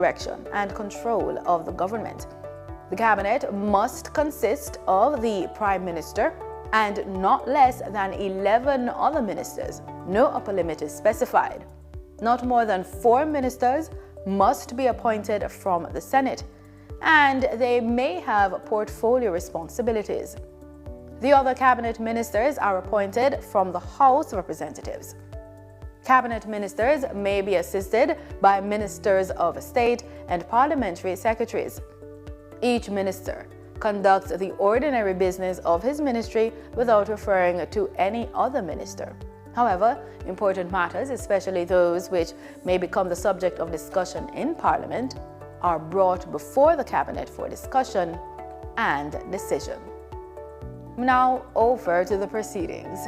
direction and control of the government. The cabinet must consist of the Prime Minister and not less than 11 other ministers. No upper limit is specified. Not more than 4 ministers must be appointed from the Senate, and they may have portfolio responsibilities. The other cabinet ministers are appointed from the House of Representatives. Cabinet ministers may be assisted by ministers of state and parliamentary secretaries. Each minister conducts the ordinary business of his ministry without referring to any other minister. However, important matters, especially those which may become the subject of discussion in Parliament, are brought before the Cabinet for discussion and decision. Now over to the proceedings.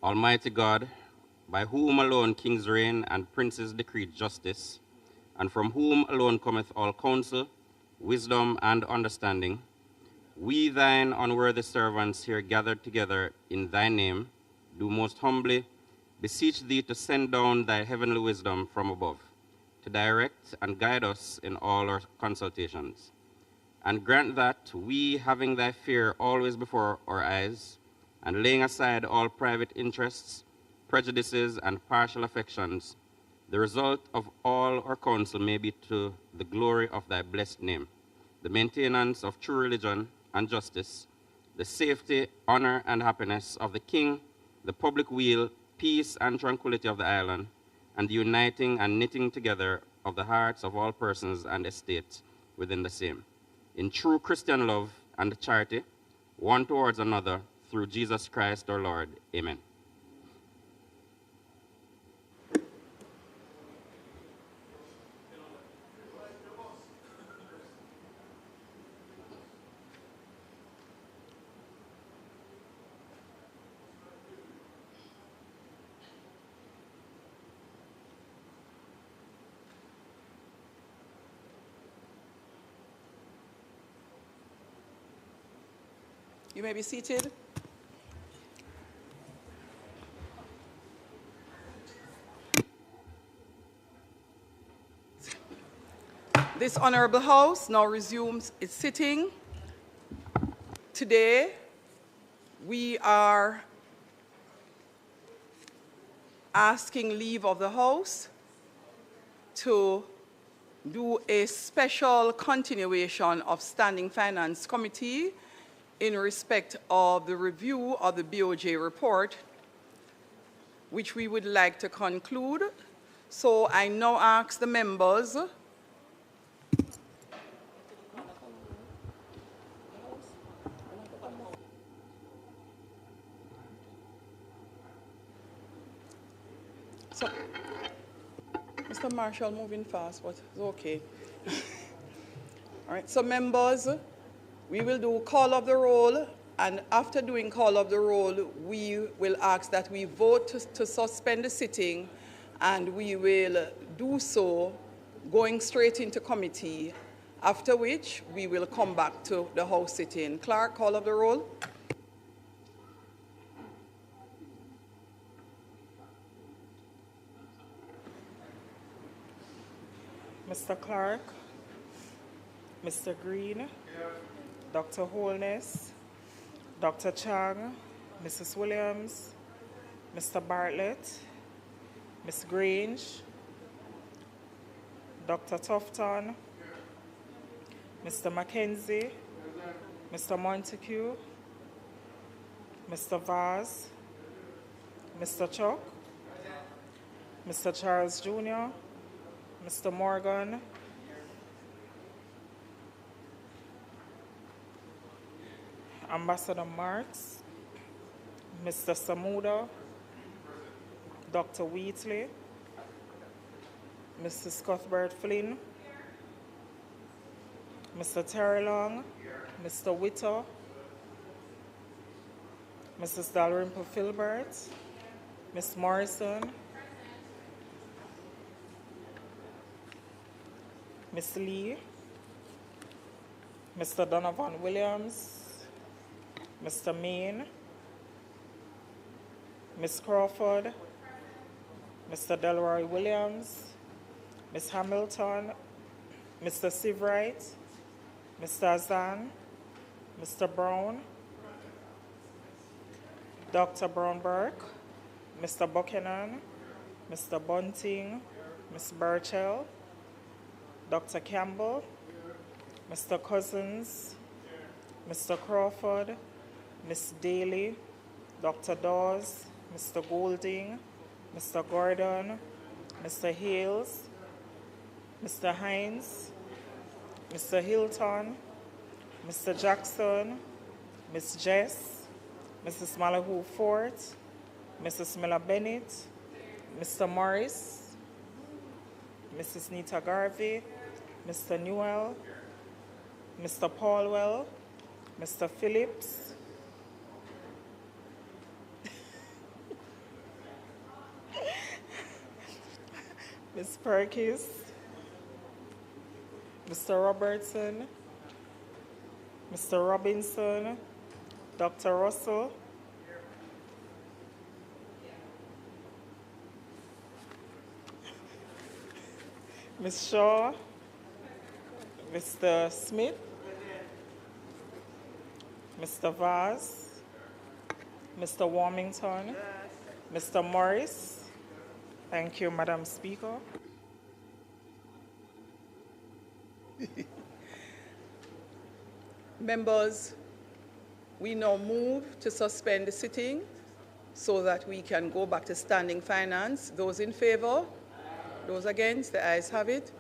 Almighty God, by whom alone kings reign and princes decree justice, and from whom alone cometh all counsel, wisdom, and understanding, we thine unworthy servants here gathered together in thy name, do most humbly beseech thee to send down thy heavenly wisdom from above, to direct and guide us in all our consultations. And grant that we, having thy fear always before our eyes, and laying aside all private interests, prejudices, and partial affections, the result of all our counsel may be to the glory of thy blessed name, the maintenance of true religion and justice, the safety, honor, and happiness of the king, the public weal, peace, and tranquility of the island, and the uniting and knitting together of the hearts of all persons and estates within the same, in true Christian love and charity, one towards another, through Jesus Christ our Lord. Amen. You may be seated. This Honorable House now resumes its sitting. Today, we are asking leave of the House to do a special continuation of Standing Finance Committee in respect of the review of the BOJ report, which we would like to conclude. So I now ask the members Mr. Marshall moving fast, but it's okay. All right, so members, we will do call of the roll, and after doing call of the roll, we will ask that we vote to suspend the sitting, and we will do so going straight into committee, after which we will come back to the House sitting. Clerk, call of the roll. Mr. Clark, Mr. Green, Dr. Holness, Dr. Chang, Mrs. Williams, Mr. Bartlett, Ms. Grange, Dr. Tufton, Mr. Mackenzie, Mr. Montague, Mr. Vaz, Mr. Chuck, Mr. Charles Jr., Mr. Morgan, Ambassador Marks, Mr. Samuda, Dr. Wheatley, Mr. Cuthbert Flynn, Mr. Terry Long, Mr. Witter, Mrs. Dalrymple Filbert, Ms. Morrison, Ms. Lee, Mr. Donovan Williams, Mr. Main, Ms. Crawford, Mr. Delroy Williams, Ms. Hamilton, Mr. Sivright, Mr. Azan, Mr. Brown, Dr. Brown-Burke, Mr. Buchanan, Mr. Bunting, Ms. Burchell, Dr. Campbell, Mr. Cousins, Mr. Crawford, Ms. Daly, Dr. Dawes, Mr. Golding, Mr. Gordon, Mr. Hales, Mr. Hines, Mr. Hilton, Mr. Jackson, Ms. Jess, Mrs. Malahoo Fort, Mrs. Miller Bennett, Mr. Morris, Mrs. Nita Garvey, Mr. Newell, Mr. Paulwell, Mr. Phillips, Ms. Perkins, Mr. Robertson, Mr. Robinson, Dr. Russell, Ms. Shaw, Mr. Smith, Mr. Vaz, Mr. Warmington, Mr. Morris. Thank you, Madam Speaker. Members, we now move to suspend the sitting so that we can go back to standing finance. Those in favor? Those against? The ayes have it.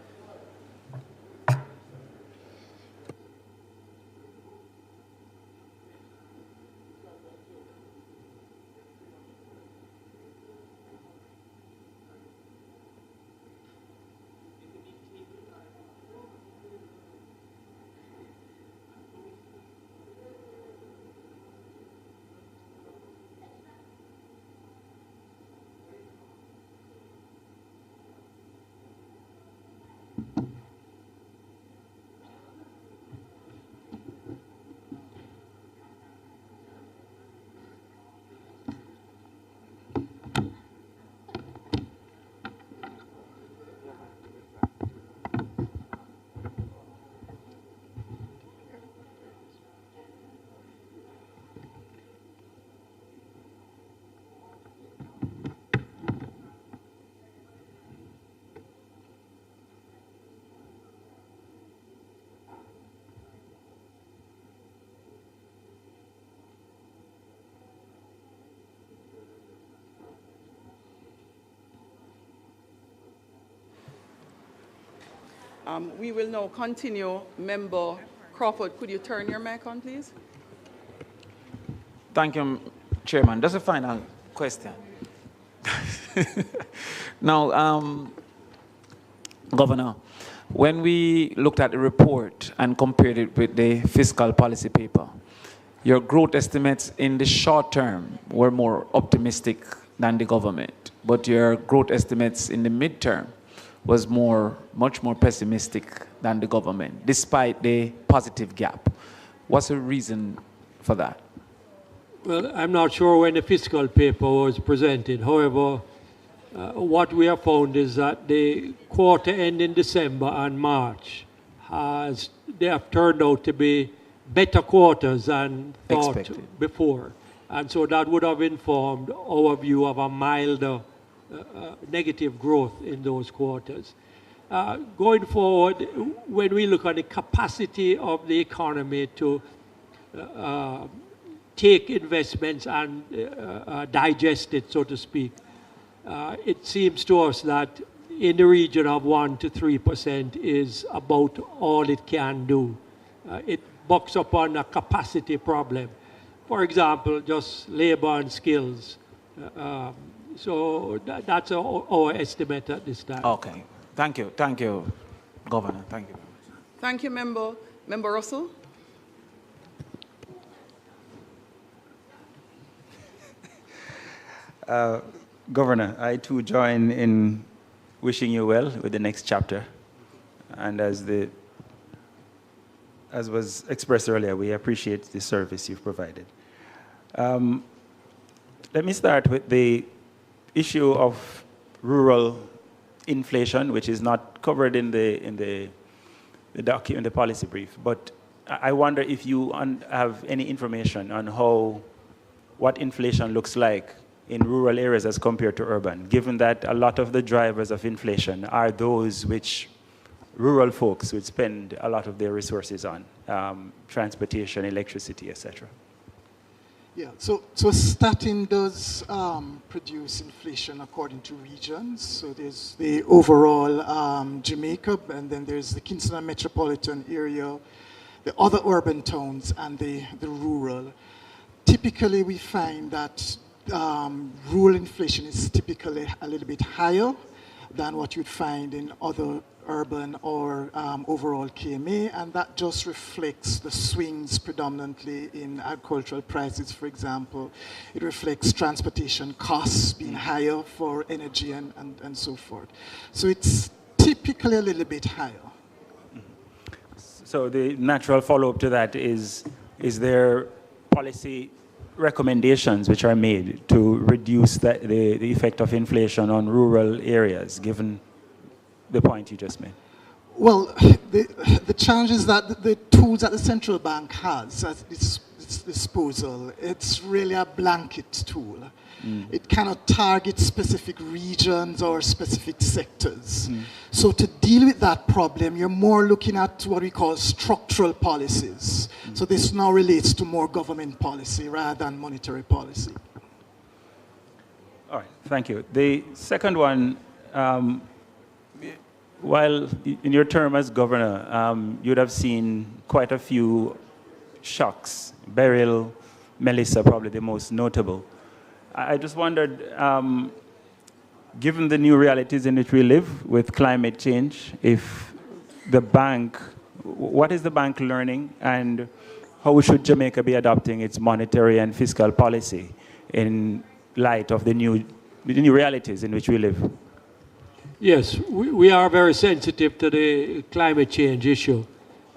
We will now continue. Member Crawford, could you turn your mic on, please? Thank you, Chairman. Just a final question. Now, Governor, when we looked at the report and compared it with the fiscal policy paper, your growth estimates in the short term were more optimistic than the government, but your growth estimates in the midterm was much more pessimistic than the government, despite the positive gap. What's the reason for that? Well, I'm not sure when the fiscal paper was presented. However, what we have found is that the quarter end in December and March they have turned out to be better quarters than thought before. And so that would have informed our view of a milder negative growth in those quarters. Going forward, when we look at the capacity of the economy to take investments and digest it, so to speak, it seems to us that in the region of 1 to 3% is about all it can do. It bucks upon a capacity problem. for example, just labor and skills. So that's our estimate at this time. Okay. Thank you, Governor. Thank you. Thank you, Member. Member Russell? Governor, I too join in wishing you well with the next chapter. And as was expressed earlier, we appreciate the service you've provided. Let me start with the issue of rural inflation, which is not covered in the document, the policy brief. But I wonder if you have any information on what inflation looks like in rural areas as compared to urban, given that a lot of the drivers of inflation are those which rural folks would spend a lot of their resources on, transportation, electricity, etc. Yeah, so statin does produce inflation according to regions. So there's the overall Jamaica, and then there's the Kingston metropolitan area, the other urban towns, and the rural. Typically, we find that rural inflation is typically a little bit higher than what you'd find in other urban or overall KMA, and that just reflects the swings predominantly in agricultural prices, for example. It reflects transportation costs being higher for energy and so forth. So it's typically a little bit higher. So the natural follow-up to that is there policy recommendations which are made to reduce the effect of inflation on rural areas, given the point you just made? Well, the challenge is that the tools that the central bank has at its disposal, it's really a blanket tool. It cannot target specific regions or specific sectors. So to deal with that problem, you're more looking at what we call structural policies. So this now relates to more government policy rather than monetary policy. All right, thank you. The second one, while in your term as governor, you'd have seen quite a few shocks. Beryl, Melissa, probably the most notable. I just wondered, given the new realities in which we live with climate change, if the bank, what is the bank learning, and how should Jamaica be adopting its monetary and fiscal policy in light of the new realities in which we live? Yes, we are very sensitive to the climate change issue,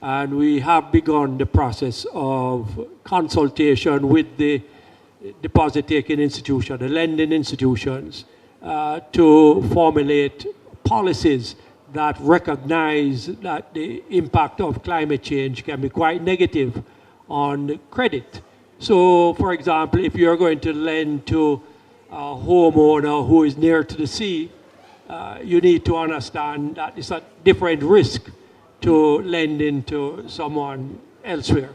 and we have begun the process of consultation with the deposit-taking institution, the lending institutions, to formulate policies that recognize that the impact of climate change can be quite negative on credit. So, for example, if you're going to lend to a homeowner who is near to the sea, you need to understand that it's a different risk to lending to someone elsewhere.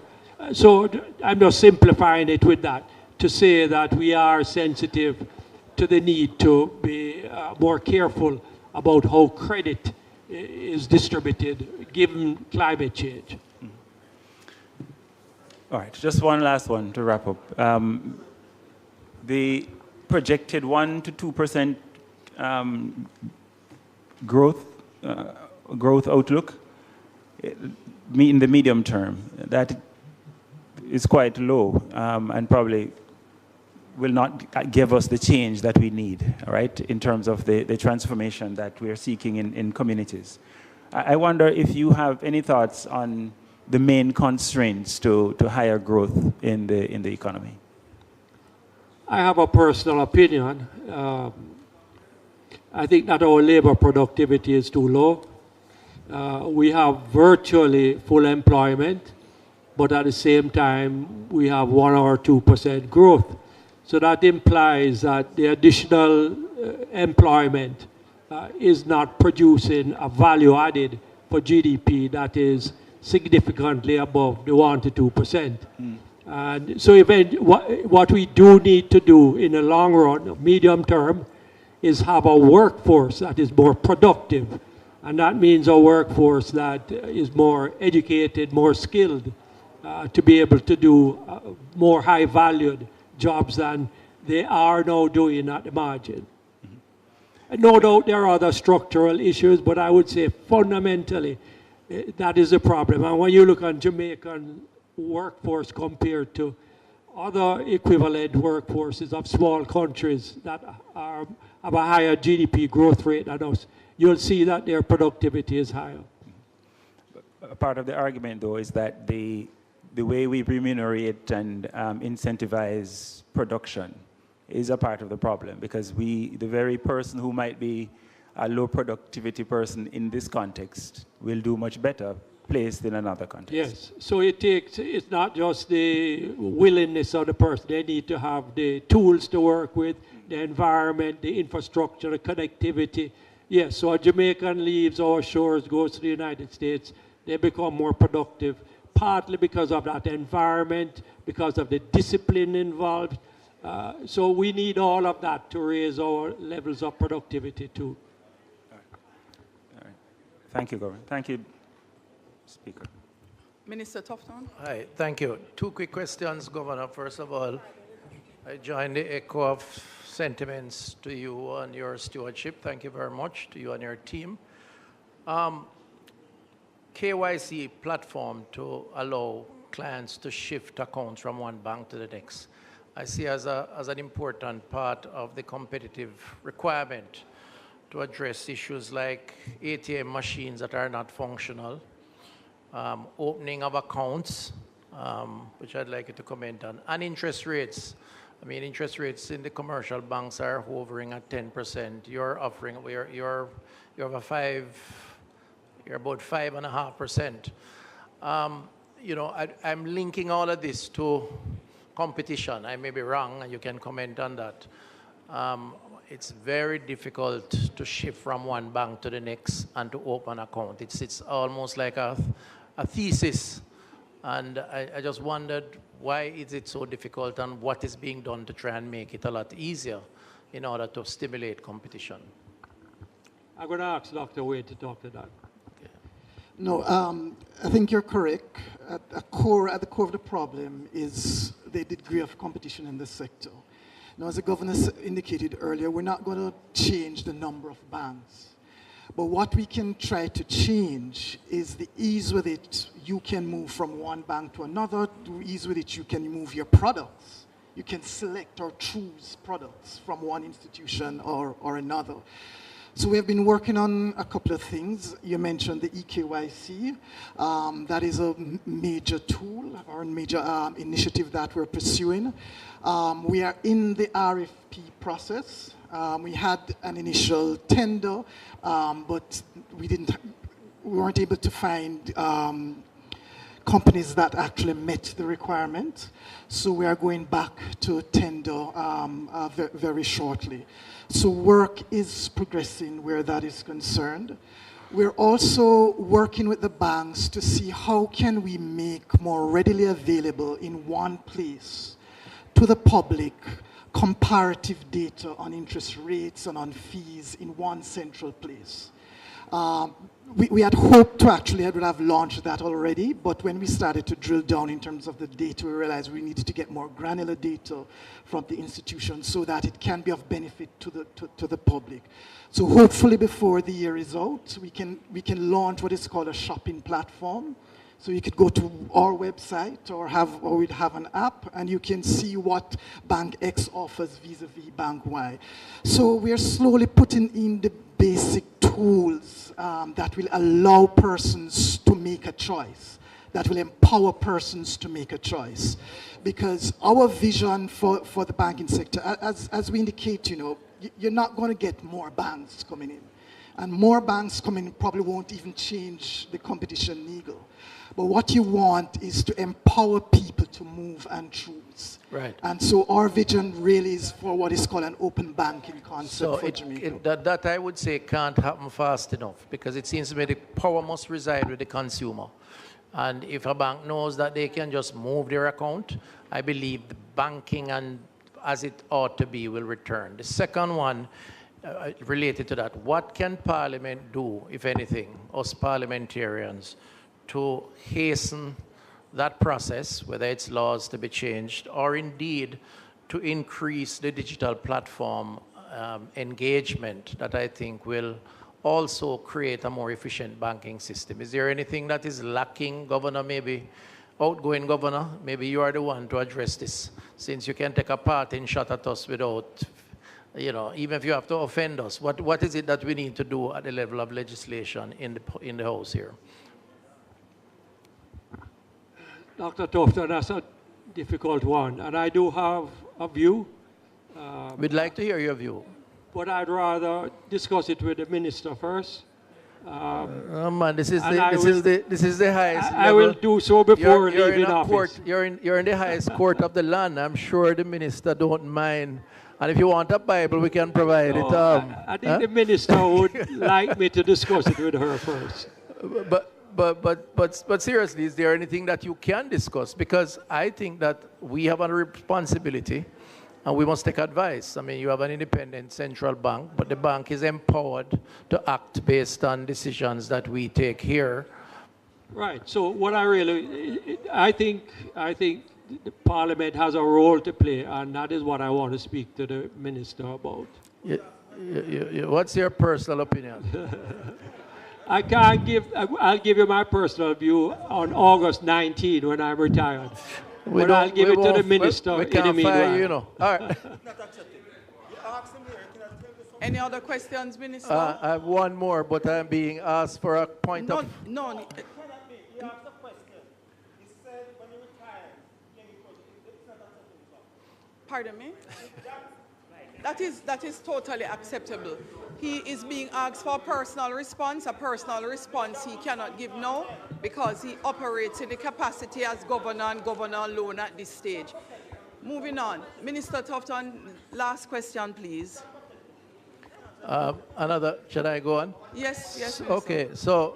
So I'm just simplifying it with that, to say that we are sensitive to the need to be more careful about how credit is distributed given climate change. All right, just one last one to wrap up. The projected 1 to 2% growth outlook in the medium term, that is quite low and probably will not give us the change that we need, all right, in terms of the transformation that we are seeking in communities. I wonder if you have any thoughts on the main constraints to higher growth in the economy. I have a personal opinion. I think that our labor productivity is too low. We have virtually full employment, but at the same time, we have 1 or 2% growth. So that implies that the additional employment is not producing a value added for GDP that is significantly above the 1 to 2%. And so what we do need to do in the long run, medium term, is have a workforce that is more productive. And that means a workforce that is more educated, more skilled, to be able to do more high valued jobs than they are now doing at the margin. No doubt there are other structural issues, but I would say fundamentally that is a problem. And when you look on Jamaican workforce compared to other equivalent workforces of small countries that have a higher GDP growth rate than us, you'll see that their productivity is higher. A part of the argument, though, is that the way we remunerate and incentivize production is a part of the problem, because the very person who might be a low productivity person in this context will do much better placed in another context. Yes, so it's not just the willingness of the person. They need to have the tools to work with, the environment, the infrastructure, the connectivity. Yes, so a Jamaican leaves our shores, goes to the United States, they become more productive, partly because of that environment, because of the discipline involved. So we need all of that to raise our levels of productivity too. All right. Thank you, Governor. Thank you, Speaker. Minister Tufton. Hi, thank you. Two quick questions, Governor. First of all, I join the echo of sentiments to you on your stewardship. Thank you very much to you and your team. KYC platform to allow clients to shift accounts from one bank to the next, I see as an important part of the competitive requirement to address issues like ATM machines that are not functional, opening of accounts, which I'd like you to comment on, and interest rates. I mean, interest rates in the commercial banks are hovering at 10%. You're offering, you're about 5.5%. You know, I'm linking all of this to competition. I may be wrong, and you can comment on that. It's very difficult to shift from one bank to the next and to open an account. It's almost like a thesis. And I just wondered, why is it so difficult, and what is being done to try and make it a lot easier in order to stimulate competition? I'm going to ask Dr. Wade to talk to that. No, I think you're correct. At the core of the problem is the degree of competition in this sector. Now, as the governor indicated earlier, we're not going to change the number of banks. But what we can try to change is the ease with it you can move from one bank to another, the ease with it you can move your products. You can select or choose products from one institution or another. So we have been working on a couple of things. You mentioned the eKYC. That is a major tool or a major initiative that we're pursuing. We are in the RFP process. We had an initial tender, but we weren't able to find companies that actually met the requirement. So we are going back to tender very shortly. So work is progressing where that is concerned. We're also working with the banks to see how can we make more readily available in one place to the public comparative data on interest rates and on fees in one central place. We had hoped to actually have launched that already, but when we started to drill down in terms of the data, we realized we needed to get more granular data from the institution so that it can be of benefit to the public. So hopefully before the year is out, we can launch what is called a shopping platform. So you could go to our website or we'd have an app, and you can see what Bank X offers vis-a-vis Bank Y. So we're slowly putting in the basic tools that will allow persons to make a choice, that will empower persons to make a choice. Because our vision for the banking sector, as we indicate, you know, you're not going to get more banks coming in. And more banks coming in probably won't even change the competition needle. But what you want is to empower people to move and choose. Right. And so our vision really is for what is called an open banking concept for Jamaica. That I would say can't happen fast enough, because it seems to me the power must reside with the consumer. And if a bank knows that they can just move their account, I believe the banking and as it ought to be will return. The second one, related to that, what can Parliament do, if anything, us parliamentarians, to hasten that process, whether it's laws to be changed or indeed to increase the digital platform engagement that I think will also create a more efficient banking system. Is there anything that is lacking, Governor, maybe outgoing Governor? Maybe you are the one to address this, since you can take a part in shot at us without, you know, even if you have to offend us. What is it that we need to do at the level of legislation in the House here? Dr. Tufton, that's a difficult one, and I do have a view. We'd like to hear your view. But I'd rather discuss it with the minister first. Oh man, this is the highest. I will do so before leaving office. You're in the highest court of the land. I'm sure the minister don't mind. And if you want a Bible, we can provide it. I think the minister would like me to discuss it with her first. But seriously, is there anything that you can discuss? Because I think that we have a responsibility, and we must take advice. I mean, you have an independent central bank, but the bank is empowered to act based on decisions that we take here. Right. So what I think the Parliament has a role to play, and that is what I want to speak to the minister about. What's your personal opinion? I'll give you my personal view on August 19 when I'm retired. But I'll give it to the minister in the meanwhile. You know. All right. Any other questions, Minister? I have one more, but I'm being asked for a point of... No. Pardon me? That is totally acceptable. He is being asked for a personal response. A personal response he cannot give now because he operates in the capacity as governor and governor alone at this stage. Moving on. Minister Tufton, last question, please. Should I go on? Yes, Minister. Okay, so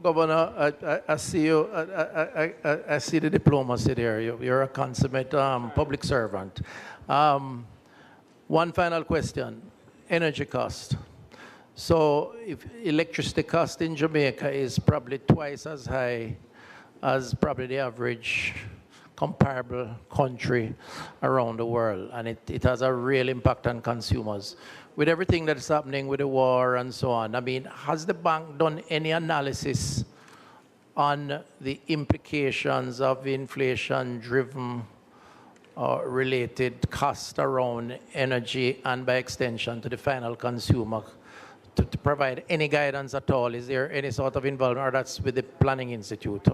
Governor, I see you, I see the diplomacy there. You're a consummate public servant. One final question, energy cost. So if electricity cost in Jamaica is probably twice as high as probably the average comparable country around the world, and it has a real impact on consumers. With everything that's happening with the war and so on, I mean, has the bank done any analysis on the implications of inflation-driven related cost around energy and by extension to the final consumer to provide any guidance at all? Is there any sort of involvement, or that's with the Planning Institute?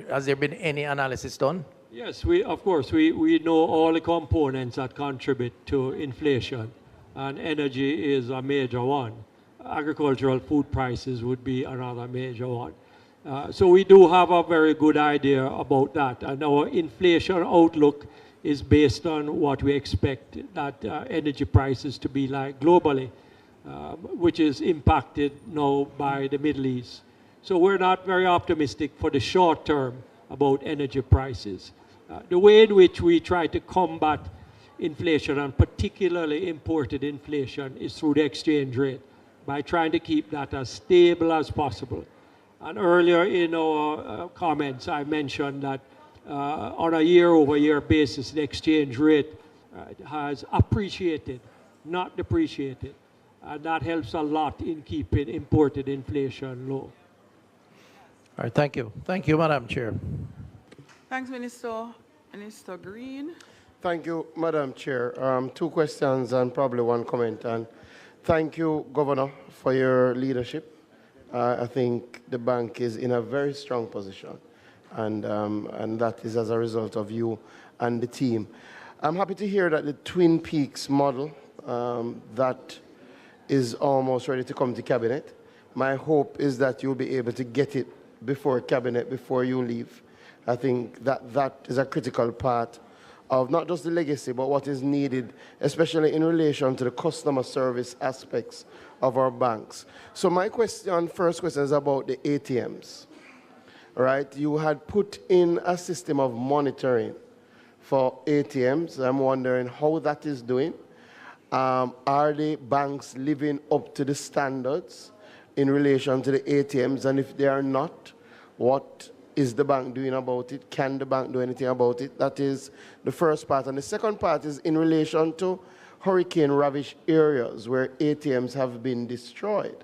Has there been any analysis done? Yes, of course, we know all the components that contribute to inflation, and energy is a major one. Agricultural food prices would be another major one. So we do have a very good idea about that, and our inflation outlook is based on what we expect that energy prices to be like globally, which is impacted now by the Middle East. So we're not very optimistic for the short term about energy prices. The way in which we try to combat inflation, and particularly imported inflation, is through the exchange rate, by trying to keep that as stable as possible. And earlier in our comments, I mentioned that on a year-over-year basis, the exchange rate has appreciated, not depreciated. And that helps a lot in keeping imported inflation low. All right, thank you. Thank you, Madam Chair. Thanks, Minister. Minister Green. Thank you, Madam Chair. Two questions and probably one comment. And thank you, Governor, for your leadership. I think the bank is in a very strong position, and that is as a result of you and the team. I'm happy to hear that the Twin Peaks model that is almost ready to come to Cabinet. My hope is that you'll be able to get it before Cabinet, before you leave. I think that is a critical part of not just the legacy, but what is needed, especially in relation to the customer service aspects of our banks. So my first question is about the ATMs. Right? You had put in a system of monitoring for ATMs. I'm wondering how that is doing. Are the banks living up to the standards in relation to the ATMs? And if they are not, what is the bank doing about it? Can the bank do anything about it? That is the first part. And the second part is in relation to hurricane-ravaged areas where ATMs have been destroyed.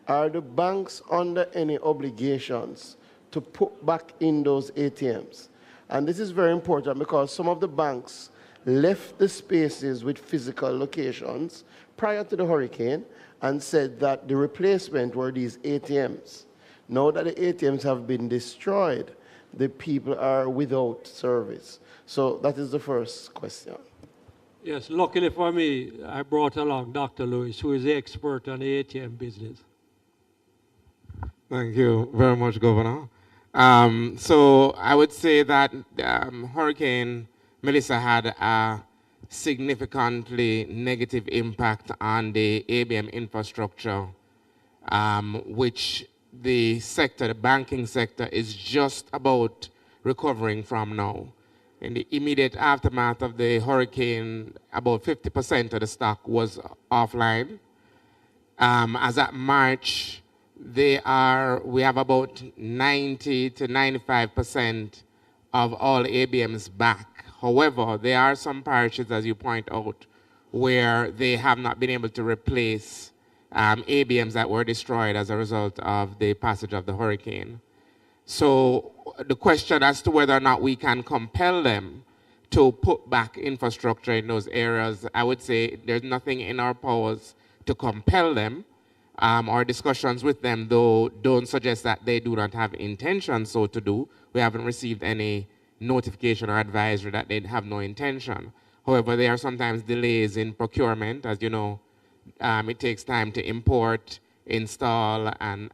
Are the banks under any obligations to put back in those ATMs? And this is very important because some of the banks left the spaces with physical locations prior to the hurricane and said that the replacement were these ATMs. Now that the ATMs have been destroyed, the people are without service. So that is the first question. Yes, luckily for me, I brought along Dr. Lewis, who is the expert on the ATM business. Thank you very much, Governor. So I would say that Hurricane Melissa had a significantly negative impact on the ABM infrastructure, which the banking sector is just about recovering from now. In the immediate aftermath of the hurricane, about 50% of the stock was offline. As at March, we have about 90 to 95% of all ABMs back. However, there are some parishes, as you point out, where they have not been able to replace ABMs that were destroyed as a result of the passage of the hurricane. So the question as to whether or not we can compel them to put back infrastructure in those areas, I would say there's nothing in our powers to compel them. Our discussions with them, though, don't suggest that they do not have intention so to do. We haven't received any notification or advisory that they have no intention. However, there are sometimes delays in procurement. As you know, it takes time to import, install, and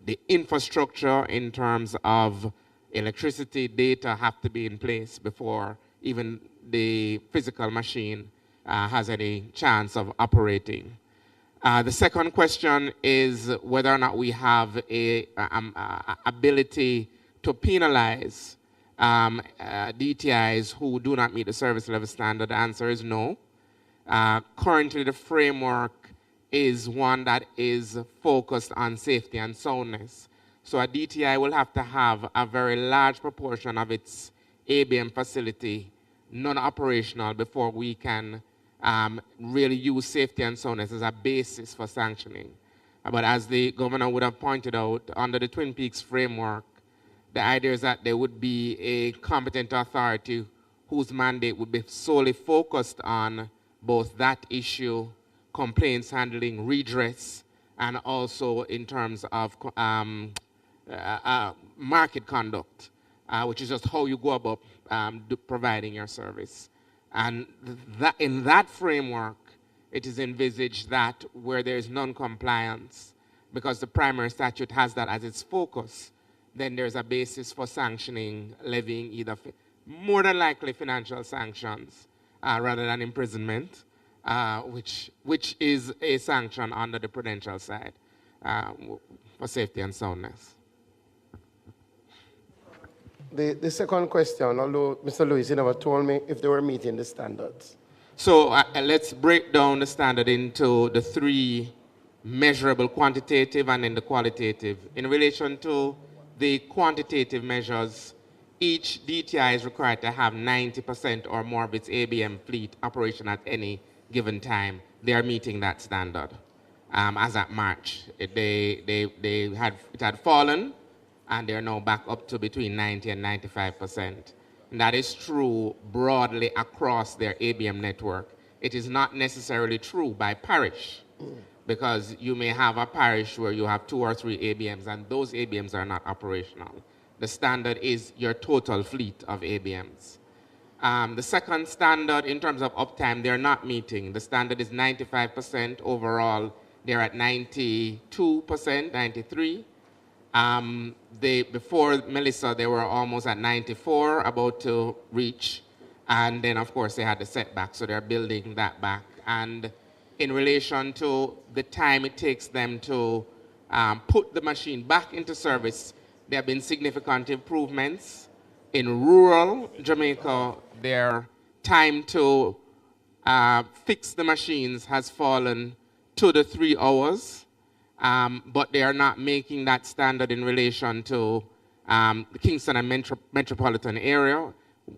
the infrastructure in terms of electricity, data have to be in place before even the physical machine has any chance of operating. The second question is whether or not we have a ability to penalize DTIs who do not meet the service level standard. The answer is no. Currently, the framework is one that is focused on safety and soundness. So a DTI will have to have a very large proportion of its ABM facility non-operational before we can really use safety and soundness as a basis for sanctioning. But as the governor would have pointed out, under the Twin Peaks framework, the idea is that there would be a competent authority whose mandate would be solely focused on both that issue, complaints handling, redress, and also in terms of market conduct, which is just how you go about providing your service. And in that framework, it is envisaged that where there is non-compliance, because the primary statute has that as its focus, then there's a basis for sanctioning, levying either more than likely financial sanctions rather than imprisonment, which is a sanction under the prudential side for safety and soundness. The second question, although Mr. Lewis, you never told me if they were meeting the standards. So let's break down the standard into the three measurable, quantitative, and then the qualitative. In relation to the quantitative measures, each DTI is required to have 90% or more of its ABM fleet operation at any given time. They are meeting that standard. As at March, it had fallen, and they're now back up to between 90 and 95%. And that is true broadly across their ABM network. It is not necessarily true by parish, because you may have a parish where you have 2 or 3 ABMs, and those ABMs are not operational. The standard is your total fleet of ABMs. The second standard, in terms of uptime, they're not meeting. The standard is 95% overall. They're at 92%, 93%. Before Melissa, they were almost at 94, about to reach. And then, of course, they had the setback, so they're building that back. And in relation to the time it takes them to put the machine back into service, there have been significant improvements. In rural Jamaica, their time to fix the machines has fallen to the 3 hours, but they are not making that standard in relation to the Kingston and metropolitan area,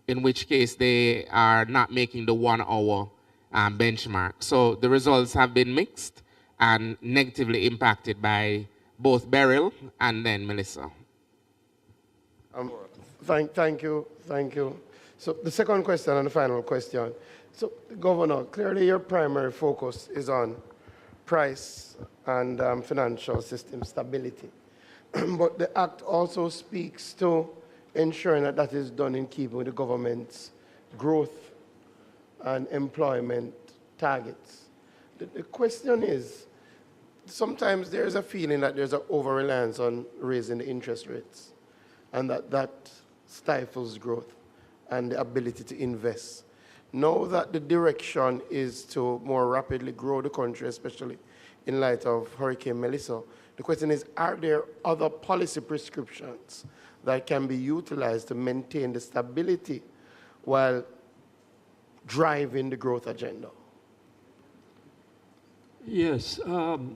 in which case they are not making the 1 hour benchmark. So the results have been mixed and negatively impacted by both Beryl and then Melissa. Thank you. So the second question and the final question. So, Governor, clearly your primary focus is on price and financial system stability. But the Act also speaks to ensuring that that is done in keeping with the government's growth and employment targets. The question is, sometimes there's a feeling that there's an over-reliance on raising the interest rates, and that stifles growth and the ability to invest. Now that the direction is to more rapidly grow the country, especially in light of Hurricane Melissa, the question is, are there other policy prescriptions that can be utilized to maintain the stability while driving the growth agenda? Yes,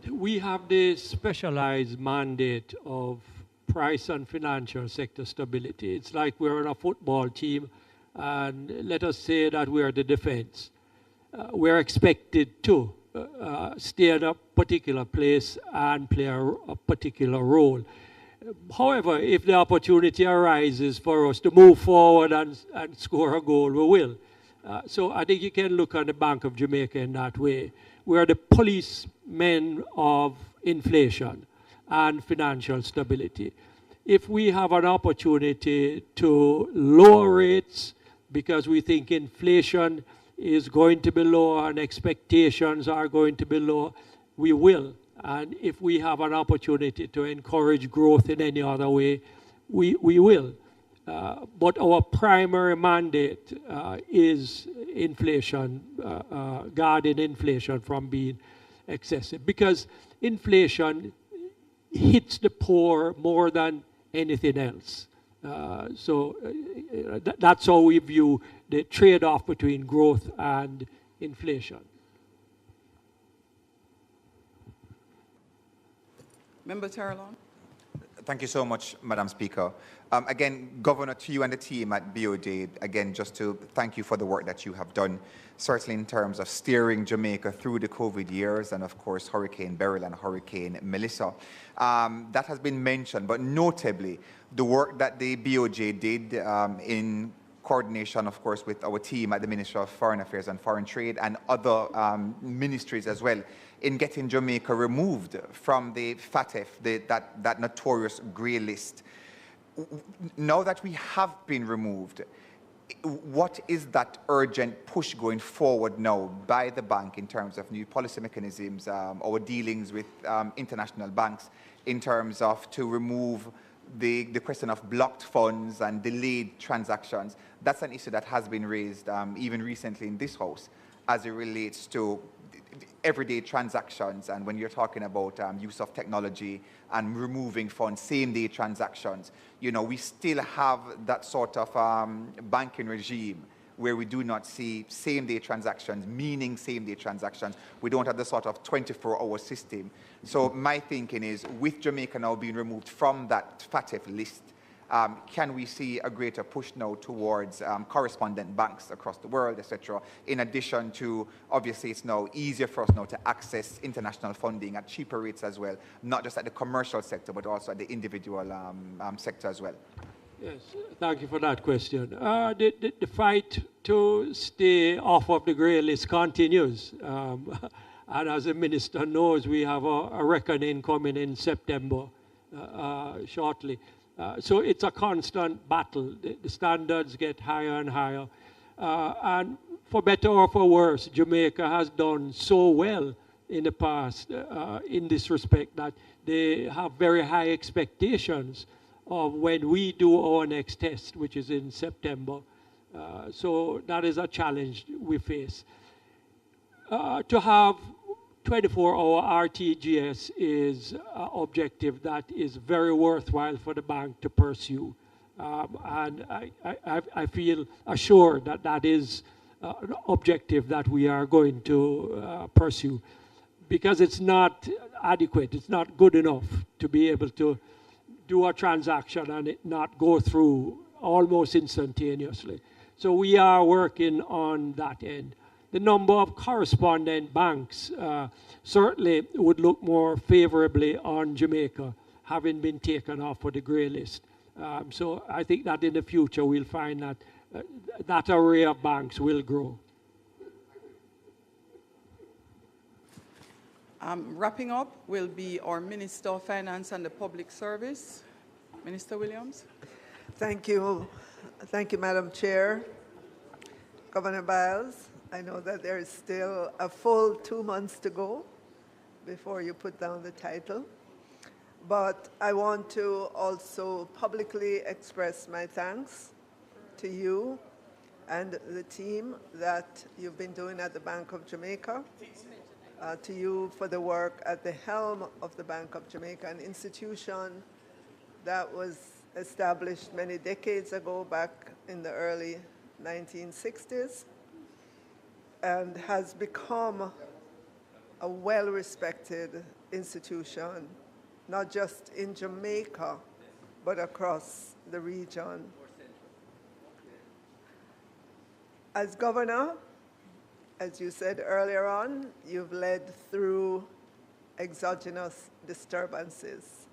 we have the specialized mandate of price and financial sector stability. It's like we're on a football team, and let us say that we are the defense. We're expected to stay in a particular place and play a particular role. However, if the opportunity arises for us to move forward and score a goal, we will. So I think you can look at the Bank of Jamaica in that way. We are the policemen of inflation and financial stability. If we have an opportunity to lower rates because we think inflation is going to be low and expectations are going to be low, we will. And if we have an opportunity to encourage growth in any other way, we will. But our primary mandate is inflation, guarding inflation from being excessive. Because inflation hits the poor more than anything else. That's how we view the trade-off between growth and inflation. Member Terrellon. Thank you so much, Madam Speaker. Again, Governor, to you and the team at BOJ, again, just to thank you for the work that you have done, certainly in terms of steering Jamaica through the COVID years and, of course, Hurricane Beryl and Hurricane Melissa. That has been mentioned, but notably, the work that the BOJ did in coordination, of course, with our team at the Ministry of Foreign Affairs and Foreign Trade and other ministries as well, in getting Jamaica removed from the FATF, that notorious grey list. Now that we have been removed, what is that urgent push going forward now by the bank in terms of new policy mechanisms, our dealings with international banks in terms of to remove the question of blocked funds and delayed transactions? That's an issue that has been raised even recently in this House as it relates to everyday transactions, and when you're talking about use of technology and removing funds, same-day transactions, you know, we still have that sort of banking regime where we do not see same-day transactions, meaning same-day transactions. We don't have the sort of 24-hour system. So my thinking is, with Jamaica now being removed from that FATF list, can we see a greater push now towards correspondent banks across the world, etc., in addition to, obviously, it's now easier for us now to access international funding at cheaper rates as well, not just at the commercial sector, but also at the individual sector as well? Yes, thank you for that question. The fight to stay off of the grey list continues. And as the minister knows, we have a reckoning coming in September shortly. So it's a constant battle. The standards get higher and higher. And for better or for worse, Jamaica has done so well in the past in this respect that they have very high expectations of when we do our next test, which is in September. So that is a challenge we face. To have 24-hour RTGS is an objective that is very worthwhile for the bank to pursue. And I feel assured that that is an objective that we are going to pursue, because it's not adequate, it's not good enough to be able to do a transaction and it not go through almost instantaneously. So we are working on that end. The number of correspondent banks certainly would look more favorably on Jamaica, having been taken off of the grey list. So I think that in the future we'll find that that array of banks will grow. Wrapping up will be our Minister of Finance and the Public Service, Minister Williams. Thank you. Thank you, Madam Chair. Governor Biles, I know that there is still a full 2 months to go before you put down the title. But I want to also publicly express my thanks to you and the team that you've been doing at the Bank of Jamaica, to you for the work at the helm of the Bank of Jamaica, an institution that was established many decades ago, back in the early 1960s, and has become a well-respected institution, not just in Jamaica, but across the region. As governor, as you said earlier on, you've led through exogenous disturbances.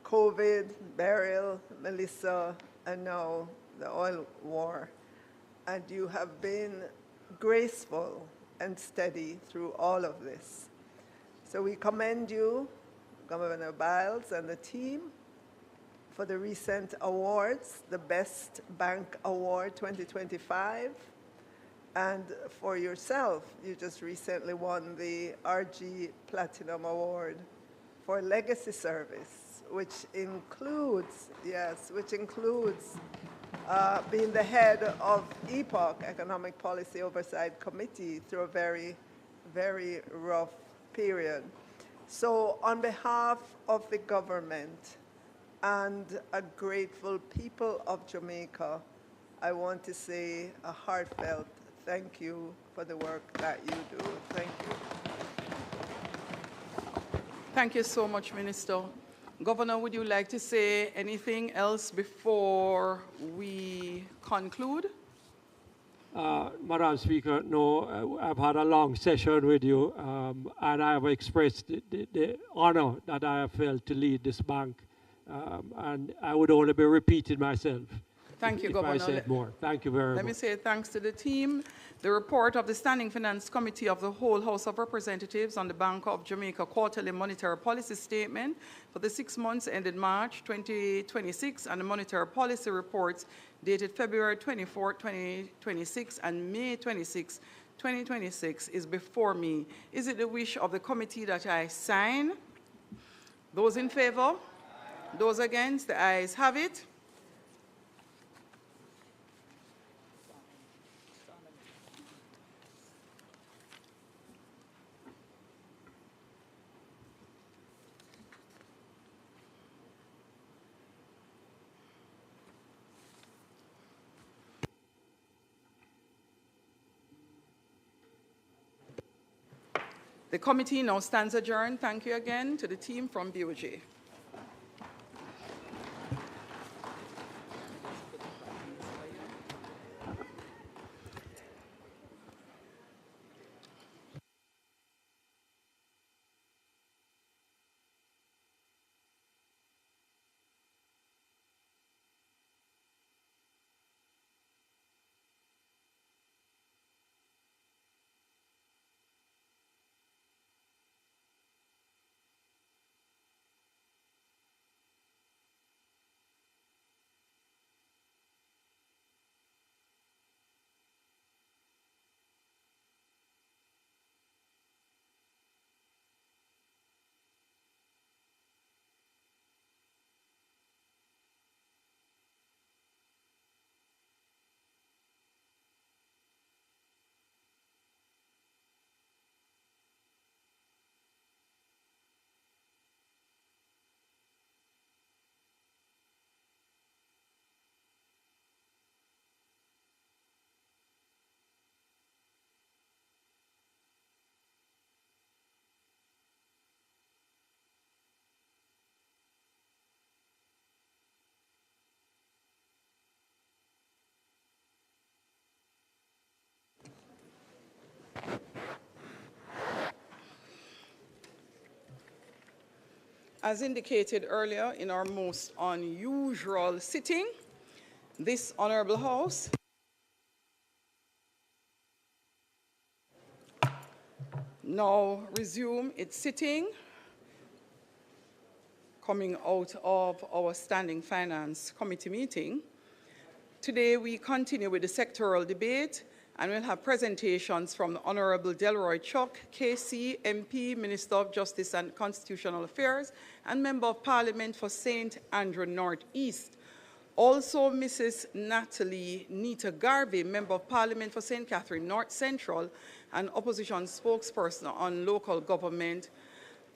COVID, Beryl, Melissa, and now the oil war. And you have been graceful and steady through all of this. So we commend you, Governor Biles and the team, for the recent awards, the Best Bank Award 2025, and for yourself, you just recently won the RG Platinum Award for legacy service, which includes, being the head of EPOC, Economic Policy Oversight Committee, through a very, very rough period. So on behalf of the government and a grateful people of Jamaica, I want to say a heartfelt thank you for the work that you do. Thank you. Thank you so much, Minister. Governor, would you like to say anything else before we conclude? Madam Speaker, no, I've had a long session with you, and I have expressed the honor that I have felt to lead this bank, and I would only be repeating myself. Thank you, if Governor. I said more. Thank you very much. Let me say thanks to the team. The report of the Standing Finance Committee of the whole House of Representatives on the Bank of Jamaica Quarterly Monetary Policy Statement for the 6 months ended March 2026 and the Monetary Policy Reports dated February 24, 2026 and May 26, 2026 is before me. Is it the wish of the committee that I sign? Those in favor? Those against? The ayes have it. The committee now stands adjourned. Thank you again to the team from BOJ. As indicated earlier in our most unusual sitting, this Honourable House now resume its sitting, coming out of our Standing Finance Committee meeting. Today we continue with the sectoral debate, and we'll have presentations from the Honourable Delroy Chuck, KC, MP, Minister of Justice and Constitutional Affairs, and Member of Parliament for St. Andrew North East. Also, Mrs. Natalie Nita Garvey, Member of Parliament for St. Catherine North Central, and Opposition spokesperson on local government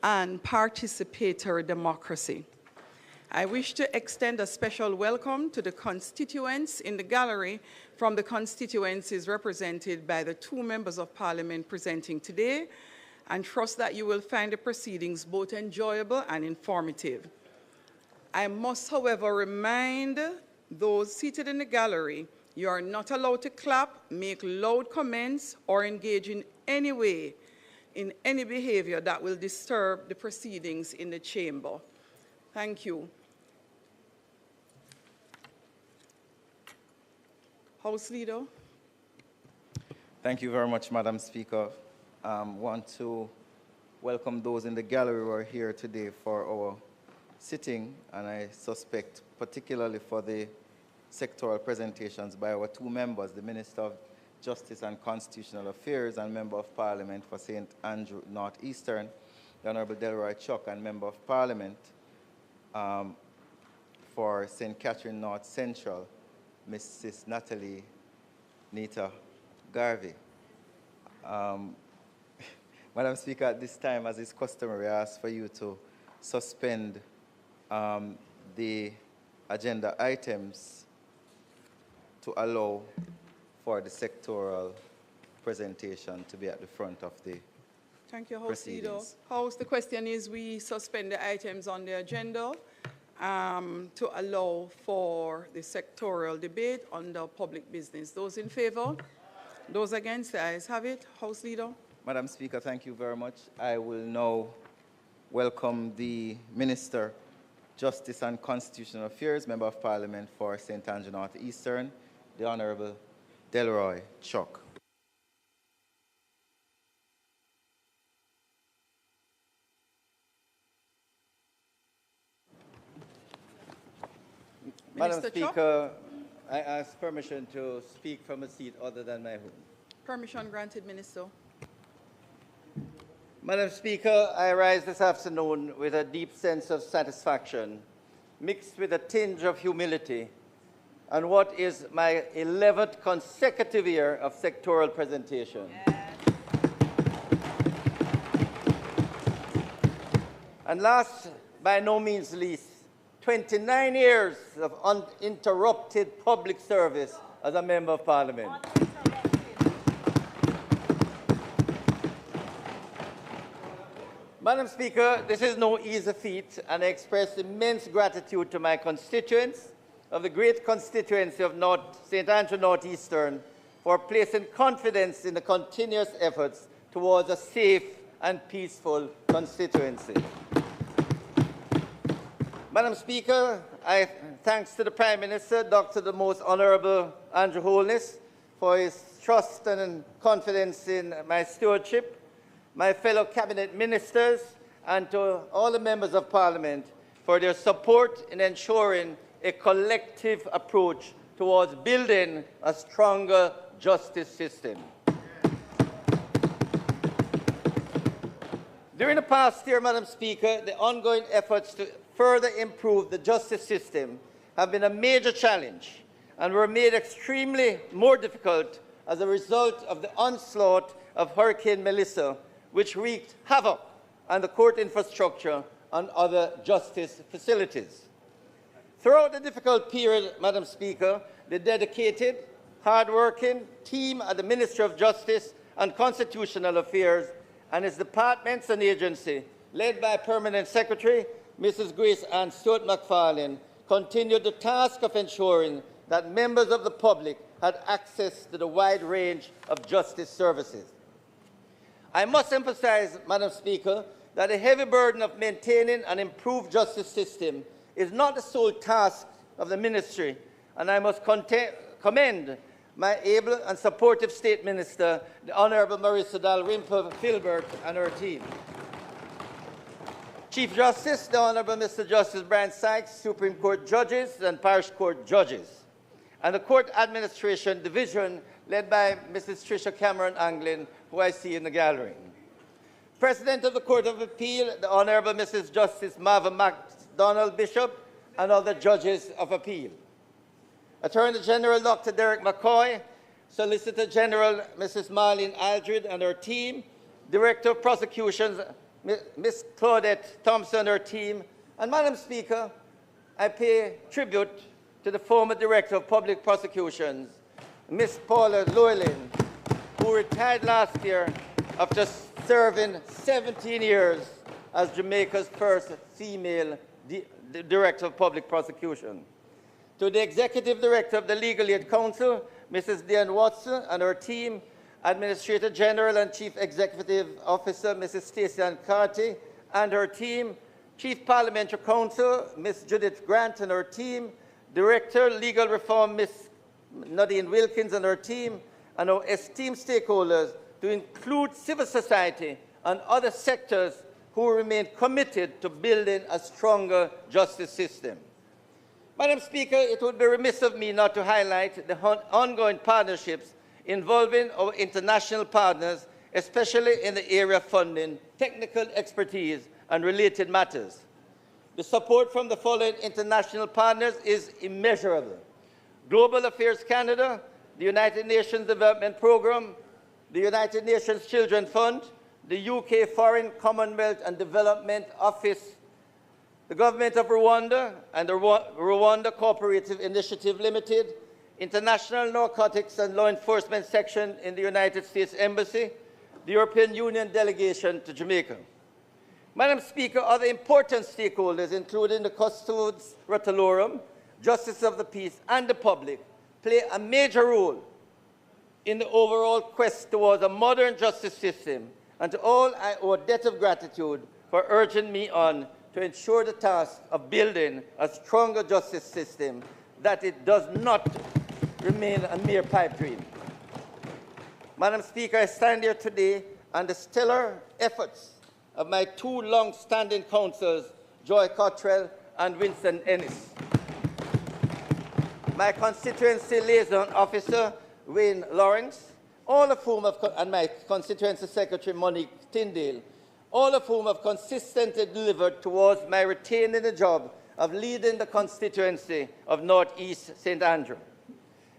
and participatory democracy. I wish to extend a special welcome to the constituents in the gallery from the constituencies represented by the two members of Parliament presenting today, and trust that you will find the proceedings both enjoyable and informative. I must, however, remind those seated in the gallery, you are not allowed to clap, make loud comments, or engage in any way in any behavior that will disturb the proceedings in the chamber. Thank you. House Leader. Thank you very much, Madam Speaker. Want to welcome those in the gallery who are here today for our sitting, and I suspect particularly for the sectoral presentations by our two members, the Minister of Justice and Constitutional Affairs and Member of Parliament for St. Andrew North Eastern, the Honourable Delroy Chuck, and Member of Parliament for St. Catherine North Central, Mrs. Natalie Nita Garvey. Madam Speaker, at this time, as is customary, I ask for you to suspend the agenda items to allow for the sectoral presentation to be at the front of the Thank you, House Leader. House, the question is we suspend the items on the agenda to allow for the sectoral debate under public business. Those in favor? Those against? The ayes have it. House Leader. Madam Speaker, thank you very much. I will now welcome the Minister, Justice and Constitutional Affairs, Member of Parliament for St. Andrew North Eastern, the Honourable Delroy Chuck. Madam Speaker, I ask permission to speak from a seat other than my home. Permission granted, Minister. Madam Speaker, I rise this afternoon with a deep sense of satisfaction, mixed with a tinge of humility, on what is my 11th consecutive year of sectoral presentation. Yes. And last, by no means least, 29 years of uninterrupted public service as a Member of Parliament. Madam Speaker, this is no easy feat, and I express immense gratitude to my constituents of the great constituency of St. Andrew North Eastern for placing confidence in the continuous efforts towards a safe and peaceful constituency. Madam Speaker, thanks to the Prime Minister, Dr. the Most Honourable Andrew Holness, for his trust and confidence in my stewardship, my fellow Cabinet Ministers, and to all the members of Parliament for their support in ensuring a collective approach towards building a stronger justice system. During the past year, Madam Speaker, the ongoing efforts to further improve the justice system have been a major challenge and were made extremely more difficult as a result of the onslaught of Hurricane Melissa, which wreaked havoc on the court infrastructure and other justice facilities. Throughout the difficult period, Madam Speaker, the dedicated, hard-working team at the Ministry of Justice and Constitutional Affairs and its departments and agency, led by Permanent Secretary Mrs. Grace Ann Stewart McFarlane, continued the task of ensuring that members of the public had access to the wide range of justice services. I must emphasize, Madam Speaker, that the heavy burden of maintaining an improved justice system is not the sole task of the ministry, and I must commend my able and supportive State Minister, the Honourable Marissa Dalrymple Filbert, and her team. Chief Justice, the Honourable Mr. Justice Brian Sykes, Supreme Court judges and Parish Court judges, and the Court Administration Division led by Mrs. Tricia Cameron Anglin, who I see in the gallery. President of the Court of Appeal, the Honourable Mrs. Justice Marva MacDonald Bishop, and other judges of appeal. Attorney General Dr. Derek McCoy, Solicitor General Mrs. Marlene Aldred and her team, Director of Prosecutions Ms. Claudette Thompson and her team, and Madam Speaker, I pay tribute to the former Director of Public Prosecutions, Ms. Paula Llewellyn, who retired last year after serving 17 years as Jamaica's first female Director of Public Prosecution. To the Executive Director of the Legal Aid Council, Mrs. Diane Watson and her team, Administrator General and Chief Executive Officer, Mrs. Stacey Ann Carty and her team, Chief Parliamentary Counsel, Ms. Judith Grant and her team, Director, Legal Reform, Ms. Nadine Wilkins and her team, and our esteemed stakeholders, to include civil society and other sectors who remain committed to building a stronger justice system. Madam Speaker, it would be remiss of me not to highlight the ongoing partnerships involving our international partners, especially in the area of funding, technical expertise, and related matters. The support from the following international partners is immeasurable: Global Affairs Canada, the United Nations Development Programme, the United Nations Children Fund, the UK Foreign, Commonwealth and Development Office, the Government of Rwanda and the Rwanda Cooperative Initiative Limited, International Narcotics and Law Enforcement Section in the United States Embassy, the European Union Delegation to Jamaica. Madam Speaker, other important stakeholders, including the Custodes Rotalorum, Justice of the Peace, and the public, play a major role in the overall quest towards a modern justice system, and to all I owe a debt of gratitude for urging me on to ensure the task of building a stronger justice system, that it does not remain a mere pipe dream. Madam Speaker, I stand here today on the stellar efforts of my two long-standing counsels, Joy Cottrell and Winston Ennis. My constituency liaison officer, Wayne Lawrence, all of whom and my constituency secretary, Monique Tyndale, all of whom have consistently delivered towards my retaining the job of leading the constituency of North East St. Andrew.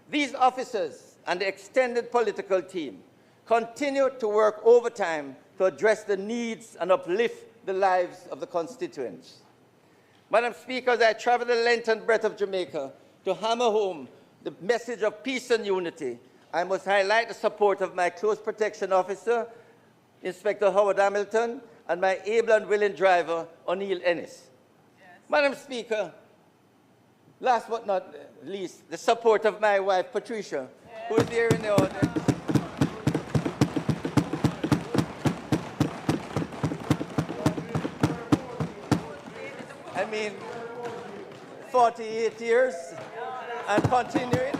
These officers and the extended political team continue to work overtime to address the needs and uplift the lives of the constituents. Madam Speaker, as I travel the length and breadth of Jamaica to hammer home the message of peace and unity, I must highlight the support of my close protection officer, Inspector Howard Hamilton, and my able and willing driver, O'Neill Ennis. Yes. Madam Speaker, last but not least, the support of my wife, Patricia, yes, who is here in the audience. I mean, 48 years and continuing.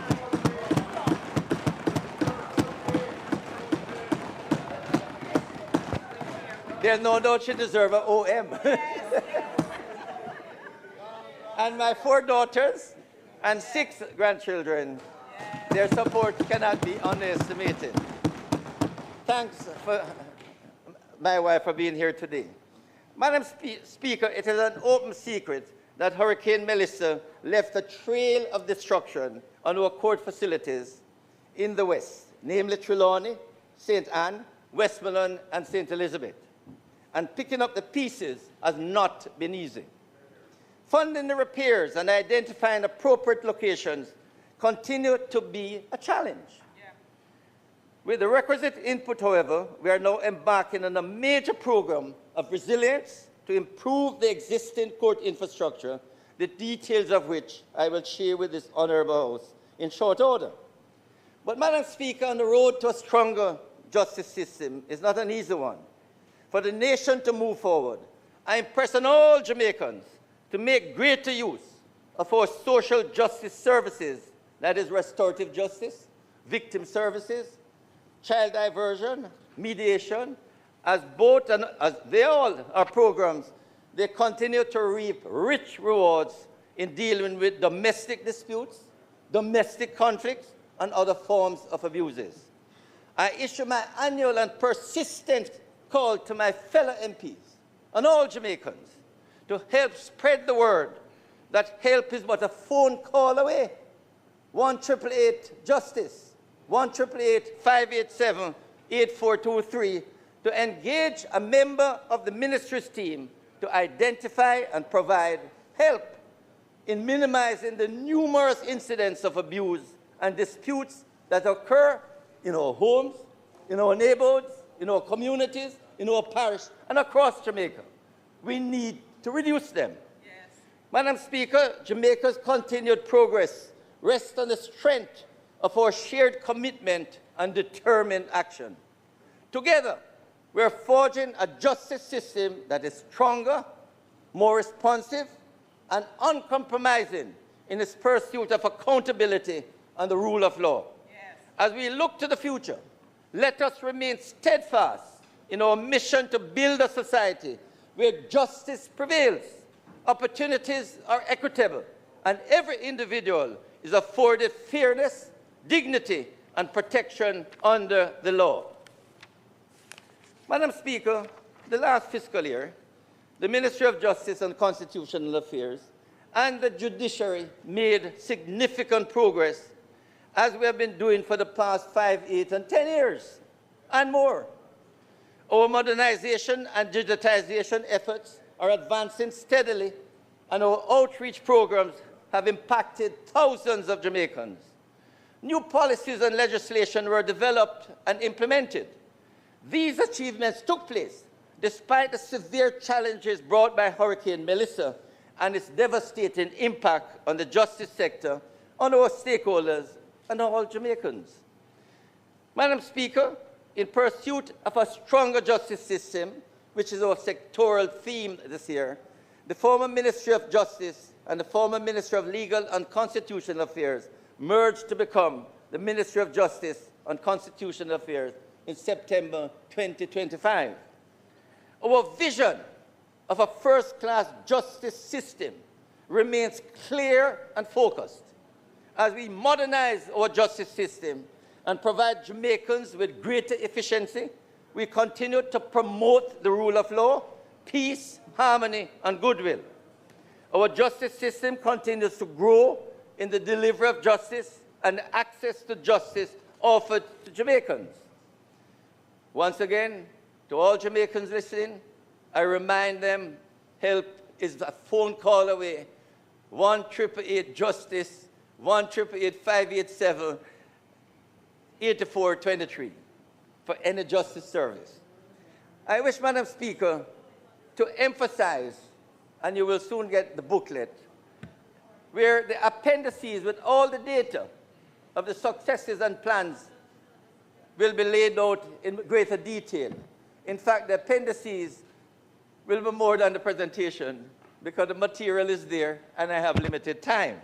There's no doubt she deserves an OM. And my 4 daughters and 6 grandchildren, their support cannot be underestimated. Thanks for my wife for being here today. Madam Speaker, it is an open secret that Hurricane Melissa left a trail of destruction on our court facilities in the West, namely Trelawney, St. Anne, Westmoreland, and St. Elizabeth. And picking up the pieces has not been easy. Funding the repairs and identifying appropriate locations continue to be a challenge. Yeah. With the requisite input, however, we are now embarking on a major program of resilience to improve the existing court infrastructure, the details of which I will share with this Honourable House in short order. But, Madam Speaker, on the road to a stronger justice system is not an easy one. for the nation to move forward. I impress on all Jamaicans to make greater use of our social justice services, that is restorative justice, victim services, child diversion, mediation, as both and as they all are programs, they continue to reap rich rewards in dealing with domestic disputes, domestic conflicts, and other forms of abuses. I issue my annual and persistent call to my fellow MPs and all Jamaicans to help spread the word that help is but a phone call away. 1-888-JUSTICE, 1-888-587-8423 to engage a member of the ministry's team to identify and provide help in minimizing the numerous incidents of abuse and disputes that occur in our homes, in our neighborhoods, in our communities, in our parish, and across Jamaica. We need to reduce them. Yes. Madam Speaker, Jamaica's continued progress rests on the strength of our shared commitment and determined action. Together, we're forging a justice system that is stronger, more responsive, and uncompromising in its pursuit of accountability and the rule of law. Yes. As we look to the future, let us remain steadfast in our mission to build a society where justice prevails, opportunities are equitable, and every individual is afforded fairness, dignity, and protection under the law. Madam Speaker, the last fiscal year, the Ministry of Justice and Constitutional Affairs and the judiciary made significant progress, as we have been doing for the past 5, 8, and 10 years, and more. Our modernization and digitization efforts are advancing steadily, and our outreach programs have impacted thousands of Jamaicans. New policies and legislation were developed and implemented. These achievements took place despite the severe challenges brought by Hurricane Melissa and its devastating impact on the justice sector, on our stakeholders, and all Jamaicans. Madam Speaker, in pursuit of a stronger justice system, which is our sectoral theme this year, the former Ministry of Justice and the former Ministry of Legal and Constitutional Affairs merged to become the Ministry of Justice and Constitutional Affairs in September 2025. Our vision of a first-class justice system remains clear and focused. As we modernize our justice system and provide Jamaicans with greater efficiency, we continue to promote the rule of law, peace, harmony, and goodwill. Our justice system continues to grow in the delivery of justice and access to justice offered to Jamaicans. Once again, to all Jamaicans listening, I remind them help is a phone call away. 1-888-JUSTICE, 1-888-587-8423 for any justice service. I wish, Madam Speaker, to emphasize, and you will soon get the booklet, where the appendices with all the data of the successes and plans will be laid out in greater detail. In fact, the appendices will be more than the presentation because the material is there and I have limited time.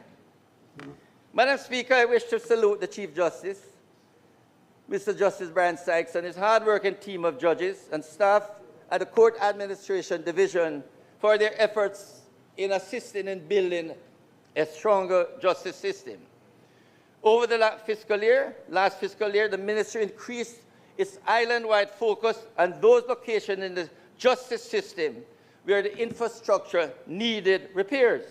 Madam Speaker, I wish to salute the Chief Justice, Mr. Justice Brian Sykes, and his hard-working team of judges and staff at the Court Administration Division for their efforts in assisting in building a stronger justice system. Over the last fiscal year, the ministry increased its island-wide focus on those locations in the justice system where the infrastructure needed repairs.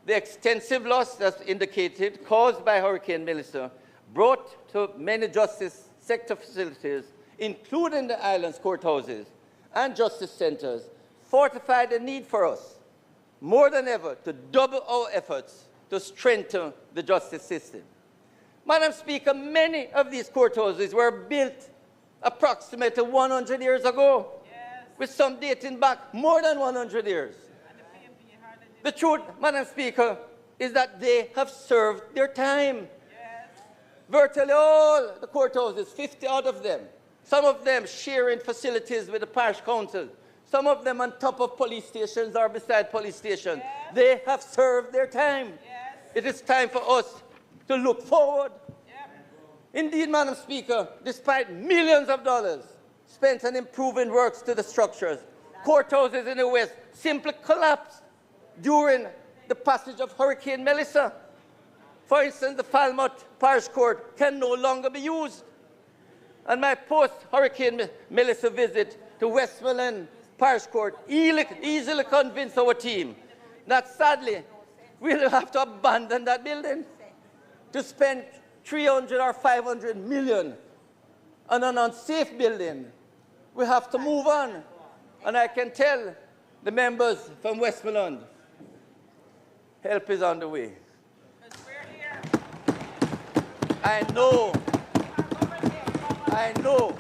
The extensive loss, as indicated, caused by Hurricane Melissa, brought to many justice sector facilities, including the island's courthouses and justice centers, fortified the need for us, more than ever, to double our efforts to strengthen the justice system. Madam Speaker, many of these courthouses were built approximately 100 years ago, with some dating back more than 100 years. The truth, Madam Speaker, is that they have served their time. Virtually all the courthouses, 50 out of them, Some of them sharing facilities with the parish council. Some of them on top of police stations or beside police stations. Yes. They have served their time. Yes. It is time for us to look forward. Yep. Indeed, Madam Speaker, despite millions of dollars spent on improving works to the structures, courthouses in the West simply collapsed during the passage of Hurricane Melissa. For instance, the Falmouth Parish Court can no longer be used. And my post-Hurricane Melissa visit to Westmoreland Parish Court easily convinced our team that sadly we'll have to abandon that building to spend 300 or 500 million on an unsafe building. We have to move on. And I can tell the members from Westmoreland, help is on the way. I know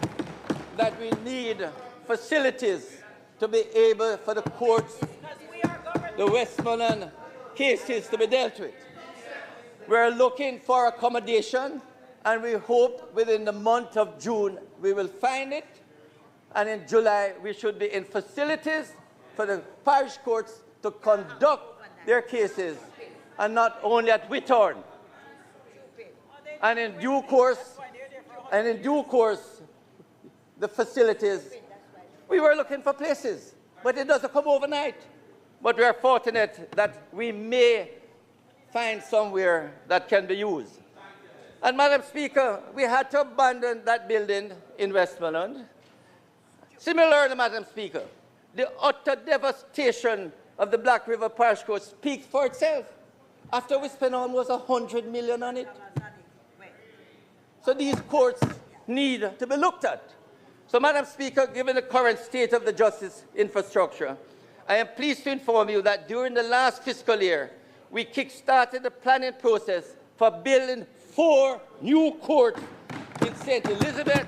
that we need facilities to be able for the courts, the Westmoreland cases to be dealt with. We're looking for accommodation, and we hope within the month of June we will find it, and in July we should be in facilities for the parish courts to conduct their cases, and not only at Whithorn. And in due course, the facilities, we were looking for places, but it doesn't come overnight. But we are fortunate that we may find somewhere that can be used. And Madam Speaker, we had to abandon that building in Westmoreland. Similarly, Madam Speaker, the utter devastation of the Black River Parish Court speaks for itself. After we spent almost 100 million on it. So these courts need to be looked at. So, Madam Speaker, given the current state of the justice infrastructure, I am pleased to inform you that during the last fiscal year, we kick-started the planning process for building 4 new courts in St. Elizabeth,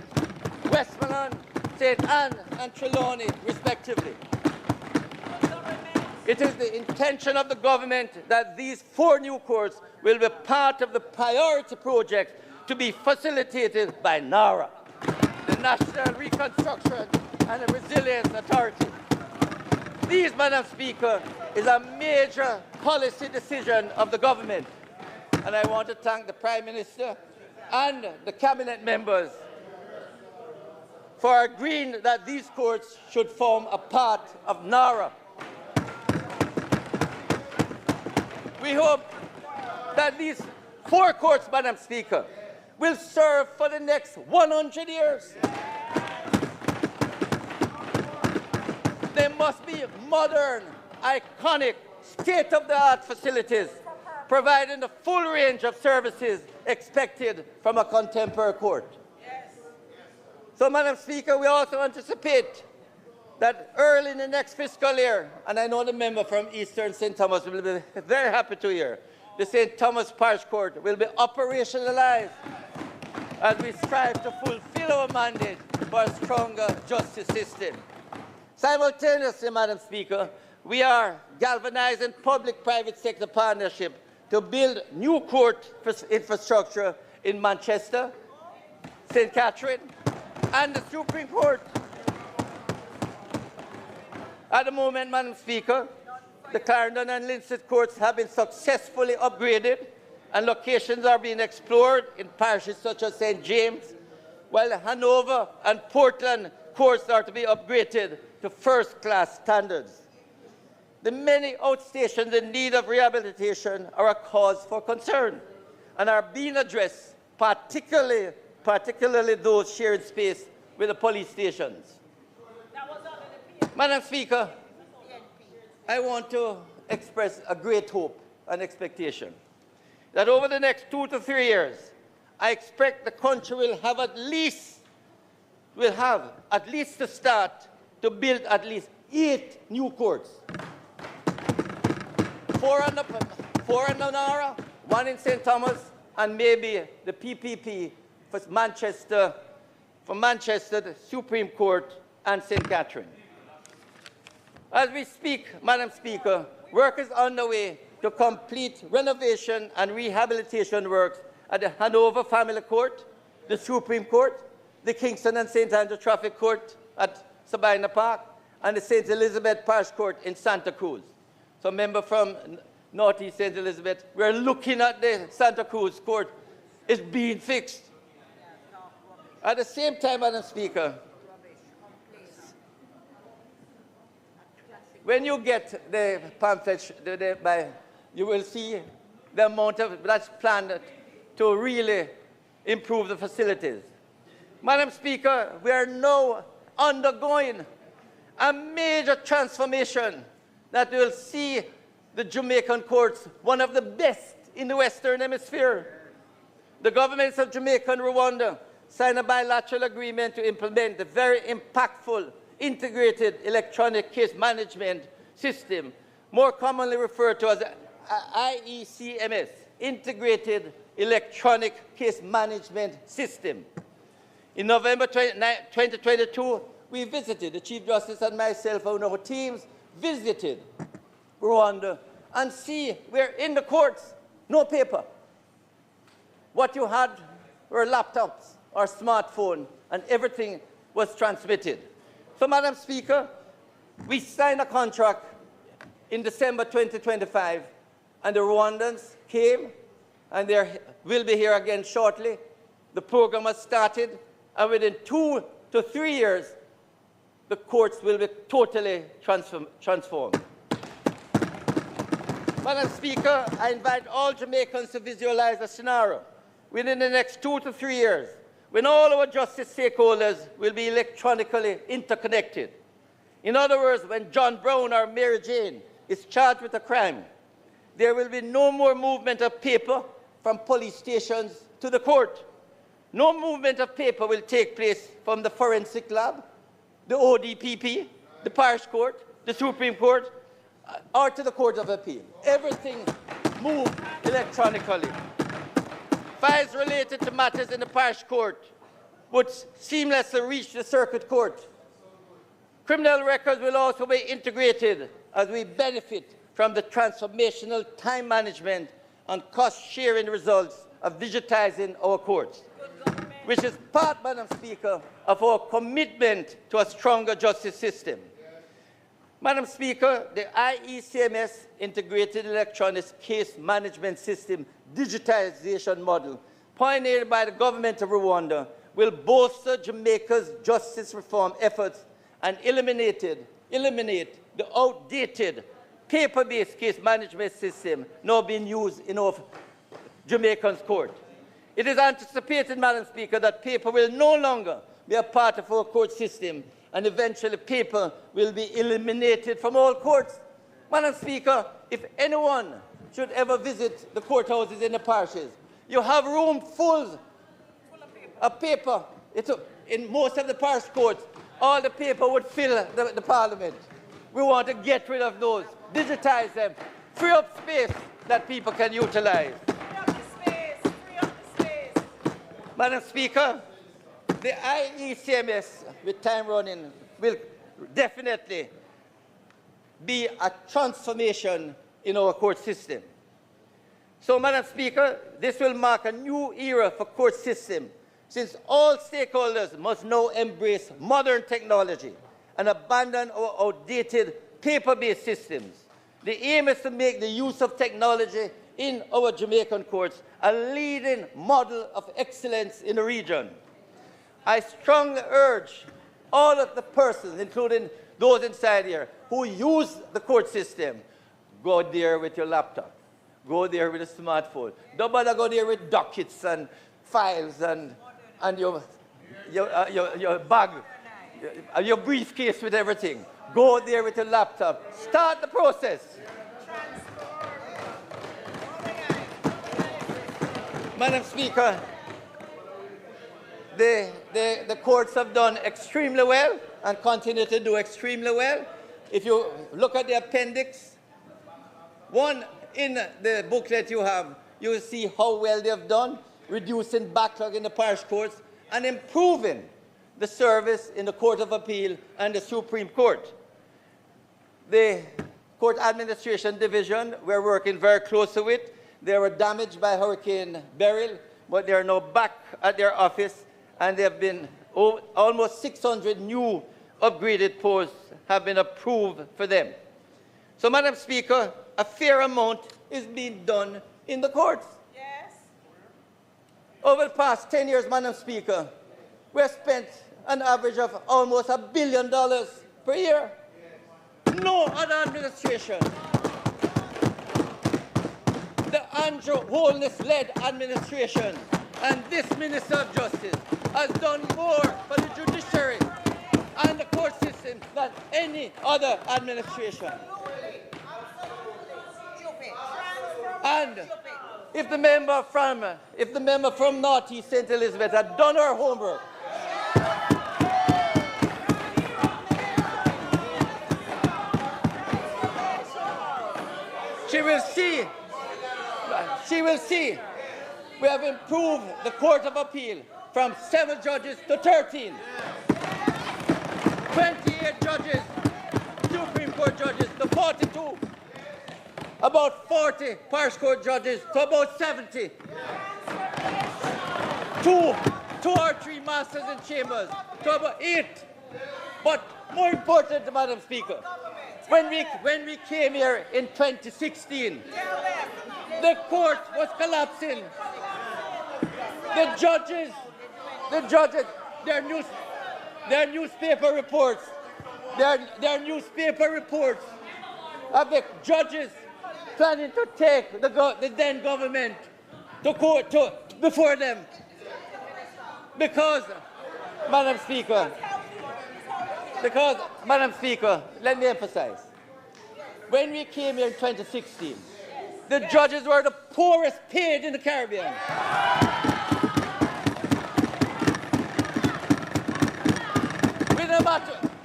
Westmoreland, St. Anne, and Trelawney, respectively. It is the intention of the government that these 4 new courts will be part of the priority project to be facilitated by NARA, the National Reconstruction and Resilience Authority. This, Madam Speaker, is a major policy decision of the government, and I want to thank the Prime Minister and the Cabinet members for agreeing that these courts should form a part of NARA. We hope that these 4 courts, Madam Speaker, will serve for the next 100 years. They must be modern, iconic, state-of-the-art facilities, providing the full range of services expected from a contemporary court. So, Madam Speaker, we also anticipate that early in the next fiscal year, and I know the member from Eastern St. Thomas will be very happy to hear, the St. Thomas Parish Court will be operationalized as we strive to fulfill our mandate for a stronger justice system. Simultaneously, Madam Speaker, we are galvanizing public-private sector partnership to build new court infrastructure in Manchester, St. Catherine, and the Supreme Court. At the moment, Madam Speaker, the Clarendon and Linstead courts have been successfully upgraded, and locations are being explored in parishes such as St. James, while Hanover and Portland courts are to be upgraded to first-class standards. The many outstations in need of rehabilitation are a cause for concern and are being addressed, particularly those sharing space with the police stations. Madam Speaker, I want to express a great hope and expectation that over the next 2 to 3 years, I expect the country will have at least the start to build at least 8 new courts. 4 in Nara, 1 in St. Thomas, and maybe the PPP for Manchester, the Supreme Court, and St. Catherine. As we speak, Madam Speaker, work is underway to complete renovation and rehabilitation works at the Hanover Family Court, the Supreme Court, the Kingston and St. Andrew Traffic Court at Sabina Park, and the St. Elizabeth Parish Court in Santa Cruz. So member from Northeast St. Elizabeth, we're looking at the Santa Cruz Court. It's being fixed. At the same time, Madam Speaker, when you get the pamphlet, you will see the amount of that's planned to really improve the facilities. Madam Speaker, we are now undergoing a major transformation that will see the Jamaican courts one of the best in the Western Hemisphere. The governments of Jamaica and Rwanda signed a bilateral agreement to implement the very impactful integrated electronic case management system, more commonly referred to as IECMS, Integrated Electronic Case Management System. In November 2022, we visited, the Chief Justice and myself and our teams visited Rwanda and see where in the courts, no paper. What you had were laptops or smartphone, and everything was transmitted. So, Madam Speaker, we signed a contract in December 2025, and the Rwandans came, and they will be here again shortly. The program has started, and within 2 to 3 years, the courts will be totally transformed. Madam Speaker, I invite all Jamaicans to visualize a scenario within the next 2 to 3 years when all our justice stakeholders will be electronically interconnected. In other words, when John Brown or Mary Jane is charged with a crime, there will be no more movement of paper from police stations to the court. No movement of paper will take place from the forensic lab, the ODPP, the parish court, the Supreme Court, or to the Court of Appeal. Everything moved electronically. Files related to matters in the parish court would seamlessly reach the circuit court. Criminal records will also be integrated as we benefit from the transformational time management and cost-sharing results of digitizing our courts, which is part, Madam Speaker, of our commitment to a stronger justice system. Madam Speaker, the IECMS, Integrated Electronic Case Management System digitization model, pioneered by the government of Rwanda, will bolster Jamaica's justice reform efforts and eliminate the outdated paper-based case management system now being used in our Jamaican court. It is anticipated, Madam Speaker, that paper will no longer be a part of our court system, and eventually paper will be eliminated from all courts. Madam Speaker, if anyone should ever visit the courthouses in the parishes, you have room full of paper. In most of the parish courts, all the paper would fill the parliament. We want to get rid of those, digitize them, free up space that people can utilize. Madam Speaker, the IECMS, with time running, will definitely be a transformation in our court system. So, Madam Speaker, this will mark a new era for court system, since all stakeholders must now embrace modern technology and abandon our outdated paper-based systems. The aim is to make the use of technology in our Jamaican courts a leading model of excellence in the region. I strongly urge all of the persons, including those inside here, who use the court system, go there with your laptop, go there with a smartphone. Don't bother go there with dockets and files and your bag, your briefcase with everything. Go there with your laptop. Start the process. Madam Speaker, the courts have done extremely well and continue to do extremely well. If you look at the appendix, one in the booklet you have, you will see how well they have done, reducing backlog in the parish courts and improving the service in the Court of Appeal and the Supreme Court. The Court Administration Division, we're working very closely with. They were damaged by Hurricane Beryl, but they are now back at their office, and they have been almost 600 new upgraded posts have been approved for them. So, Madam Speaker, a fair amount is being done in the courts. Yes. Over the past 10 years, Madam Speaker, we have spent an average of almost $1 billion per year. No other administration, the Andrew Holness-led administration and this Minister of Justice has done more for the judiciary and the court system than any other administration. And if the member from North East St. Elizabeth had done her homework, she will see we have improved the Court of Appeal from 7 judges to 13. 28 judges, Supreme Court judges to 42. About 40 parish court judges to about 70. Two or three masters in chambers to about 8. But more important, Madam Speaker, when we came here in 2016, the court was collapsing. The judges, their newspaper reports of the judges planning to take the then government to court before them. Because, Madam Speaker, let me emphasize, when we came here in 2016, the judges were the poorest paid in the Caribbean.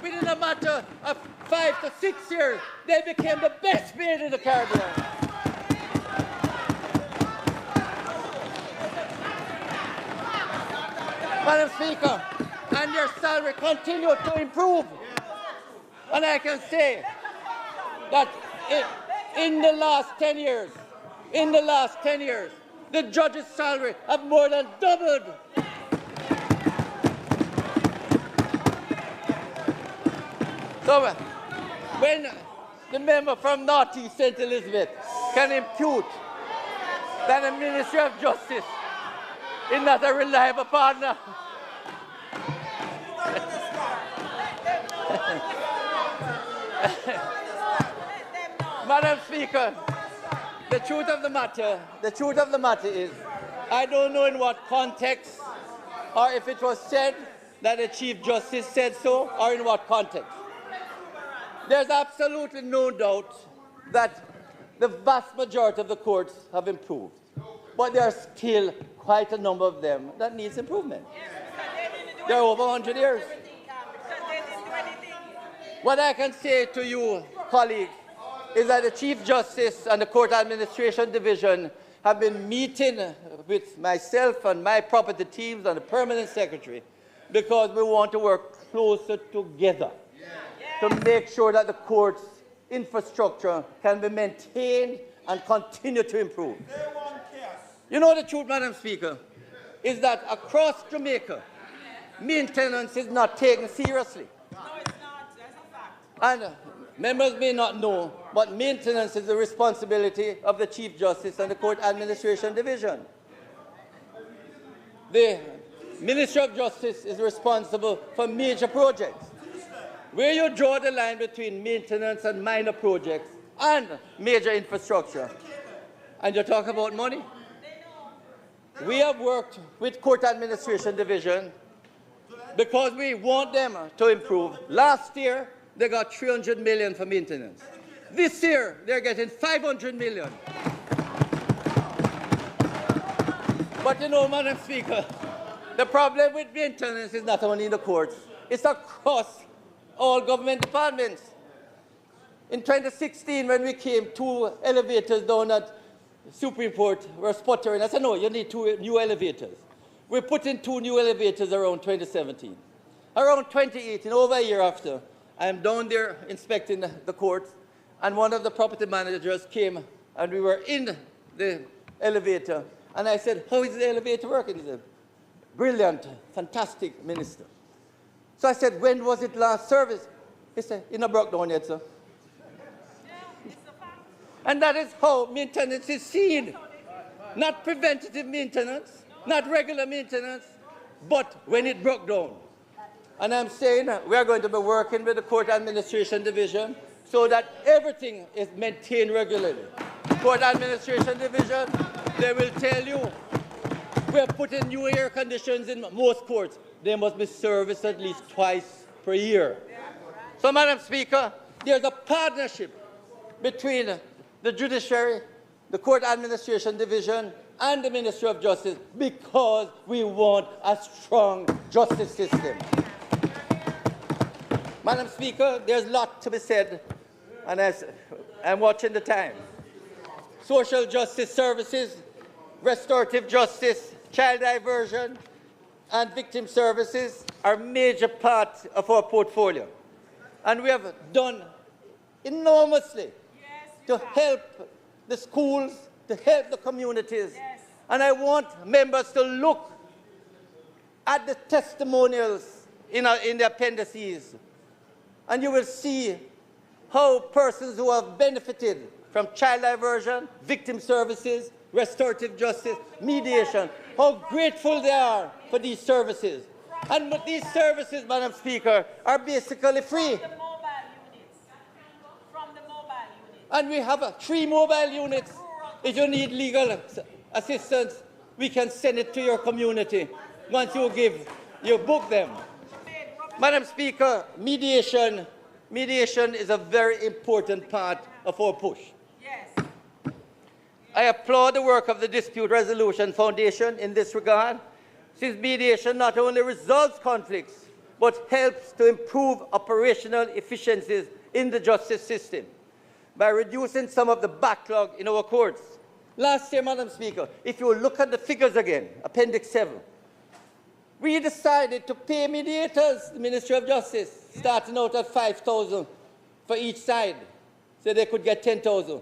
Within a matter of 5 to 6 years, they became the best paid in the Caribbean. Madam Speaker, and their salary continued to improve. And I can say that in the last 10 years, the judges' salary have more than doubled. So when the member from North East St. Elizabeth can impute that the Ministry of Justice is not a reliable partner, Madam Speaker, the truth of the matter is, I don't know in what context, or if it was said that the Chief Justice said so, or in what context. There's absolutely no doubt that the vast majority of the courts have improved, but there are still quite a number of them that needs improvement. They're over 100 years. What I can say to you, colleagues, is that the Chief Justice and the Court Administration Division have been meeting with myself and my property teams and the Permanent Secretary because we want to work closer together to make sure that the court's infrastructure can be maintained and continue to improve. You know the truth, Madam Speaker, is that across Jamaica, maintenance is not taken seriously. No, it's not. That's a fact. And members may not know, but maintenance is the responsibility of the Chief Justice and the Court Administration Division. The Ministry of Justice is responsible for major projects. Where you draw the line between maintenance and minor projects and major infrastructure, and you talk about money, we have worked with Court Administration Division because we want them to improve. Last year, they got $300 million for maintenance. This year, they're getting $500 million. But you know, Madam Speaker, the problem with maintenance is not only in the courts, it's across all government departments. In 2016, when we came, 2 elevators down at Supreme Court were sputtering. I said, no, you need 2 new elevators. We put in 2 new elevators around 2017. Around 2018, over a year after, I am down there inspecting the courts, and one of the property managers came, and we were in the elevator, and I said, how is the elevator working? He said, brilliant, fantastic, Minister. So I said, when was it last service? He said, it not broke down yet, sir. And that is how maintenance is seen. Not preventative maintenance, not regular maintenance, but when it broke down. And I'm saying we are going to be working with the Court Administration Division so that everything is maintained regularly. Court Administration Division, they will tell you, we are putting new air conditions in most courts. They must be serviced at least twice per year. So, Madam Speaker, there's a partnership between the judiciary, the Court Administration Division, and the Ministry of Justice because we want a strong justice system. Madam Speaker, there's a lot to be said, and as I'm watching the time. Social justice services, restorative justice, child diversion, and victim services are a major part of our portfolio. And we have done enormously to help the schools, to help the communities. And I want members to look at the testimonials in the appendices, and you will see how persons who have benefited from child diversion, victim services, restorative justice, mediation, how grateful they are for these services. And these services, Madam Speaker, are basically free. And we have 3 mobile units. If you need legal assistance, we can send it to your community. Once you book them. Madam Speaker, mediation is a very important part of our push. Yes. I applaud the work of the Dispute Resolution Foundation in this regard, since mediation not only resolves conflicts, but helps to improve operational efficiencies in the justice system by reducing some of the backlog in our courts. Last year, Madam Speaker, if you look at the figures again, Appendix 7, we decided to pay mediators, the Ministry of Justice, starting out at 5,000 for each side, so they could get 10,000.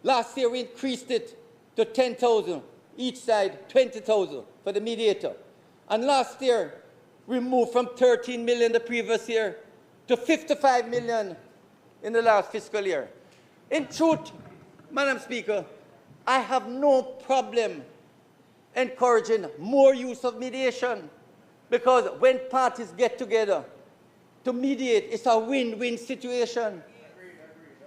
Last year, we increased it to 10,000 each side, 20,000 for the mediator. And last year, we moved from 13 million the previous year to 55 million in the last fiscal year. In truth, Madam Speaker, I have no problem encouraging more use of mediation, because when parties get together to mediate, it's a win-win situation.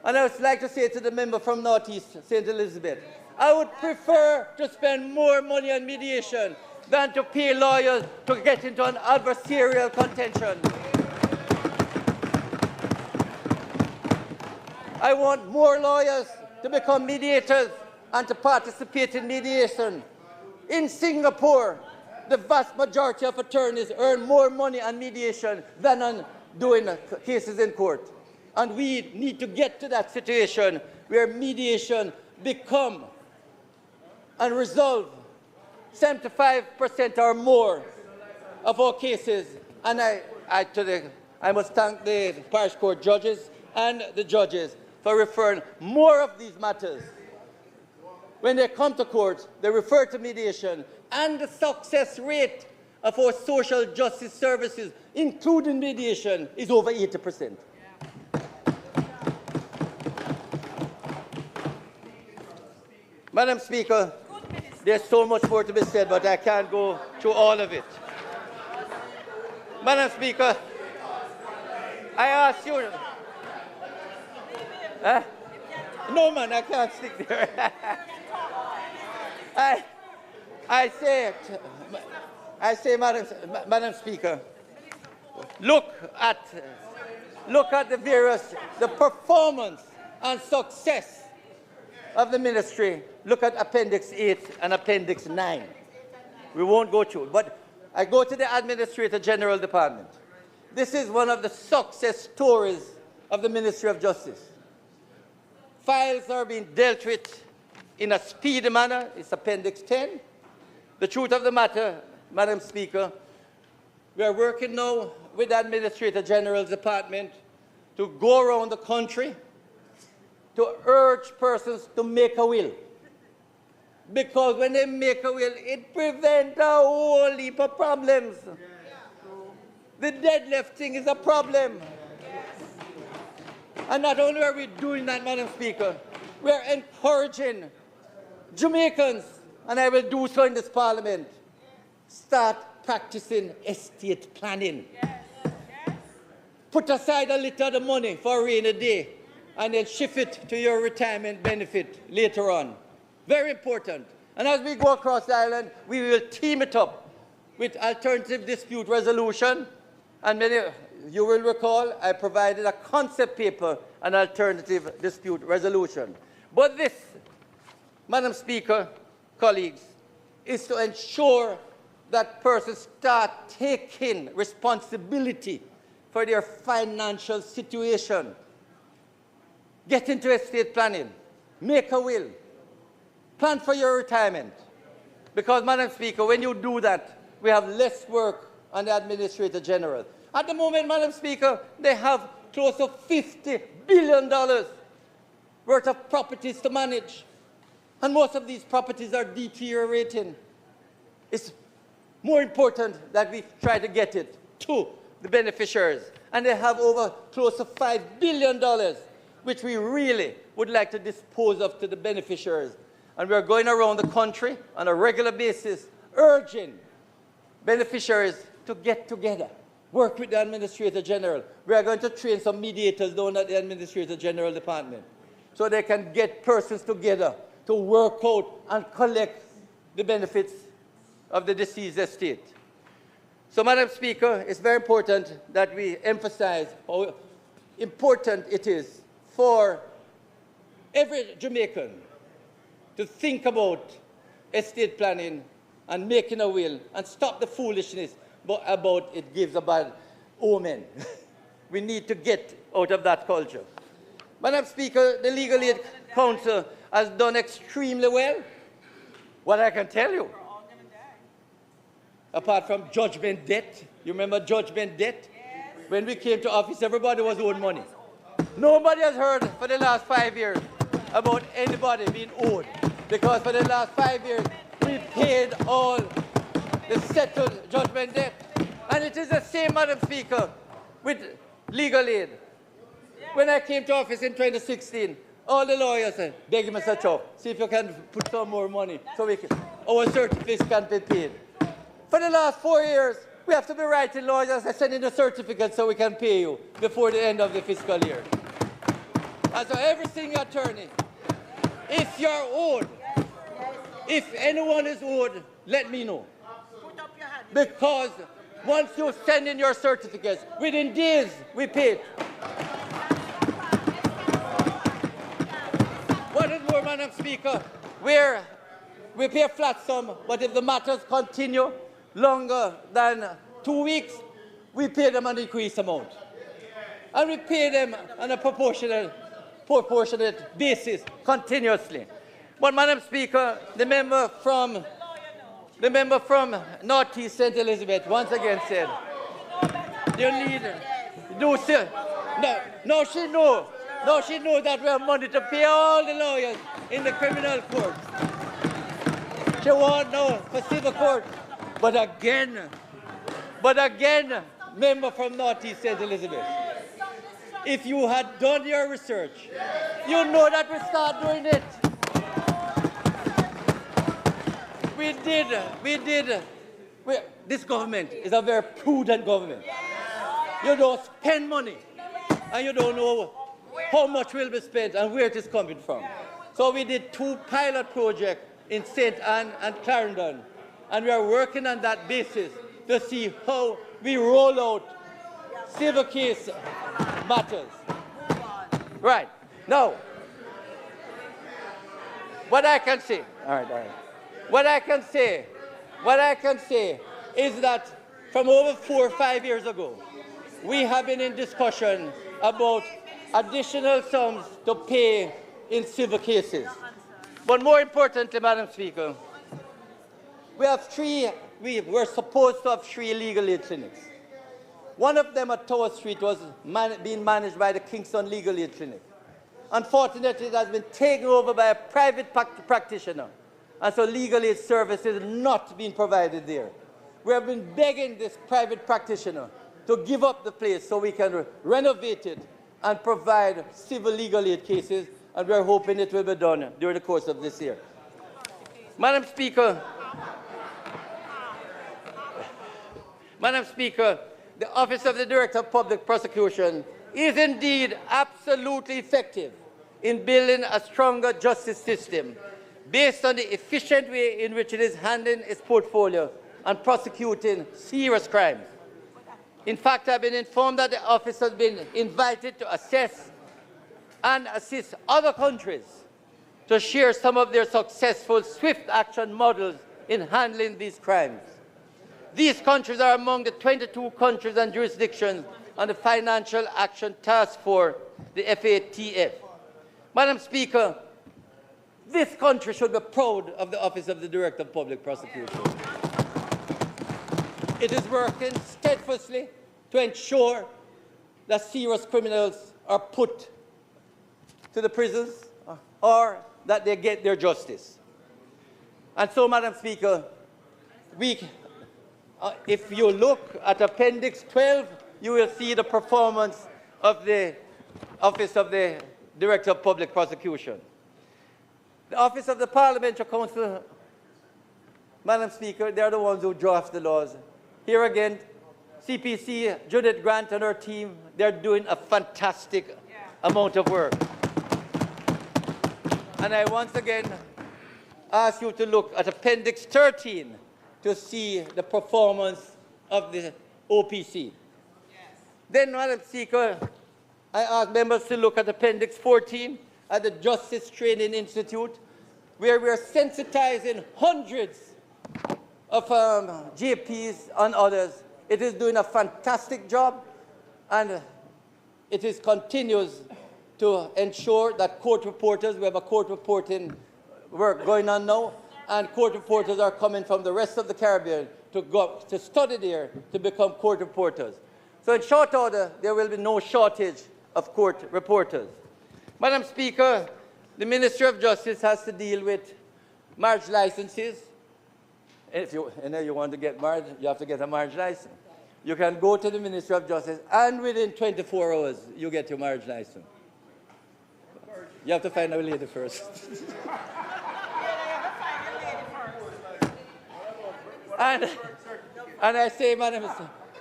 And I would like to say to the member from Northeast, St. Elizabeth, I would prefer to spend more money on mediation than to pay lawyers to get into an adversarial contention. I want more lawyers to become mediators and to participate in mediation. In Singapore, the vast majority of attorneys earn more money on mediation than on doing cases in court. And we need to get to that situation where mediation become and resolve 75% or more of our cases. And I must thank the parish court judges and the judges for referring more of these matters. When they come to court, they refer to mediation, and the success rate of our social justice services, including mediation, is over 80%. Madam Speaker, there's so much more to be said, but I can't go through all of it. Madam Speaker, I ask you... No, man, I can't stick there. I say, Madam Speaker, look at the performance and success of the ministry. Look at Appendix 8 and Appendix 9. We won't go through it, but I go to the Administrator General Department. This is one of the success stories of the Ministry of Justice. Files are being dealt with in a speedy manner. It's Appendix 10. The truth of the matter, Madam Speaker, we are working now with the Administrator General's Department to go around the country to urge persons to make a will. Because when they make a will, it prevents a whole heap of problems. The deadlift thing is a problem. And not only are we doing that, Madam Speaker, we are encouraging Jamaicans, and I will do so in this Parliament, start practicing estate planning. Put aside a little of the money for a rainy day and then shift it to your retirement benefit later on. Very important. And as we go across the island, we will team it up with alternative dispute resolution. And many, you will recall, I provided a concept paper on alternative dispute resolution. But this, Madam Speaker, colleagues, is to ensure that persons start taking responsibility for their financial situation. Get into estate planning, make a will, plan for your retirement. Because, Madam Speaker, when you do that, we have less work on the Administrator General. At the moment, Madam Speaker, they have close to $50 billion worth of properties to manage. And most of these properties are deteriorating. It's more important that we try to get it to the beneficiaries. And they have over close to $5 billion, which we really would like to dispose of to the beneficiaries. And we are going around the country on a regular basis, urging beneficiaries to get together, work with the Administrator General. We are going to train some mediators down at the Administrator General Department so they can get persons together to work out and collect the benefits of the deceased estate. So, Madam Speaker, it's very important that we emphasize how important it is for every Jamaican to think about estate planning and making a will and stop the foolishness about it gives a bad omen. We need to get out of that culture. Madam Speaker, the Legal Aid Council has done extremely well. What I can tell you, apart from judgment debt, you remember judgment debt? Yes. When we came to office, everybody was owed money. Nobody has heard for the last 5 years about anybody being owed, because for the last 5 years, we paid all the settled judgment debt. And it is the same, Madam Speaker, with legal aid. When I came to office in 2016, all the lawyers said, beg Mr. Chow, see if you can put some more money so our certificates can be paid. For the last 4 years, we have to be writing lawyers and sending the certificates so we can pay you before the end of the fiscal year. And so every single attorney, if you're owed, if anyone is owed, let me know. Because once you send in your certificates, within days, we pay it. What is more, Madam Speaker, where we pay a flat sum, but if the matters continue longer than 2 weeks, we pay them an increased amount. And we pay them on a proportionate basis continuously. But, Madam Speaker, the member from Northeast St. Elizabeth once again said, you need, no, she knows that we have money to pay all the lawyers in the criminal court. She won't know for civil court. But again, member from Northeast St. Elizabeth, if you had done your research, you know that we start doing it. We did. This government is a very prudent government. You don't spend money, and you don't know how much will be spent and where it is coming from. So we did 2 pilot projects in St. Anne and Clarendon, and we are working on that basis to see how we roll out civil case matters. Right. Now, what I can say, what I can say is that from over 4 or 5 years ago, we have been in discussion about additional sums to pay in civil cases. But more importantly, Madam Speaker, we were supposed to have 3 legal aid clinics. One of them at Tower Street was being managed by the Kingston Legal Aid Clinic. Unfortunately, it has been taken over by a private practitioner, and so legal aid services not being provided there. We have been begging this private practitioner to give up the place so we can renovate it and provide civil legal aid cases, and we're hoping it will be done during the course of this year. Madam Speaker, the Office of the Director of Public Prosecution is indeed absolutely effective in building a stronger justice system based on the efficient way in which it is handling its portfolio and prosecuting serious crimes. In fact, I've been informed that the office has been invited to assess and assist other countries to share some of their successful swift action models in handling these crimes. These countries are among the 22 countries and jurisdictions on the Financial Action Task Force, the FATF. Madam Speaker, this country should be proud of the Office of the Director of Public Prosecution. It is working steadfastly to ensure that serious criminals are put to the prisons or that they get their justice. And so, Madam Speaker, if you look at Appendix 12, you will see the performance of the Office of the Director of Public Prosecution. The Office of the Parliamentary Counsel, Madam Speaker, they are the ones who draft the laws. Here again, CPC, Judith Grant and her team, they're doing a fantastic amount of work. And I once again ask you to look at Appendix 13 to see the performance of the OPC. Then, Madam Speaker, I ask members to look at Appendix 14 at the Justice Training Institute, where we are sensitizing hundreds of JPs and others. It is doing a fantastic job, and it continues to ensure that court reporters, we have a court reporting work going on now, and court reporters are coming from the rest of the Caribbean to go to study there to become court reporters. So in short order, there will be no shortage of court reporters. Madam Speaker, the Ministry of Justice has to deal with marriage licenses. If you want to get married, you have to get a marriage license. You can go to the Ministry of Justice, and within 24 hours, you get your marriage license. You have to find a lady first. and I say, Madam,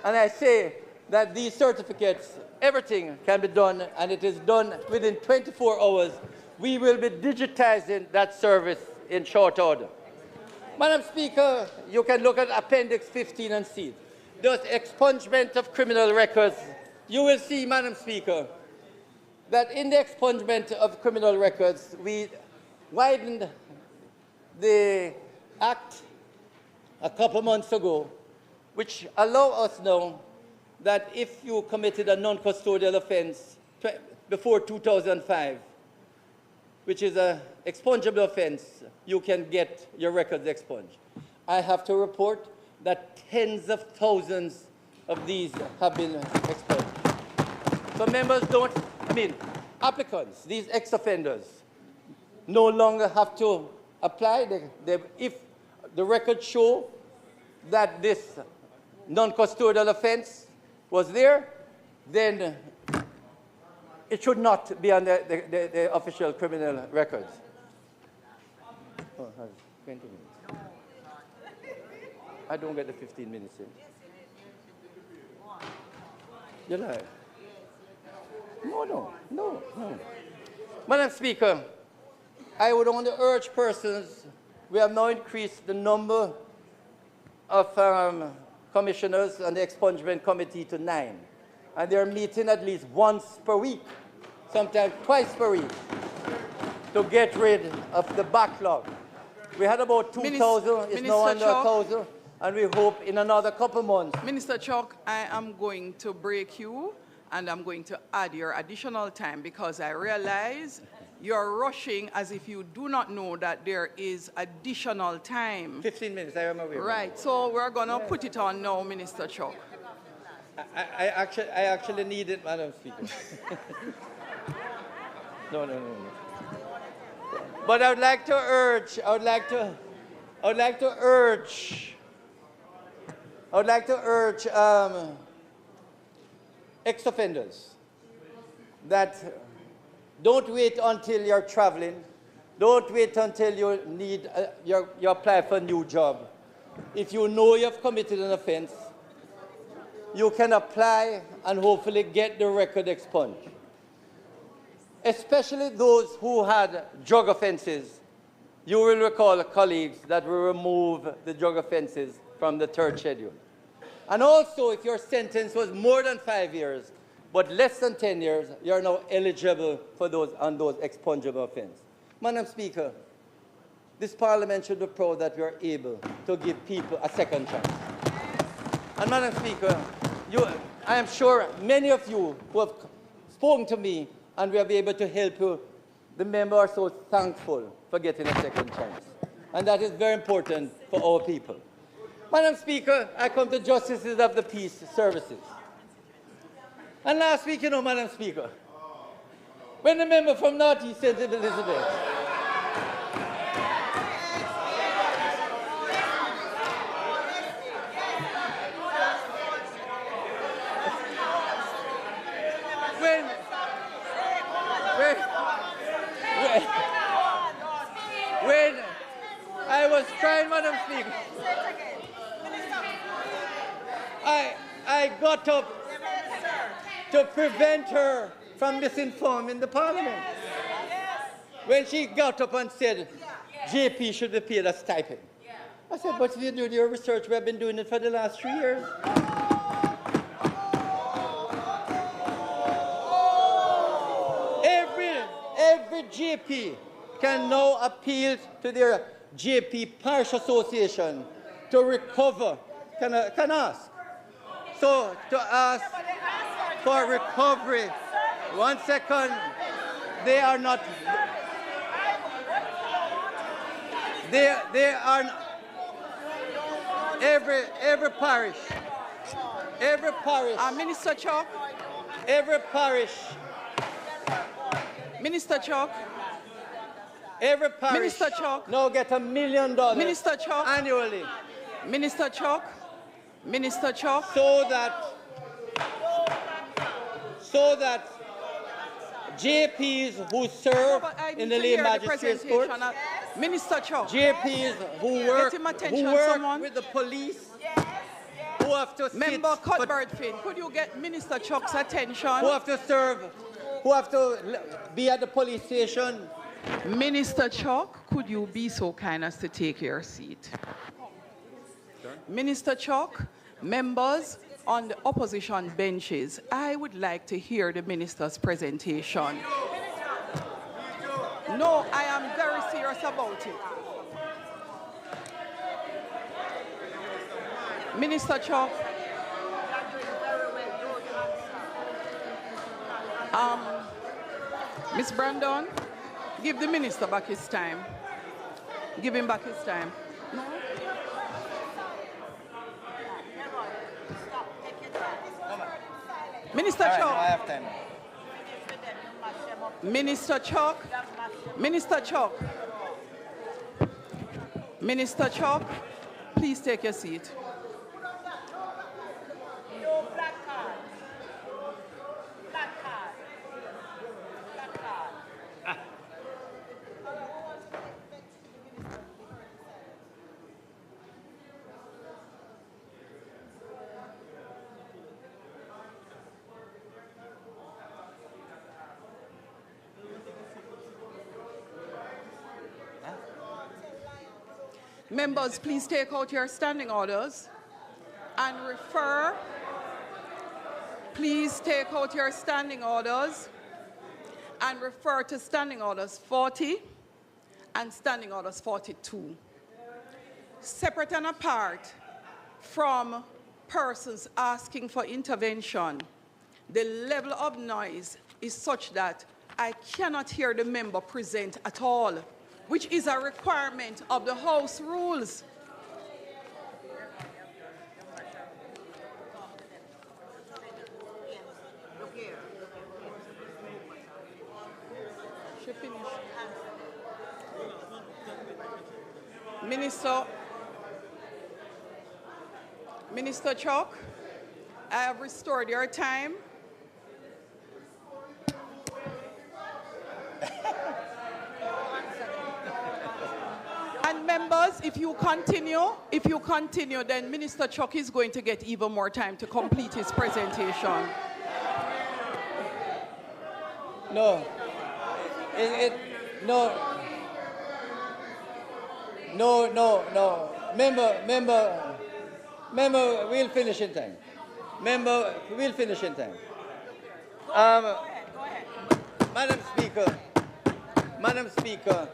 and I say that these certificates, everything can be done, and it is done within 24 hours. We will be digitizing that service in short order. Madam Speaker, you can look at Appendix 15 and see it. Thus, expungement of criminal records. You will see, Madam Speaker, that in the expungement of criminal records, we widened the Act a couple months ago, which allow us now that if you committed a non-custodial offense before 2005, which is an expungible offense, you can get your records expunged. I have to report that tens of thousands of these have been expunged. So members applicants, these ex-offenders, no longer have to apply. If the records show that this non-custodial offense was there, then it should not be on the official criminal records. Oh, 20 minutes. I don't get the 15 minutes in. You lie. No. Madam Speaker, I would only urge persons, we have now increased the number of commissioners on the expungement committee to 9. And they're meeting at least once per week, sometimes twice per week, to get rid of the backlog. We had about 2,000, it's now under 1,000, and we hope in another couple months. Minister Chuck, I am going to break you, and I'm going to add your additional time because I realize you're rushing as if you do not know that there is additional time. 15 minutes, I am aware. Right, so we're going to put it on now, Minister Chuck. I actually need it, Madam Speaker. No. But I would like to urge ex-offenders that don't wait until you're traveling, don't wait until you need you apply for a new job. If you know you've committed an offense, you can apply and hopefully get the record expunged. Especially those who had drug offenses. You will recall, colleagues, that we remove the drug offenses from the third schedule. And also, if your sentence was more than 5 years, but less than 10 years, you're now eligible for those expungible offenses. Madam Speaker, this Parliament should be proud that we are able to give people a second chance. And Madam Speaker, I am sure many of you who have spoken to me and we will be able to help you, the members are so thankful for getting a second chance. And that is very important for our people. Madam Speaker, I come to Justices of the Peace Services. And last week, Madam Speaker, when the member from North East St. Elizabeth when I was trying, Madam Speaker, I got up to prevent her from misinforming the Parliament. When she got up and said, JP should be paid a stipend. I said, but if you do your research, we have been doing it for the last 3 years. Every JP can now appeal to their JP Parish Association to recover. Can ask? So to ask for recovery. 1 second. They are not. They are. Every parish. Every parish. Minister Chalk. Every parish. Minister Chalk. Every parish. Minister Chalk. Now get $1 million. Minister Chalk. Annually. Minister Chalk. Minister Chalk. So that JPs who serve in the lay magistrates court, Minister Chalk, JPs who work with the police, who have to sit, Member Cuthbert Finn, could you get Minister Chalk's attention? Who have to serve, who have to be at the police station. Minister Chalk, could you be so kind as to take your seat? Minister Chalk, members on the opposition benches, I would like to hear the minister's presentation. No, I am very serious about it. Minister Chalk, Ms. Brandon, give the minister back his time. Give him back his time. No? Minister Chalk. I have time. Minister Chalk. Minister Chalk. Minister Chalk, please take your seat. Members, please take out your standing orders and refer. Please take out your standing orders and refer to standing orders 40 and standing orders 42. Separate and apart from persons asking for intervention, the level of noise is such that I cannot hear the member present at all, which is a requirement of the House rules. She finished. Minister Chalk, I have restored your time. Members, if you continue, then Minister Chuck is going to get even more time to complete his presentation. No. No. Member, we'll finish in time. We'll finish in time. Madam Speaker,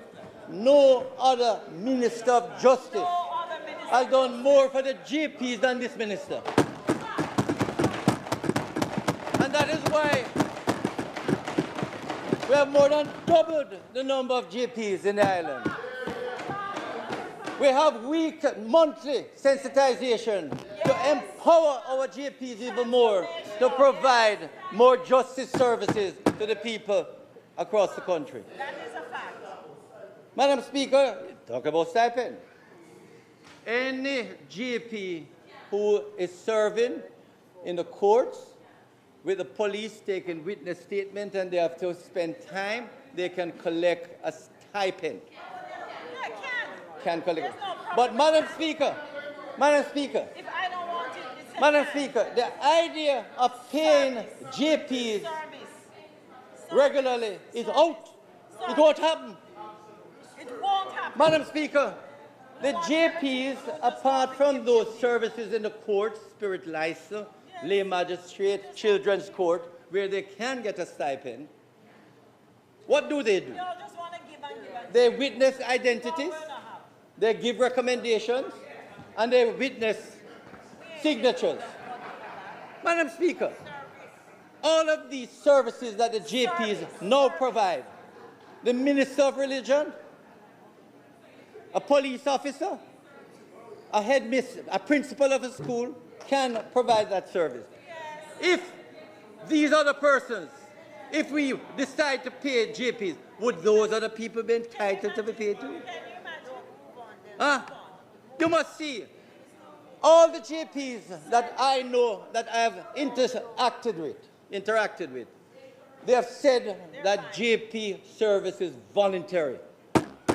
no other Minister of Justice has done more for the JPs than this minister. And that is why we have more than doubled the number of JPs in the island. We have monthly sensitization to empower our JPs even more to provide more justice services to the people across the country. That is a fact. Madam Speaker, talk about stipend. Any JP who is serving in the courts with the police taking witness statement and they have to spend time, they can collect a stipend. Can collect. But Madam Speaker, If I don't want it, Madam Speaker, the idea of paying JPs regularly is out. It won't happen. It won't happen. Madam Speaker, the JPs, apart from those services in the courts, spirit license, lay magistrate, children's court, where they can get a stipend, what do? Just want to give and give. They witness identities, they give recommendations, and they witness signatures. Madam Speaker, all of these services that the JPs now provide, the Minister of Religion, a police officer, a principal of a school can provide that service. If these other persons, if we decide to pay JPs, would those other people be entitled to be paid too? You must see, all the JPs that I know, that I have interacted with, they have said that JP service is voluntary.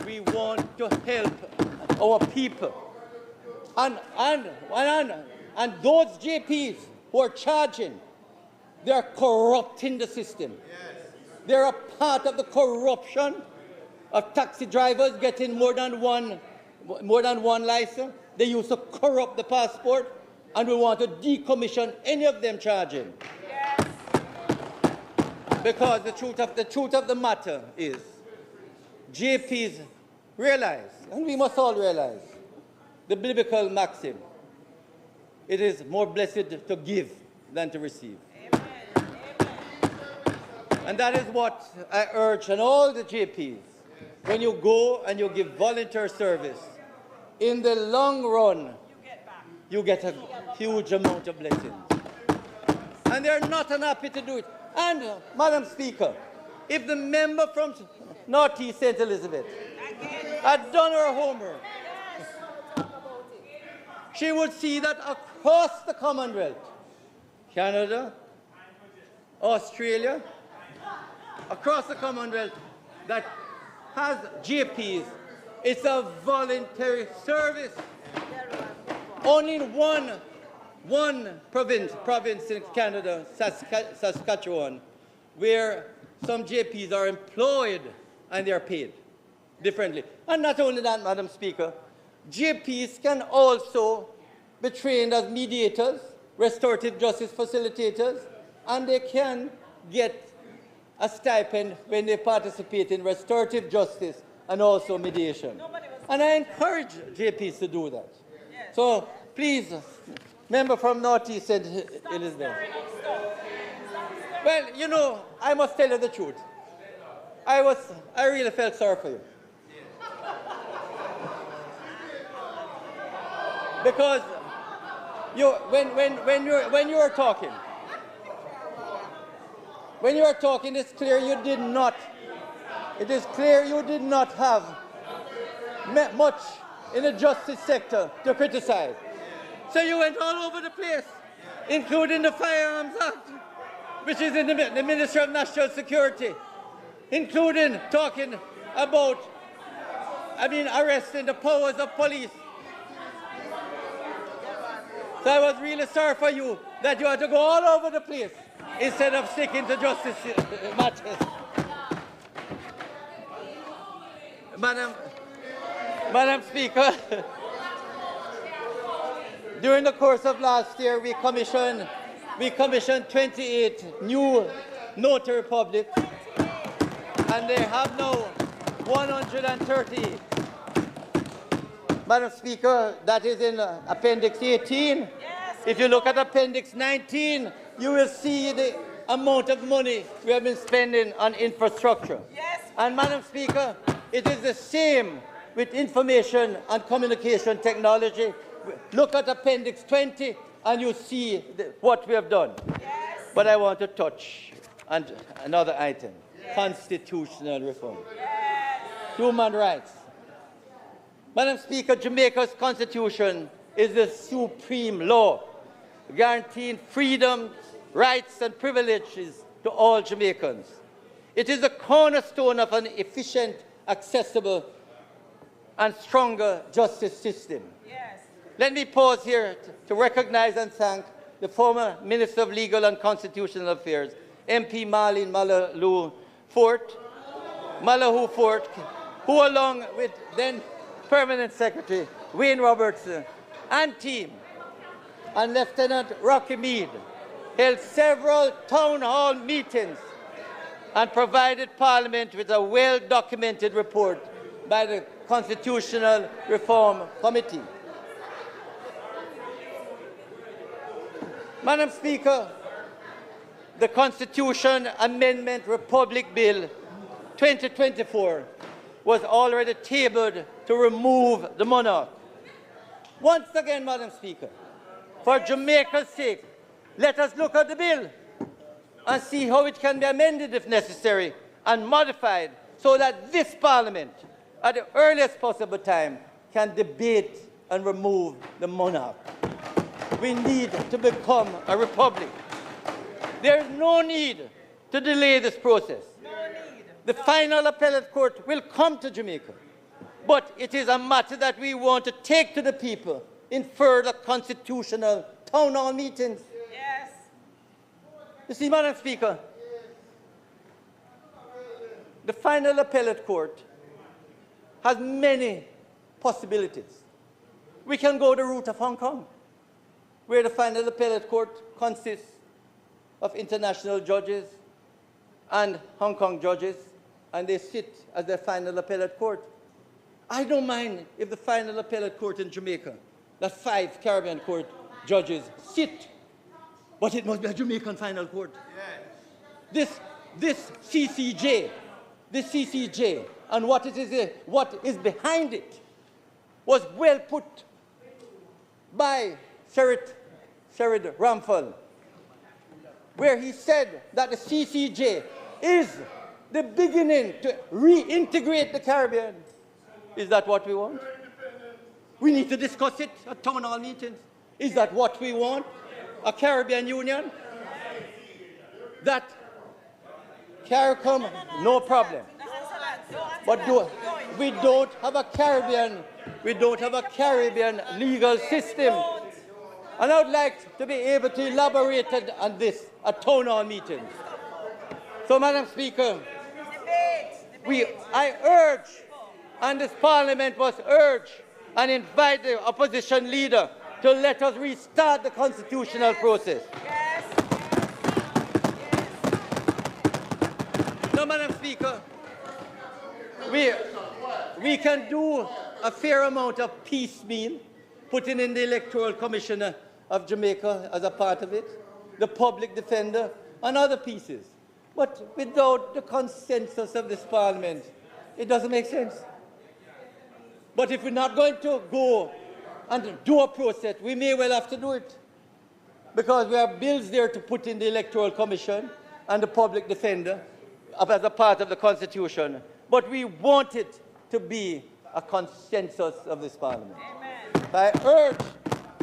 We want to help our people. And those JPs who are charging, they are corrupting the system. They are a part of the corruption of taxi drivers getting more than one license. They used to corrupt the passport, and we want to decommission any of them charging. Yes. Because the truth of the matter is, JPs realize, and we must all realize, the biblical maxim, it is more blessed to give than to receive. Amen. And that is what I urge on all the JPs. When you go and you give volunteer service, in the long run, you get a huge amount of blessings. And they're not unhappy to do it. And, Madam Speaker, if the member from Northeast St. Elizabeth had done her homework, she would see that across the Commonwealth, Canada, Australia, across the Commonwealth that has JPs, it's a voluntary service. Only in one province in Canada, Saskatchewan, where some JPs are employed and they are paid differently. And not only that, Madam Speaker, JPs can also be trained as mediators, restorative justice facilitators, and they can get a stipend when they participate in restorative justice and also mediation. And I encourage JPs to do that. So please, member from Northeast St. Elizabeth. Well, you know, I must tell you the truth. I really felt sorry for you. Because when you are talking, it's clear you did not. It is clear you did not have much in the justice sector to criticize. So you went all over the place, including the Firearms Act, which is in the Ministry of National Security, including talking about arresting the powers of police. So I was really sorry for you that you had to go all over the place instead of sticking to justice matters. Madam Speaker, during the course of last year, we commissioned 28 new notary publics, and they have now 138. Madam Speaker, that is in Appendix 18. Yes. If you look at Appendix 19, you will see the amount of money we have been spending on infrastructure. Yes. And Madam Speaker, it is the same with information and communication technology. Look at Appendix 20 and you see what we have done. Yes. But I want to touch on another item, constitutional reform. Yes. Human rights. Madam Speaker, Jamaica's constitution is the supreme law, guaranteeing freedom, rights and privileges to all Jamaicans. It is the cornerstone of an efficient, accessible and stronger justice system. Yes. Let me pause here to recognize and thank the former Minister of Legal and Constitutional Affairs, MP Marlene Malahoo Fort, who along with then Permanent Secretary Wayne Robertson and team and Lieutenant Rocky Mead held several town hall meetings and provided Parliament with a well-documented report by the Constitutional Reform Committee. Madam Speaker, the Constitution Amendment Republic Bill 2024 was already tabled to remove the monarch. Once again, Madam Speaker, for Jamaica's sake, let us look at the bill and see how it can be amended if necessary and modified so that this Parliament, at the earliest possible time, can debate and remove the monarch. We need to become a republic. There is no need to delay this process. The final appellate court will come to Jamaica, but it is a matter that we want to take to the people in further constitutional town hall meetings. Yes. You see, Madam Speaker, the final appellate court has many possibilities. We can go the route of Hong Kong, where the final appellate court consists of international judges and Hong Kong judges, and they sit as their final appellate court. I don't mind if the final appellate court in Jamaica, that 5 Caribbean court judges sit, but it must be a Jamaican final court. Yes. This CCJ, and what is behind it was well put by Sherrod Ramphal, where he said that the CCJ is the beginning to reintegrate the Caribbean. Is that what we want? We need to discuss it at town hall meetings. Is that what we want? A Caribbean Union? That CARICOM, no problem. But we don't have a Caribbean legal system. And I would like to be able to elaborate on this at town hall meetings. So, Madam Speaker, I urge, and this Parliament must urge and invite the opposition leader to let us restart the constitutional process. Yes. No, Madam Speaker, we can do a fair amount of piecemeal, putting in the Electoral Commissioner of Jamaica as a part of it, the public defender, and other pieces. But without the consensus of this Parliament, it doesn't make sense. But if we're not going to go and do a process, we may well have to do it, because we have bills there to put in the Electoral Commission and the public defender as a part of the Constitution. But we want it to be a consensus of this Parliament. Amen. I urge,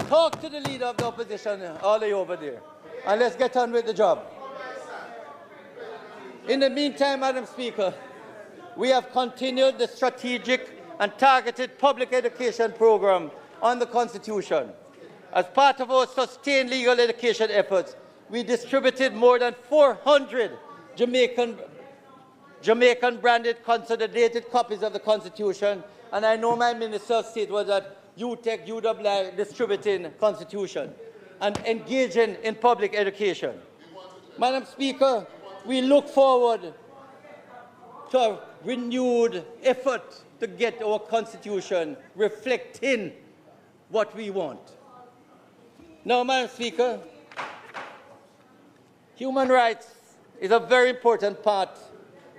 talk to the leader of the opposition all the way over there, and let's get on with the job. In the meantime, Madam Speaker, we have continued the strategic and targeted public education program on the Constitution. As part of our sustained legal education efforts, we distributed more than 400 Jamaican-branded consolidated copies of the Constitution, and I know my Minister of State was at UTEC, UWI, distributing Constitution and engaging in public education. Madam Speaker, we look forward to a renewed effort to get our Constitution reflecting what we want. Now, Madam Speaker, human rights is a very important part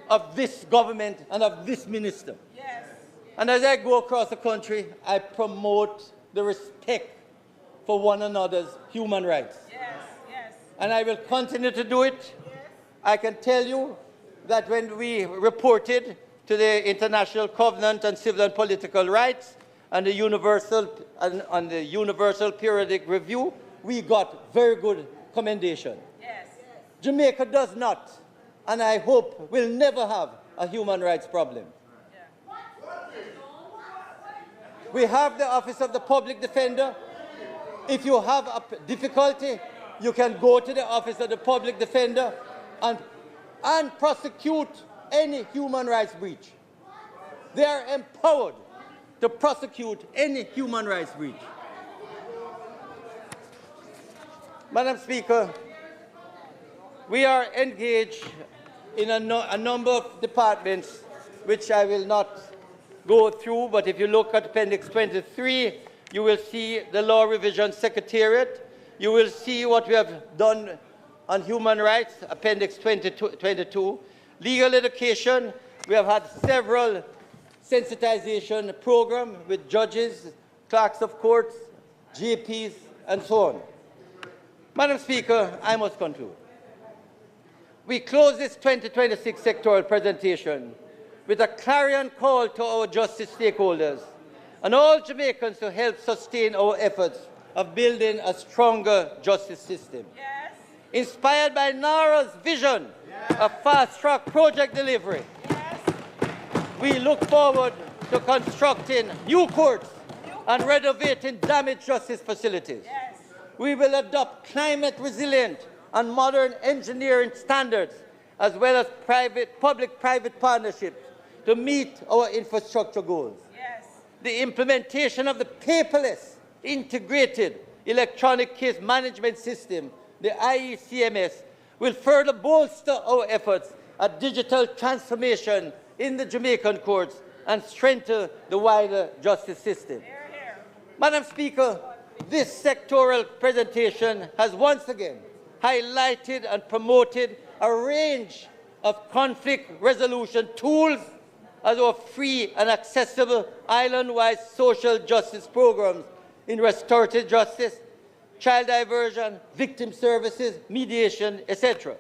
of this government and of this minister. Yes. And as I go across the country, I promote the respect for one another's human rights. Yes, yes. And I will continue to do it. Yes. I can tell you that when we reported to the International Covenant on Civil and Political Rights and the Universal Periodic Review, we got very good commendation. Yes. Jamaica does not, and I hope will never have a human rights problem. Yeah. We have the Office of the Public Defender. If you have a difficulty, you can go to the Office of the Public Defender and prosecute any human rights breach. They are empowered to prosecute any human rights breach. Madam Speaker, we are engaged in a number of departments which I will not go through, but if you look at Appendix 23, you will see the Law Revision Secretariat. You will see what we have done on human rights, Appendix 22. Legal education, we have had several sensitization programs with judges, clerks of courts, GPs, and so on. Madam Speaker, I must conclude. We close this 2026 sectoral presentation with a clarion call to our justice stakeholders and all Jamaicans to help sustain our efforts of building a stronger justice system. Yes. Inspired by NARA's vision of fast-track project delivery, Yes. we look forward to constructing new courts and renovating damaged justice facilities. Yes. We will adopt climate-resilient and modern engineering standards, as well as public-private partnerships to meet our infrastructure goals. Yes. The implementation of the paperless integrated electronic case management system, the IECMS, will further bolster our efforts at digital transformation in the Jamaican courts and strengthen the wider justice system. Hear, hear. Madam Speaker, this sectoral presentation has once again highlighted and promoted a range of conflict resolution tools as our free and accessible island-wide social justice programs in restorative justice, child diversion, victim services, mediation, etc.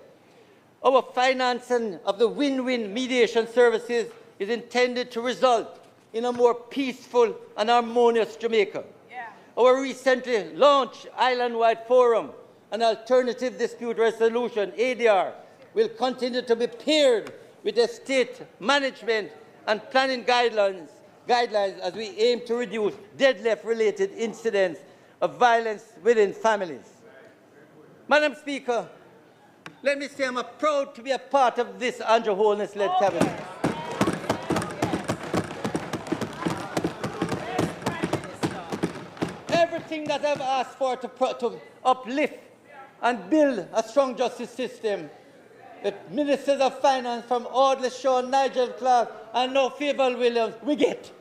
Our financing of the win-win mediation services is intended to result in a more peaceful and harmonious Jamaica. Yeah. Our recently launched island-wide forum, an alternative dispute resolution, ADR, will continue to be paired with estate management and planning guidelines as we aim to reduce deadlift-related incidents of violence within families. Madam Speaker, let me say I'm proud to be a part of this Andrew Holness-led cabinet. Everything that I've asked for to uplift and build a strong justice system, the ministers of finance from Audley Shaw, Nigel Clark, and now Favour Williams, we get.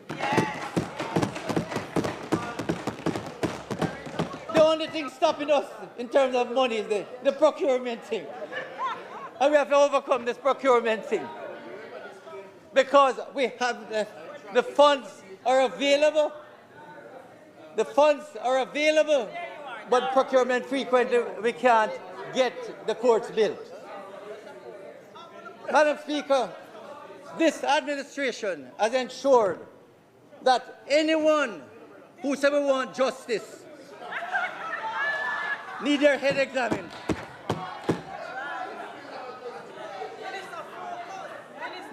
The only thing stopping us in terms of money is the procurement thing. And we have to overcome this procurement thing. Because we have the funds are available. The funds are available, but procurement frequently we can't get the courts built. Madam Speaker, this administration has ensured that anyone who said we want justice need their head examined.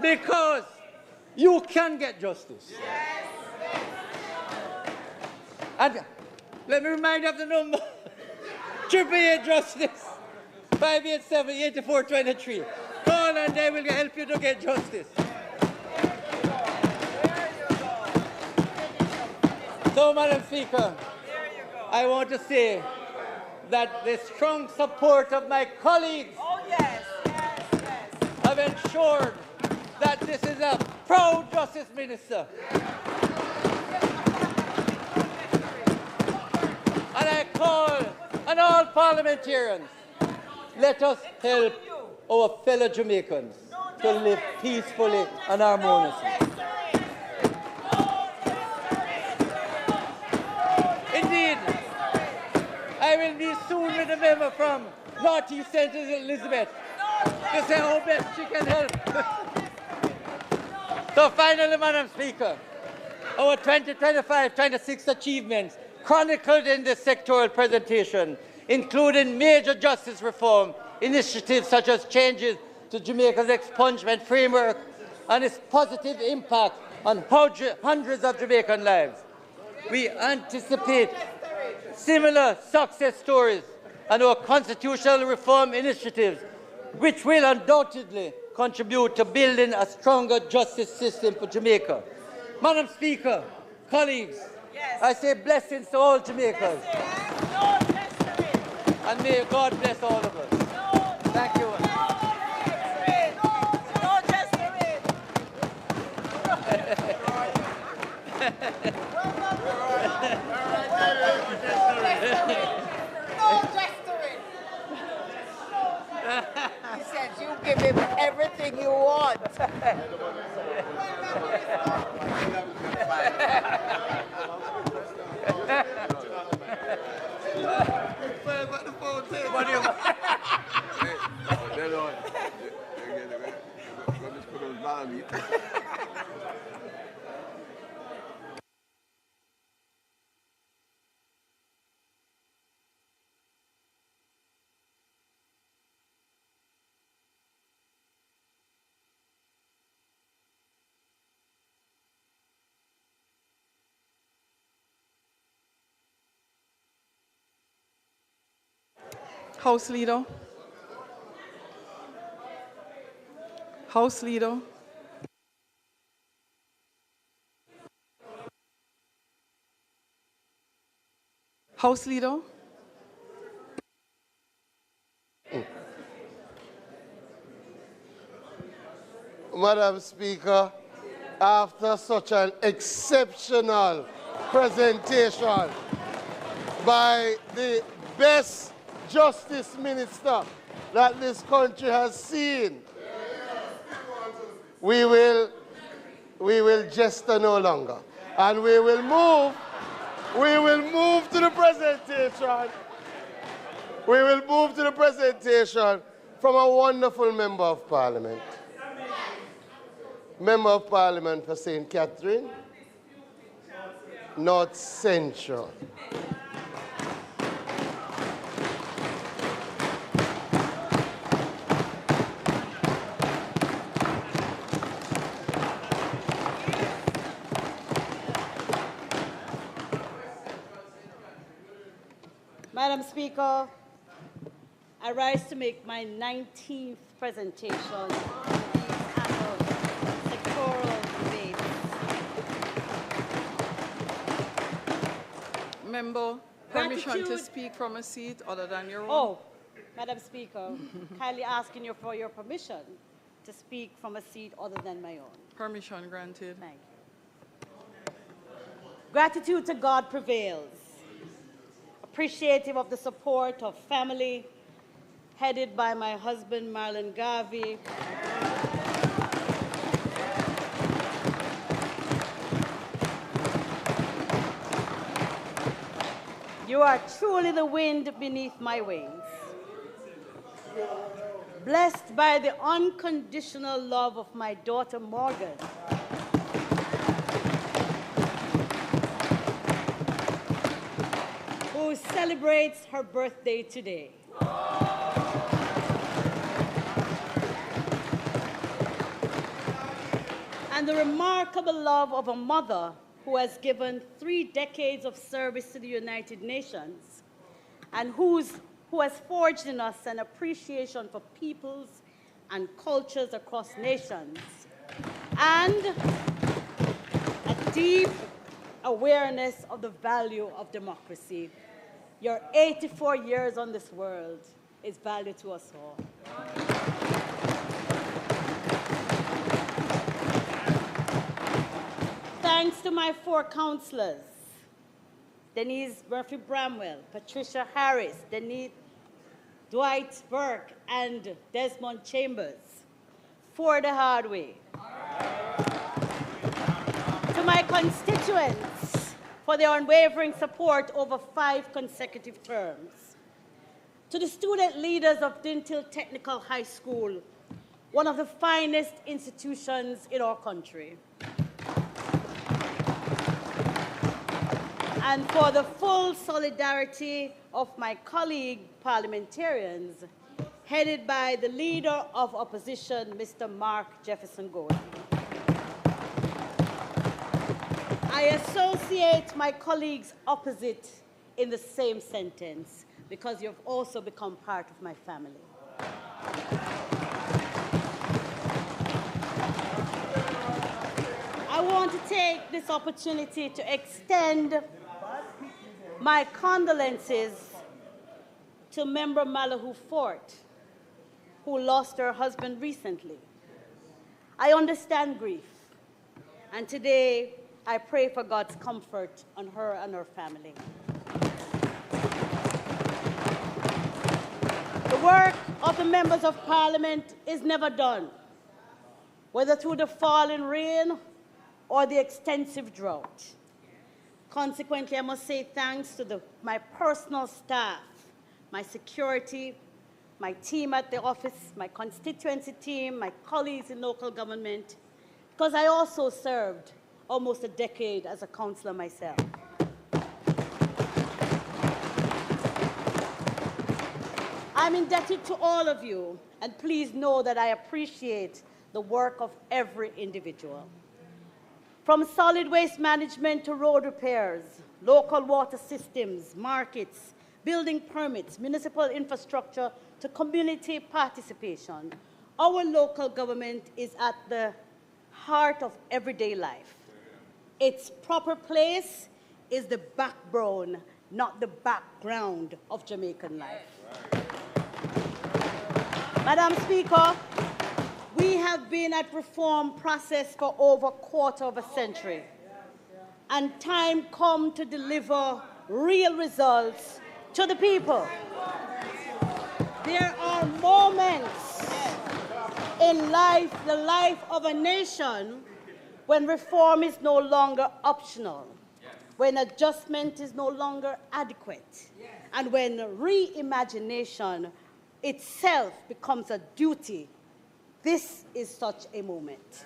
Because you can get justice. Yes. And let me remind you of the number. 888 Justice. 587-8423. Call and they will help you to get justice. So, Madam Speaker, I want to say that the strong support of my colleagues have ensured that this is a proud Justice Minister. And I call on all parliamentarians, let us help our fellow Jamaicans to live peacefully and harmoniously. Indeed, I will be soon with a member from Northeast St. Elizabeth to say how best she can help. So finally, Madam Speaker, our 2025-26 achievements chronicled in this sectoral presentation, including major justice reform initiatives such as changes to Jamaica's expungement framework and its positive impact on hundreds of Jamaican lives. We anticipate similar success stories and our constitutional reform initiatives, which will undoubtedly contribute to building a stronger justice system for Jamaica. Madam Speaker, colleagues, I say blessings to all Jamaicans. And may God bless all of us. Thank you. He said, you give him everything you want. House Leader. House Leader. House Leader. Madam Speaker, after such an exceptional presentation by the best Justice Minister that this country has seen, we will gesture no longer. And we will move to the presentation. We will move to the presentation from a wonderful Member of Parliament. Member of Parliament for St. Catherine, North Central. Madam Speaker, I rise to make my 19th presentation in these annual sectoral debates. Member, permission to Gratitude. speak from a seat other than your own. Oh, Madam Speaker, kindly asking you for your permission to speak from a seat other than my own. Permission granted. Thank you. Gratitude to God prevails. Appreciative of the support of family, headed by my husband, Marlon Garvey. You are truly the wind beneath my wings. Blessed by the unconditional love of my daughter, Morgan. Who celebrates her birthday today. And the remarkable love of a mother who has given 3 decades of service to the United Nations and who has forged in us an appreciation for peoples and cultures across nations, and a deep awareness of the value of democracy. Your 84 years on this world is value to us all. Thanks to my 4 councillors, Denise Murphy-Bramwell, Patricia Harris, Dwight Burke, and Desmond Chambers, for the hard way. To my constituents, for their unwavering support over 5 consecutive terms. To the student leaders of Dintil Technical High School, one of the finest institutions in our country. And for the full solidarity of my colleague parliamentarians, headed by the Leader of Opposition, Mr. Mark Jefferson Gordon. I associate my colleagues opposite in the same sentence because you've also become part of my family. I want to take this opportunity to extend my condolences to member Malahoo Fort, who lost her husband recently. I understand grief, and today I pray for God's comfort on her and her family. The work of the members of Parliament is never done, whether through the falling rain or the extensive drought. Consequently, I must say thanks to my personal staff, my security, my team at the office, my constituency team, my colleagues in local government, because I also served almost a decade as a councillor myself. I'm indebted to all of you, and please know that I appreciate the work of every individual. From solid waste management to road repairs, local water systems, markets, building permits, municipal infrastructure to community participation, our local government is at the heart of everyday life. Its proper place is the backbone, not the background of Jamaican life. Madam Speaker, we have been at reform process for over a quarter of a century, and time come to deliver real results to the people. There are moments in life, the life of a nation, when reform is no longer optional, when adjustment is no longer adequate, and when reimagination itself becomes a duty. This is such a moment.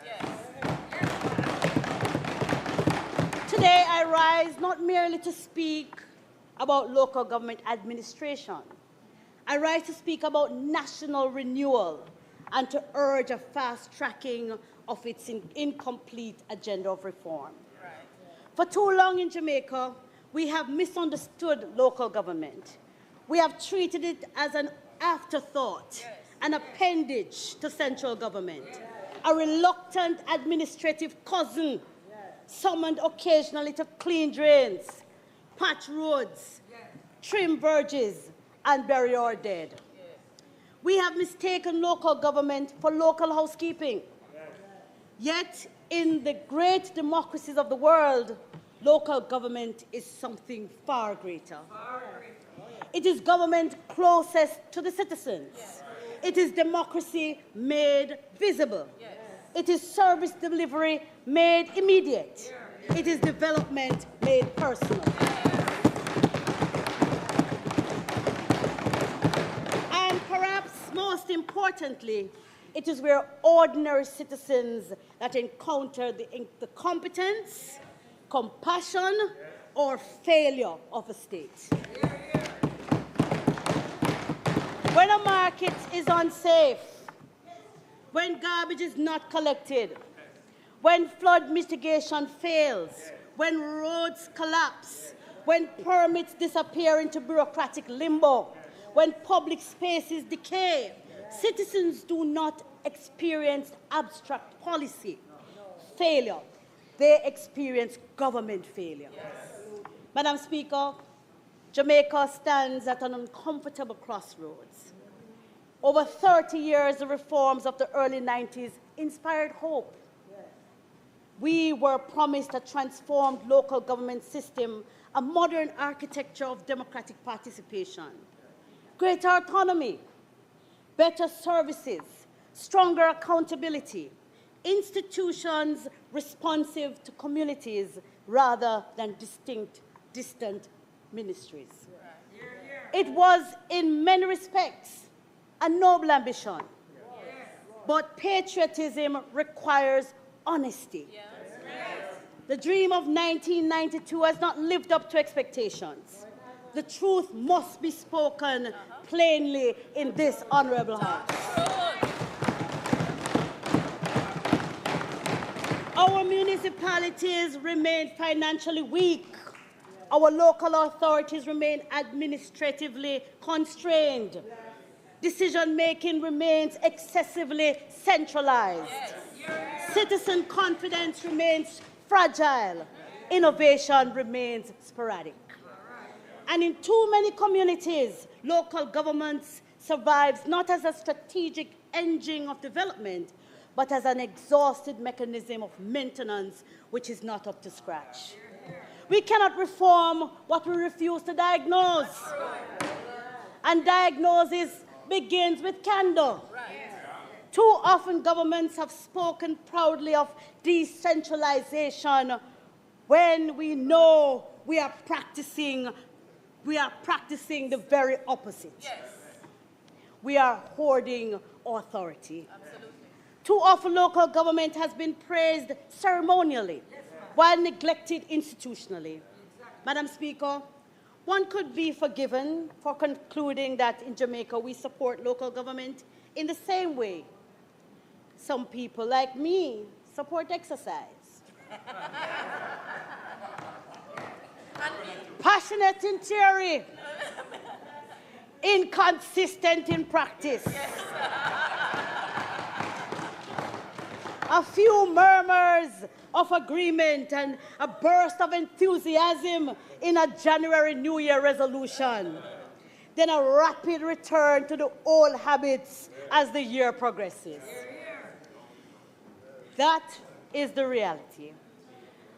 Today I rise not merely to speak about local government administration. I rise to speak about national renewal and to urge a fast tracking of its incomplete agenda of reform. For too long in Jamaica, we have misunderstood local government. We have treated it as an afterthought, an appendage to central government, a reluctant administrative cousin summoned occasionally to clean drains, patch roads, trim verges, and bury our dead. We have mistaken local government for local housekeeping. Yet, in the great democracies of the world, local government is something far greater. It is government closest to the citizens. It is democracy made visible. It is service delivery made immediate. It is development made personal. And perhaps most importantly, it is where ordinary citizens that encounter the competence, compassion, or failure of a state. When a market is unsafe, when garbage is not collected, when flood mitigation fails, when roads collapse, when permits disappear into bureaucratic limbo, when public spaces decay, citizens do not experience abstract policy failure. They experience government failure. Yes. Madam Speaker, Jamaica stands at an uncomfortable crossroads. Over 30 years, the reforms of the early 90s inspired hope. We were promised a transformed local government system, a modern architecture of democratic participation, greater autonomy, better services, stronger accountability, institutions responsive to communities rather than distant ministries. It was, in many respects, a noble ambition, but patriotism requires honesty. The dream of 1992 has not lived up to expectations. The truth must be spoken plainly in this honorable House. Our municipalities remain financially weak. Our local authorities remain administratively constrained. Decision-making remains excessively centralized. Citizen confidence remains fragile. Innovation remains sporadic. And in too many communities, local governments survives not as a strategic engine of development, but as an exhausted mechanism of maintenance which is not up to scratch. We cannot reform what we refuse to diagnose. And diagnosis begins with candor. Too often governments have spoken proudly of decentralization when we know we are practicing the very opposite. Yes. We are hoarding authority. Absolutely. Too often local government has been praised ceremonially while neglected institutionally. Exactly. Madam Speaker, one could be forgiven for concluding that in Jamaica we support local government in the same way some people like me support exercise. Passionate in theory, inconsistent in practice. A few murmurs of agreement and a burst of enthusiasm in a January New Year resolution. Then a rapid return to the old habits as the year progresses. That is the reality.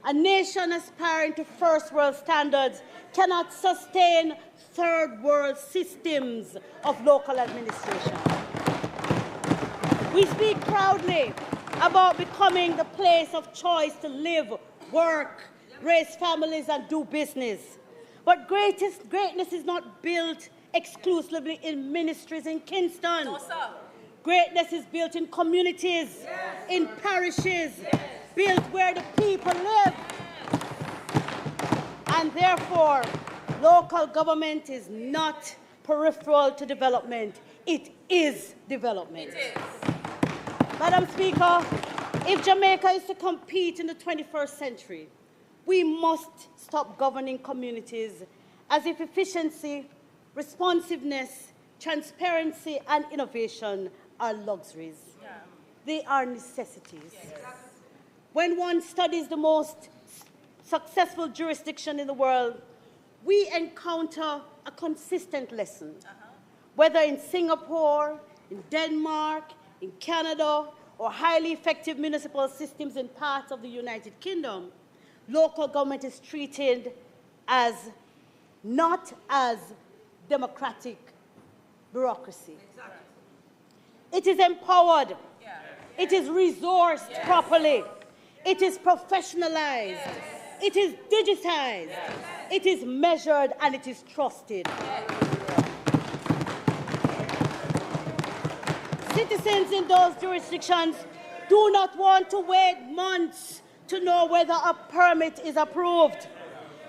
A nation aspiring to first world standards cannot sustain third world systems of local administration. We speak proudly about becoming the place of choice to live, work, raise families, and do business. But greatness is not built exclusively in ministries in Kingston. No, sir. Greatness is built in communities, yes, in parishes, yes, built where the people live. And therefore, local government is not peripheral to development. It is development. It is. Madam Speaker, if Jamaica is to compete in the 21st century, we must stop governing communities as if efficiency, responsiveness, transparency, and innovation are luxuries. Yeah. They are necessities. Yes. When one studies the most successful jurisdiction in the world, we encounter a consistent lesson. Whether in Singapore, in Denmark, in Canada, or highly effective municipal systems in parts of the United Kingdom, local government is treated as not as democratic bureaucracy. Exactly. It is empowered. Yeah. It is resourced, yes, properly. It is professionalized. Yes. It is digitized. Yes. It is measured and it is trusted. Yes. Citizens in those jurisdictions do not want to wait months to know whether a permit is approved.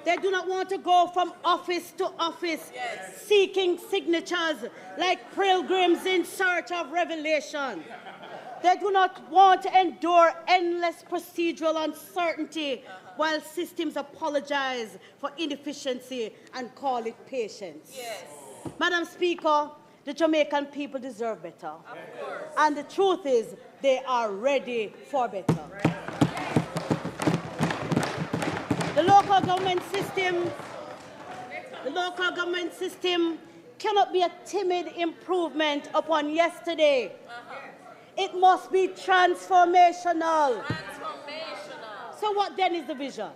They do not want to go from office to office, seeking signatures like pilgrims in search of revelation. They do not want to endure endless procedural uncertainty while systems apologize for inefficiency and call it patience. Madam Speaker, the Jamaican people deserve better. And the truth is, they are ready for better. The local government system cannot be a timid improvement upon yesterday. It must be transformational. So what then is the vision?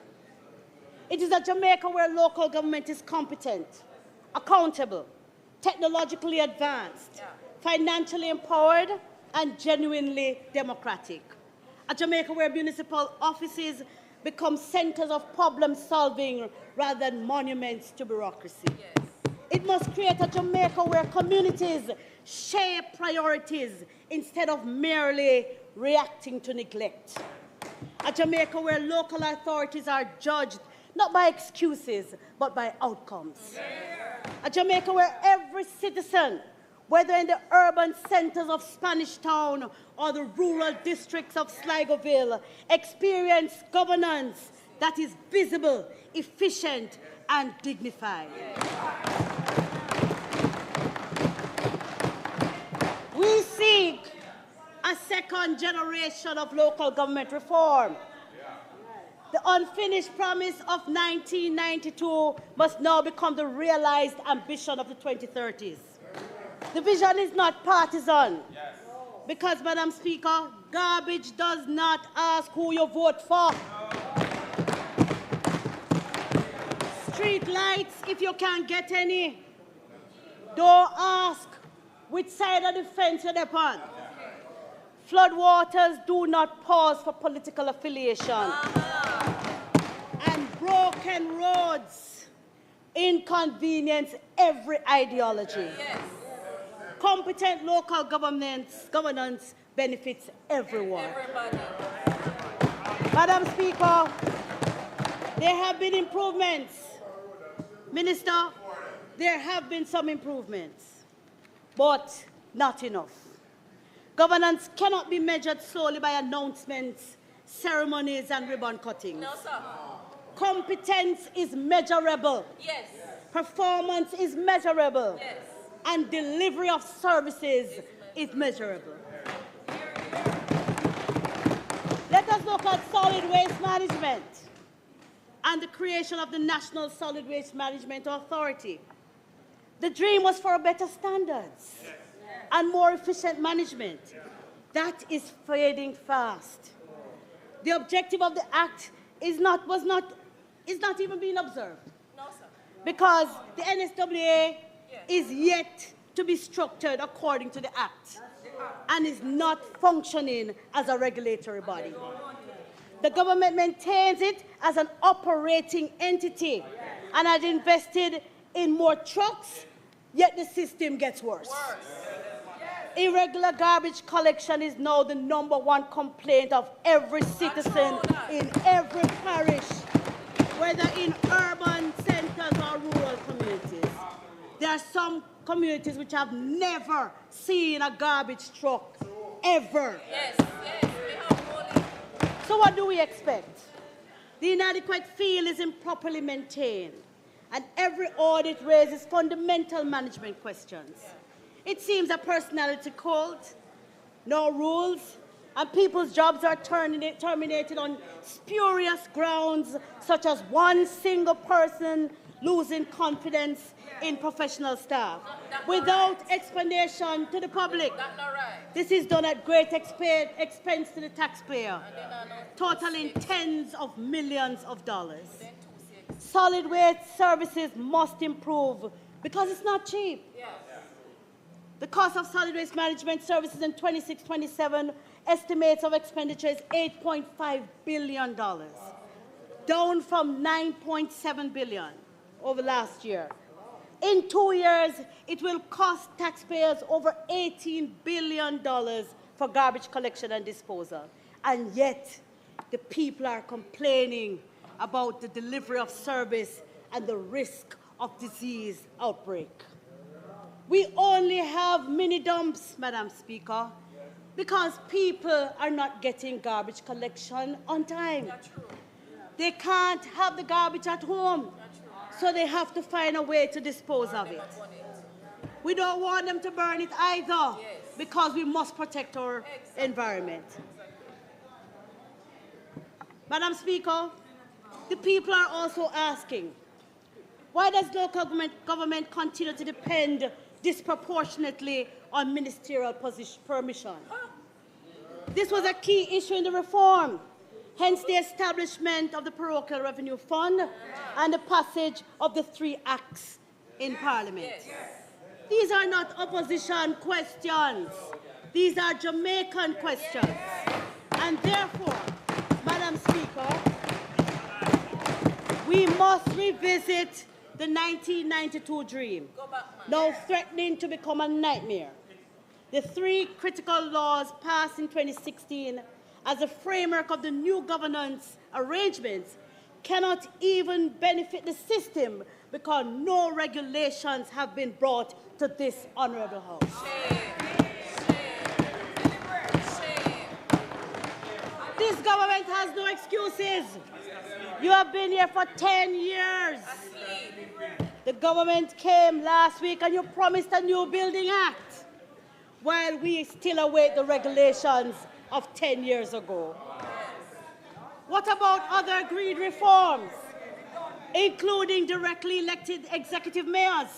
It is a Jamaica where local government is competent, accountable, technologically advanced, financially empowered, and genuinely democratic. A Jamaica where municipal offices become centers of problem solving rather than monuments to bureaucracy. It must create a Jamaica where communities shape priorities instead of merely reacting to neglect. A Jamaica where local authorities are judged not by excuses, but by outcomes. A Jamaica where every citizen, whether in the urban centers of Spanish Town or the rural districts of Sligoville, experience governance that is visible, efficient, and dignified. We seek a second generation of local government reform. The unfinished promise of 1992 must now become the realized ambition of the 2030s. The vision is not partisan. Because, Madam Speaker, garbage does not ask who you vote for. Street lights, if you can't get any. Don't ask which side of the fence you're upon. Floodwaters do not pause for political affiliation. And broken roads inconvenience every ideology. Competent local governance benefits everyone. Madam Speaker, there have been improvements. Minister, there have been some improvements, but not enough. Governance cannot be measured solely by announcements, ceremonies, and ribbon cuttings. No, sir. Competence is measurable. Yes. Performance is measurable. Yes. And delivery of services is measurable. Let us look at solid waste management and the creation of the National Solid Waste Management Authority. The dream was for better standards and more efficient management. That is fading fast. The objective of the Act is not even being observed. No, sir. Because the NSWA is yet to be structured according to the Act and is not functioning as a regulatory body. The government maintains it as an operating entity and has invested in more trucks, yet the system gets worse. Irregular garbage collection is now the #1 complaint of every citizen in every parish, whether in urban centers or rural communities. There are some communities which have never seen a garbage truck, ever. Yes, we have only. So what do we expect? The inadequate field is improperly maintained, and every audit raises fundamental management questions. It seems a personality cult, no rules, and people's jobs are terminated on spurious grounds, such as one single person losing confidence in professional staff without explanation to the public. This is done at great expense to the taxpayer, totaling tens of millions of dollars. Solid waste services must improve because it's not cheap. The cost of solid waste management services in 26-27 estimates of expenditure is $8.5 billion, down from $9.7 billion over last year. In 2 years, it will cost taxpayers over $18 billion for garbage collection and disposal. And yet, the people are complaining about the delivery of service and the risk of disease outbreak. We only have mini dumps, Madam Speaker, because people are not getting garbage collection on time. They can't have the garbage at home, so they have to find a way to dispose of it. We don't want them to burn it either, because we must protect our environment. Madam Speaker, the people are also asking, why does local government continue to depend disproportionately on ministerial permission? This was a key issue in the reform, hence the establishment of the Parochial Revenue Fund and the passage of the 3 acts in Parliament. These are not opposition questions. These are Jamaican questions. And therefore, Madam Speaker, we must revisit the 1992 dream, now threatening to become a nightmare. The 3 critical laws passed in 2016 as a framework of the new governance arrangements cannot even benefit the system because no regulations have been brought to this honourable House. This government has no excuses. You have been here for 10 years. The government came last week and you promised a new Building Act while we still await the regulations of 10 years ago. What about other agreed reforms, including directly elected executive mayors,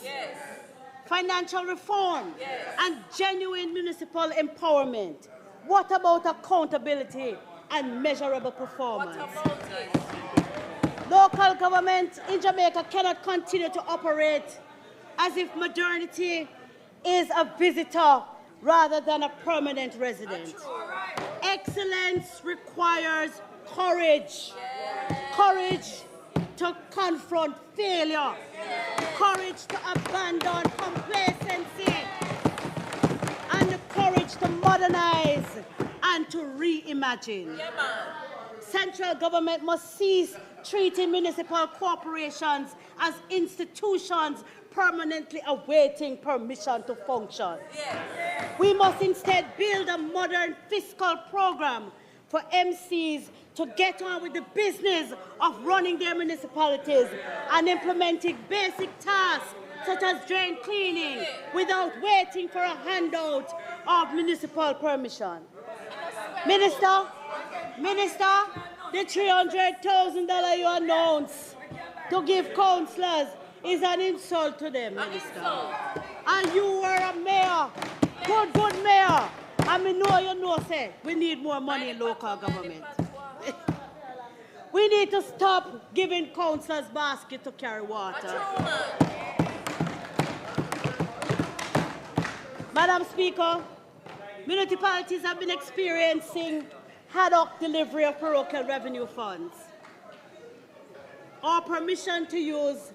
financial reform, and genuine municipal empowerment? What about accountability and measurable performance? Local government in Jamaica cannot continue to operate as if modernity is a visitor rather than a permanent resident. Excellence requires courage. Courage to confront failure. Courage to abandon complacency. And the courage to modernize and to reimagine. Central government must cease treating municipal corporations as institutions permanently awaiting permission to function. We must instead build a modern fiscal program for MCs to get on with the business of running their municipalities and implementing basic tasks such as drain cleaning without waiting for a handout of municipal permission. Minister, the $300,000 you announced to give councillors is an insult to them, Minister. And you were a mayor, good mayor. And we know, say, we need more money in local government. We need to stop giving councillors baskets to carry water. Madam Speaker, municipalities have been experiencing ad hoc delivery of parochial revenue funds or permission to use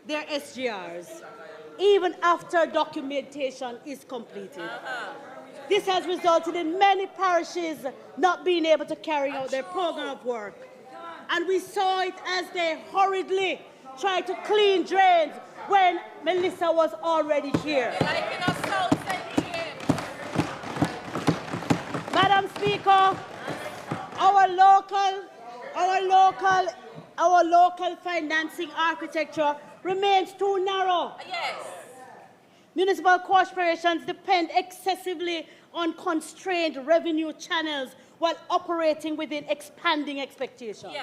their SGRs, even after documentation is completed. This has resulted in many parishes not being able to carry out their program of work. And we saw it as they hurriedly tried to clean drains when Melissa was already here. Madam Speaker, our local financing architecture remains too narrow. Municipal corporations depend excessively on constrained revenue channels while operating within expanding expectations.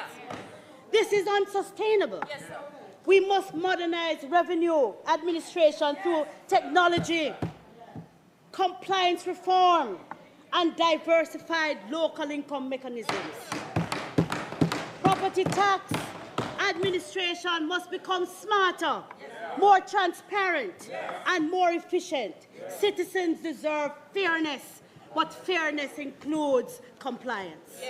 This is unsustainable. We must modernize revenue administration through technology, compliance reform, and diversified local income mechanisms. Property tax administration must become smarter, more transparent, and more efficient. Citizens deserve fairness, but fairness includes compliance.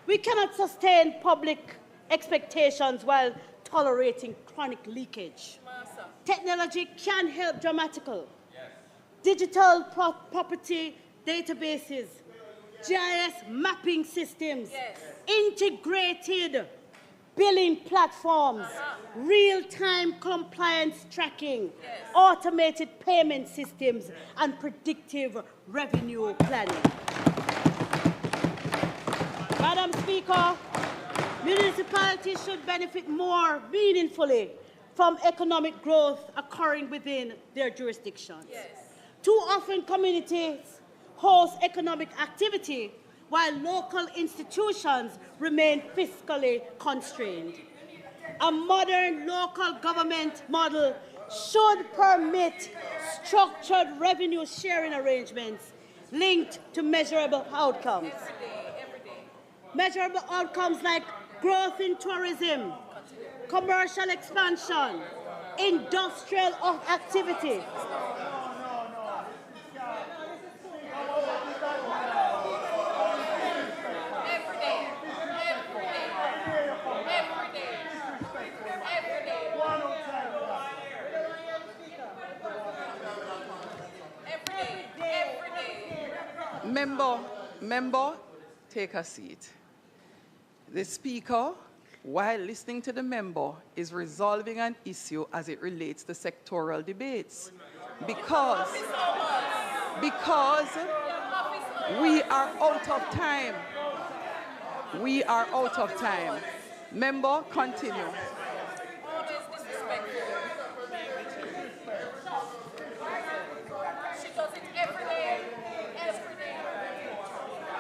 We cannot sustain public expectations while tolerating chronic leakage. Technology can help dramatically. Digital property databases, GIS mapping systems, integrated billing platforms, real-time compliance tracking, automated payment systems, and predictive revenue planning. Madam Speaker, municipalities should benefit more meaningfully from economic growth occurring within their jurisdictions. Too often, communities host economic activity while local institutions remain fiscally constrained. A modern local government model should permit structured revenue sharing arrangements linked to measurable outcomes. Measurable outcomes like growth in tourism, commercial expansion, industrial activity. Member, take a seat. The Speaker, while listening to the member, is resolving an issue as it relates to sectoral debates. Because we are out of time. We are out of time. Member, continue. She does it every day.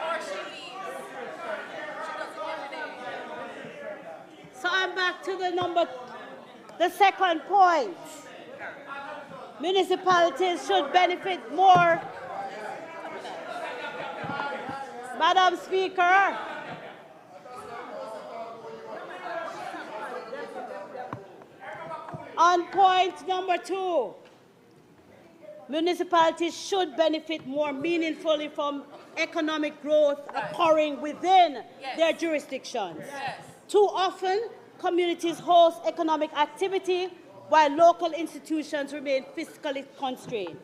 Or she leaves. She does it every day. So I'm back to the second point. Municipalities should benefit more. Madam Speaker. On point number 2, municipalities should benefit more meaningfully from economic growth occurring within their jurisdictions. Too often, communities host economic activity while local institutions remain fiscally constrained.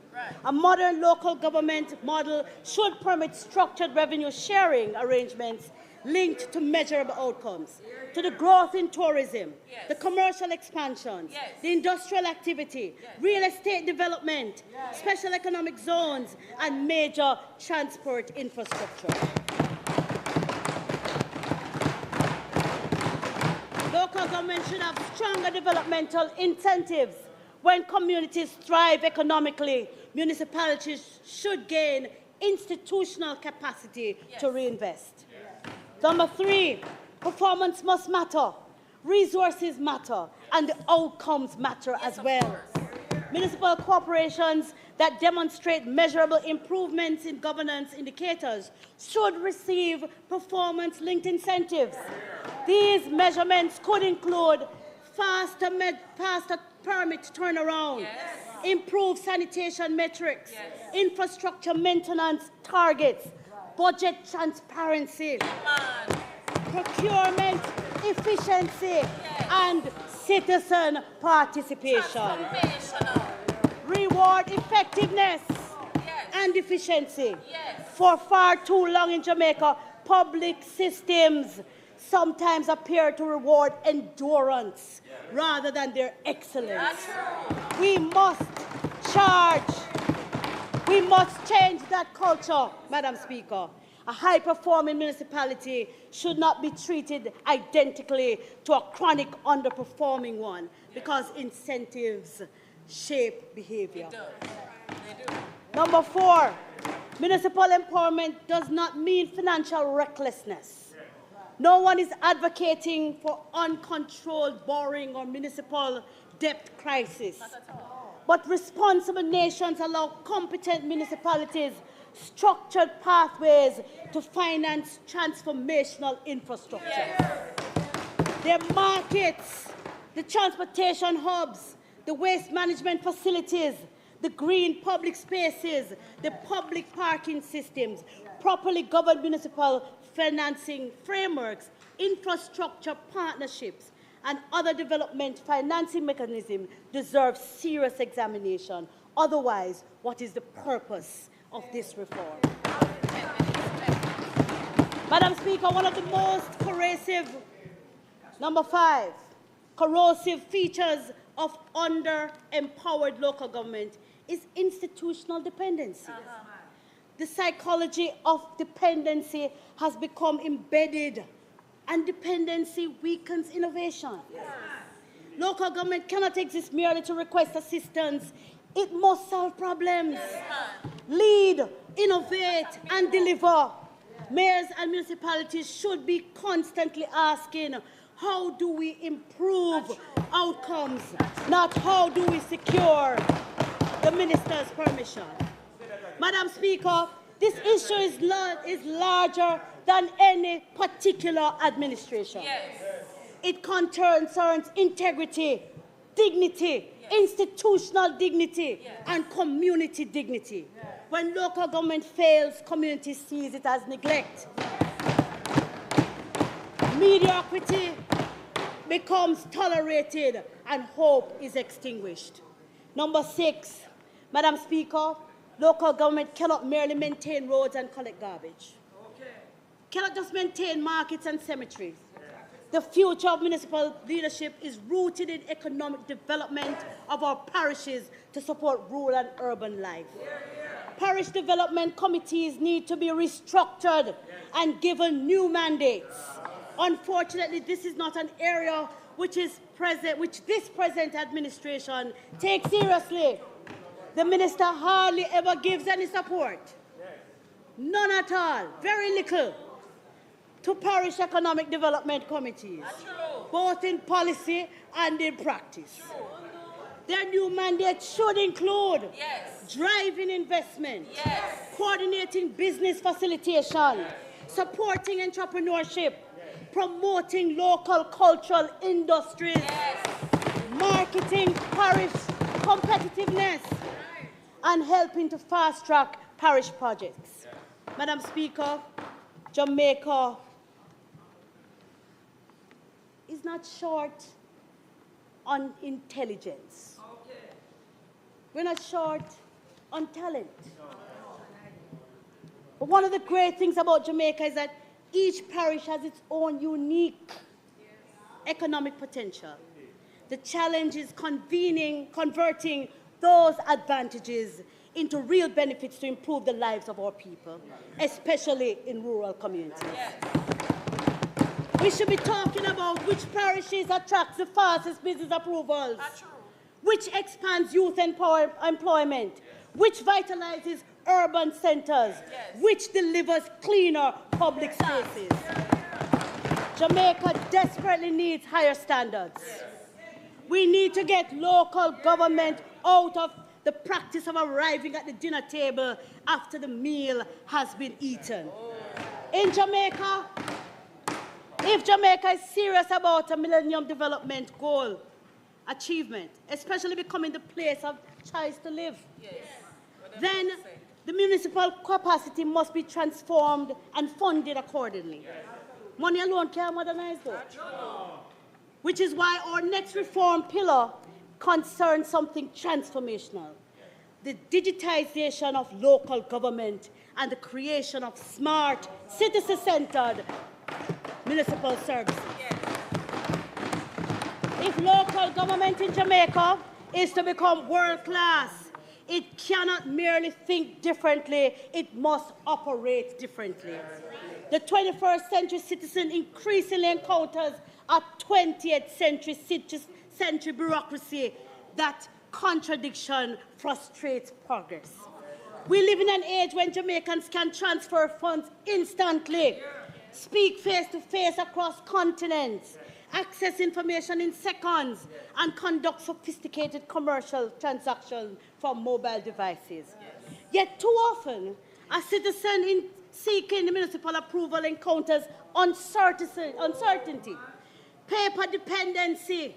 A modern local government model should permit structured revenue sharing arrangements linked to measurable outcomes, to the growth in tourism, the commercial expansions, the industrial activity, real estate development, special economic zones, and major transport infrastructure. Local government should have stronger developmental incentives. When communities thrive economically, municipalities should gain institutional capacity to reinvest. Number 3, performance must matter, resources matter, and the outcomes matter as well. Municipal corporations that demonstrate measurable improvements in governance indicators should receive performance-linked incentives. These measurements could include faster permit turnaround, improved sanitation metrics, infrastructure maintenance targets, budget transparency, procurement efficiency, and citizen participation. Reward effectiveness and efficiency. For far too long in Jamaica, public systems sometimes appear to reward endurance rather than their excellence. We must change that culture, Madam Speaker. A high-performing municipality should not be treated identically to a chronic underperforming one because incentives shape behavior. Number 4, municipal empowerment does not mean financial recklessness. No one is advocating for uncontrolled borrowing or municipal debt crisis. But responsible nations allow competent municipalities structured pathways to finance transformational infrastructure. Their markets, the transportation hubs, the waste management facilities, the green public spaces, the public parking systems, properly governed municipal financing frameworks, infrastructure partnerships, and other development financing mechanisms deserve serious examination. Otherwise, what is the purpose of this reform? Madam Speaker, one of the most corrosive Number 5, corrosive features of under-empowered local government is institutional dependency. The psychology of dependency has become embedded, and dependency weakens innovation. Local government cannot exist merely to request assistance. It must solve problems, lead, innovate, and deliver. Mayors and municipalities should be constantly asking, how do we improve outcomes, not how do we secure the minister's permission. Madam Speaker, this issue is larger than any particular administration. It concerns integrity, dignity, institutional dignity, and community dignity. When local government fails, community sees it as neglect. Mediocrity becomes tolerated and hope is extinguished. Number 6, Madam Speaker, local government cannot merely maintain roads and collect garbage. Cannot just maintain markets and cemeteries. The future of municipal leadership is rooted in economic development of our parishes to support rural and urban life. Parish development committees need to be restructured and given new mandates. Unfortunately, this is not an area which this present administration takes seriously. The minister hardly ever gives any support. None at all, very little, to parish economic development committees, both in policy and in practice. Their new mandate should include driving investment, coordinating business facilitation, supporting entrepreneurship, promoting local cultural industries, marketing parish competitiveness, and helping to fast-track parish projects. Madam Speaker, Jamaica is not short on intelligence. We're not short on talent. But one of the great things about Jamaica is that each parish has its own unique economic potential. The challenge is converting those advantages into real benefits to improve the lives of our people, especially in rural communities. We should be talking about which parishes attract the fastest business approvals, which expands youth employment, which vitalizes urban centers, which delivers cleaner public spaces. Jamaica desperately needs higher standards. We need to get local government out of the practice of arriving at the dinner table after the meal has been eaten. In Jamaica, if Jamaica is serious about a Millennium Development Goal achievement, especially becoming the place of choice to live, then the municipal capacity must be transformed and funded accordingly. Money alone can't modernize though. Which is why our next reform pillar concerns something transformational: the digitization of local government and the creation of smart, citizen-centered municipal services. If local government in Jamaica is to become world-class, it cannot merely think differently, it must operate differently. The 21st century citizen increasingly encounters a 20th century bureaucracy. That contradiction frustrates progress. We live in an age when Jamaicans can transfer funds instantly, speak face-to-face across continents, access information in seconds, and conduct sophisticated commercial transactions from mobile devices. Yet too often, a citizen seeking municipal approval encounters uncertainty, paper dependency,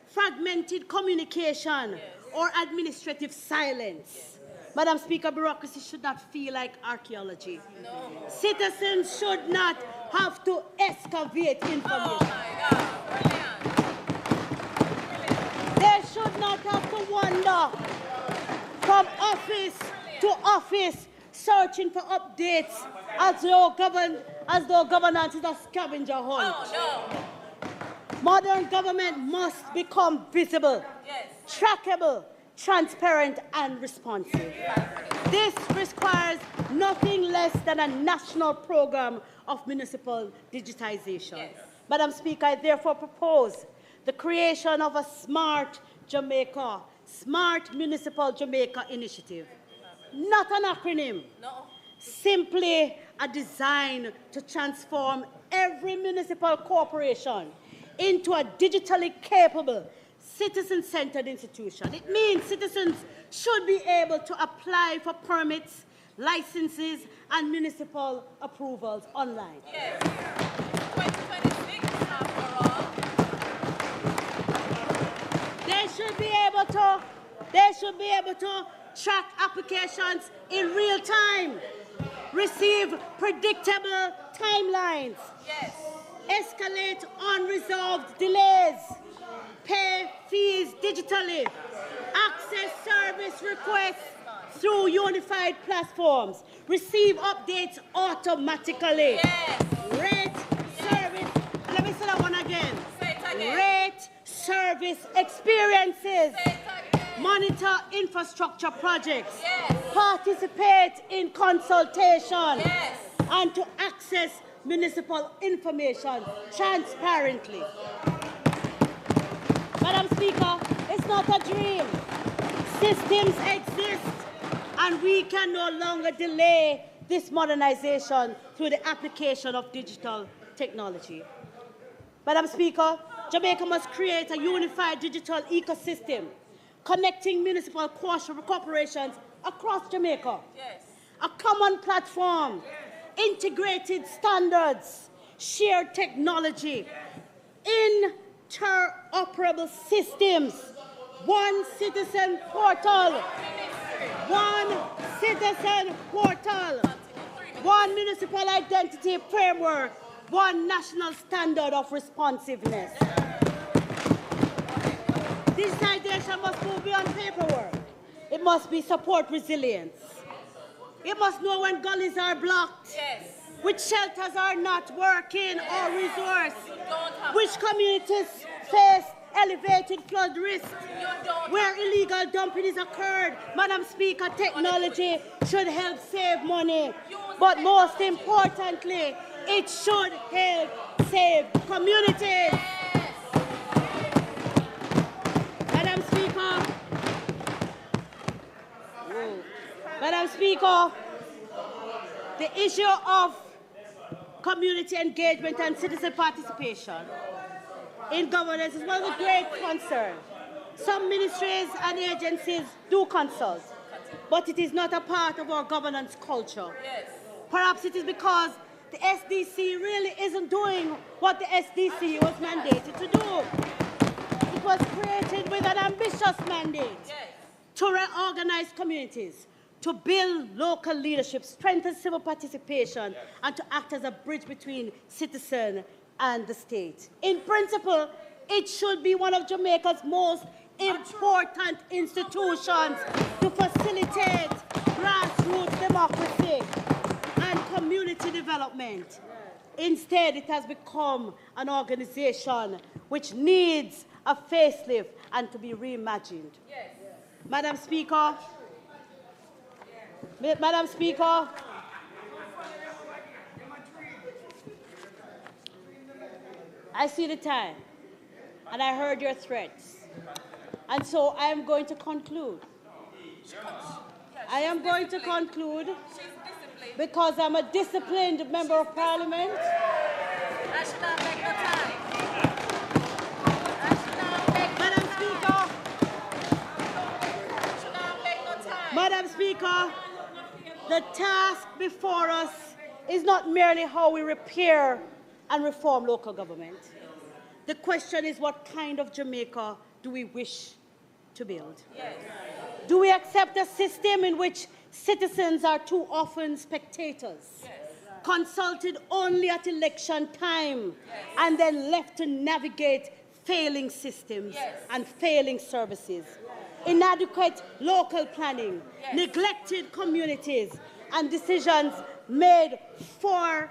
fragmented communication, or administrative silence. Madam Speaker, bureaucracy should not feel like archaeology. No. Citizens should not have to excavate information. They should not have to wander from office to office searching for updates as though governance is a scavenger hunt. Modern government must become visible, trackable, transparent, and responsive. This requires nothing less than a national program of municipal digitization. Madam Speaker, I therefore propose the creation of a Smart Jamaica, Smart Municipal Jamaica initiative. Not an acronym, simply a design to transform every municipal corporation into a digitally capable, citizen-centered institution. It means citizens should be able to apply for permits, licenses, and municipal approvals online. Yes. 2026 after all. They should be able to track applications in real time, receive predictable timelines, escalate unresolved delays, pay fees digitally, access service requests through unified platforms, receive updates automatically, rate service, let me say that one again, rate service experiences, monitor infrastructure projects, participate in consultation, and to access municipal information transparently. Madam Speaker, it's not a dream. Systems exist, and we can no longer delay this modernization through the application of digital technology. Madam Speaker, Jamaica must create a unified digital ecosystem connecting municipal corporations across Jamaica. A common platform, integrated standards, shared technology, interoperable systems, one citizen portal, one municipal identity framework, one national standard of responsiveness. Digitization must move beyond paperwork. It must be support resilience. It must know when gullies are blocked, which shelters are not working or resourced, which communities face elevated flood risk, where illegal dumping is occurred. Madam Speaker, technology should help save money, but most importantly, it should help save communities. Madam Speaker, the issue of community engagement and citizen participation in governance is one of the great concerns. Some ministries and agencies do consult, but it is not a part of our governance culture. Perhaps it is because the SDC really isn't doing what the SDC was mandated to do. It was created with an ambitious mandate to reorganize communities, to build local leadership, strengthen civil participation, and to act as a bridge between citizen and the state. In principle, it should be one of Jamaica's most important institutions to facilitate grassroots democracy and community development. Instead, it has become an organization which needs a facelift and to be reimagined. Madam Speaker, I see the time, and I heard your threats, and so I am going to conclude. I am going to conclude because I'm a disciplined member of Parliament. I should not take no time. Madam Speaker, the task before us is not merely how we repair and reform local government. The question is, what kind of Jamaica do we wish to build? Do we accept a system in which citizens are too often spectators, consulted only at election time, and then left to navigate failing systems and failing services? Inadequate local planning, neglected communities, and decisions made far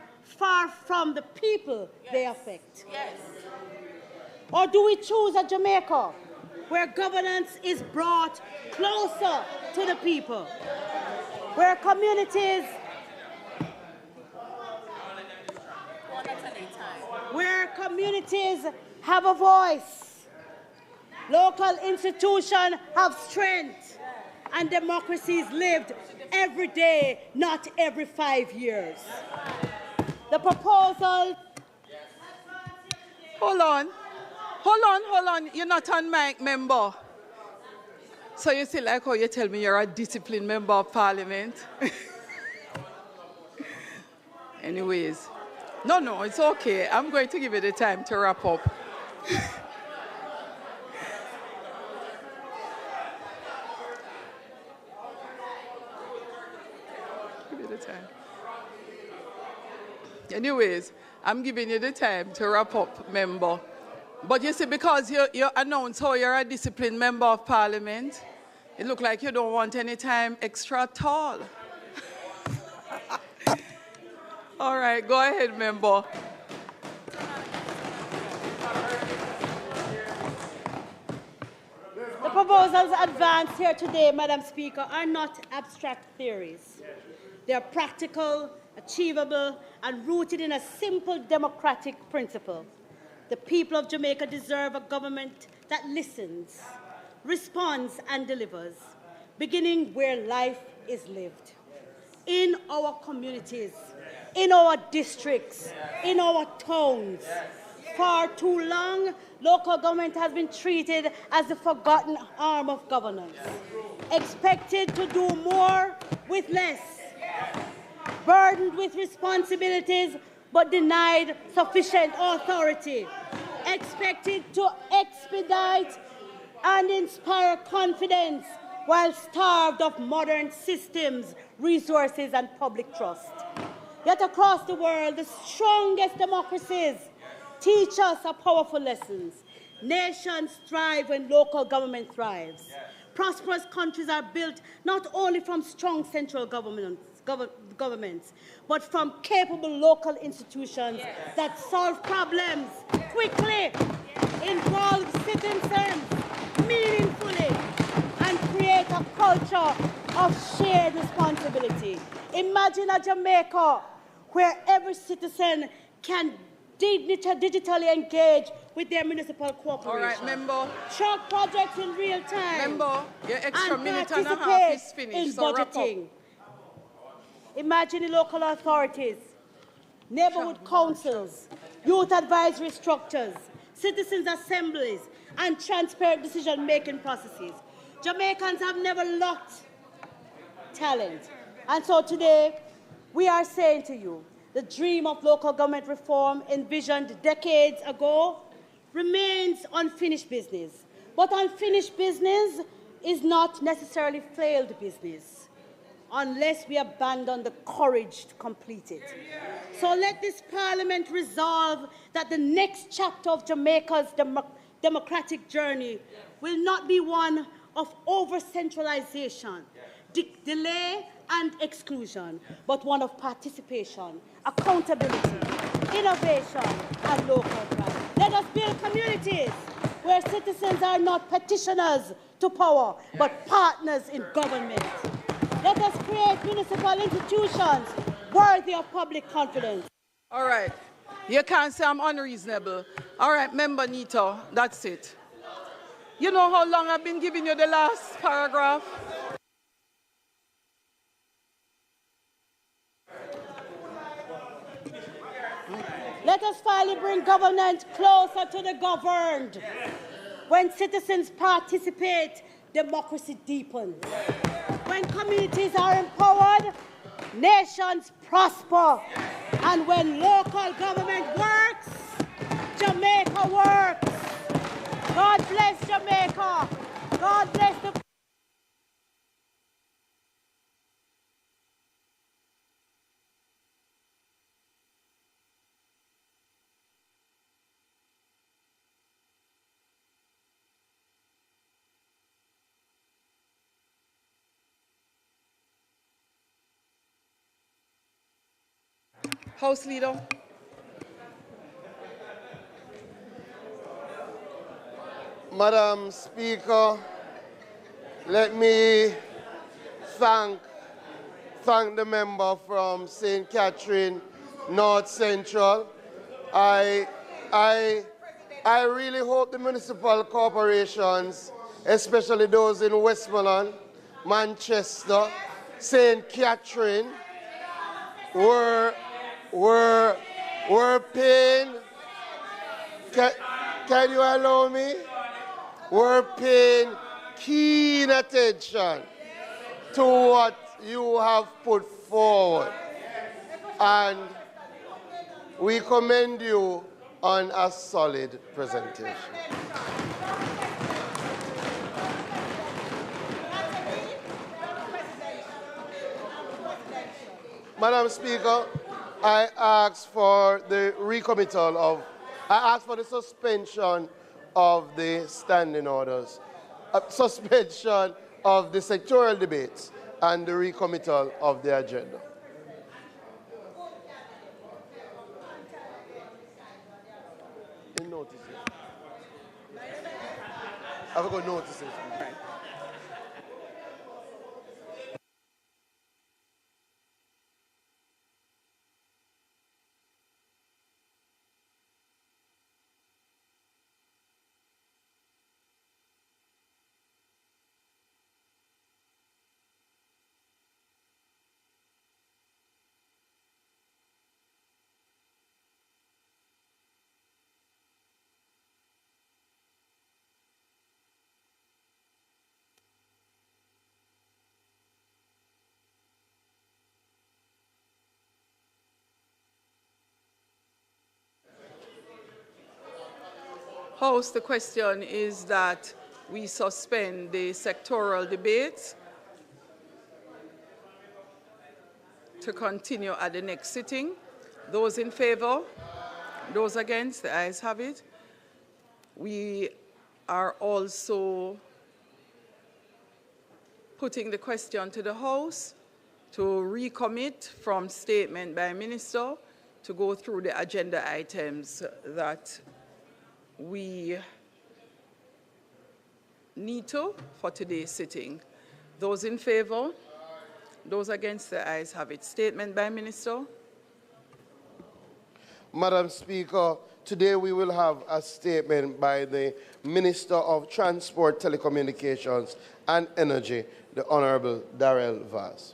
from the people they affect. Or do we choose a Jamaica where governance is brought closer to the people, where communities have a voice, local institutions have strength, and democracy is lived every day, not every 5 years? The proposal... Hold on. You're not on mic, member. So you still like how you tell me you're a disciplined member of parliament? Anyways. No, it's okay. I'm going to give you the time to wrap up. Give you the time. Anyways, I'm giving you the time to wrap up, member. But you see, because you announced how you're a disciplined member of parliament, it looks like you don't want any time extra at all. All right, go ahead, member. The proposals advanced here today, Madam Speaker, are not abstract theories. They are practical, achievable, and rooted in a simple democratic principle. The people of Jamaica deserve a government that listens, responds, and delivers, beginning where life is lived. In our communities, in our districts, in our towns. For too long, local government has been treated as the forgotten arm of governance, expected to do more with less, burdened with responsibilities but denied sufficient authority, expected to expedite and inspire confidence while starved of modern systems, resources, and public trust. Yet across the world, the strongest democracies teach us a powerful lessons. Nations thrive when local government thrives. Prosperous countries are built not only from strong central governments, but from capable local institutions that solve problems quickly, involve citizens meaningfully, and create a culture of shared responsibility. Imagine a Jamaica where every citizen can digitally engage with their municipal corporation. All right, member. Track projects in real time. Member, your extra and minute and a half is finished, in so wrap up. budgeting. Imagine the local authorities, neighborhood councils, youth advisory structures, citizens' assemblies, and transparent decision-making processes. Jamaicans have never lacked talent. And so today, we are saying to you, the dream of local government reform envisioned decades ago remains unfinished business. But unfinished business is not necessarily failed business unless we abandon the courage to complete it. So let this Parliament resolve that the next chapter of Jamaica's democratic journey will not be one of over-centralization, delay and exclusion, but one of participation, accountability, innovation, and local pride. Let us build communities where citizens are not petitioners to power, but partners in government. Let us create municipal institutions worthy of public confidence. All right. You can't say I'm unreasonable. All right, member Nito, that's it. You know how long I've been giving you the last paragraph? Let us finally bring governance closer to the governed. When citizens participate, democracy deepens. When communities are empowered, nations prosper. And when local government works, Jamaica works. God bless Jamaica. God bless the... House Leader. Madam Speaker, let me thank the member from St. Catherine, North Central. I really hope the municipal corporations, especially those in Westmoreland, Manchester, St. Catherine, were paying, can you allow me? Were paying keen attention to what you have put forward. And we commend you on a solid presentation. Madam Speaker, I ask for the recommittal of, I ask for the suspension of the standing orders, suspension of the sectoral debates, and the recommittal of the agenda. In notices. I've got notices. House, the question is that we suspend the sectoral debate to continue at the next sitting. Those in favor? Those against? The ayes have it. We are also putting the question to the House to recommit from statement by Minister to go through the agenda items that we need to for today's sitting. Those in favor? Those against? The ayes have it. Statement by Minister. Madam Speaker, today we will have a statement by the Minister of Transport, Telecommunications and Energy, the Honorable Darrell Vaz.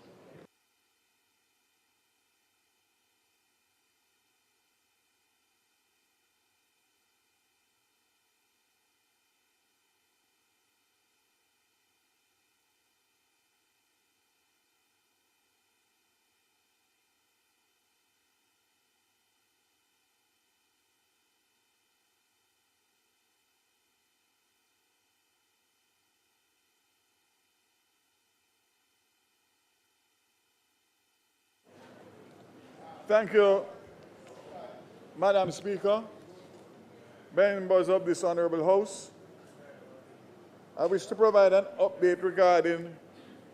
Thank you, Madam Speaker, members of this Honourable House. I wish to provide an update regarding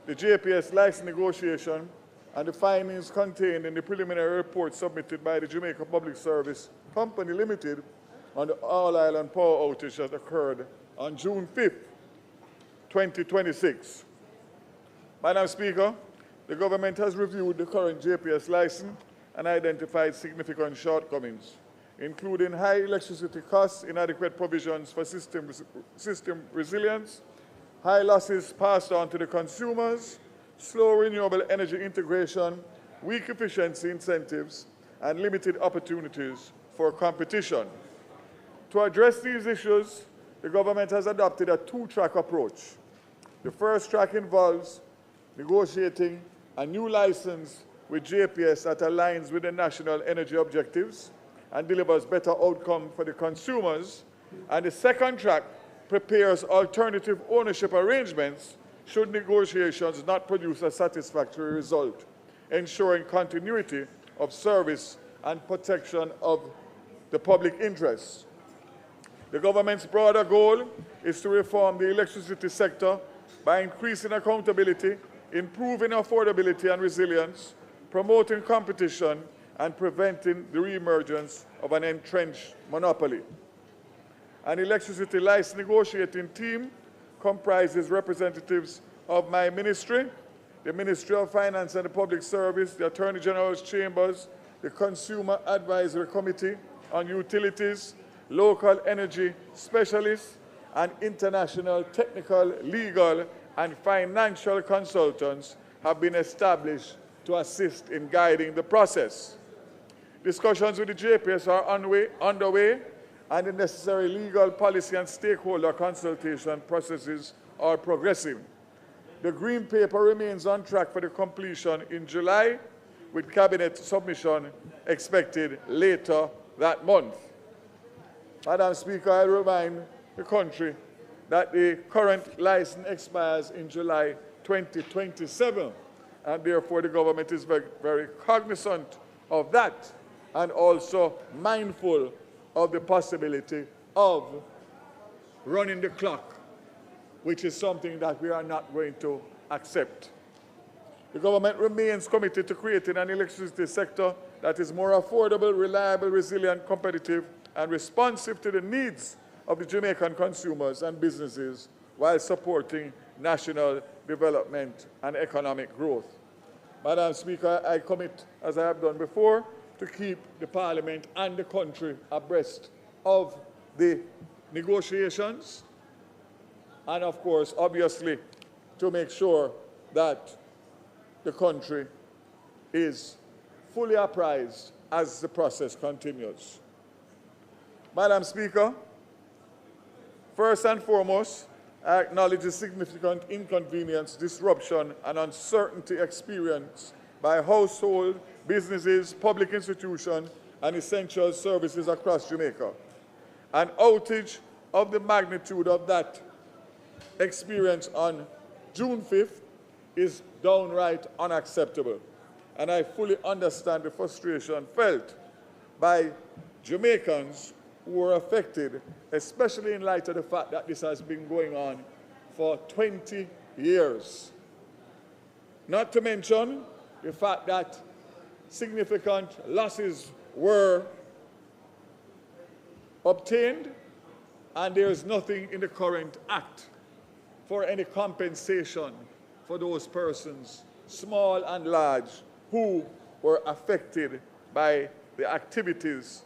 the JPS license negotiation and the findings contained in the preliminary report submitted by the Jamaica Public Service Company Limited on the All Island power outage that occurred on June 5th, 2026. Madam Speaker, the government has reviewed the current JPS license and identified significant shortcomings, including high electricity costs, inadequate provisions for system resilience, high losses passed on to the consumers, slow renewable energy integration, weak efficiency incentives, and limited opportunities for competition. To address these issues, the government has adopted a two-track approach. The first track involves negotiating a new license with JPS that aligns with the national energy objectives and delivers better outcome for the consumers. And the second track prepares alternative ownership arrangements should negotiations not produce a satisfactory result, ensuring continuity of service and protection of the public interests. The government's broader goal is to reform the electricity sector by increasing accountability, improving affordability and resilience, promoting competition, and preventing the reemergence of an entrenched monopoly. An electricity license negotiating team comprises representatives of my ministry, the Ministry of Finance and the Public Service, the Attorney General's Chambers, the Consumer Advisory Committee on Utilities, local energy specialists, and international technical, legal, and financial consultants have been established to assist in guiding the process. Discussions with the JPS are underway, and the necessary legal, policy, and stakeholder consultation processes are progressing. The Green Paper remains on track for the completion in July, with Cabinet submission expected later that month. Madam Speaker, I remind the country that the current license expires in July 2027, and therefore the government is very, very cognizant of that and also mindful of the possibility of running the clock, which is something that we are not going to accept. The government remains committed to creating an electricity sector that is more affordable, reliable, resilient, competitive, and responsive to the needs of the Jamaican consumers and businesses while supporting national development and economic growth. Madam Speaker, I commit, as I have done before, to keep the Parliament and the country abreast of the negotiations and, of course, obviously, to make sure that the country is fully apprised as the process continues. Madam Speaker, first and foremost, I acknowledge the significant inconvenience, disruption, and uncertainty experienced by households, businesses, public institutions, and essential services across Jamaica. An outage of the magnitude of that experience on June 5th is downright unacceptable, and I fully understand the frustration felt by Jamaicans who were affected, especially in light of the fact that this has been going on for 20 years. Not to mention the fact that significant losses were obtained, and there is nothing in the current act for any compensation for those persons, small and large, who were affected by the activities,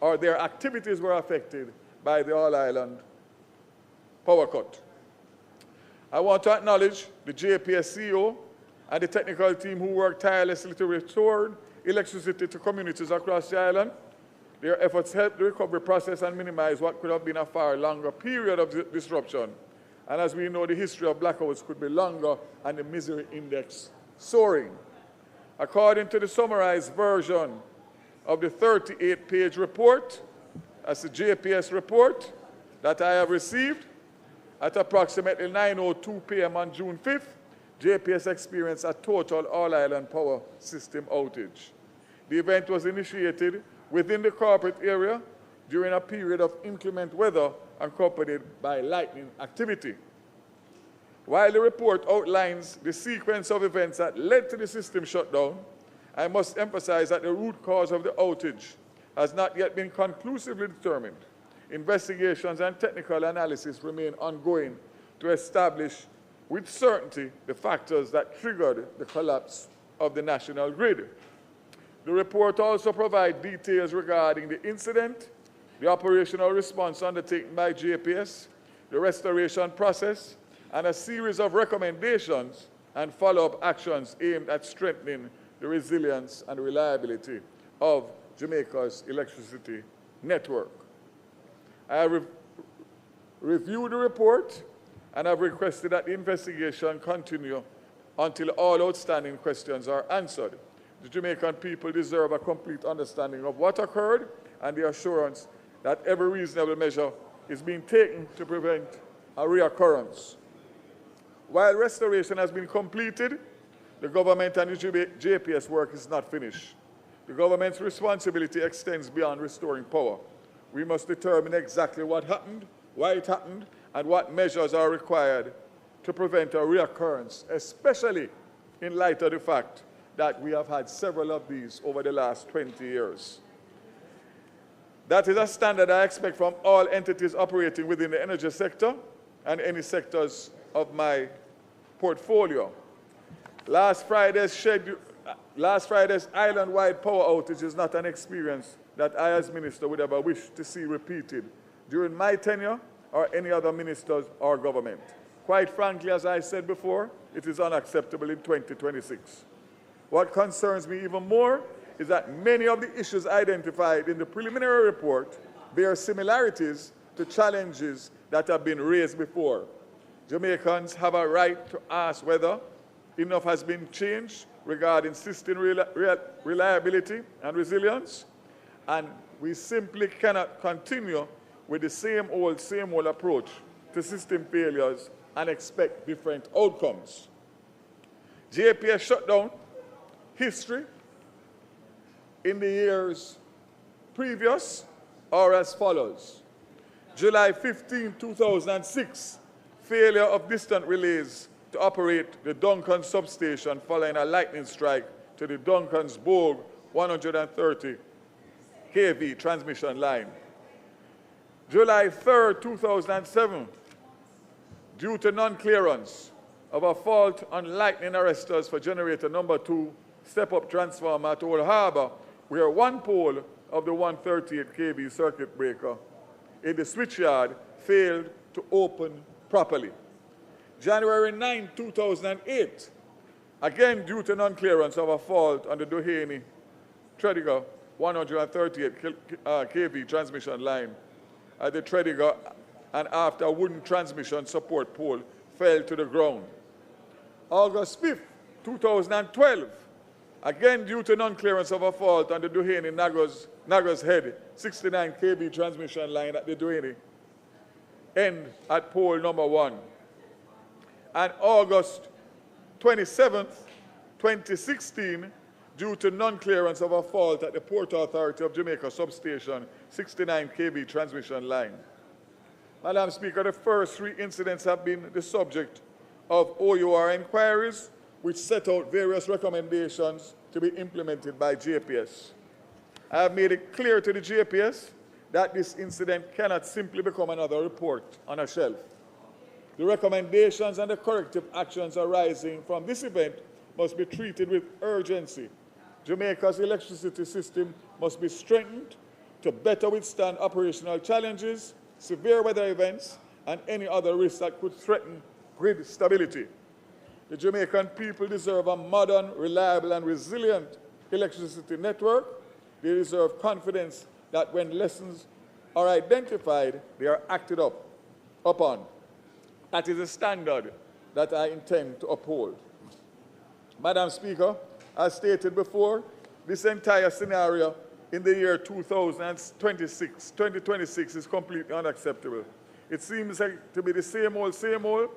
or their activities were affected by the All-Island power cut. I want to acknowledge the JPS CEO and the technical team who worked tirelessly to restore electricity to communities across the island. Their efforts helped the recovery process and minimize what could have been a far longer period of disruption. And as we know, the history of blackouts could be longer and the misery index soaring. According to the summarized version of the 38-page report, that's the JPS report that I have received, at approximately 9:02 p.m. on June 5th, JPS experienced a total all-island power system outage. The event was initiated within the corporate area during a period of inclement weather accompanied by lightning activity. While the report outlines the sequence of events that led to the system shutdown, I must emphasize that the root cause of the outage has not yet been conclusively determined. Investigations and technical analysis remain ongoing to establish with certainty the factors that triggered the collapse of the national grid. The report also provides details regarding the incident, the operational response undertaken by JPS, the restoration process, and a series of recommendations and follow-up actions aimed at strengthening the resilience and reliability of Jamaica's electricity network. I have reviewed the report and have requested that the investigation continue until all outstanding questions are answered. The Jamaican people deserve a complete understanding of what occurred and the assurance that every reasonable measure is being taken to prevent a reoccurrence. While restoration has been completed, the government and the JPS work is not finished. The government's responsibility extends beyond restoring power. We must determine exactly what happened, why it happened, and what measures are required to prevent a reoccurrence, especially in light of the fact that we have had several of these over the last 20 years. That is a standard I expect from all entities operating within the energy sector and any sectors of my portfolio. Last Friday's island-wide power outage is not an experience that I as minister would ever wish to see repeated during my tenure or any other ministers or government. Quite frankly, as I said before, it is unacceptable in 2026. What concerns me even more is that many of the issues identified in the preliminary report bear similarities to challenges that have been raised before. Jamaicans have a right to ask whether enough has been changed regarding system reliability and resilience, and we simply cannot continue with the same old approach to system failures and expect different outcomes. JPS shutdown history in the years previous are as follows. July 15, 2006, failure of distant relays to operate the Duncan substation following a lightning strike to the Duncan's Bogue 130 kV transmission line. July 3, 2007, due to non-clearance of a fault on lightning arresters for generator number 2 step-up transformer at Old Harbour, where one pole of the 138 kV circuit breaker in the switchyard failed to open properly. January 9, 2008, again due to non-clearance of a fault on the Doheny Tredegar 138 kV transmission line at the Tredegar, and after a wooden transmission support pole fell to the ground. August 5, 2012, again due to non-clearance of a fault on the Doheny Nagas Head 69 kV transmission line at the Doheny end at pole number 1. And August 27, 2016, due to non-clearance of a fault at the Port Authority of Jamaica substation 69 kV transmission line. Madam Speaker, the first 3 incidents have been the subject of OUR inquiries, which set out various recommendations to be implemented by JPS. I have made it clear to the JPS that this incident cannot simply become another report on a shelf. The recommendations and the corrective actions arising from this event must be treated with urgency. Jamaica's electricity system must be strengthened to better withstand operational challenges, severe weather events, and any other risks that could threaten grid stability. The Jamaican people deserve a modern, reliable, and resilient electricity network. They deserve confidence that when lessons are identified, they are acted upon. That is a standard that I intend to uphold. Madam Speaker, as stated before, this entire scenario in the year 2026 is completely unacceptable. It seems like to be the same old.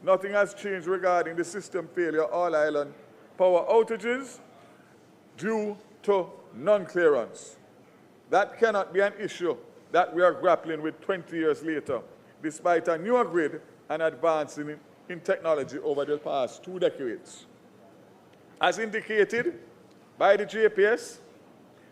Nothing has changed regarding the system failure all island power outages due to non-clearance. That cannot be an issue that we are grappling with 20 years later, despite a newer grid and advancing in technology over the past 2 decades. As indicated by the JPS,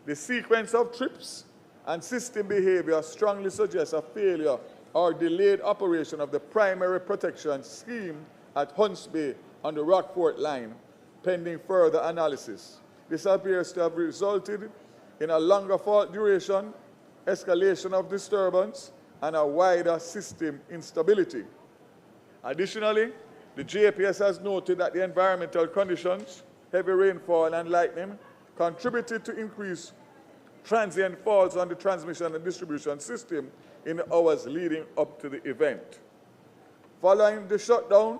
the sequence of trips and system behavior strongly suggests a failure or delayed operation of the primary protection scheme at Hunts Bay on the Rockport line, pending further analysis. This appears to have resulted in a longer fault duration, escalation of disturbance, and a wider system instability. Additionally, the JPS has noted that the environmental conditions, heavy rainfall and lightning, contributed to increased transient faults on the transmission and distribution system in the hours leading up to the event. Following the shutdown,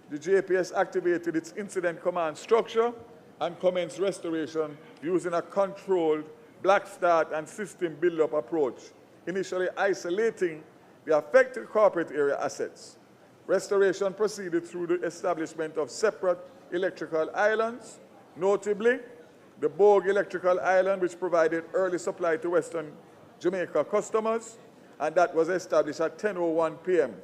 the JPS activated its incident command structure and commenced restoration using a controlled black start and system build-up approach, initially isolating the affected corporate area assets. Restoration proceeded through the establishment of separate electrical islands, notably the Bogue Electrical Island, which provided early supply to Western Jamaica customers, and that was established at 10:01 p.m.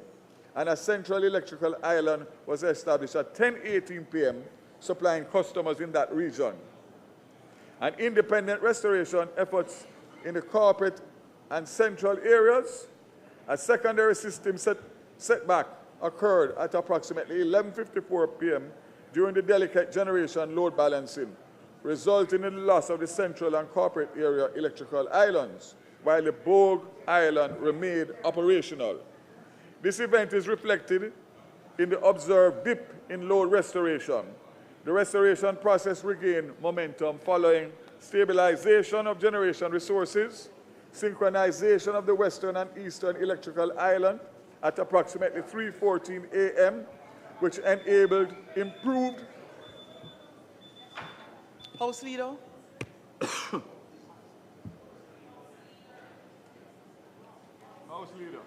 And a Central Electrical Island was established at 10:18 p.m., supplying customers in that region. And independent restoration efforts in the corporate and central areas. A secondary system setback occurred at approximately 11:54 p.m. during the delicate generation load balancing, resulting in the loss of the central and corporate area electrical islands, while the Bogue Island remained operational. This event is reflected in the observed dip in load restoration. The restoration process regained momentum following stabilization of generation resources, synchronization of the western and eastern electrical island at approximately 3:14 a.m., which enabled improved House Leader. House Leader.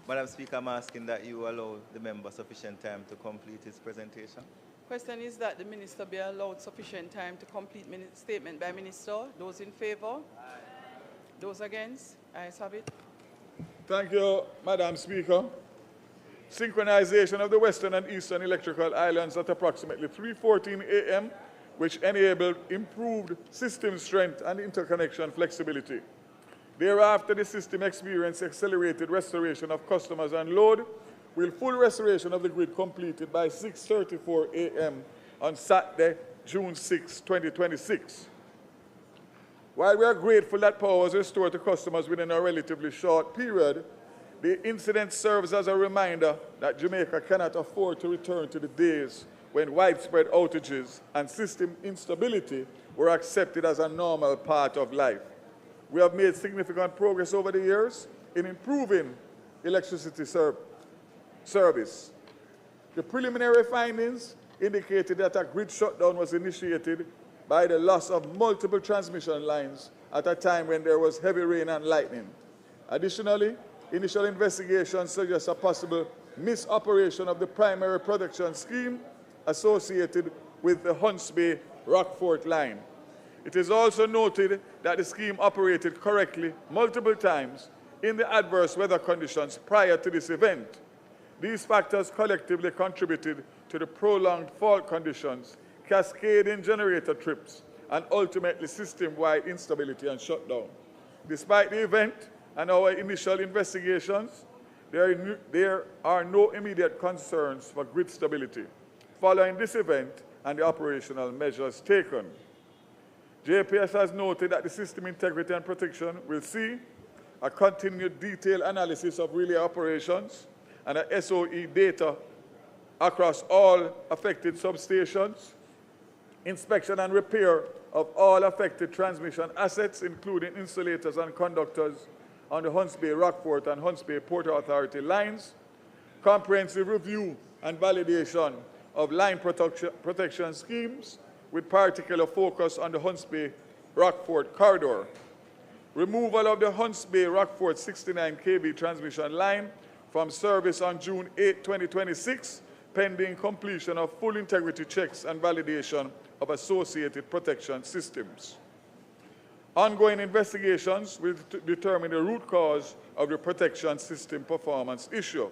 Madam Speaker, I'm asking that you allow the member sufficient time to complete his presentation. Question is that the minister be allowed sufficient time to complete statement by minister. Those in favor? Aye. Those against? Ayes have it. Thank you, Madam Speaker. Synchronization of the western and eastern electrical islands at approximately 3:14 a.m., which enabled improved system strength and interconnection flexibility. Thereafter, the system experienced accelerated restoration of customers and load, with full restoration of the grid completed by 6:34 a.m. on Saturday, June 6, 2026. While we are grateful that power was restored to customers within a relatively short period, the incident serves as a reminder that Jamaica cannot afford to return to the days when widespread outages and system instability were accepted as a normal part of life. We have made significant progress over the years in improving electricity service. The preliminary findings indicated that a grid shutdown was initiated by the loss of multiple transmission lines at a time when there was heavy rain and lightning. Additionally, initial investigations suggest a possible misoperation of the primary production scheme associated with the Hunts Bay Rockfort line. It is also noted that the scheme operated correctly multiple times in the adverse weather conditions prior to this event. These factors collectively contributed to the prolonged fault conditions, cascading generator trips, and ultimately system-wide instability and shutdown. Despite the event and our initial investigations, there are no immediate concerns for grid stability following this event and the operational measures taken. JPS has noted that the system integrity and protection will see a continued detailed analysis of relay operations and a SOE data across all affected substations, inspection and repair of all affected transmission assets, including insulators and conductors on the Hunts Bay Rockfort and Hunts Bay Port Authority lines, comprehensive review and validation of line protection schemes, with particular focus on the Hunts Bay Rockfort corridor. Removal of the Hunts Bay Rockfort 69 kV transmission line from service on June 8, 2026, pending completion of full integrity checks and validation of associated protection systems. Ongoing investigations will determine the root cause of the protection system performance issue.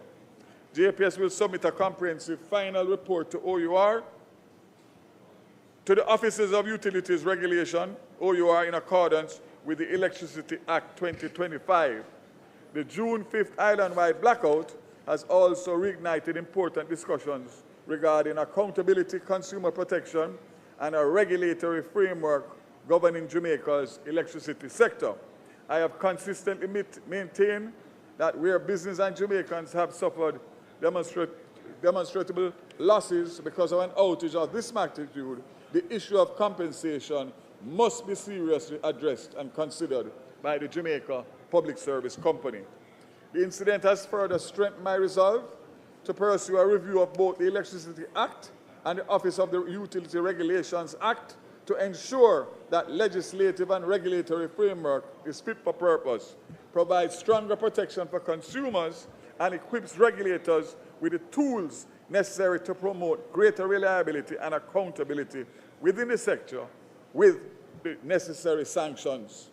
JPS will submit a comprehensive final report to OUR, to the Offices of Utilities Regulation, OUR, in accordance with the Electricity Act 2025. The June 5th island-wide blackout has also reignited important discussions regarding accountability, consumer protection, and a regulatory framework governing Jamaica's electricity sector. I have consistently maintained that where business and Jamaicans have suffered demonstrable losses because of an outage of this magnitude, the issue of compensation must be seriously addressed and considered by the Jamaica Public Service Company. The incident has further strengthened my resolve to pursue a review of both the Electricity Act and the Office of the Utility Regulations Act to ensure that legislative and regulatory framework is fit for purpose, provides stronger protection for consumers, and equips regulators with the tools necessary to promote greater reliability and accountability within the sector with the necessary sanctions.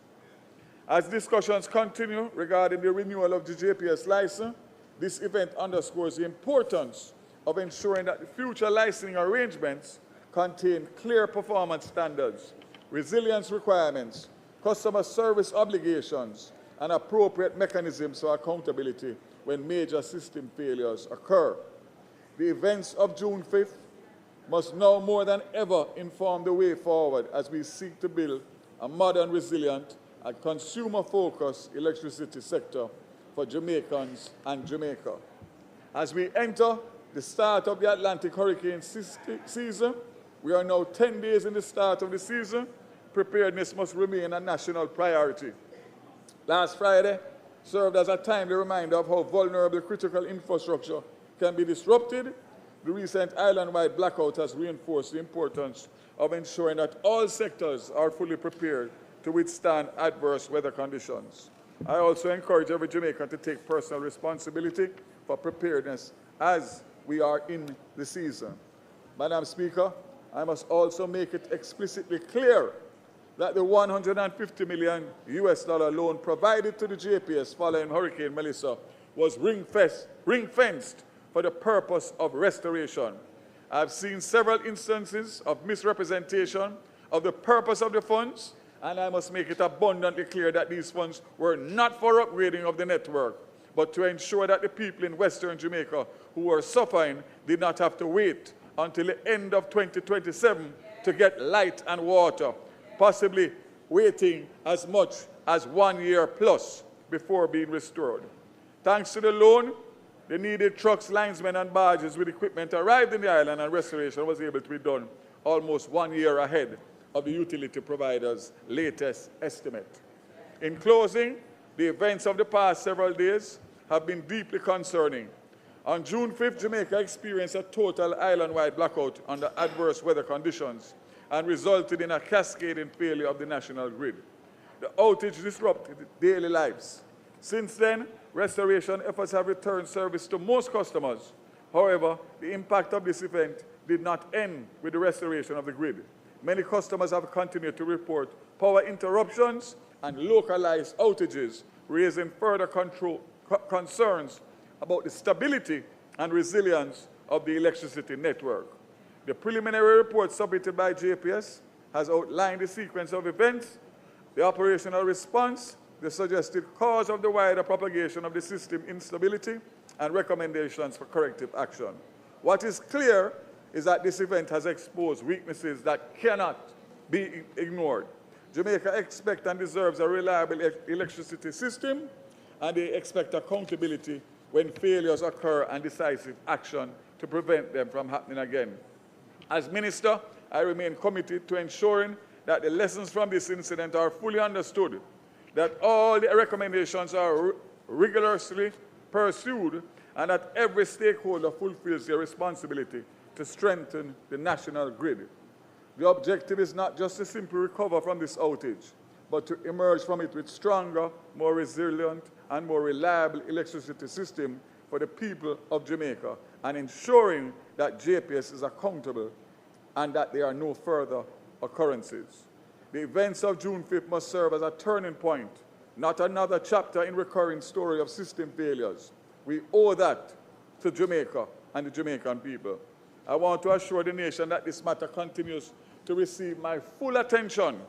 As discussions continue regarding the renewal of the JPS license, this event underscores the importance of ensuring that the future licensing arrangements contain clear performance standards, resilience requirements, customer service obligations, and appropriate mechanisms for accountability when major system failures occur. The events of June 5th must now more than ever inform the way forward as we seek to build a modern, resilient, and consumer-focused electricity sector for Jamaicans and Jamaica. As we enter the start of the Atlantic hurricane season, we are now 10 days in the start of the season. Preparedness must remain a national priority. Last Friday served as a timely reminder of how vulnerable critical infrastructure can be disrupted. The recent island-wide blackout has reinforced the importance of ensuring that all sectors are fully prepared to withstand adverse weather conditions. I also encourage every Jamaican to take personal responsibility for preparedness as we are in the season. Madam Speaker, I must also make it explicitly clear that the $150 million loan provided to the JPS following Hurricane Melissa was ring-fenced for the purpose of restoration. I've seen several instances of misrepresentation of the purpose of the funds, and I must make it abundantly clear that these funds were not for upgrading of the network, but to ensure that the people in Western Jamaica who were suffering did not have to wait until the end of 2027 to get light and water, possibly waiting as much as 1 year plus before being restored. Thanks to the loan, the needed trucks, linesmen, and barges with equipment arrived in the island, and restoration was able to be done almost 1 year ahead of the utility provider's latest estimate. In closing, the events of the past several days have been deeply concerning. On June 5th, Jamaica experienced a total island-wide blackout under adverse weather conditions and resulted in a cascading failure of the national grid. The outage disrupted daily lives. Since then, restoration efforts have returned service to most customers. However, the impact of this event did not end with the restoration of the grid. Many customers have continued to report power interruptions and localized outages, raising further concerns about the stability and resilience of the electricity network. The preliminary report submitted by JPS has outlined the sequence of events, the operational response, the suggested cause of the wider propagation of the system instability, and recommendations for corrective action. What is clear is that this event has exposed weaknesses that cannot be ignored. Jamaica expects and deserves a reliable electricity system, and they expect accountability when failures occur and decisive action to prevent them from happening again. As Minister, I remain committed to ensuring that the lessons from this incident are fully understood, that all the recommendations are rigorously pursued, and that every stakeholder fulfills their responsibility to strengthen the national grid. The objective is not just to simply recover from this outage, but to emerge from it with stronger, more resilient, and more reliable electricity system for the people of Jamaica, and ensuring that JPS is accountable and that there are no further occurrences. The events of June 5th must serve as a turning point, not another chapter in recurring story of system failures. We owe that to Jamaica and the Jamaican people. I want to assure the nation that this matter continues to receive my full attention.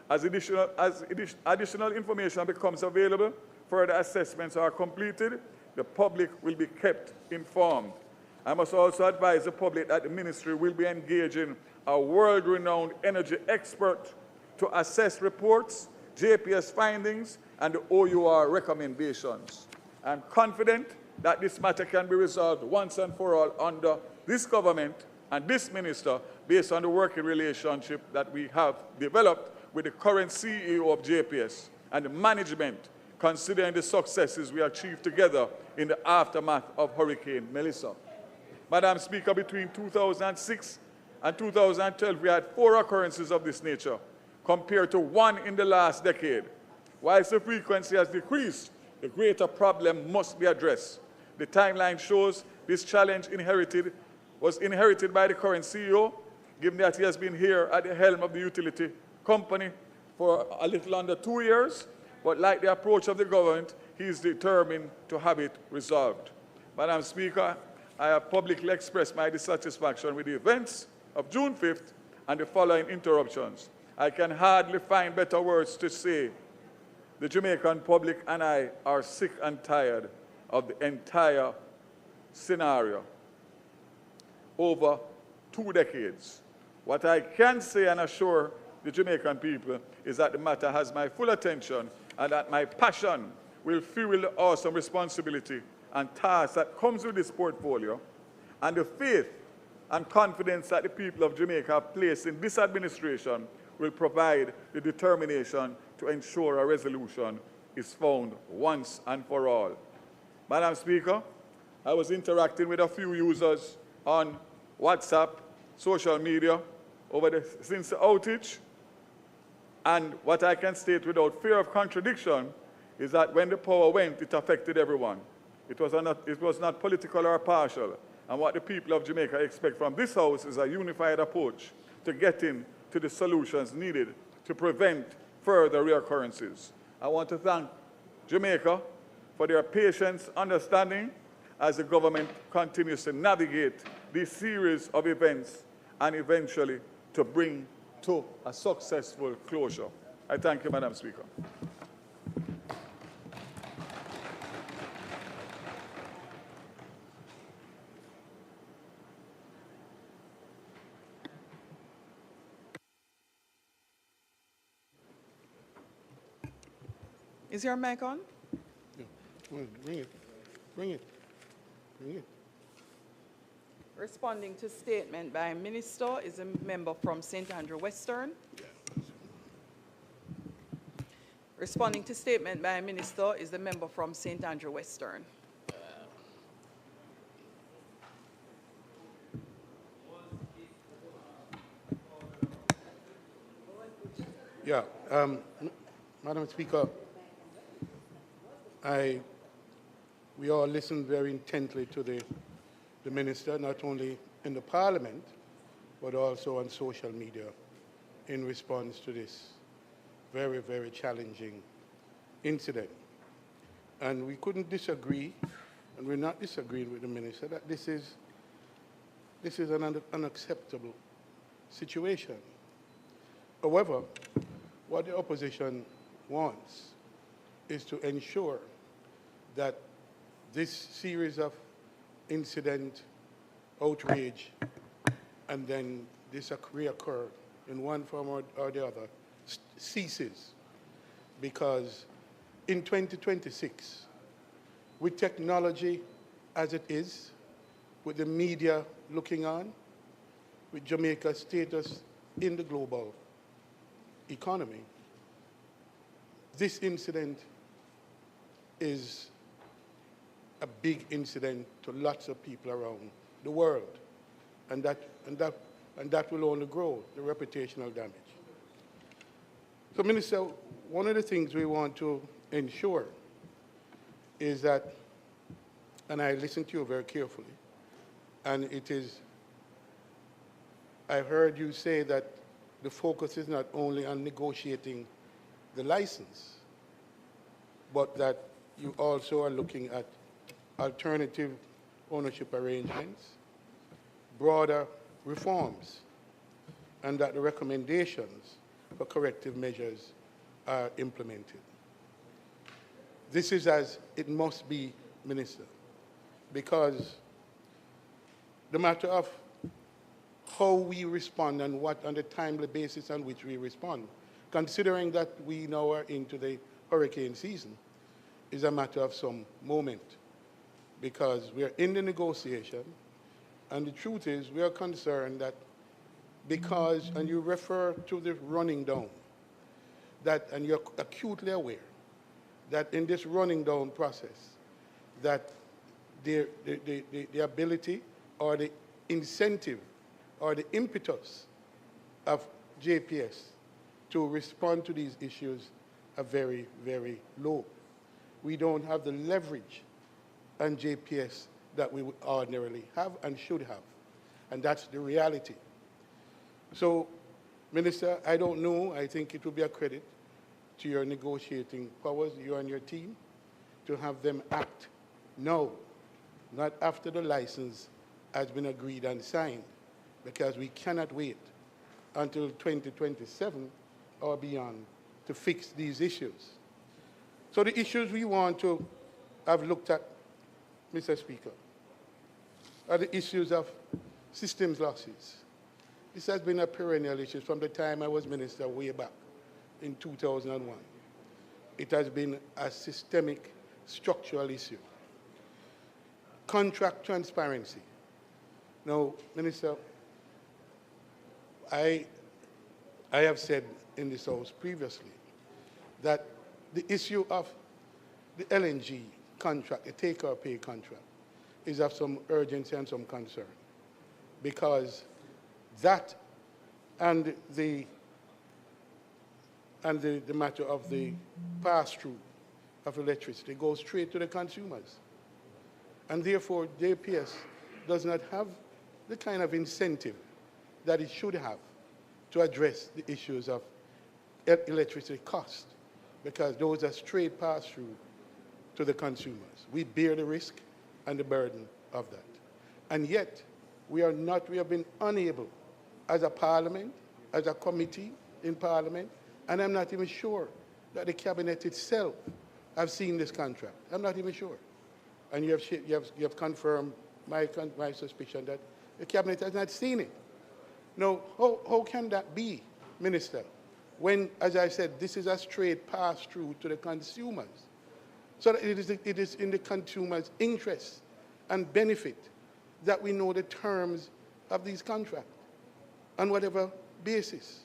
As additional information becomes available, further assessments are completed, the public will be kept informed. I must also advise the public that the ministry will be engaging a world-renowned energy expert to assess reports, JPS findings, and the OUR recommendations. I'm confident that this matter can be resolved once and for all under this government and this minister based on the working relationship that we have developed with the current CEO of JPS and the management, considering the successes we achieved together in the aftermath of Hurricane Melissa. Madam Speaker, between 2006 and 2012, we had 4 occurrences of this nature, compared to 1 in the last decade. Whilst the frequency has decreased, the greater problem must be addressed. The timeline shows this challenge was inherited by the current CEO, given that he has been here at the helm of the utility company for a little under 2 years, but like the approach of the government, he is determined to have it resolved. Madam Speaker, I have publicly expressed my dissatisfaction with the events of June 5th and the following interruptions. I can hardly find better words to say. The Jamaican public and I are sick and tired of the entire scenario over 2 decades. What I can say and assure the Jamaican people is that the matter has my full attention and that my passion will fuel the awesome responsibility and task that comes with this portfolio, and the faith and confidence that the people of Jamaica have placed in this administration will provide the determination to ensure a resolution is found once and for all. Madam Speaker, I was interacting with a few users on WhatsApp, social media, since the outage, and what I can state without fear of contradiction is that when the power went, it affected everyone. It was not political or partial. And what the people of Jamaica expect from this House is a unified approach to getting to the solutions needed to prevent further reoccurrences. I want to thank Jamaica for their patience, understanding, as the government continues to navigate this series of events and eventually to bring to a successful closure. I thank you, Madam Speaker. Is your mic on? Yeah. Bring it. Bring it. Bring it. Responding to statement by Minister is a member from St. Andrew Western. Responding to statement by Minister is the member from St. Andrew Western. Yeah. Madam Speaker, we all listened very intently to the Minister, not only in the Parliament, but also on social media in response to this very, very challenging incident. And we couldn't disagree, and we're not disagreeing with the Minister, that this is an unacceptable situation. However, what the opposition wants is to ensure that this series of incident, outrage, and then this reoccur in one form or the other ceases. Because in 2026, with technology as it is, with the media looking on, with Jamaica's status in the global economy, this incident is a big incident to lots of people around the world, and that will only grow the reputational damage. So, Minister, one of the things we want to ensure is that, and I listened to you very carefully, and I've heard you say that the focus is not only on negotiating the license, but that you also are looking at alternative ownership arrangements, broader reforms, and that the recommendations for corrective measures are implemented. This is as it must be, Minister, because the matter of how we respond and what on the timely basis on which we respond, considering that we now are into the hurricane season, is a matter of some moment, because we are in the negotiation, and the truth is we are concerned that because, and you refer to the running down, that, and you're acutely aware that in this running down process, that the ability or the incentive or the impetus of JPS to respond to these issues are very, very low. We don't have the leverage on JPS that we would ordinarily have and should have, and that's the reality. So, Minister, I don't know, I think it would be a credit to your negotiating powers, you and your team, to have them act now, not after the license has been agreed and signed, because we cannot wait until 2027 or beyond to fix these issues. So the issues we want to have looked at, Mr. Speaker, are the issues of systems losses. This has been a perennial issue from the time I was minister way back in 2001. It has been a systemic, structural issue. Contract transparency. Now, Minister, I have said in this House previously that the issue of the LNG contract, the take-or-pay contract, is of some urgency and some concern, because that and the matter of the pass-through of electricity goes straight to the consumers. And therefore, JPS does not have the kind of incentive that it should have to address the issues of electricity cost, because those are straight pass-through to the consumers. We bear the risk and the burden of that. And yet, we have been unable, as a parliament, as a committee in parliament, and I'm not even sure that the cabinet itself have seen this contract. I'm not even sure. And you have confirmed my suspicion that the cabinet has not seen it. Now, how can that be, Minister, when, as I said, this is a straight pass-through to the consumers? So that it is in the consumer's interest and benefit that we know the terms of these contracts on whatever basis.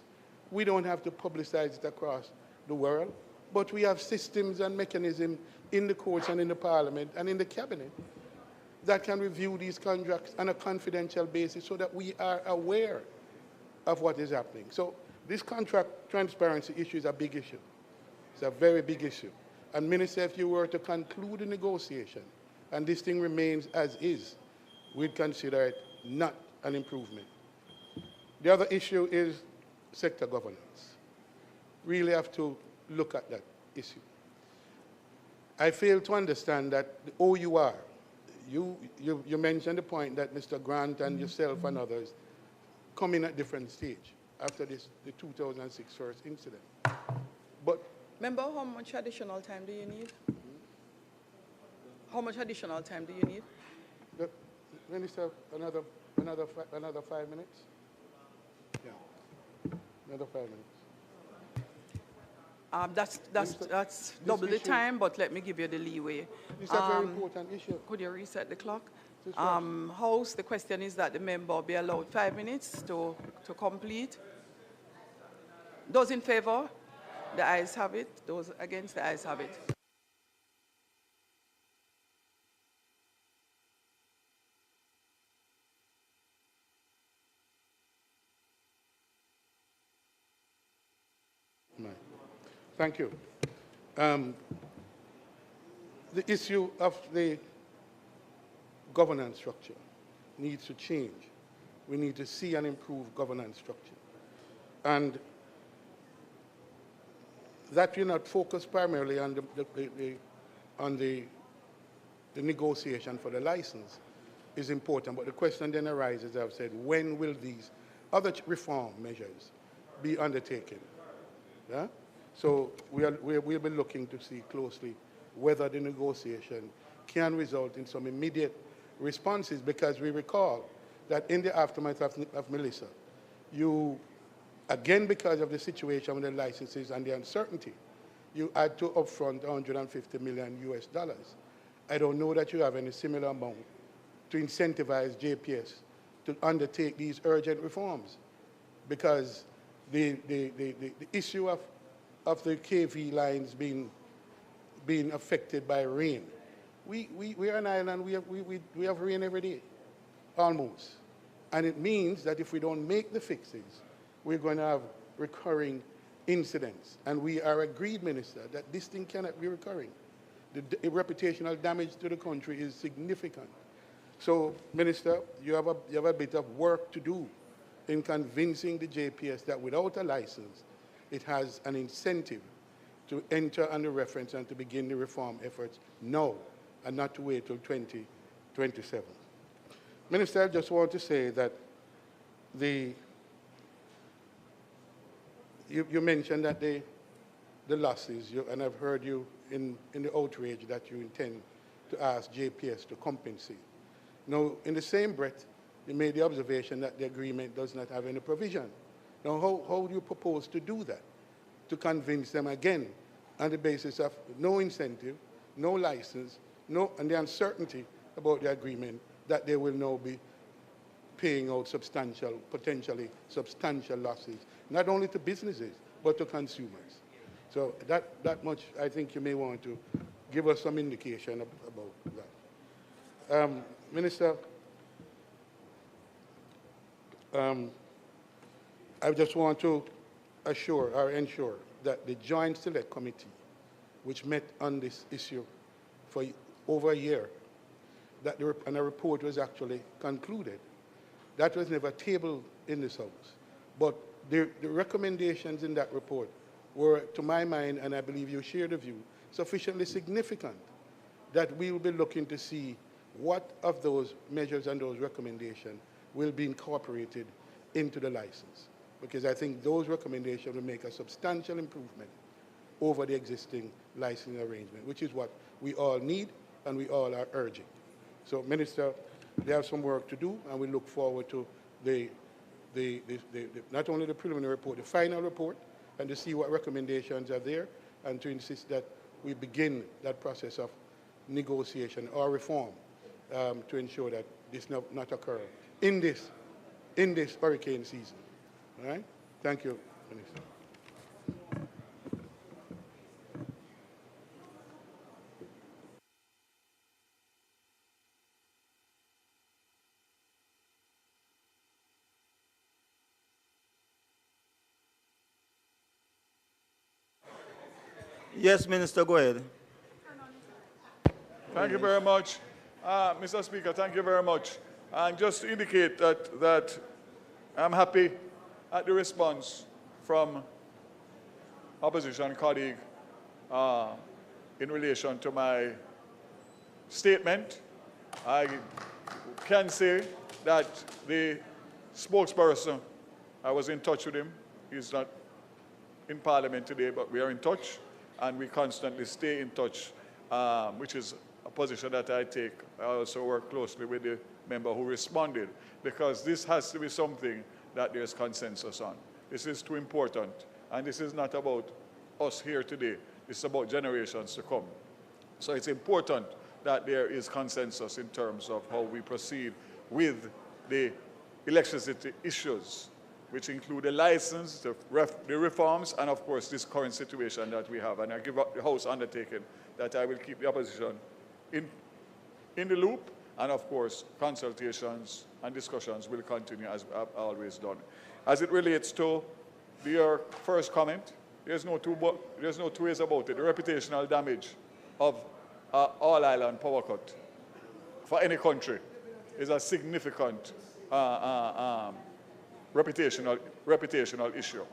We don't have to publicize it across the world, but we have systems and mechanisms in the courts and in the parliament and in the cabinet that can review these contracts on a confidential basis so that we are aware of what is happening. So this contract transparency issue is a big issue. It's a very big issue. And Minister, if you were to conclude the negotiation and this thing remains as is, we'd consider it not an improvement. The other issue is sector governance. Really have to look at that issue. I fail to understand that the OUR, you mentioned the point that Mr. Grant and yourself and others come in at different stage after the 2006 first incident. But Member, how much additional time do you need? How much additional time do you need? Minister, another 5 minutes? Yeah, another 5 minutes. That's double the time, but let me give you the leeway. It's a very important issue. Could you reset the clock? House, the question is that the member be allowed 5 minutes to complete. Those in favor? The ayes have it. Those against, the ayes have it. Thank you. The issue of the governance structure needs to change. We need to see an improved governance structure. And that will not focus primarily on the negotiation for the license is important. But the question then arises, I've said, when will these other reform measures be undertaken? Yeah? So we'll be looking to see closely whether the negotiation can result in some immediate responses, because we recall that in the aftermath of Melissa, you, again because of the situation with the licenses and the uncertainty, you had to upfront $150 million US. I don't know that you have any similar amount to incentivize JPS to undertake these urgent reforms, because the issue of the KV lines being affected by rain. We are an island, we have rain every day, almost. And it means that if we don't make the fixes, we're going to have recurring incidents. And we are agreed, Minister, that this thing cannot be recurring. The reputational damage to the country is significant. So, Minister, you have a bit of work to do in convincing the JPS that without a license, it has an incentive to enter under reference and to begin the reform efforts now and not to wait till 2027. Minister, I just want to say that you mentioned that the losses, and I've heard you in the outrage that you intend to ask JPS to compensate. Now, in the same breath, you made the observation that the agreement does not have any provision. Now, how do you propose to do that? To convince them again on the basis of no incentive, no license, and the uncertainty about the agreement that they will now be paying out potentially substantial losses, not only to businesses, but to consumers. So that much, I think you may want to give us some indication about that. Minister, I just want to ensure that the Joint Select Committee, which met on this issue for over a year, and a report was actually concluded. That was never tabled in this House. But the recommendations in that report were, to my mind, and I believe you share the view, sufficiently significant that we will be looking to see what of those measures and those recommendations will be incorporated into the license. Because I think those recommendations will make a substantial improvement over the existing licensing arrangement, which is what we all need and we all are urging. So, Minister, they have some work to do, and we look forward to not only the preliminary report, the final report, and to see what recommendations are there, and to insist that we begin that process of negotiation or reform to ensure that this not occur in this hurricane season. All right? Thank you, Minister. Yes, Minister, go ahead. Thank you very much. Mr. Speaker, thank you very much. And just to indicate that I'm happy at the response from opposition colleague in relation to my statement. I can say that the spokesperson, I was in touch with him. He's not in Parliament today, but we are in touch, and we constantly stay in touch, which is a position that I take. I also work closely with the member who responded, because this has to be something that there's consensus on. This is too important, and this is not about us here today. It's about generations to come. So it's important that there is consensus in terms of how we proceed with the electricity issues, which include the license, the reforms, and of course this current situation that we have. And I give up the House undertaking that I will keep the opposition in the loop, and of course consultations and discussions will continue as I've always done. As it relates to your first comment, there's no two ways about it. The reputational damage of all island power cut for any country is a significant reputational issue.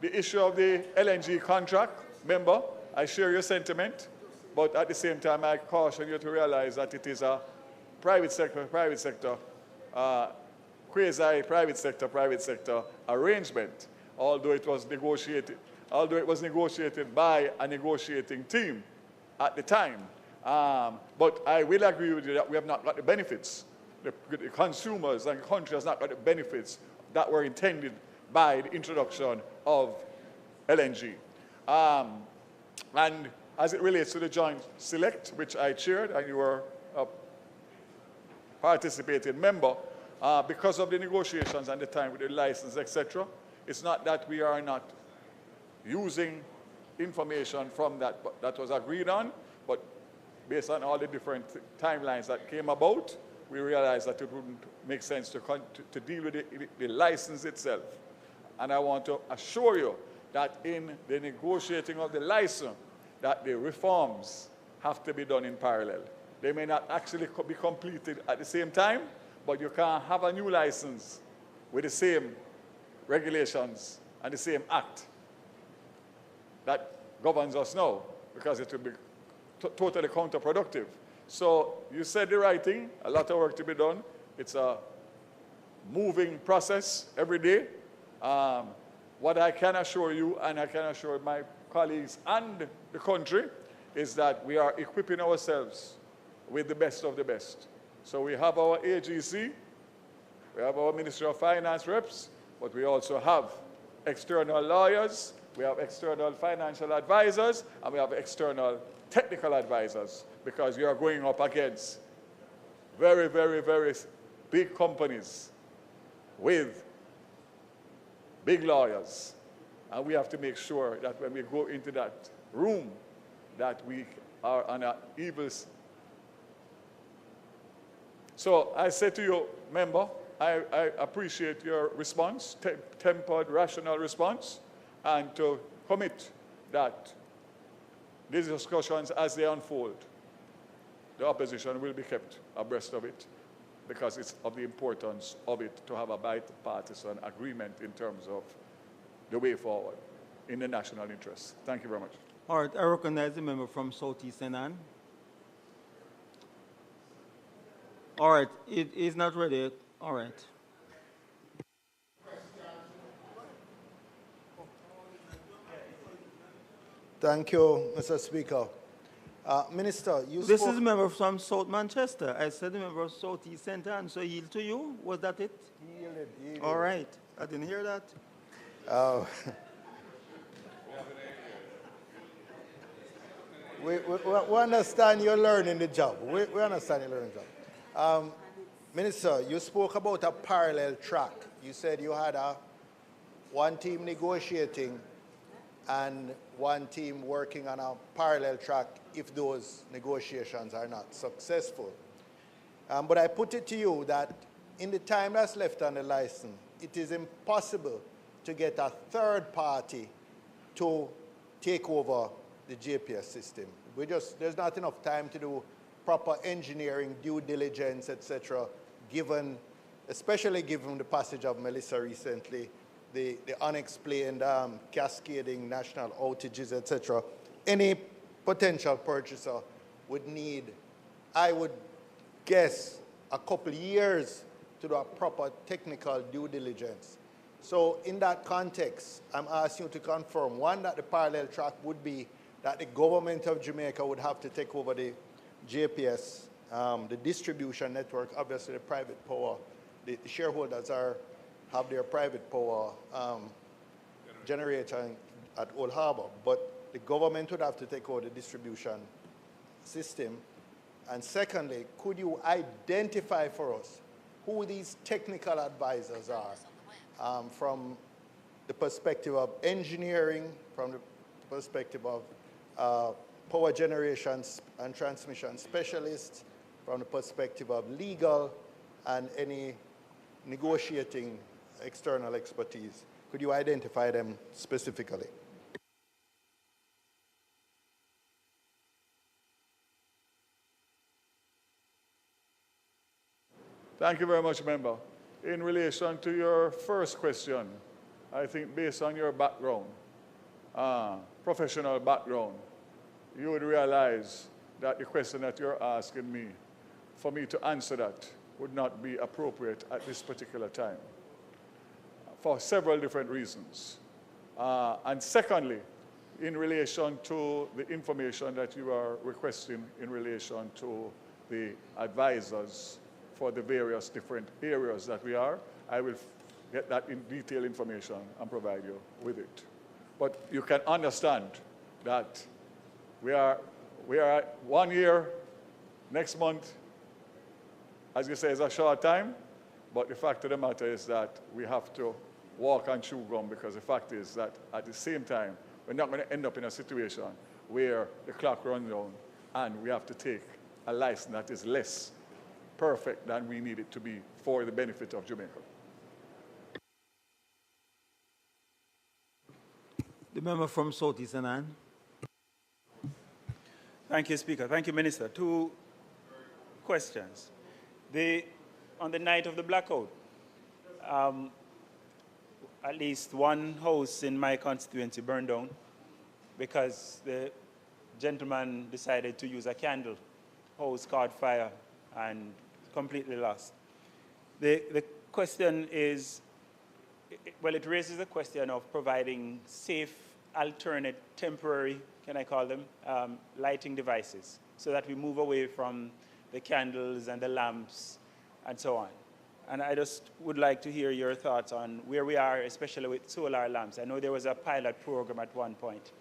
The issue of the LNG contract, member, I share your sentiment, but at the same time I caution you to realize that it is a private sector, quasi-private sector arrangement, although it was negotiated by a negotiating team at the time. But I will agree with you that we have not got the benefits. The consumers and the country has not got the benefits that were intended by the introduction of LNG. And as it relates to the Joint Select, which I chaired, and you were a participating member, because of the negotiations and the time with the license, etc., it's not that we are not using information from that, but that was agreed on, but based on all the different timelines that came about, we realized that it wouldn't make sense to deal with the license itself. And I want to assure you that in the negotiating of the license, that the reforms have to be done in parallel. They may not actually be completed at the same time, but you can't have a new license with the same regulations and the same act that governs us now, because it will be totally counterproductive. So you said the right thing, a lot of work to be done. It's a moving process every day. What I can assure you, and I can assure my colleagues and the country, is that we are equipping ourselves with the best of the best. So we have our AGC, we have our Ministry of Finance reps, but we also have external lawyers, we have external financial advisors, and we have external technical advisors, because you are going up against very, very, very big companies with big lawyers. And we have to make sure that when we go into that room, that we are on an evil. So I say to you, member, I appreciate your response, tempered, rational response, and to commit that these discussions, as they unfold, the opposition will be kept abreast of it, because it's of the importance of it to have a bipartisan agreement in terms of the way forward in the national interest. Thank you very much. All right, I recognize the member from Southeast Senan. All right, it is not ready. All right. Thank you, Mr. Speaker. Minister, you This spoke... is a member from South Manchester. I said a member of Southeast Senan, so yield to you. Was that it? Yielded. All right. I didn't hear that. We understand you're learning the job. We understand you're learning the job. Minister, you spoke about a parallel track. You said you had one team negotiating and one team working on a parallel track if those negotiations are not successful. But I put it to you that in the time that's left on the license, it is impossible to get a third party to take over the JPS system. There's not enough time to do proper engineering, due diligence, etc., especially given the passage of Melissa recently, the unexplained cascading national outages, etc. Any potential purchaser would need, I would guess, a couple years to do a proper technical due diligence. So in that context, I'm asking you to confirm, one, that the parallel track would be that the government of Jamaica would have to take over the JPS, the distribution network, obviously the private power, the shareholders have their private power generator at Old Harbour, but the government would have to take over the distribution system. And secondly, could you identify for us who these technical advisors are from the perspective of engineering, from the perspective of power generation and transmission specialists, from the perspective of legal and any negotiating external expertise? Could you identify them specifically? Thank you very much, member. In relation to your first question, I think based on your background, professional background, you would realize that the question that you're asking me, for me to answer that, would not be appropriate at this particular time, for several different reasons. And secondly, in relation to the information that you are requesting in relation to the advisors for the various different areas that we are, I will get that in detailed information and provide you with it. But you can understand that we are 1 year, next month, as you say, is a short time, but the fact of the matter is that we have to walk and chew gum, because the fact is that at the same time, we're not going to end up in a situation where the clock runs down and we have to take a license that is less perfect than we need it to be for the benefit of Jamaica. The member from Southeast Senan. Thank you, Speaker. Thank you, Minister. 2 questions. On the night of the blackout, at least one house in my constituency burned down because the gentleman decided to use a candle. House caught fire and completely lost. The question is, well, it raises the question of providing safe, alternate, temporary, can I call them, lighting devices, so that we move away from the candles and the lamps and so on. And I just would like to hear your thoughts on where we are, especially with solar lamps. I know there was a pilot program at one point,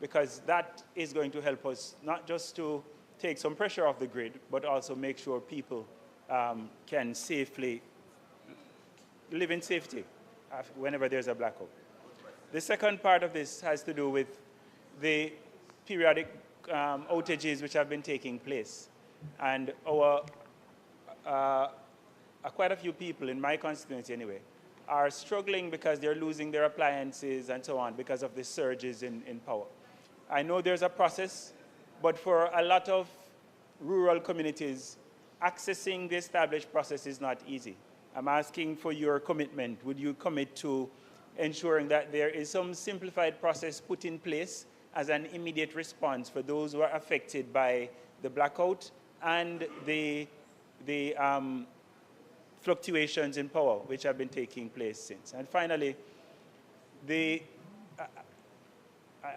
because that is going to help us not just to take some pressure off the grid, but also make sure people can safely live in safety whenever there's a blackout. The second part of this has to do with the periodic outages which have been taking place. And our, quite a few people in my constituency anyway, are struggling because they're losing their appliances and so on because of the surges in power. I know there's a process, but for a lot of rural communities, accessing the established process is not easy. I'm asking for your commitment. Would you commit to ensuring that there is some simplified process put in place as an immediate response for those who are affected by the blackout and the fluctuations in power which have been taking place since? And finally, I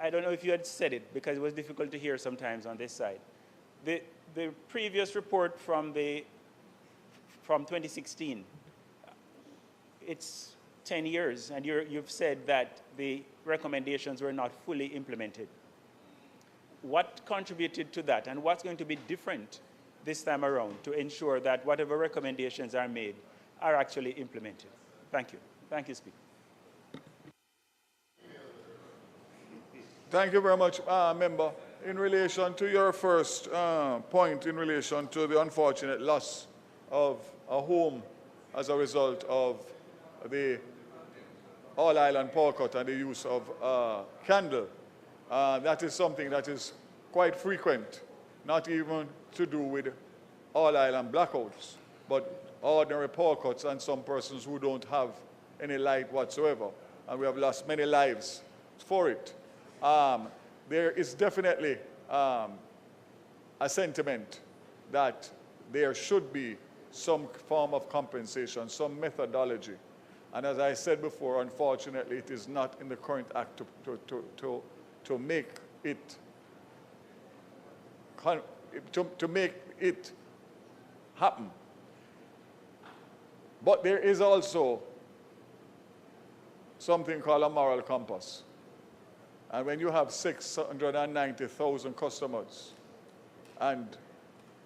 don't know if you had said it because it was difficult to hear sometimes on this side. The previous report from 2016, it's 10 years, and you've said that the recommendations were not fully implemented. What contributed to that, and what's going to be different this time around to ensure that whatever recommendations are made are actually implemented? Thank you. Thank you, Speaker. Thank you very much, Member. In relation to your first point in relation to the unfortunate loss of a home as a result of the all-island power cut and the use of candle, that is something that is quite frequent, not even to do with all-island blackouts, but ordinary power cuts and some persons who don't have any light whatsoever. And we have lost many lives for it. There is definitely a sentiment that there should be some form of compensation, some methodology. And as I said before, unfortunately, it is not in the current act to make it happen. But there is also something called a moral compass. And when you have 690,000 customers and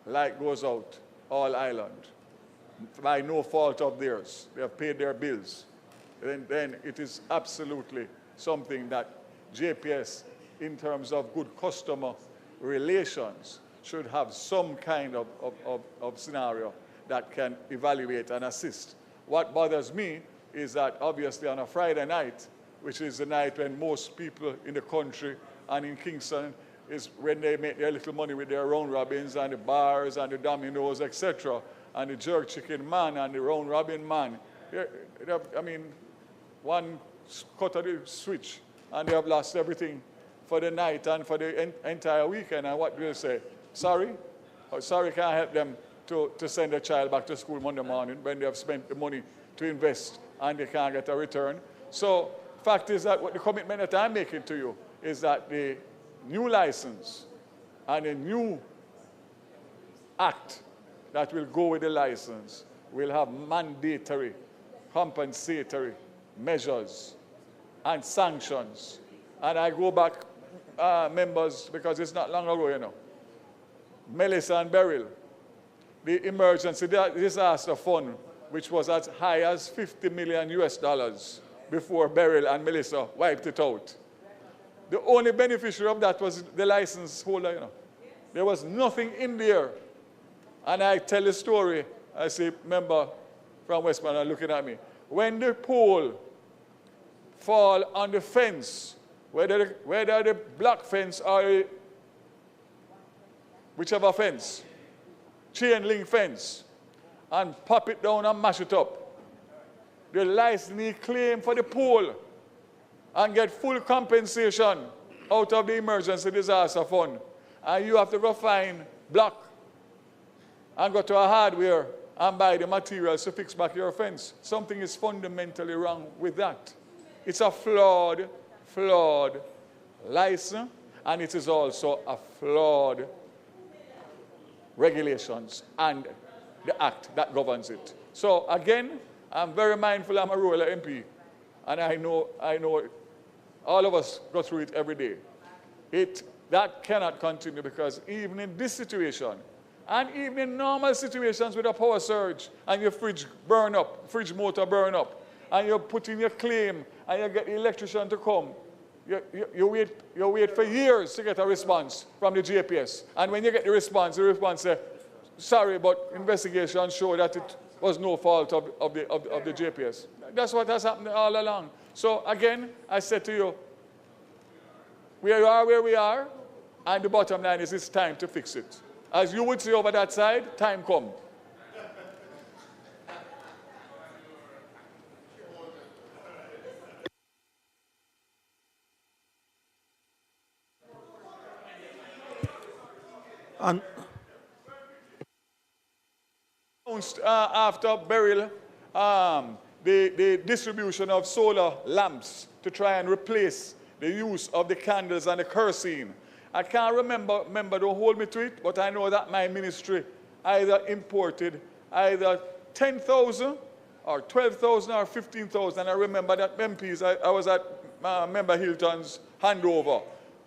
light goes out all island by no fault of theirs, they have paid their bills, then it is absolutely something that JPS, in terms of good customer relations, should have some kind of scenario that can evaluate and assist. What bothers me is that obviously on a Friday night, which is the night when most people in the country and in Kingston is when they make their little money with their round robins and the bars and the dominoes, etc., and the jerk chicken man and the round robin man. I mean, one cut of the switch and they have lost everything for the night and for the entire weekend. And what do they say? Sorry? Oh, sorry, can't help them to send a child back to school Monday morning when they have spent the money to invest and they can't get a return. So, fact is that what the commitment that I'm making to you is that the new license and a new act that will go with the license will have mandatory, compensatory measures and sanctions. And I go back, members, because it's not long ago, you know. Melissa and Beryl, the emergency disaster fund, which was as high as $50 million before Beryl and Melissa wiped it out. The only beneficiary of that was the license holder, you know. There was nothing in there. And I tell the story, I see a member from Westmoreland looking at me. When the pole fall on the fence, whether the black fence or whichever fence, chain link fence, and pop it down and mash it up, the licensee claim for the pole and get full compensation out of the emergency disaster fund. And you have to go find block and go to a hardware and buy the materials to fix back your fence. Something is fundamentally wrong with that. It's a flawed license, and it is also a flawed regulations and the act that governs it. So again, I'm very mindful I'm a rural MP, and I know all of us go through it every day. That cannot continue, because even in this situation, and even in normal situations with a power surge and your fridge motor burn up, and you put in your claim and you get the electrician to come, you wait for years to get a response from the JPS. And when you get the response says, sorry, but investigation showed that it was no fault of the JPS. That's what has happened all along. So again, I said to you, we are where we are, and the bottom line is it's time to fix it. As you would say over that side, time come. And after burial, the distribution of solar lamps to try and replace the use of the candles and the kerosene. I can't remember, don't hold me to it, but I know that my ministry either imported either 10,000 or 12,000 or 15,000. I remember that MPs, I was at Member Hilton's handover.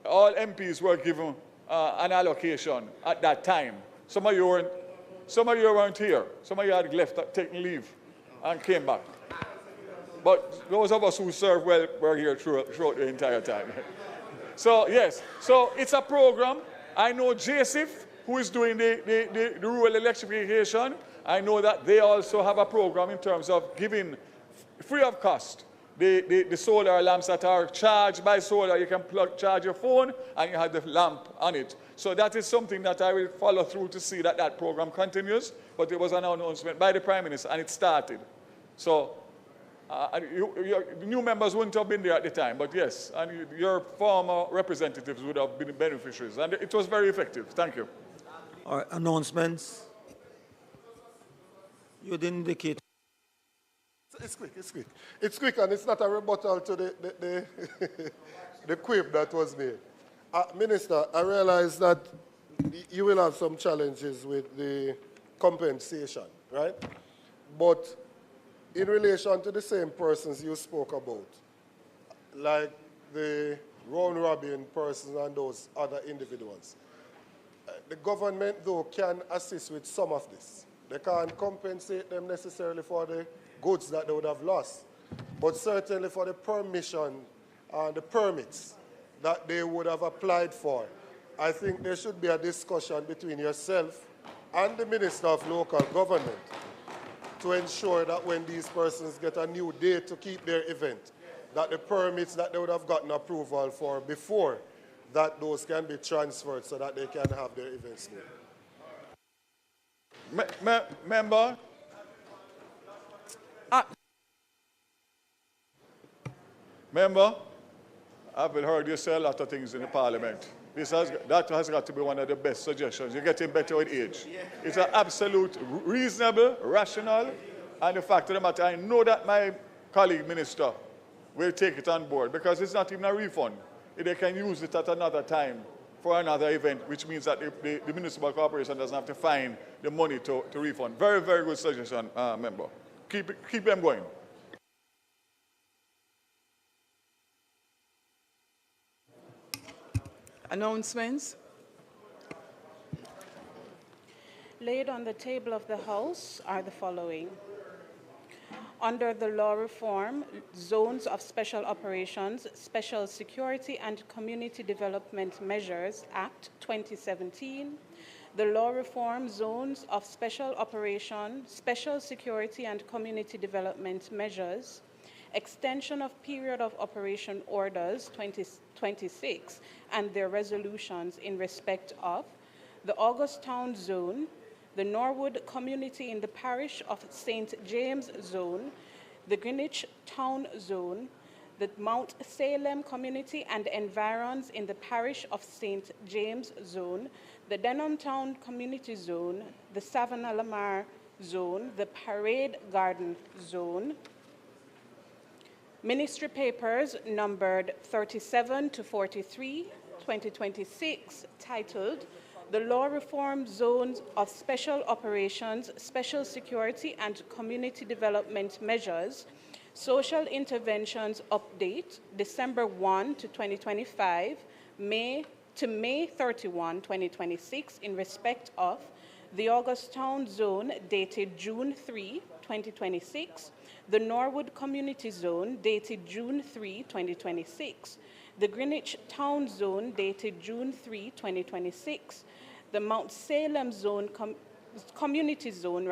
All MPs were given an allocation at that time. Some of you weren't here. Some of you had left, taken leave, and came back. But those of us who served well were here throughout the entire time. So yes, so it's a program. I know JSIF, who is doing the rural electrification. I know that they also have a program in terms of giving free of cost the solar lamps that are charged by solar. You can charge your phone and you have the lamp on it. So that is something that I will follow through to see that that program continues. But it was an announcement by the Prime Minister and it started. So the new members wouldn't have been there at the time, but yes, and your former representatives would have been beneficiaries. And it was very effective. Thank you. All right, announcements. You didn't indicate. It's quick. It's quick, and it's not a rebuttal to the quip that was made. Minister, I realize that you will have some challenges with the compensation, right? But in relation to the same persons you spoke about, like the round robin persons and those other individuals, the government, though, can assist with some of this. They can't compensate them necessarily for the goods that they would have lost, but certainly for the permission and the permits that they would have applied for. I think there should be a discussion between yourself and the Minister of Local Government to ensure that when these persons get a new date to keep their event, that the permits that they would have gotten approval for before, that those can be transferred so that they can have their events made. Member? Member, I've heard you say a lot of things in the Parliament. That has got to be one of the best suggestions. You're getting better with age. It's an absolute reasonable, rational, and the fact of the matter, I know that my colleague minister will take it on board because it's not even a refund. They can use it at another time for another event, which means that the municipal corporation doesn't have to find the money to refund. Very, very good suggestion, member. Keep them going. Announcements. Laid on the table of the House are the following. Under the law reform, Zones of Special Operations, Special Security and Community Development Measures Act 2017, the law reform Zones of Special Operation, Special Security and Community Development Measures, extension of period of operation orders 2026 and their resolutions in respect of the Augustown Zone, the Norwood Community in the Parish of St. James Zone, the Greenwich Town Zone, the Mount Salem Community and environs in the Parish of St. James Zone, the Denham Town Community Zone, the Savannah Lamar zone, the Parade Garden zone. Ministry papers numbered 37 to 43, 2026, titled The Law Reform Zones of Special Operations, Special Security and Community Development Measures, Social Interventions Update, December 1 to 2025, May 31, 2026, in respect of the Augustown Zone dated June 3, 2026, the Norwood Community Zone dated June 3, 2026, the Greenwich Town Zone dated June 3, 2026, the Mount Salem Zone Community Zone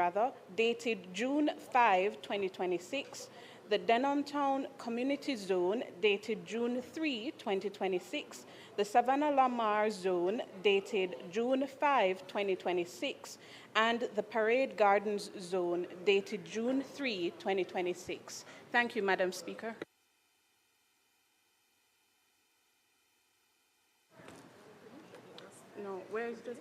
dated June 5, 2026, the Denham Town Community Zone dated June 3, 2026, the Savannah Lamar Zone dated June 5, 2026, and the Parade Gardens Zone dated June 3, 2026. Thank you, Madam Speaker. No, where is the...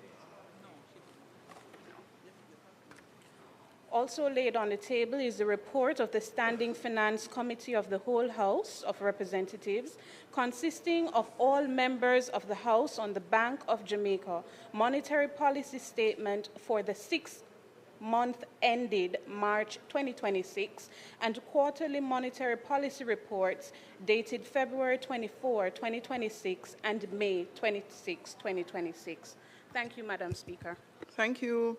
Also laid on the table is the report of the Standing Finance Committee of the whole House of Representatives, consisting of all members of the House on the Bank of Jamaica monetary policy statement for the 6th month ended March 2026, and quarterly monetary policy reports dated February 24, 2026, and May 26, 2026. Thank you, Madam Speaker. Thank you.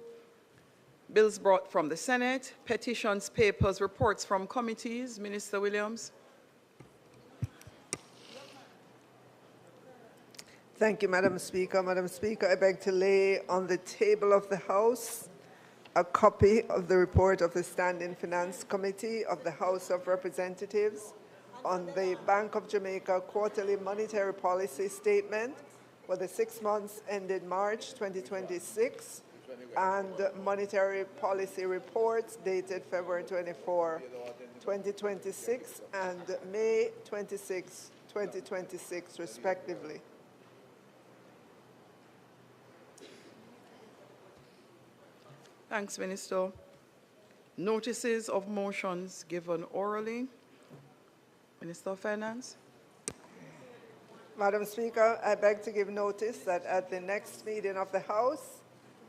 Bills brought from the Senate, petitions, papers, reports from committees. Minister Williams. Thank you, Madam Speaker. Madam Speaker, I beg to lay on the table of the House a copy of the report of the Standing Finance Committee of the House of Representatives on the Bank of Jamaica quarterly monetary policy statement for the 6 months ended March 2026, and monetary policy reports dated February 24, 2026, and May 26, 2026, respectively. Thanks, Minister. Notices of motions given orally. Minister of Finance. Madam Speaker, I beg to give notice that at the next meeting of the House,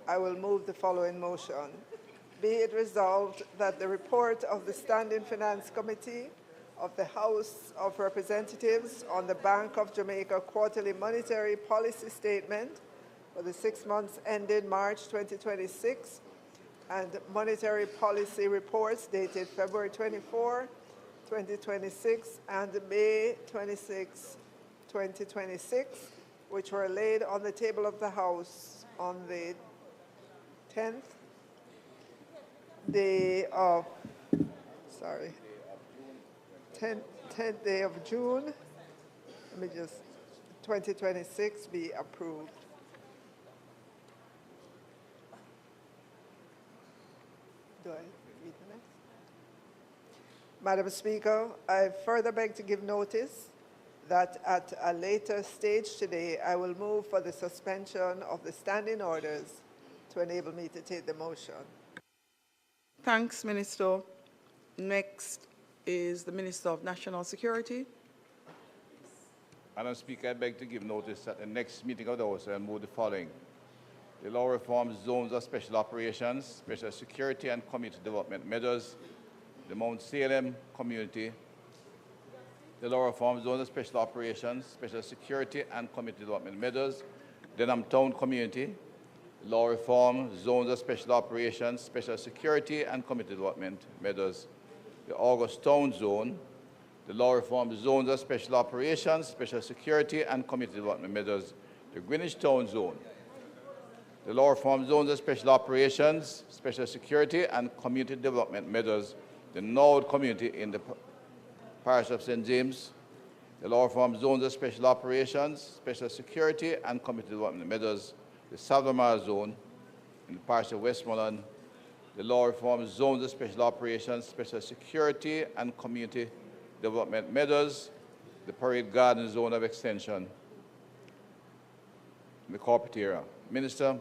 I will move the following motion. Be it resolved that the report of the Standing Finance Committee of the House of Representatives on the Bank of Jamaica quarterly monetary policy statement for the 6 months ended March 2026 and monetary policy reports dated February 24, 2026 and May 26, 2026, which were laid on the table of the House on the 10th day of, 10th day of June, 2026 be approved. Do I read the next? Madam Speaker, I further beg to give notice that at a later stage today, I will move for the suspension of the standing orders to enable me to take the motion. Thanks, Minister. Next is the Minister of National Security. Madam Speaker, I beg to give notice that the next meeting of the House will move the following. The law reforms zones of special operations, special security and community development measures, the Mount Salem community, the law reforms zones of special operations, special security and community development measures, Denham Town community, law reform zones of special operations, special security and community development measures, the Augustown zone, the law reform zones of special operations, special security and community development measures, the Greenwich Town zone, the law reform zones of special operations, special security and community development measures, the Norwood community in the parish of St. James, the law reform zones of special operations, special security and community development measures, the Savannah zone in the parish of Westmoreland, the law reform zones of special operations, special security and community development measures, the Parade Garden zone of extension in the corporate area. Minister.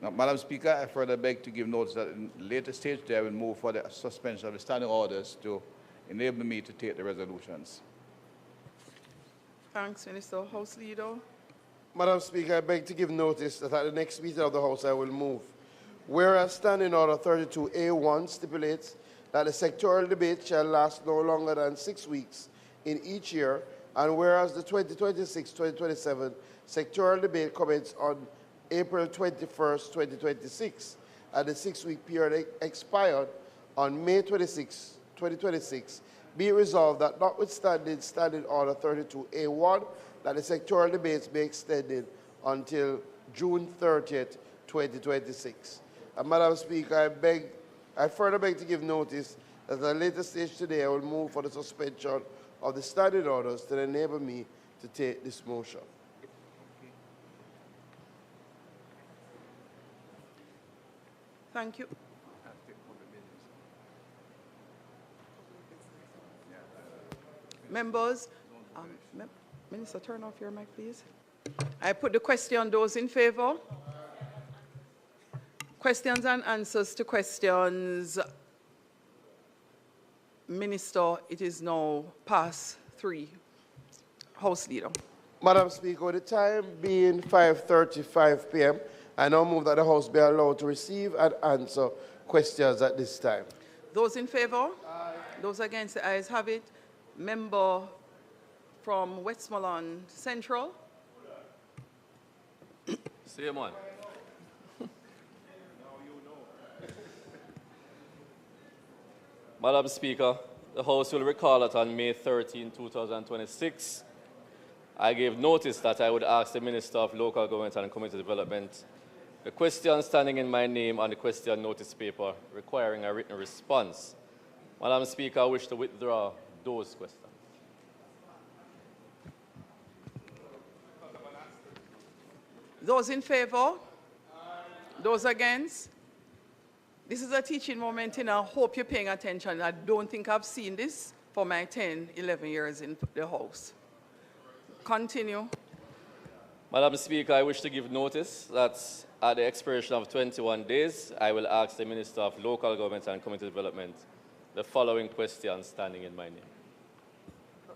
Now, Madam Speaker, I further beg to give notice that in later stage today I will move for the suspension of the standing orders to enable me to take the resolutions. Thanks, Minister. House Leader. Madam Speaker, I beg to give notice that at the next meeting of the House I will move. Whereas Standing Order 32A1 stipulates that the sectoral debate shall last no longer than 6 weeks in each year, and whereas the 2026-2027 sectoral debate commences on April 21st, 2026, and the 6-week period expired on May 26, 2026, be it resolved that notwithstanding Standing Order 32A1, that the sectoral debates be extended until June 30th, 2026. And Madam Speaker, I further beg to give notice that at a later stage today I will move for the suspension of the standing orders to enable me to take this motion. Thank you. Members, Minister, turn off your mic, please. I put the question, those in favor? Questions and answers to questions. Minister, it is now past 3. House Leader. Madam Speaker, with the time being 5:35 p.m., I now move that the House be allowed to receive and answer questions at this time. Those in favor? Aye. Those against, the ayes have it. Member from Westmoreland Central. Same one. Madam Speaker, the House will recall that on May 13, 2026, I gave notice that I would ask the Minister of Local Government and Community Development the question standing in my name on the question notice paper requiring a written response. Madam Speaker, I wish to withdraw those questions. Those in favor? Those against? This is a teaching moment, and I hope you're paying attention. I don't think I've seen this for my 10, 11 years in the House. Continue. Madam Speaker, I wish to give notice that at the expiration of 21 days, I will ask the Minister of Local Government and Community Development the following question standing in my name.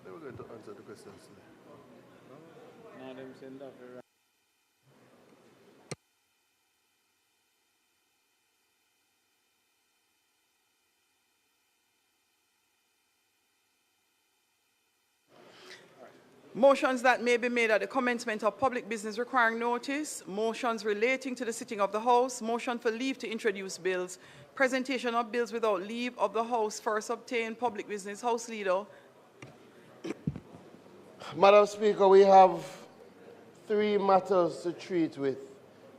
They were going to answer the questions today. Motions that may be made at the commencement of public business requiring notice, motions relating to the sitting of the House, motion for leave to introduce bills, presentation of bills without leave of the House, first obtained public business. House Leader. Madam Speaker, we have 3 matters to treat with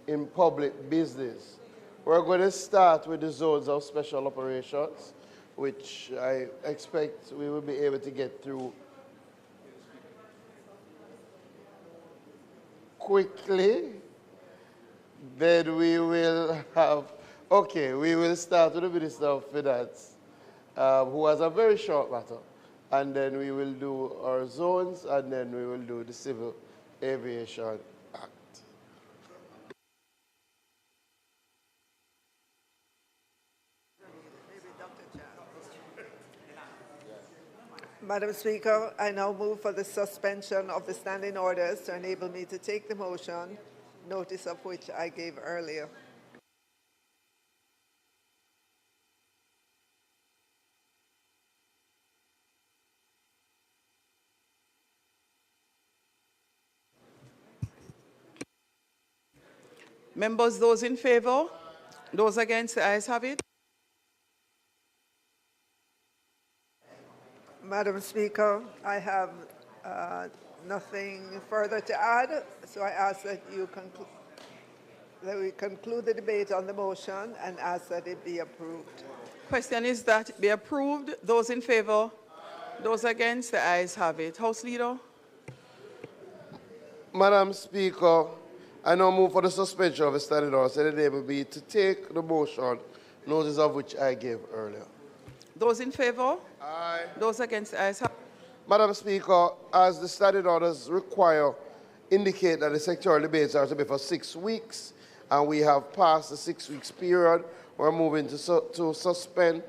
in public business. We're going to start with the zones of special operations, which I expect we will be able to get through quickly. Then we will have, we will start with the Minister of Finance, who has a very short matter. And then we will do our zones, and then we will do the Civil Aviation Act. Madam Speaker, I now move for the suspension of the standing orders to enable me to take the motion, notice of which I gave earlier. Members, those in favor? Those against? The ayes have it. Madam Speaker, I have nothing further to add, so I ask that we conclude the debate on the motion and ask that it be approved. Question is that it be approved. Those in favor? Those against? The ayes have it. House Leader. Madam Speaker, I now move for the suspension of the standing orders and enable me to take the motion, notice of which I gave earlier. Those in favor? Aye. Those against? The ayes have it. Madam Speaker, as the standing orders indicate that the sectoral debates are to be for 6 weeks, and we have passed the 6 weeks period. We're moving to suspend,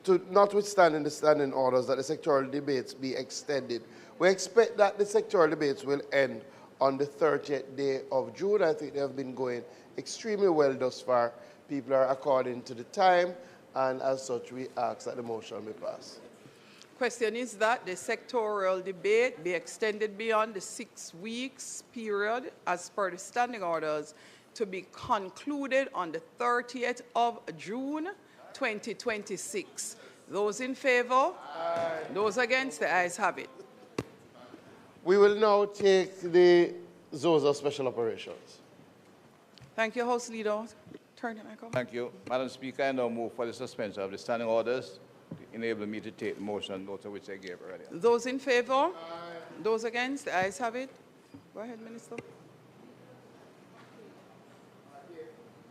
to notwithstanding the standing orders, that the sectoral debates be extended. We expect that the sectoral debates will end on the 30th day of June. I think they have been going extremely well thus far. People are according to the time, and as such, we ask that the motion be passed. Question is that the sectoral debate be extended beyond the 6 weeks period as per the standing orders to be concluded on the 30th of June 2026. Those in favor? Aye. Those against? The ayes have it. We will now take the zones of special operations. Thank you, House Leader. Turn it back over. Thank you. Madam Speaker, I now move for the suspension of the standing orders to enable me to take the motion, note of which I gave earlier. Those in favor? Aye. Those against? The ayes have it. Go ahead, Minister.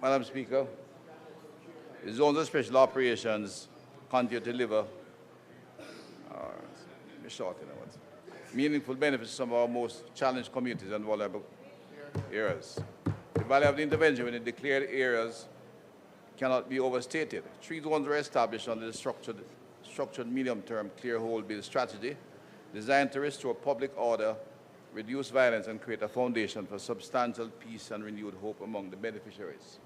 Madam Speaker, the zones of special operations continue to deliver meaningful benefits to some of our most challenged communities and vulnerable areas. The value of the intervention within declared areas cannot be overstated. 3 zones were established under the structured medium-term clear hold bill strategy designed to restore public order, reduce violence, and create a foundation for substantial peace and renewed hope among the beneficiaries.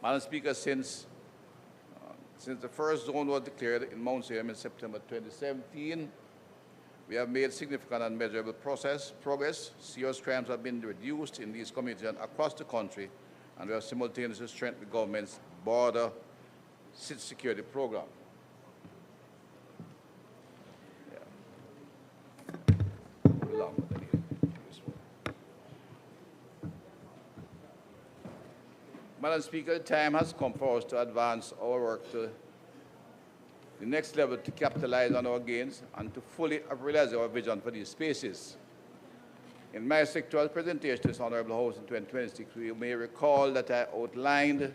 Madam Speaker, since the first zone was declared in Mount Salem in September 2017, we have made significant and measurable progress. Serious crimes have been reduced in these communities and across the country, and we have simultaneously strengthened the government's border security program. Madam Speaker, the time has come for us to advance our work to the next level to capitalize on our gains and to fully realize our vision for these spaces. In my sectoral presentation to this Honourable House in 2026, you may recall that I outlined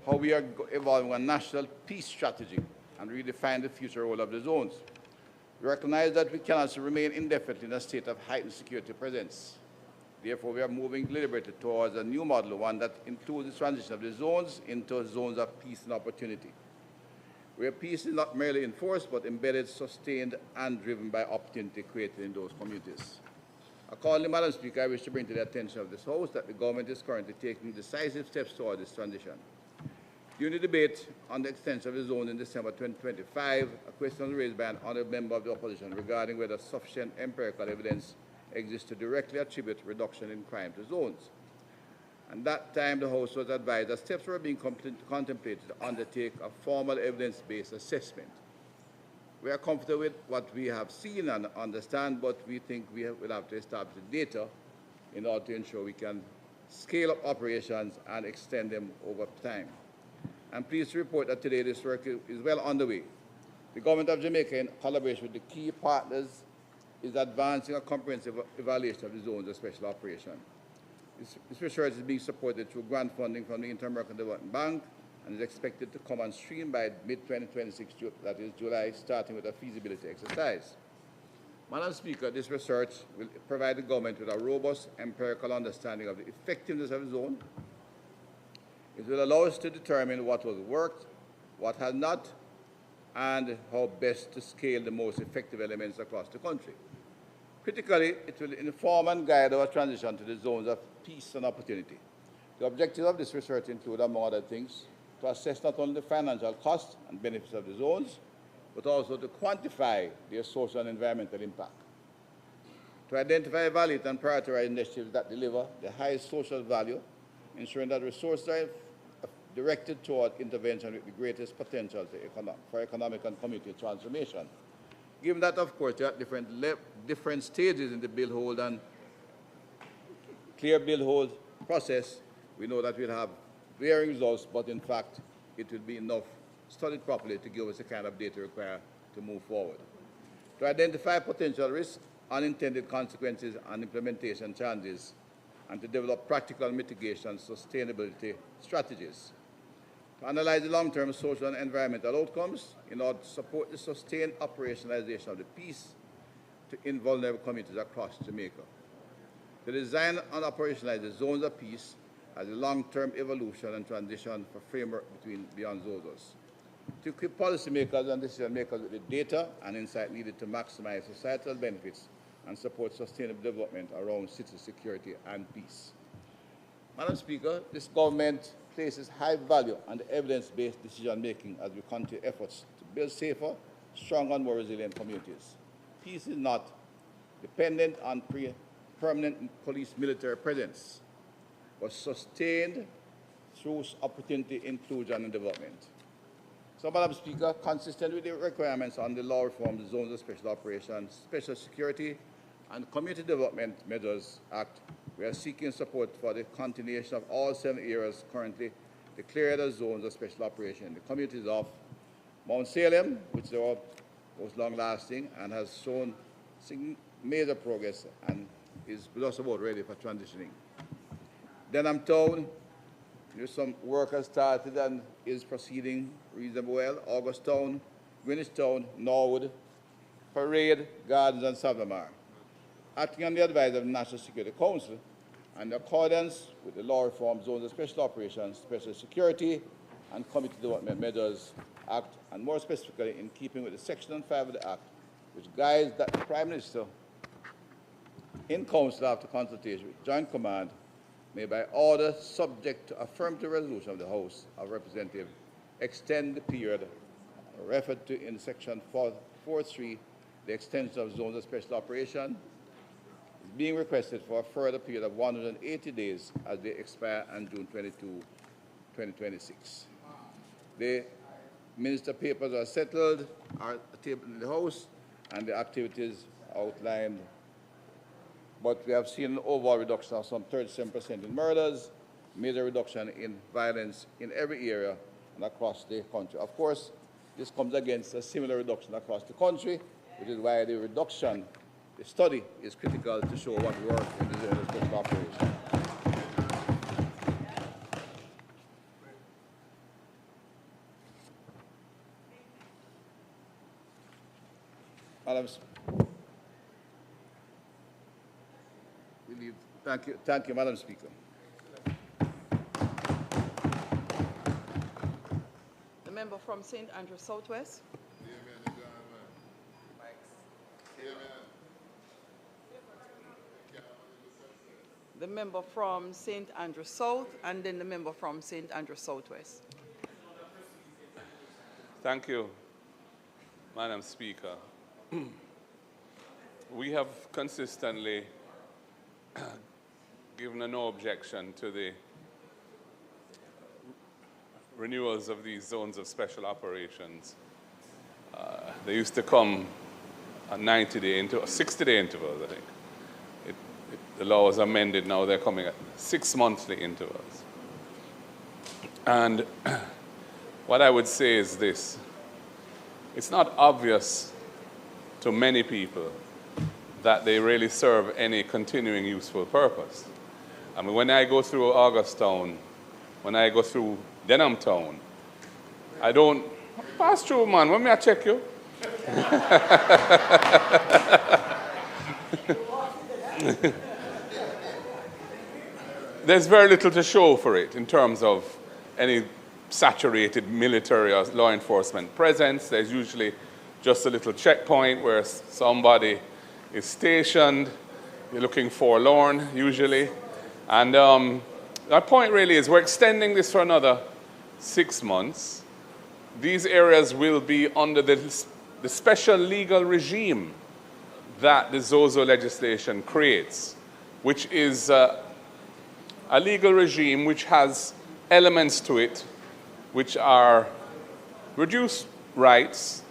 how we are evolving a national peace strategy and redefine the future role of the zones. We recognize that we cannot remain indefinitely in a state of heightened security presence. Therefore, we are moving deliberately towards a new model, one that includes the transition of the zones into zones of peace and opportunity, where peace is not merely enforced, but embedded, sustained, and driven by opportunity created in those communities. Accordingly, Madam Speaker, I wish to bring to the attention of this House that the government is currently taking decisive steps toward this transition. During the debate on the extension of the zone in December 2025, a question was raised by an honourable member of the opposition regarding whether sufficient empirical evidence exists to directly attribute reduction in crime to zones. At that time, the House was advised that steps were being contemplated to undertake a formal evidence-based assessment. We are comfortable with what we have seen and understand, but we think we will have to establish the data in order to ensure we can scale up operations and extend them over time. I'm pleased to report that today this work is well underway. The Government of Jamaica, in collaboration with the key partners, is advancing a comprehensive evaluation of the zones of special operation. This research is being supported through grant funding from the Inter-American Development Bank and is expected to come on stream by mid-2026, that is July, starting with a feasibility exercise. Madam Speaker, this research will provide the government with a robust empirical understanding of the effectiveness of the zone. It will allow us to determine what has worked, what has not, and how best to scale the most effective elements across the country. Critically, it will inform and guide our transition to the zones of peace and opportunity. The objectives of this research include, among other things, to assess not only the financial costs and benefits of the zones, but also to quantify their social and environmental impact. To identify, evaluate, and prioritize initiatives that deliver the highest social value, ensuring that resources are directed toward intervention with the greatest potential for economic and community transformation. Given that, of course, there are different stages in the build, hold, and clear build, hold process, we know that we'll have varying results, but in fact, it will be enough studied properly to give us the kind of data required to move forward. To identify potential risks, unintended consequences, and implementation challenges, and to develop practical mitigation sustainability strategies. To analyze the long-term social and environmental outcomes in order to support the sustained operationalization of the peace to invulnerable communities across Jamaica. To design and operationalize the zones of peace as a long-term evolution and transition for framework beyond ZOZOs. To equip policymakers and decision makers with the data and insight needed to maximize societal benefits and support sustainable development around city security and peace. Madam Speaker, this government places high value on the evidence-based decision-making as we continue efforts to build safer, stronger, and more resilient communities. Peace is not dependent on permanent police military presence, but sustained through opportunity, inclusion, and development. So, Madam Speaker, consistent with the requirements on the law reform, the Zones of Special Operations, Special Security, and Community Development Measures Act, we are seeking support for the continuation of all 7 areas currently declared as zones of special operation in the communities of Mount Salem, which are most long-lasting and has shown major progress and is just about ready for transitioning. Denham Town, some work has started and is proceeding reasonably well. August Town, Greenwich Town, Norwood, Parade, Gardens, and Savamar. Acting on the advice of the National Security Council, and in accordance with the law reform, Zones of Special Operations, Special Security, and Community Development Measures Act, and more specifically in keeping with the Section 5 of the Act, which guides that the Prime Minister, in Council after consultation with Joint Command, may by order subject to affirmative resolution of the House of Representatives extend the period referred to in Section 4.3, the extension of zones of special operation, is being requested for a further period of 180 days as they expire on June 22, 2026. The minister papers are settled, are tabled in the House, and the activities outlined. But we have seen an overall reduction of some 37% in murders, major reduction in violence in every area and across the country. Of course, this comes against a similar reduction across the country, which is why the reduction, the study, is critical to show what worked in the zone of special operation. Thank you, Madam Speaker. The member from St. Andrews Southwest. The member from St. Andrews South, and then the member from St. Andrews Southwest. Thank you, Madam Speaker. We have consistently given a no objection to the renewals of these zones of special operations. They used to come at 60-day intervals, I think. The law was amended, now they're coming at 6-monthly intervals. And what I would say is this: it's not obvious to many people that they really serve any continuing useful purpose. I mean, when I go through August Town, when I go through Denham Town, I don't pass through, man. When may I check you? There's very little to show for it in terms of any saturated military or law enforcement presence. There's usually just a little checkpoint where somebody is stationed. You're looking forlorn, usually. And our point really is we're extending this for another 6 months. These areas will be under the special legal regime that the ZOZO legislation creates, which is a legal regime which has elements to it which are reduced rights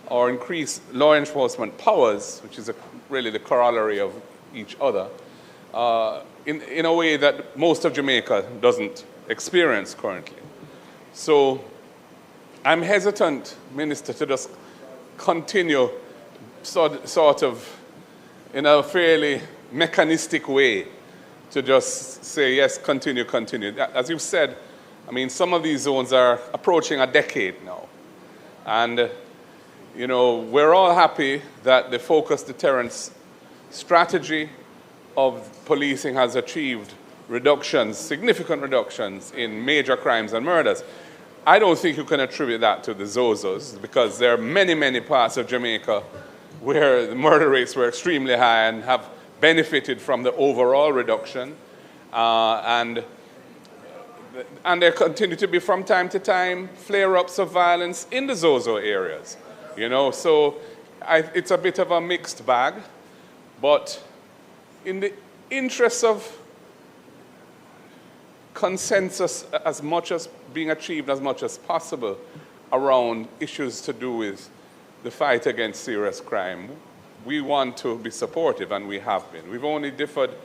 or increased law enforcement powers, which is really the corollary of each other, in a way that most of Jamaica doesn't experience currently. So I'm hesitant, Minister, to just continue sort of in a fairly mechanistic way to just say, yes, continue. As you've said, I mean, some of these zones are approaching a decade now. And You know, we're all happy that the focused deterrence strategy of policing has achieved reductions, significant reductions in major crimes and murders. I don't think you can attribute that to the Zozos, because there are many, many parts of Jamaica where the murder rates were extremely high and have benefited from the overall reduction. And there continue to be, from time to time, flare-ups of violence in the Zozo areas. You know, so it's a bit of a mixed bag. But in the interest of consensus as much as being achieved as much as possible around issues to do with the fight against serious crime, we want to be supportive, and we have been. We've only differed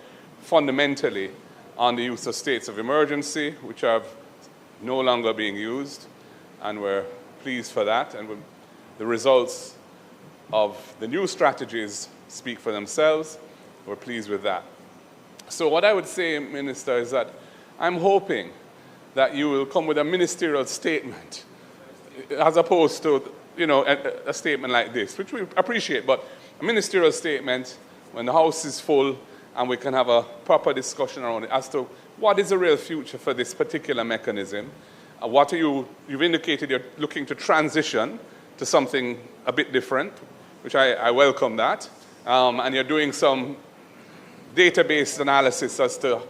fundamentally on the use of states of emergency, which are no longer being used, and we're pleased for that. And the results of the new strategies speak for themselves. We're pleased with that. So what I would say, Minister, is that I'm hoping that you will come with a ministerial statement as opposed to, you know, a statement like this, which we appreciate, but a ministerial statement when the House is full and we can have a proper discussion around it as to what is the real future for this particular mechanism. What are you've indicated you're looking to transition to something a bit different, which I welcome that. And you're doing some database analysis as to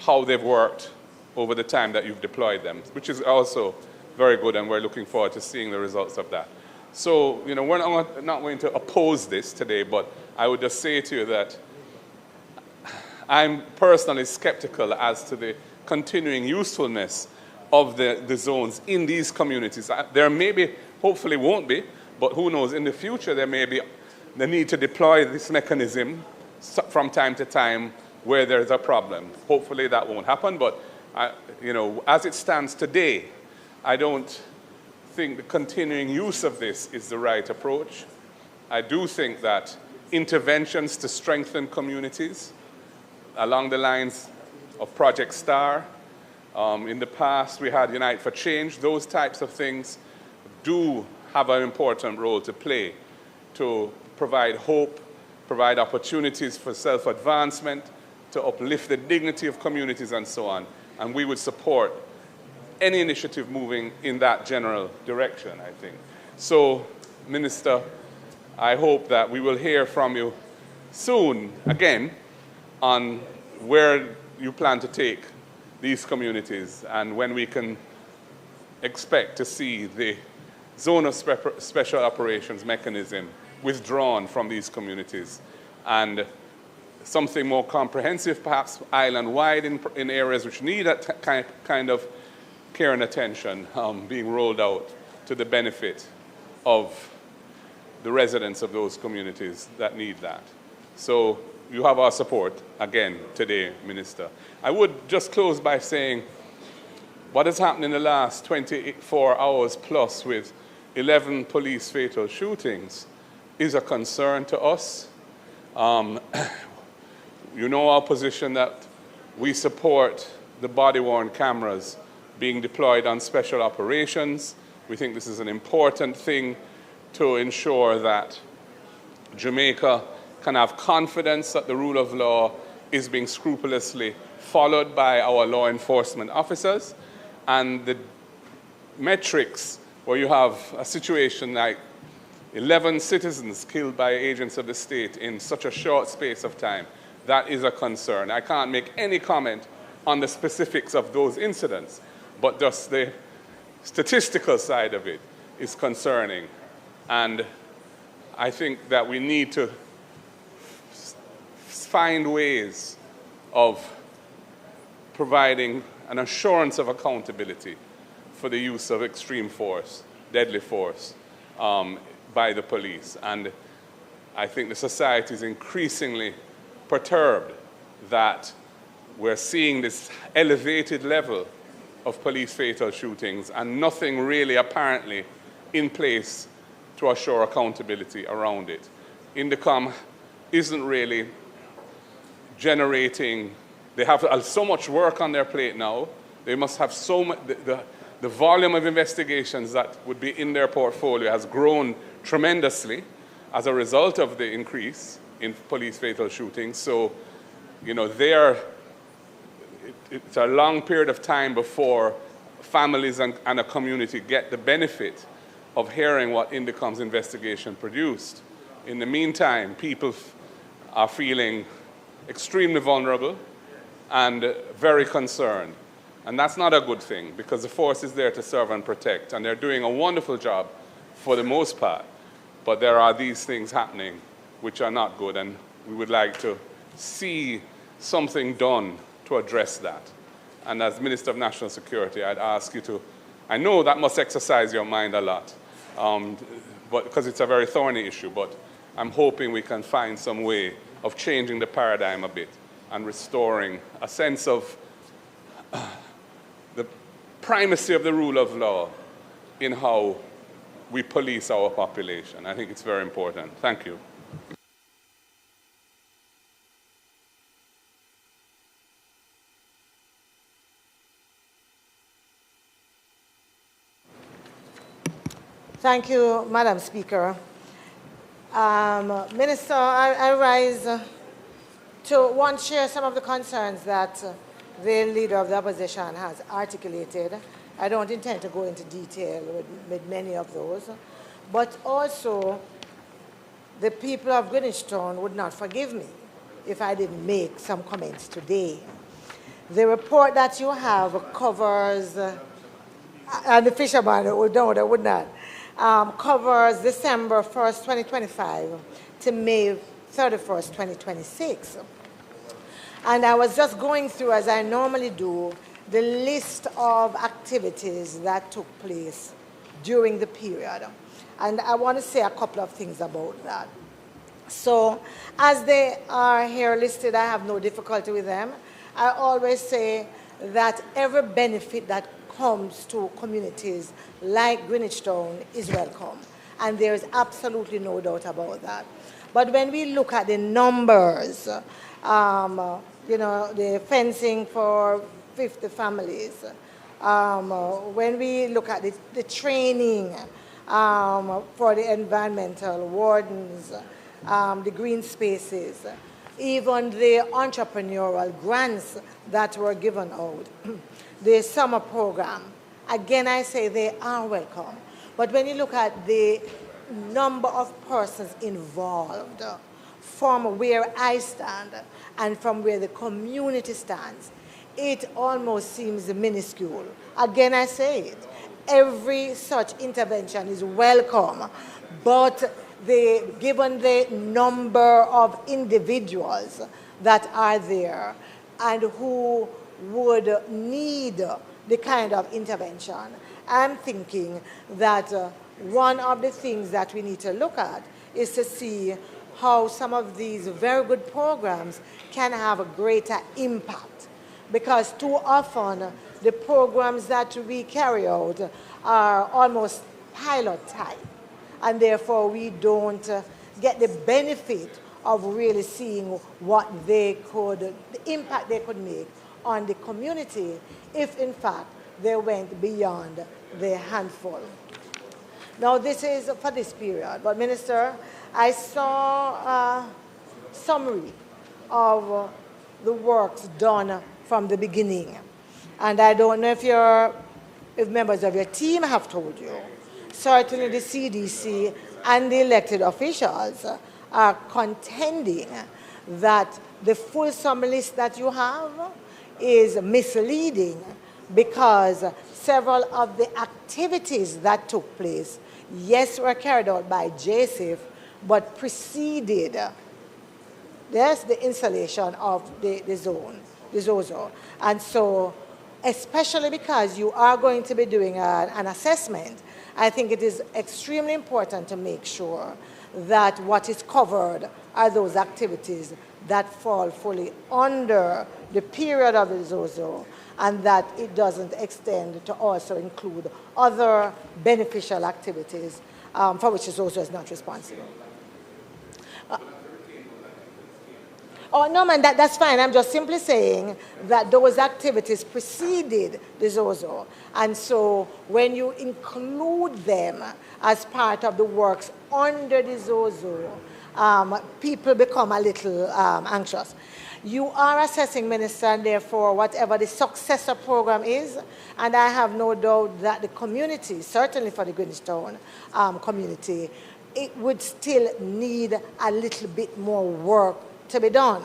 how they've worked over the time that you've deployed them, which is also very good, and we're looking forward to seeing the results of that. So, you know, we're not going to oppose this today, but I would just say to you that I'm personally skeptical as to the continuing usefulness of the zones in these communities. There may be, hopefully won't be, but who knows, in the future there may be the need to deploy this mechanism from time to time where there's a problem. Hopefully that won't happen, but you know, as it stands today, I don't think the continuing use of this is the right approach. I do think that interventions to strengthen communities along the lines of Project STAR, in the past we had Unite for Change, those types of things do have an important role to play to provide hope, provide opportunities for self-advancement, to uplift the dignity of communities and so on. And we would support any initiative moving in that general direction, I think. So, Minister, I hope that we will hear from you soon again on where you plan to take these communities and when we can expect to see the Zone of Special Operations mechanism withdrawn from these communities and something more comprehensive, perhaps island-wide in areas which need that kind of care and attention being rolled out to the benefit of the residents of those communities that need that. So you have our support again today, Minister. I would just close by saying what has happened in the last 24 hours plus with 11 police fatal shootings is a concern to us. You know our position that we support the body-worn cameras being deployed on special operations. We think this is an important thing to ensure that Jamaica can have confidence that the rule of law is being scrupulously followed by our law enforcement officers. And the metrics where you have a situation like 11 citizens killed by agents of the state in such a short space of time, that is a concern. I can't make any comment on the specifics of those incidents, but just the statistical side of it is concerning. And I think that we need to find ways of providing an assurance of accountability for the use of extreme force, deadly force, by the police. And I think the society is increasingly perturbed that we're seeing this elevated level of police fatal shootings and nothing really apparently in place to assure accountability around it. Indicom isn't really generating, they have so much work on their plate now, they must have so much, the volume of investigations that would be in their portfolio has grown tremendously as a result of the increase in police fatal shootings. So, you know, it's a long period of time before families and a community get the benefit of hearing what Indicom's investigation produced. In the meantime, people are feeling extremely vulnerable and very concerned. And that's not a good thing, because the force is there to serve and protect, and they're doing a wonderful job for the most part. But there are these things happening which are not good, and we would like to see something done to address that. And as Minister of National Security, I'd ask you to, I know that must exercise your mind a lot, but because it's a very thorny issue, but I'm hoping we can find some way of changing the paradigm a bit and restoring a sense of the primacy of the rule of law in how we police our population. I think it's very important. Thank you. Thank you, Madam Speaker. Minister, I rise to share some of the concerns that the Leader of the Opposition has articulated. I don't intend to go into detail with many of those, but also the people of Greenwich Town would not forgive me if I didn't make some comments today. The report that you have covers, and the fisherman would know that would not, covers December 1st, 2025 to May 31st, 2026. And I was just going through, as I normally do, the list of activities that took place during the period. And I want to say a couple of things about that. So, as they are here listed, I have no difficulty with them. I always say that every benefit that comes to communities like Greenwich Town is welcome. And there is absolutely no doubt about that. But when we look at the numbers, you know, the fencing for 50 families, when we look at the training for the environmental wardens, the green spaces, even the entrepreneurial grants that were given out, the summer program, again I say they are welcome. But when you look at the number of persons involved, from where I stand and from where the community stands, it almost seems minuscule. Again, I say it. Every such intervention is welcome, but given the number of individuals that are there and who would need the kind of intervention, I'm thinking that one of the things that we need to look at is to see how some of these very good programs can have a greater impact. Because too often, the programs that we carry out are almost pilot type, and therefore we don't get the benefit of really seeing what the impact they could make on the community if, in fact, they went beyond the handful. Now, this is for this period, but Minister, I saw a summary of the works done from the beginning. And I don't know if members of your team have told you. Certainly the CDC and the elected officials are contending that the fulsome list that you have is misleading because several of the activities that took place, yes, were carried out by JSIF, but preceded, yes, the installation of the zone, the ZOZO. And so, especially because you are going to be doing an assessment, I think it is extremely important to make sure that what is covered are those activities that fall fully under the period of the ZOZO, and that it doesn't extend to also include other beneficial activities for which the ZOZO is not responsible. Oh, no, man, that's fine. I'm just simply saying that those activities preceded the ZOZO. And so when you include them as part of the works under the ZOZO, people become a little anxious. You are assessing, Minister, and therefore whatever the successor program is, and I have no doubt that the community, certainly for the Greenstone community, it would still need a little bit more work to be done.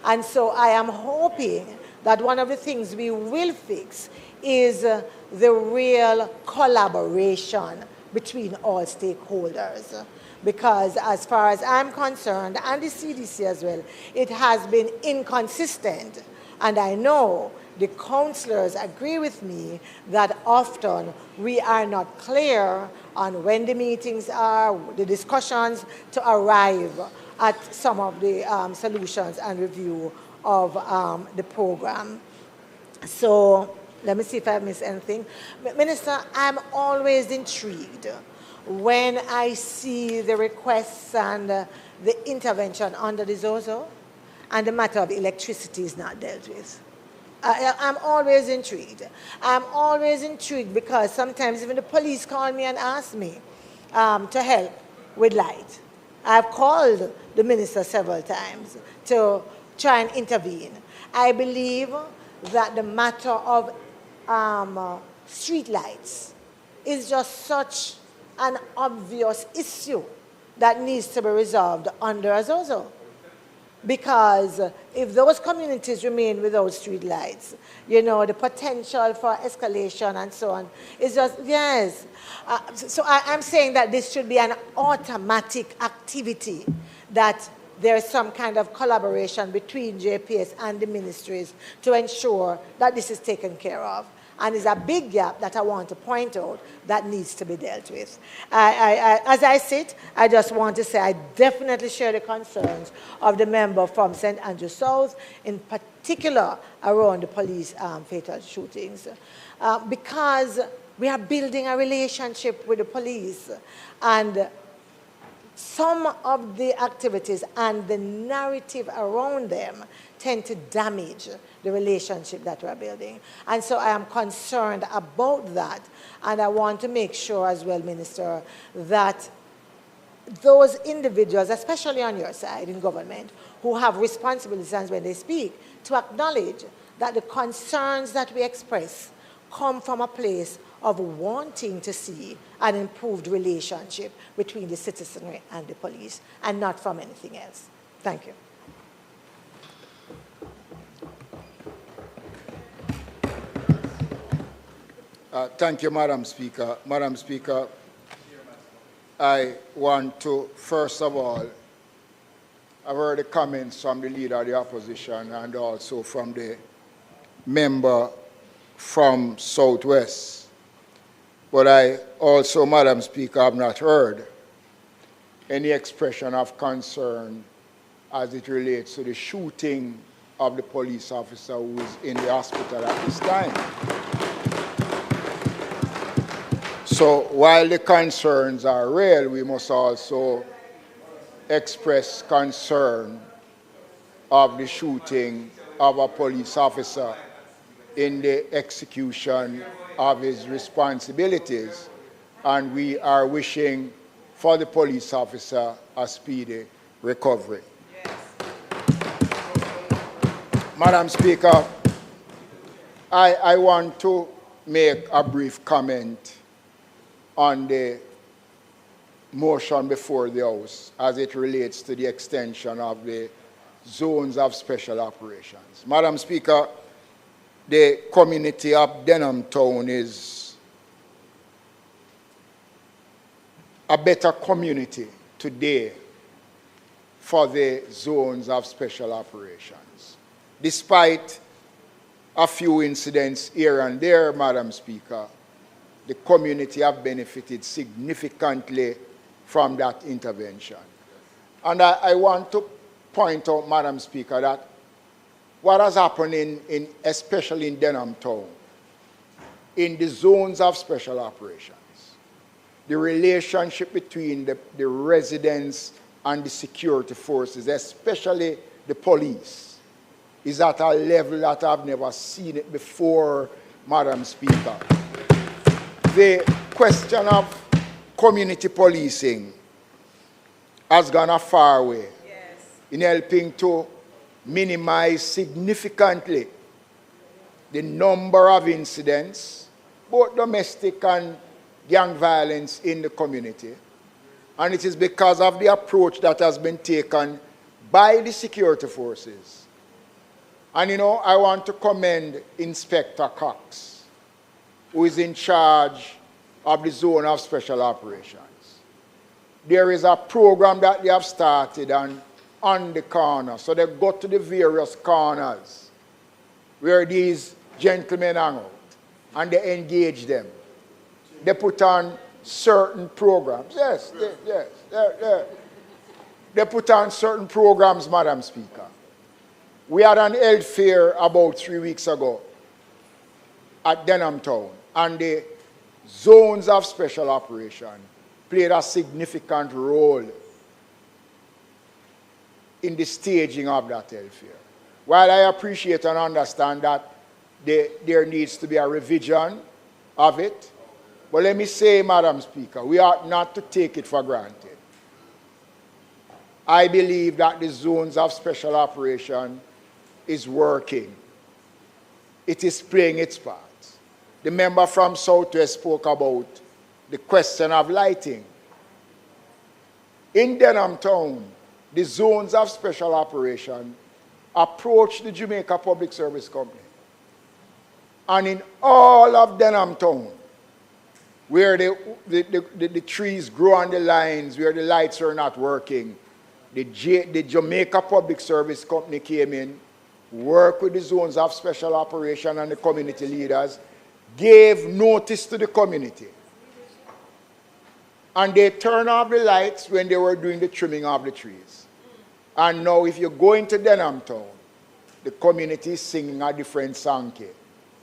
And so I am hoping that one of the things we will fix is the real collaboration between all stakeholders. Because as far as I'm concerned, and the CDC as well, it has been inconsistent. And I know the councillors agree with me that often we are not clear on when the meetings are, the discussions to arrive at some of the solutions and review of the program. So let me see if I missed anything. Minister, I'm always intrigued when I see the requests and the intervention under the ZOZO and the matter of electricity is not dealt with. I'm always intrigued. I'm always intrigued because sometimes even the police call me and ask me to help with light. I've called the minister several times to try and intervene. I believe that the matter of street lights is just such an obvious issue that needs to be resolved under a ZOZO. Because if those communities remain without street lights, you know, the potential for escalation and so on is just, yes. So I'm saying that this should be an automatic activity, that there's some kind of collaboration between JPS and the ministries to ensure that this is taken care of. And there's a big gap that I want to point out that needs to be dealt with. As I sit, I just want to say I definitely share the concerns of the member from St. Andrew South, in particular around the police fatal shootings, because we are building a relationship with the police, and some of the activities and the narrative around them tend to damage the relationship that we're building. And so I am concerned about that. And I want to make sure as well, Minister, that those individuals, especially on your side in government, who have responsibilities when they speak, to acknowledge that the concerns that we express come from a place of wanting to see an improved relationship between the citizenry and the police, and not from anything else. Thank you. Thank you, Madam Speaker. Madam Speaker, I want to, first of all, I've heard the comments from the Leader of the Opposition and also from the member from Southwest. But I also, Madam Speaker, have not heard any expression of concern as it relates to the shooting of the police officer who is in the hospital at this time. So while the concerns are real, we must also express concern of the shooting of a police officer in the execution of his responsibilities. And we are wishing for the police officer a speedy recovery. Yes. Madam Speaker, I want to make a brief comment on the motion before the House as it relates to the extension of the zones of special operations. Madam Speaker, the community of Denham Town is a better community today for the zones of special operations. Despite a few incidents here and there, Madam Speaker, the community have benefited significantly from that intervention. And I want to point out, Madam Speaker, that what has happened especially in Denham Town, in the zones of special operations, the relationship between the residents and the security forces, especially the police is at a level that I've never seen it before, Madam Speaker. The question of community policing has gone a far way in helping to minimize significantly the number of incidents, both domestic and gang violence in the community. And it is because of the approach that has been taken by the security forces. And you know, I want to commend Inspector Cox, who is in charge of the Zone of Special Operations. There is a program that they have started on the corner. So they go to the various corners where these gentlemen hang out and they engage them. They put on certain programs. Yes. They put on certain programs, Madam Speaker. We had an health fair about 3 weeks ago at Denham Town, and the zones of special operation played a significant role in the staging of that health fair. While I appreciate and understand that there needs to be a revision of it, but let me say, Madam Speaker, we ought not to take it for granted. I believe that the zones of special operation is working. It is playing its part. The member from Southwest spoke about the question of lighting. In Denham Town, the zones of special operation approach the Jamaica Public Service Company. And in all of Denham Town, where the trees grow on the lines, where the lights are not working, the Jamaica Public Service Company came in, worked with the zones of special operation and the community leaders, gave notice to the community. And they turned off the lights when they were doing the trimming of the trees. And now if you go into Denham Town, the community is singing a different song.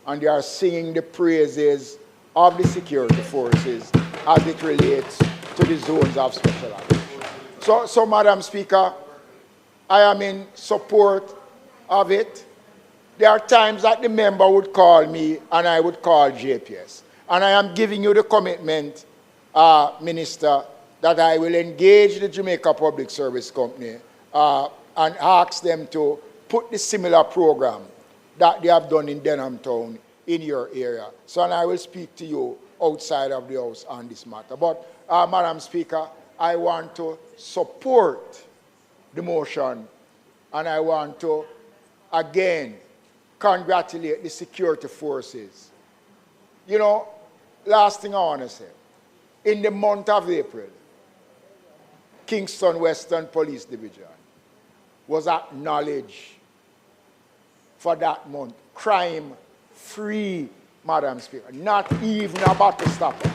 And they are singing the praises of the security forces as it relates to the zones of special operation. So Madam Speaker, I am in support of it. There are times that the member would call me and I would call JPS. And I am giving you the commitment, Minister, that I will engage the Jamaica Public Service Company and ask them to put the similar program that they have done in Denham Town in your area. So and I will speak to you outside of the House on this matter. But, Madam Speaker, I want to support the motion and I want to, again, congratulate the security forces. You know, last thing I want to say, in the month of April, Kingston Western Police Division was acknowledged for that month, crime-free, Madam Speaker, not even a battle stopper.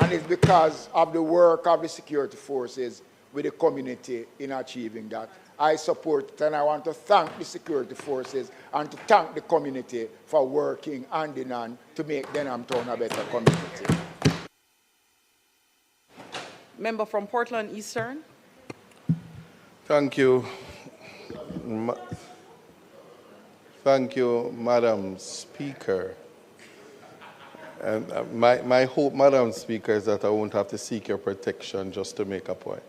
And it's because of the work of the security forces with the community in achieving that. I support it, and I want to thank the security forces and to thank the community for working hand in hand to make Denham Town a better community. Member from Portland Eastern. Thank you. Thank you, Madam Speaker. And my hope, Madam Speaker, is that I won't have to seek your protection just to make a point.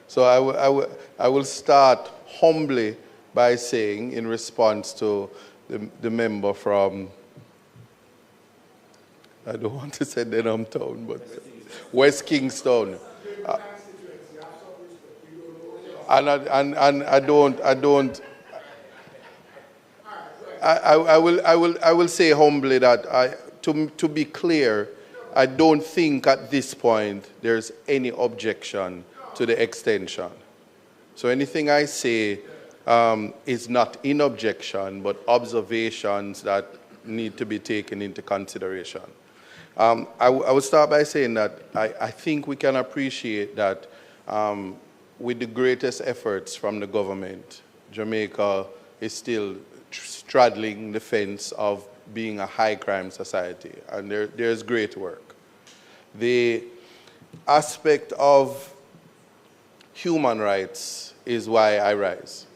So I will start humbly by saying, in response to the member from, I don't want to say Denham Town, but West Kingston. And I will say humbly that to be clear, I don't think at this point there's any objection to the extension. So anything I say is not in objection, but observations that need to be taken into consideration. I will start by saying that I think we can appreciate that with the greatest efforts from the government, Jamaica is still straddling the fence of being a high crime society, and there's great work. The aspect of human rights is why I rise.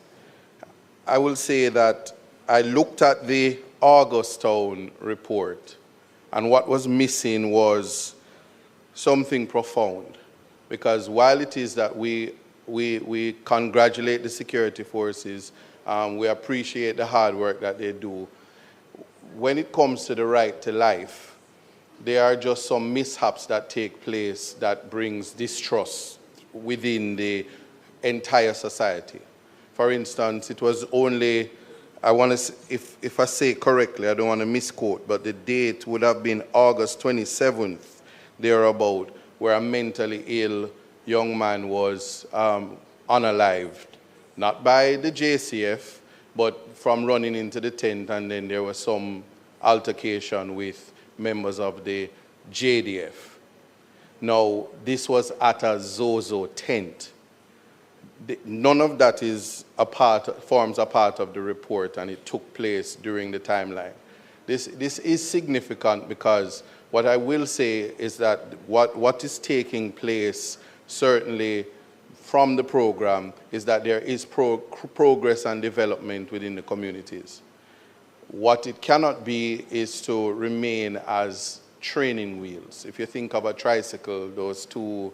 I will say that I looked at the Augustown report, and what was missing was something profound. Because while it is that we congratulate the security forces, we appreciate the hard work that they do, when it comes to the right to life, there are just some mishaps that take place that brings distrust within the entire society. For instance, it was only, I want to, if I say correctly, I don't want to misquote, but the date would have been August 27th, thereabout, where a mentally ill young man was unalived, not by the JCF, but from running into the tent, and then there was some altercation with members of the JDF. Now, this was at a Zozo tent. None of that forms a part of the report, and it took place during the timeline. This is significant because what I will say is that what is taking place, certainly from the program, is that there is progress and development within the communities. What it cannot be is to remain as training wheels. If you think of a tricycle, those two,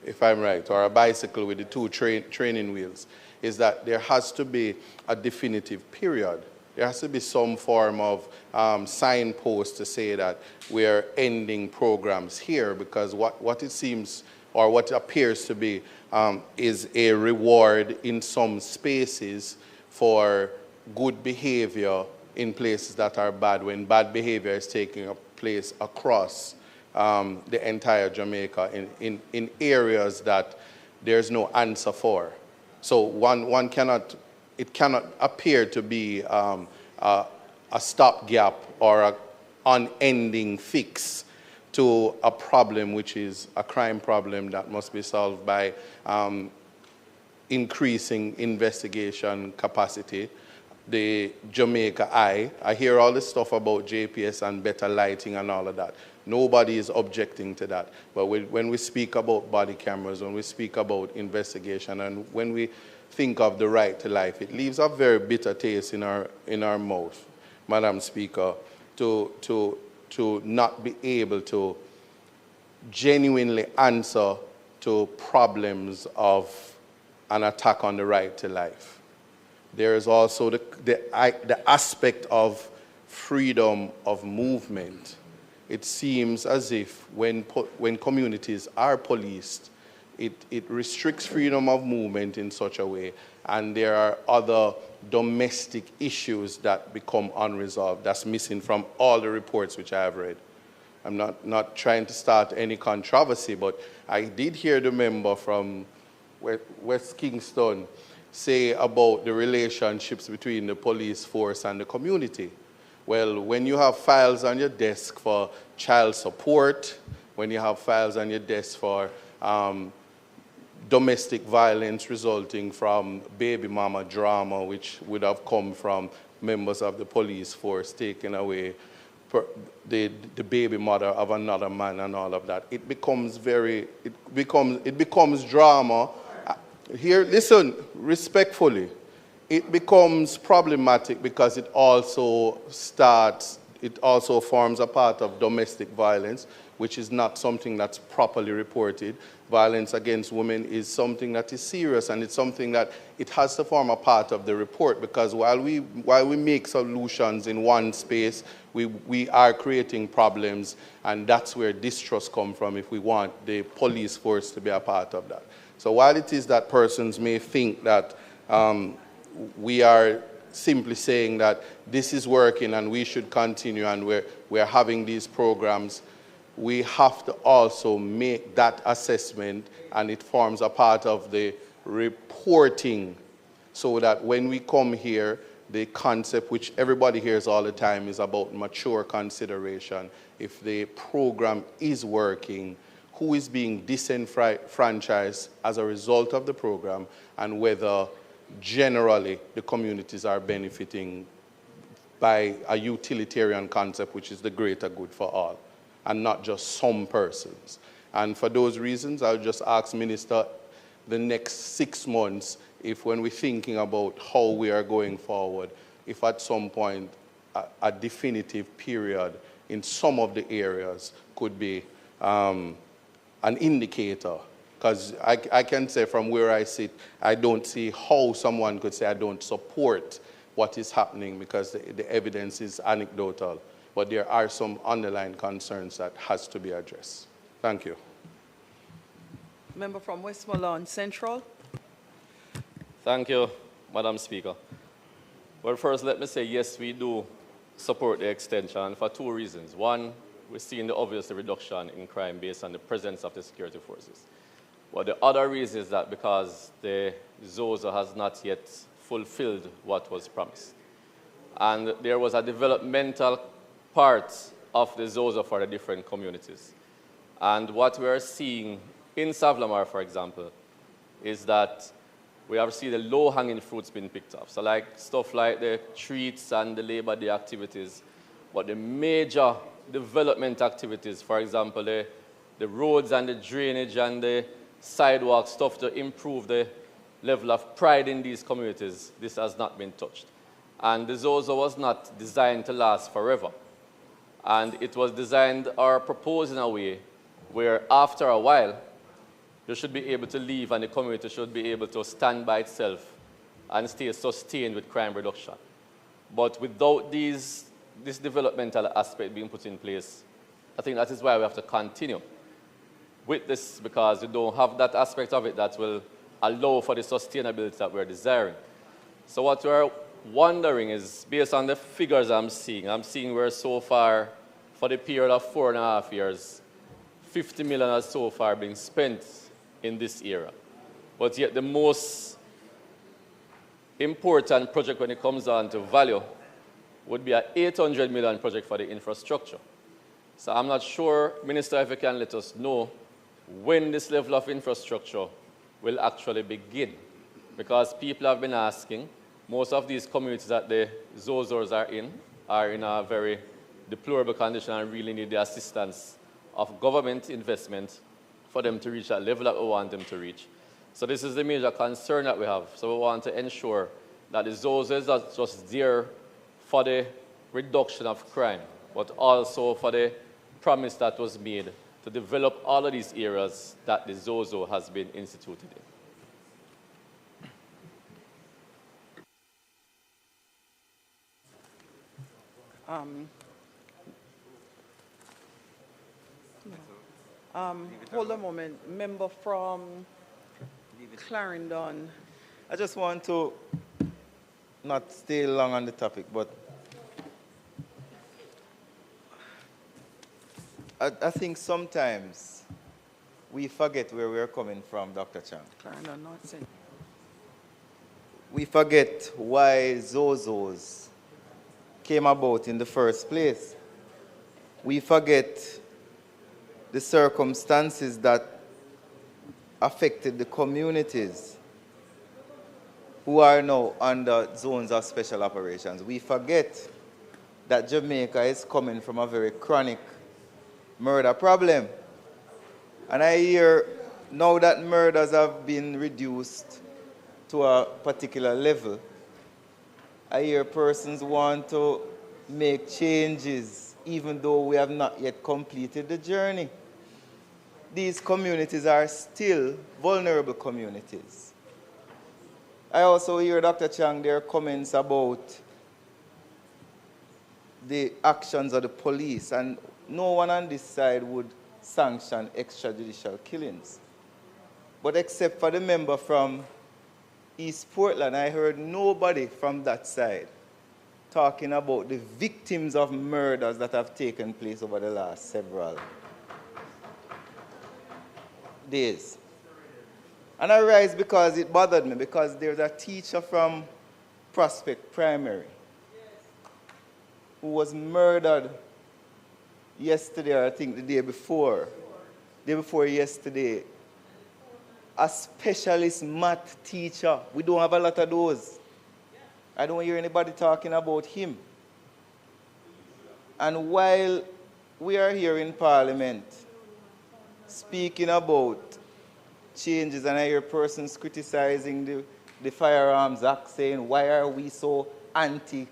if I'm right, or a bicycle with the two training wheels, is that there has to be a definitive period. There has to be some form of signpost to say that we're ending programs here, because what it seems, or what appears to be, is a reward in some spaces for good behavior in places that are bad, when bad behavior is taking place across the entire Jamaica in areas that there's no answer for. So it cannot appear to be a stopgap or an unending fix to a problem which is a crime problem that must be solved by increasing investigation capacity. The Jamaica Eye, I hear all this stuff about JPS and better lighting and all of that. Nobody is objecting to that. But when we speak about body cameras, when we speak about investigation, and when we think of the right to life, it leaves a very bitter taste in our mouth, Madam Speaker, to not be able to genuinely answer to problems of an attack on the right to life. There is also the aspect of freedom of movement. It seems as if when communities are policed, it restricts freedom of movement in such a way, and there are other domestic issues that become unresolved. That's missing from all the reports which I have read. I'm not trying to start any controversy, but I did hear the member from West Kingston say about the relationships between the police force and the community. Well, when you have files on your desk for child support, when you have files on your desk for domestic violence resulting from baby mama drama, which would have come from members of the police force taking away the baby mother of another man and all of that, it becomes drama. Here, listen, respectfully, it becomes problematic because it also forms a part of domestic violence, which is not something that's properly reported. Violence against women is something that is serious, and it's something that it has to form a part of the report, because while we make solutions in one space, we are creating problems, and that's where distrust comes from if we want the police force to be a part of that. So while it is that persons may think that we are simply saying that this is working and we should continue and we're having these programs, we have to also make that assessment, and it forms a part of the reporting, so that when we come here, the concept which everybody hears all the time is about mature consideration. If the program is working, who is being disenfranchised as a result of the program, and whether generally the communities are benefiting by a utilitarian concept, which is the greater good for all, and not just some persons. And for those reasons, I'll just ask Minister the next 6 months, if when we're thinking about how we are going forward, if at some point a definitive period in some of the areas could be an indicator. Because I can say from where I sit, I don't see how someone could say I don't support what is happening because the evidence is anecdotal. But there are some underlying concerns that has to be addressed. Thank you. Member from Westmoreland Central. Thank you, Madam Speaker. Well, first, let me say, yes, we do support the extension for 2 reasons. One, we're seeing the obvious reduction in crime based on the presence of the security forces. But the other reason is that because the ZOZO has not yet fulfilled what was promised. And there was a developmental part of the ZOZO for the different communities. And what we are seeing in Savlamar, for example, is that we have seen the low-hanging fruits being picked up. So like stuff like the treats and the Labor Day activities, but the major development activities, for example, the roads and the drainage and the sidewalk stuff to improve the level of pride in these communities, this has not been touched. And the ZOZO was not designed to last forever. And it was designed or proposed in a way where after a while, you should be able to leave and the community should be able to stand by itself and stay sustained with crime reduction. But without this developmental aspect being put in place, I think that is why we have to continue with this, because we don't have that aspect of it that will allow for the sustainability that we're desiring. So what we're wondering is, based on the figures I'm seeing where so far, for the period of 4.5 years, 50 million has so far been spent in this era. But yet the most important project when it comes down to value would be an 800 million project for the infrastructure. So I'm not sure, Minister, if you can let us know when this level of infrastructure will actually begin. Because people have been asking, most of these communities that the ZOZOs are in a very deplorable condition and really need the assistance of government investment for them to reach that level that we want them to reach. So this is the major concern that we have. So we want to ensure that the ZOZO is not just there for the reduction of crime, but also for the promise that was made to develop all of these areas that the ZOZO has been instituted in. Hold a moment. Member from Clarendon. I just want to not stay long on the topic, but I think sometimes we forget where we're coming from, Dr. Chang. Clarendon, North Central. We forget why ZOZOs came about in the first place. We forget the circumstances that affected the communities who are now under zones of special operations. We forget that Jamaica is coming from a very chronic murder problem. And I hear now that murders have been reduced to a particular level, I hear persons want to make changes even though we have not yet completed the journey. These communities are still vulnerable communities. I also hear Dr. Chang, their comments about the actions of the police, and no one on this side would sanction extrajudicial killings. But except for the member from East Portland, I heard nobody from that side talking about the victims of murders that have taken place over the last several days. And I rise because it bothered me, because there's a teacher from Prospect Primary who was murdered yesterday, or I think the day before yesterday. A specialist math teacher. We don't have a lot of those. I don't hear anybody talking about him. And while we are here in Parliament speaking about changes, and I hear persons criticizing the Firearms Act, saying, why are we so anti-guns?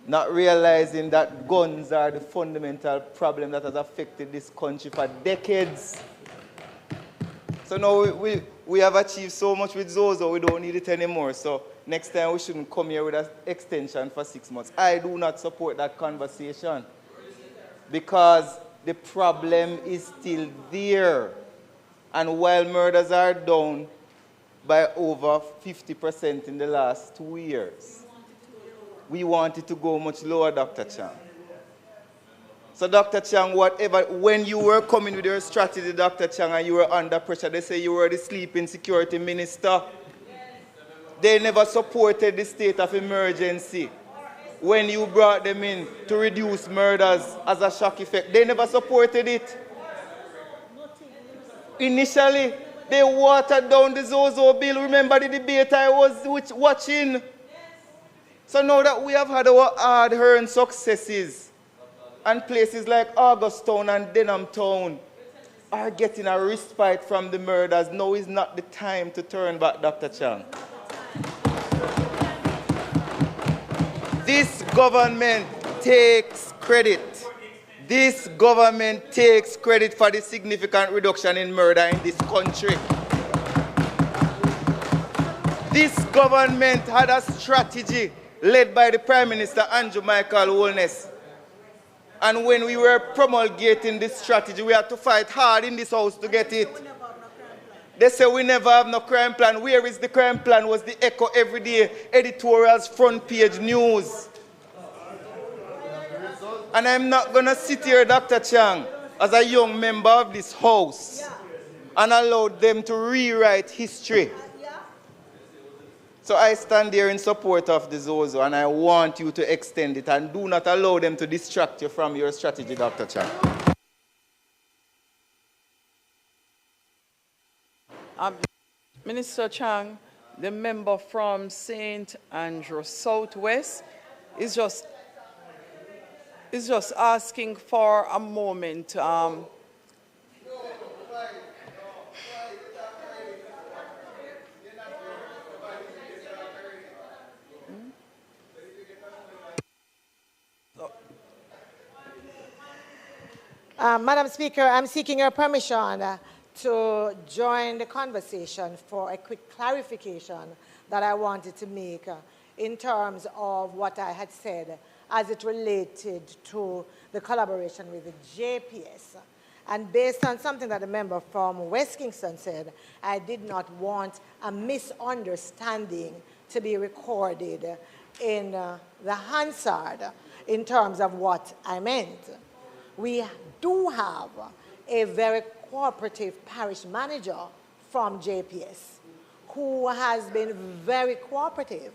Not realizing that guns are the fundamental problem that has affected this country for decades. So now we have achieved so much with Zozo, we don't need it anymore. So next time we shouldn't come here with an extension for 6 months. I do not support that conversation because the problem is still there. And while murders are down by over 50% in the last 2 years, we want it to go much lower, Dr. Chang. So, Dr. Chang, when you were coming with your strategy, Dr. Chang, and you were under pressure, they say you were the sleeping security minister. They never supported the state of emergency. When you brought them in to reduce murders as a shock effect, they never supported it. Initially, they watered down the Zozo bill. Remember the debate I was watching? So now that we have had our hard-earned successes, and places like Augustown and Denhamtown are getting a respite from the murders, now is not the time to turn back, Dr. Chang. This government takes credit. This government takes credit for the significant reduction in murder in this country. This government had a strategy led by the Prime Minister Andrew Michael Holness. And when we were promulgating this strategy, we had to fight hard in this house to get it. They say we never have no crime plan. Where is the crime plan? Was the Echo everyday editorials, front page news. And I'm not going to sit here, Dr. Chang, as a young member of this house and allow them to rewrite history. So I stand here in support of the Zozo, and I want you to extend it, and do not allow them to distract you from your strategy, Dr. Chang. Minister Chang, the member from St. Andrew Southwest, is just asking for a moment. Madam Speaker, I'm seeking your permission to join the conversation for a quick clarification that I wanted to make in terms of what I had said as it related to the collaboration with the JPS. And based on something that the member from West Kingston said, I did not want a misunderstanding to be recorded in the Hansard in terms of what I meant. We do have a very cooperative parish manager from JPS who has been very cooperative.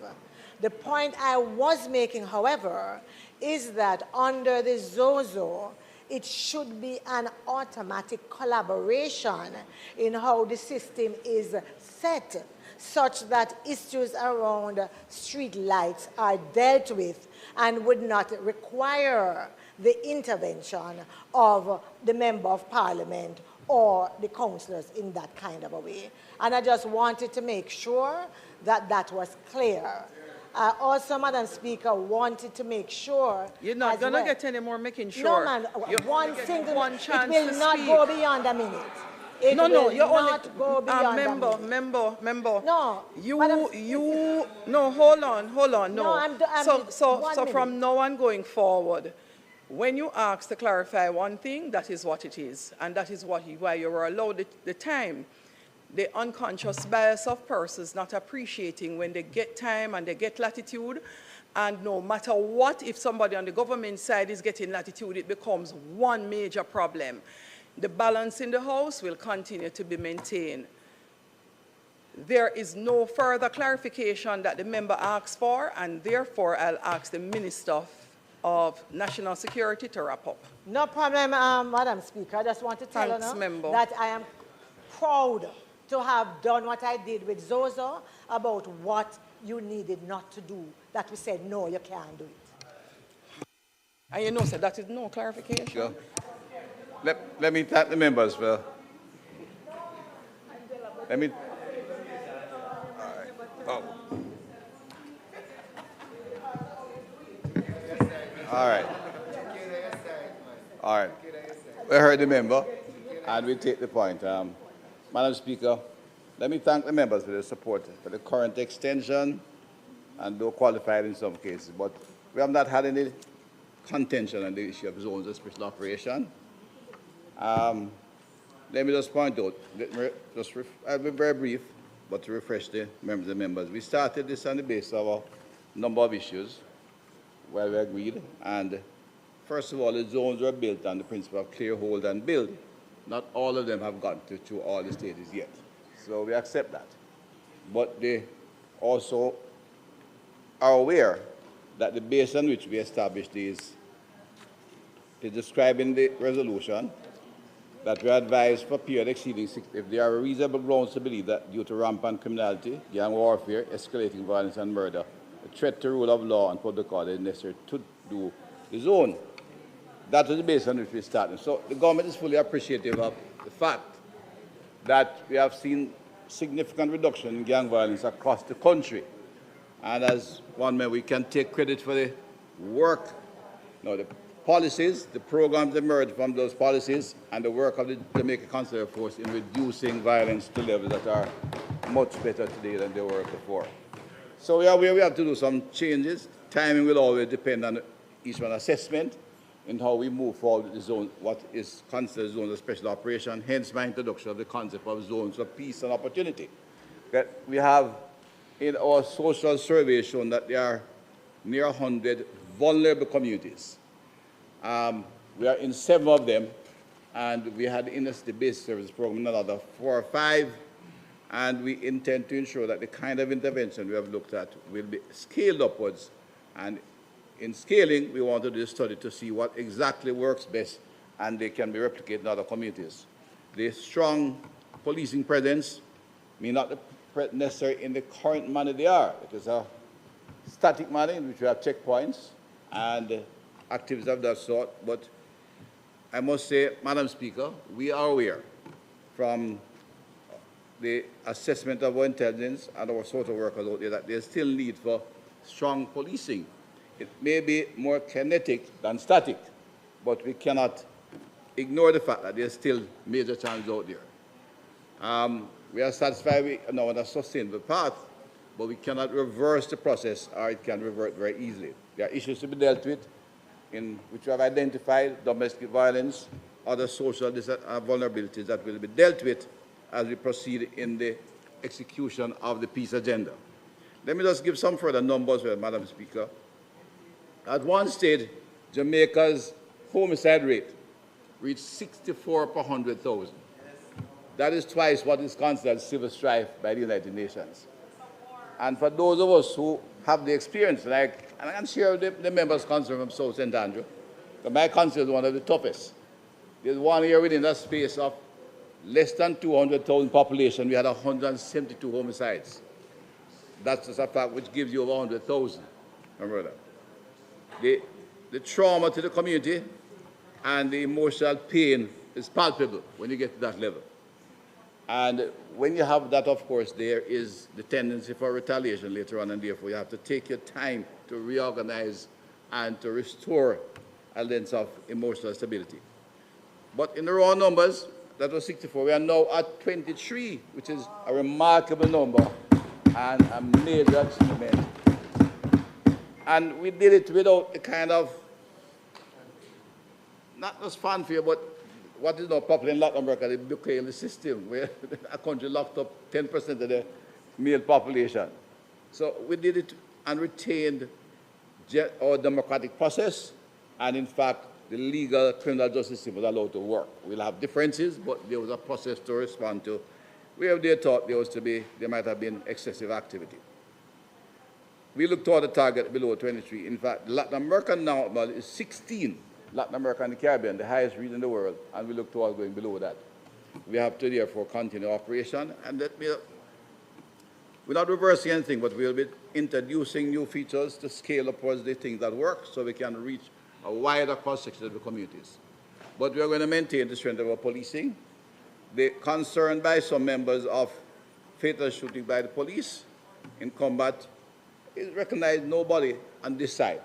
The point I was making, however, is that under the Zozo, it should be an automatic collaboration in how the system is set, such that issues around street lights are dealt with and would not require the intervention of the Member of Parliament or the councillors in that kind of a way. And I just wanted to make sure that that was clear. Also, Madam Speaker, wanted to make sure... You're not going to get any more making sure. No, man. One single... It will not go beyond a minute. It no, will you're not only... go beyond a minute. Member. No. No, hold on. No, I'm so from now on going forward, when you ask to clarify one thing, that is what it is. And that is why you were allowed the time. The unconscious bias of persons not appreciating when they get time and they get latitude. And no matter what, if somebody on the government side is getting latitude, it becomes one major problem. The balance in the House will continue to be maintained. There is no further clarification that the member asks for, and therefore I'll ask the Minister of National Security to wrap up. No problem, Madam Speaker. I just want to tell you that I am proud to have done what I did with Zozo about what you needed not to do, that we said, no, you can't do it. And you know, sir, that is no clarification. Sure. Let me thank the members for Let me. Oh. All right. All right. We heard the member, and we take the point. Madam Speaker, let me thank the members for their support for the current extension, and though qualified in some cases, but we have not had any contention on the issue of zones of special operation. Let me just point out, I'll be very brief, but to refresh the members. We started this on the basis of a number of issues where we agreed, and first of all, the zones were built on the principle of clear, hold, and build. Not all of them have gone through all the stages yet, so we accept that. But they also are aware that the base on which we established these is described in the resolution, that we advise for period exceeding 6, if there are reasonable grounds to believe that due to rampant criminality, gang warfare, escalating violence and murder, a threat to rule of law and public order is necessary to do the zone. That was the basis on which we started. So the government is fully appreciative of the fact that we have seen significant reduction in gang violence across the country. And as one member, we can take credit for the work, the policies, the programs that emerged from those policies, and the work of the Jamaica Consular Force in reducing violence to levels that are much better today than they were before. So we have to do some changes. Timing will always depend on each one assessment and how we move forward with the zone, what is considered zones of special operation, hence my introduction of the concept of zones of peace and opportunity. That we have in our social survey shown that there are near 100 vulnerable communities. We are in 7 of them, and we had in the basic service program another 4 or 5, and we intend to ensure that the kind of intervention we have looked at will be scaled upwards. And in scaling, we want to do a study to see what exactly works best, and they can be replicated in other communities. The strong policing presence may not be necessary in the current manner they are. It is a static manner in which we have checkpoints and activities of that sort, but I must say, Madam Speaker, we are aware from the assessment of our intelligence and our social workers out there that there's still need for strong policing. It may be more kinetic than static, but we cannot ignore the fact that there's still major challenges out there. We are satisfied on a sustainable path, but we cannot reverse the process, or it can revert very easily. There are issues to be dealt with, in which we have identified domestic violence, other social vulnerabilities that will be dealt with as we proceed in the execution of the peace agenda. Let me just give some further numbers, Madam Speaker. At one stage, Jamaica's homicide rate reached 64 per 100,000. That is twice what is considered civil strife by the United Nations. And for those of us who have the experience, and I can share the members' concern from South St. Andrew, but my concern is one of the toughest. There's 1 year within that space of less than 200,000 population, we had 172 homicides. That's just a fact which gives you over 100,000. Remember that. The trauma to the community and the emotional pain is palpable when you get to that level. And when you have that, of course, there is the tendency for retaliation later on, and therefore you have to take your time to reorganize and to restore a lens of emotional stability. But in the raw numbers, that was 64. We are now at 23, which is a remarkable number and a major achievement. And we did it without the kind of, not just fanfare, but what is now popular in Latin America, the Bukele system, where a country locked up 10% of the male population. So we did it and retained our democratic process, and in fact, the legal criminal justice system was allowed to work. We'll have differences, but there was a process to respond to where they thought there might have been excessive activity. We looked toward the target below 23. In fact, Latin America now is 16. Latin America and the Caribbean, the highest region in the world, and we look toward going below that. We have to therefore continue operation, and we're not reversing anything, but we'll be introducing new features to scale upwards the things that work so we can reach a wider cross-section of the communities. But we are going to maintain the strength of our policing. The concern by some members of fatal shooting by the police in combat is recognized nobody on this side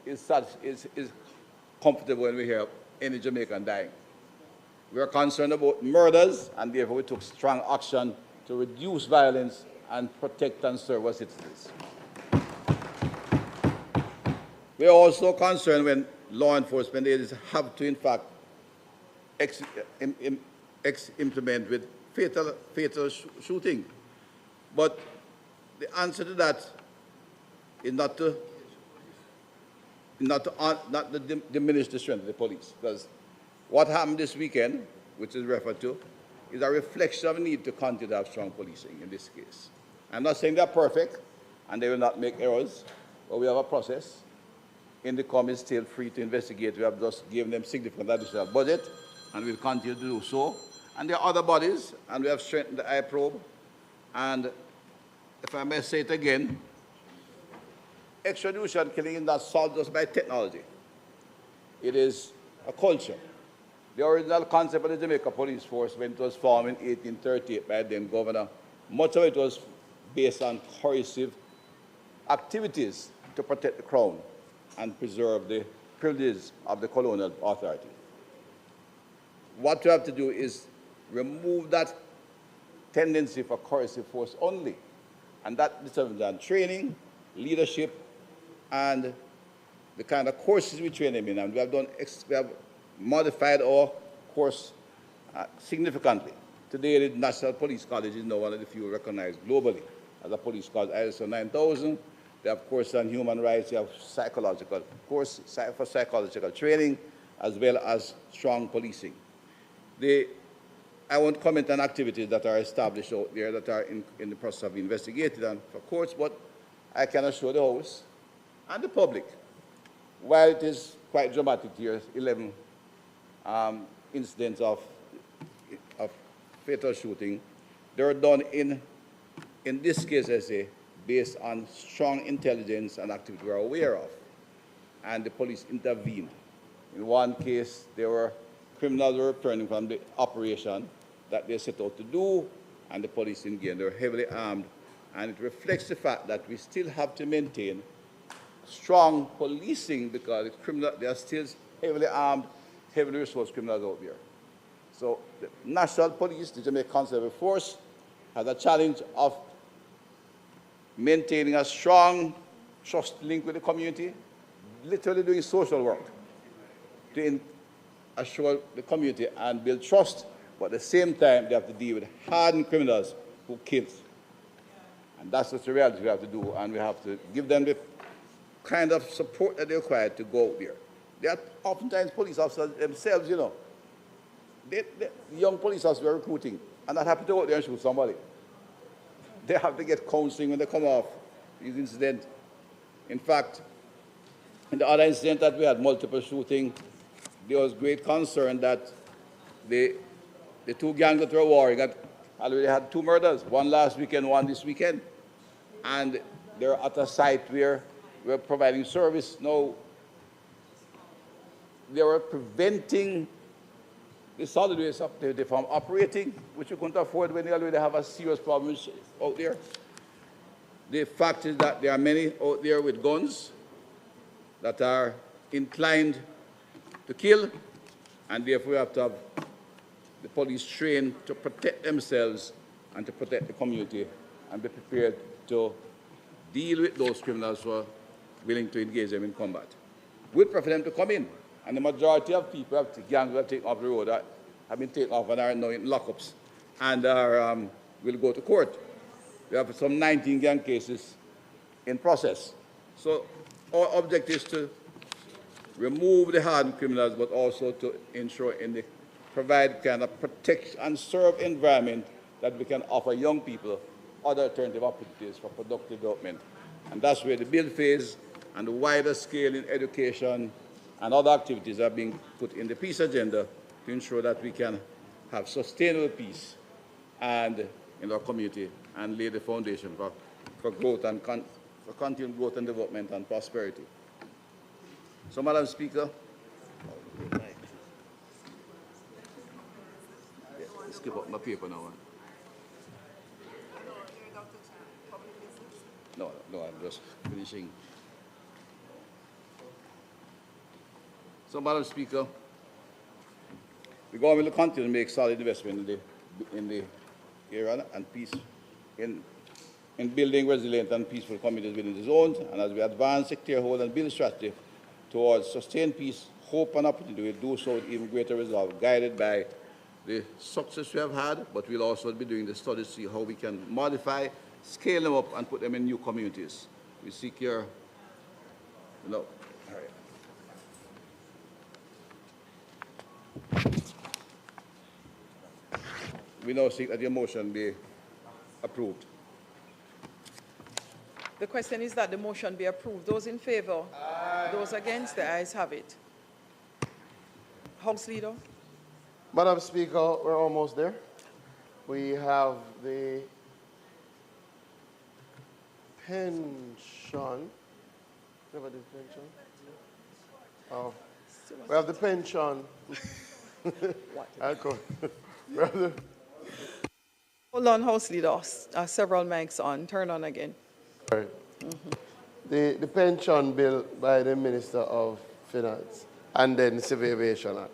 is comfortable when we hear any Jamaican dying. We are concerned about murders, and therefore we took strong action to reduce violence and protect and serve our citizens. We are also concerned when law enforcement agencies have to, in fact, implement with fatal shooting. But the answer to that is not to diminish the strength of the police. Because what happened this weekend, which is referred to, is a reflection of the need to continue to have strong policing in this case. I'm not saying they're perfect and they will not make errors, but we have a process. INDECOM is still free to investigate. We have just given them significant additional budget, and we'll continue to do so. And there are other bodies, and we have strengthened the iProbe. And if I may say it again, extrajudicial killing is not solved just by technology. It is a culture. The original concept of the Jamaica Police Force, when it was formed in 1838 by then Governor, much of it was based on coercive activities to protect the crown and preserve the privileges of the colonial authority. What we have to do is remove that tendency for coercive force only, and that determines on training, leadership, and the kind of courses we train them in. And we have modified our course significantly. Today, the National Police College is now one of the few recognized globally as a police college, ISO 9000. They have courses on human rights, they have psychological course for psychological training, as well as strong policing. I won't comment on activities that are established out there that are in the process of investigated and for courts, but I can assure the House and the public, while it is quite dramatic here, 11 incidents of fatal shooting, they were done in this case, I say, based on strong intelligence and activity we are aware of. And the police intervened. In one case, there were criminals were returning from the operation that they set out to do, and the police engaged. They were heavily armed, and it reflects the fact that we still have to maintain strong policing because there are still heavily armed, heavily resourced criminals out there. So the National Police, the Jamaica Constable Force, has a challenge of maintaining a strong trust link with the community, literally doing social work to assure the community and build trust, but at the same time they have to deal with hardened criminals who kill. And that's just the reality we have to do, and we have to give them the kind of support that they require to go out there. They are oftentimes police officers themselves, you know. The young police officers we're recruiting are not happy to go out there and shoot somebody. They have to get counseling when they come off these incidents. In fact, in the other incident that we had multiple shooting, there was great concern that the two gangs that were warring already had 2 murders, one last weekend, one this weekend. And they're at a site where we're providing service. Now, they were preventing the solid waste activity from operating, which you couldn't afford when they already have a serious problem out there. The fact is that there are many out there with guns that are inclined to kill, and therefore we have to have the police trained to protect themselves and to protect the community and be prepared to deal with those criminals who are willing to engage them in combat. We'd prefer them to come in. And the majority of people, gangs who have taken off the road, have been taken off and are now in lockups and will go to court. We have some 19 gang cases in process. So our objective is to remove the hardened criminals, but also to ensure provide kind of protect and serve environment that we can offer young people other alternative opportunities for productive development. And that's where the build phase and the wider scale in education and other activities are being put in the peace agenda to ensure that we can have sustainable peace and in our community and lay the foundation for growth and for continued growth and development and prosperity. So, Madam Speaker, skip up my paper now. just finishing. So, Madam Speaker, the government will continue to make solid investment in the area and peace in building resilient and peaceful communities within the zones, and as we advance sectoral and build strategy towards sustained peace, hope and opportunity, we will do so with even greater resolve, guided by the success we have had, but we'll also be doing the studies to see how we can modify, scale them up, and put them in new communities. We seek your, all right. We now seek that your motion be approved. The question is that the motion be approved. Those in favor? Aye. Those against? The ayes have it. House Leader. Madam Speaker, we're almost there. We have the pension. Never did pension. Oh, we have the pension. Hold on, House Leader. Several mics on. Turn on again. Right. The pension bill by the Minister of Finance and then Civil Aviation Act.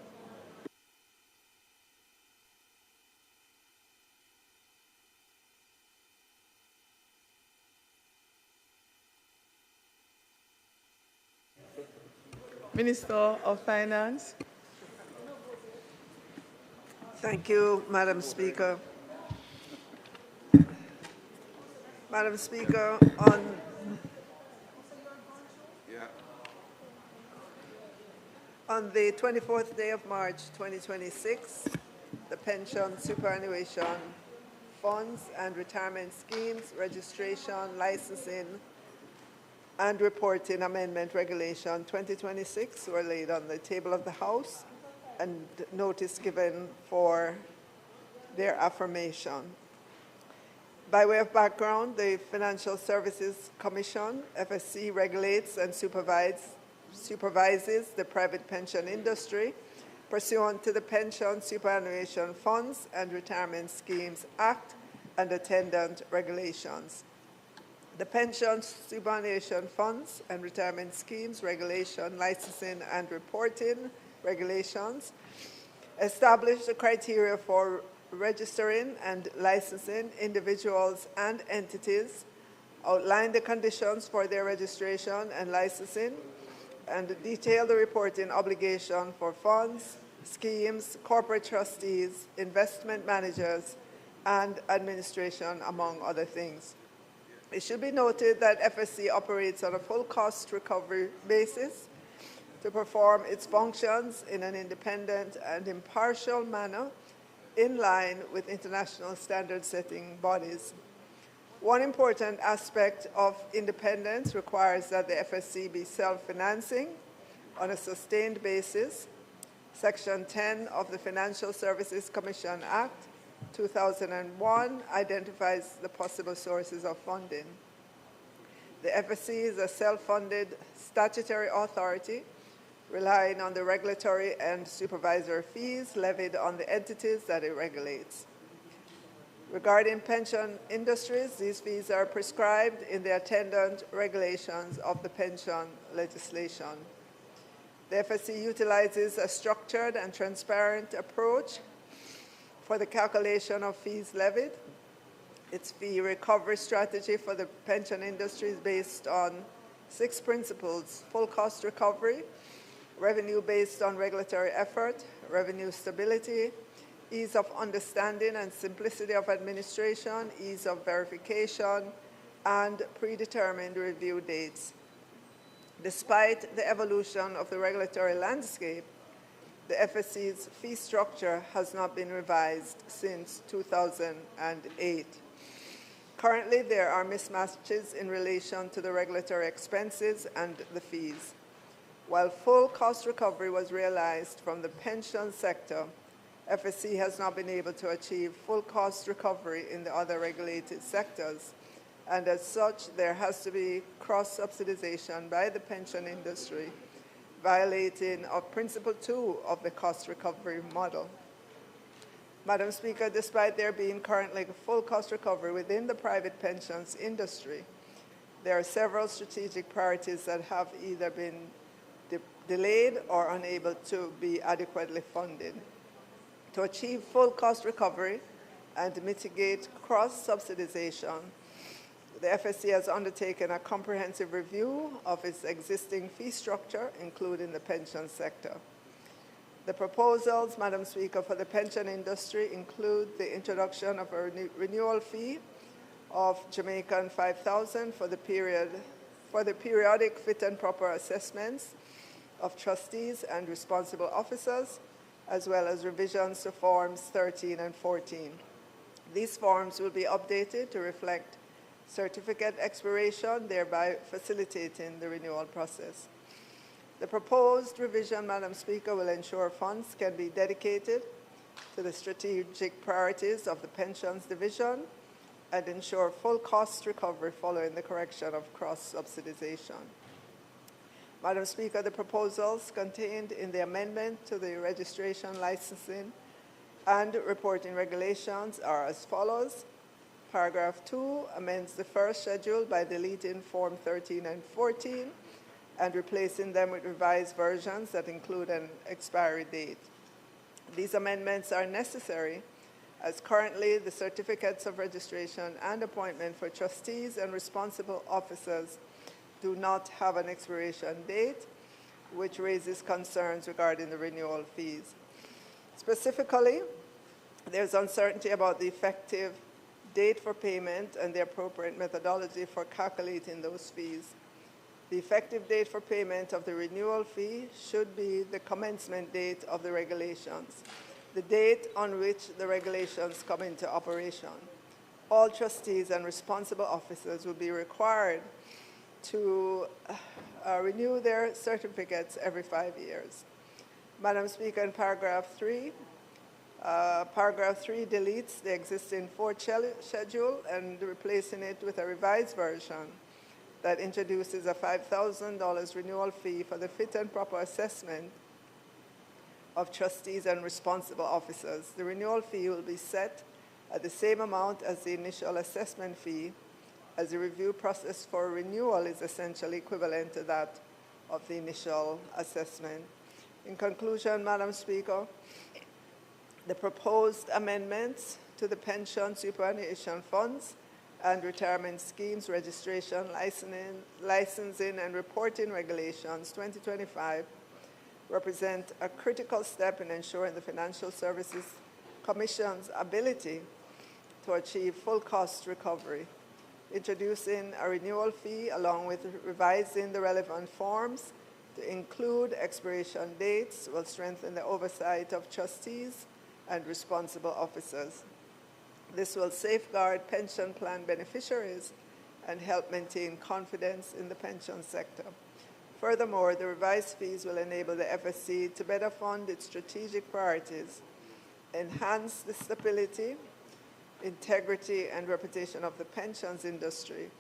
Minister of Finance. Thank you, Madam Speaker. Madam Speaker, on the 24th day of March 2026, the Pension Superannuation Funds and Retirement Schemes Registration, Licensing and Reporting Amendment Regulation 2026 were laid on the table of the House and notice given for their affirmation. By way of background, the Financial Services Commission, FSC, regulates and supervises the private pension industry pursuant to the Pension Superannuation Funds and Retirement Schemes Act and attendant regulations. The Pension Superannuation Funds and Retirement Schemes Regulation, Licensing and Reporting Regulations establish the criteria for registering and licensing individuals and entities, outline the conditions for their registration and licensing, and detail the reporting obligation for funds, schemes, corporate trustees, investment managers, and administration, among other things. It should be noted that FSC operates on a full cost recovery basis to perform its functions in an independent and impartial manner in line with international standard-setting bodies. One important aspect of independence requires that the FSC be self-financing on a sustained basis. Section 10 of the Financial Services Commission Act 2001 identifies the possible sources of funding. The FSC is a self-funded statutory authority relying on the regulatory and supervisory fees levied on the entities that it regulates. Regarding pension industries, these fees are prescribed in the attendant regulations of the pension legislation. The FSC utilizes a structured and transparent approach for the calculation of fees levied. Its fee recovery strategy for the pension industry is based on 6 principles: full cost recovery, revenue based on regulatory effort, revenue stability, ease of understanding and simplicity of administration, ease of verification, and predetermined review dates. Despite the evolution of the regulatory landscape, the FSC's fee structure has not been revised since 2008. Currently, there are mismatches in relation to the regulatory expenses and the fees. While full cost recovery was realized from the pension sector, FSC has not been able to achieve full cost recovery in the other regulated sectors, and as such, there has to be cross-subsidization by the pension industry, violating of Principle 2 of the cost recovery model. Madam Speaker, despite there being currently full cost recovery within the private pensions industry, There are several strategic priorities that have either been delayed or unable to be adequately funded. To achieve full cost recovery and to mitigate cross-subsidization, the FSC has undertaken a comprehensive review of its existing fee structure, including the pension sector. The proposals, Madam Speaker, for the pension industry include the introduction of a renewal fee of Jamaican 5,000 for the periodic fit and proper assessments of trustees and responsible officers, as well as revisions to Forms 13 and 14. These forms will be updated to reflect certificate expiration, thereby facilitating the renewal process. The proposed revision, Madam Speaker, will ensure funds can be dedicated to the strategic priorities of the Pensions Division and ensure full cost recovery following the correction of cross-subsidization. Madam Speaker, the proposals contained in the amendment to the registration, licensing, and reporting regulations are as follows. Paragraph 2 amends the first schedule by deleting Form 13 and 14 and replacing them with revised versions that include an expiry date. These amendments are necessary as currently the certificates of registration and appointment for trustees and responsible officers do not have an expiration date, which raises concerns regarding the renewal fees. Specifically, there's uncertainty about the effective date for payment and the appropriate methodology for calculating those fees. The effective date for payment of the renewal fee should be the commencement date of the regulations, the date on which the regulations come into operation. All trustees and responsible officers will be required to renew their certificates every 5 years. Madam Speaker, in paragraph 3 deletes the existing fourth schedule and replacing it with a revised version that introduces a $5,000 renewal fee for the fit and proper assessment of trustees and responsible officers. The renewal fee will be set at the same amount as the initial assessment fee, as the review process for renewal is essentially equivalent to that of the initial assessment. In conclusion, Madam Speaker, the proposed amendments to the pension superannuation funds and retirement schemes registration, licensing and reporting regulations 2025 represent a critical step in ensuring the Financial Services Commission's ability to achieve full cost recovery. Introducing a renewal fee along with revising the relevant forms to include expiration dates will strengthen the oversight of trustees and responsible officers. This will safeguard pension plan beneficiaries and help maintain confidence in the pension sector. Furthermore, the revised fees will enable the FSC to better fund its strategic priorities, enhance the stability, integrity, and reputation of the pensions industry,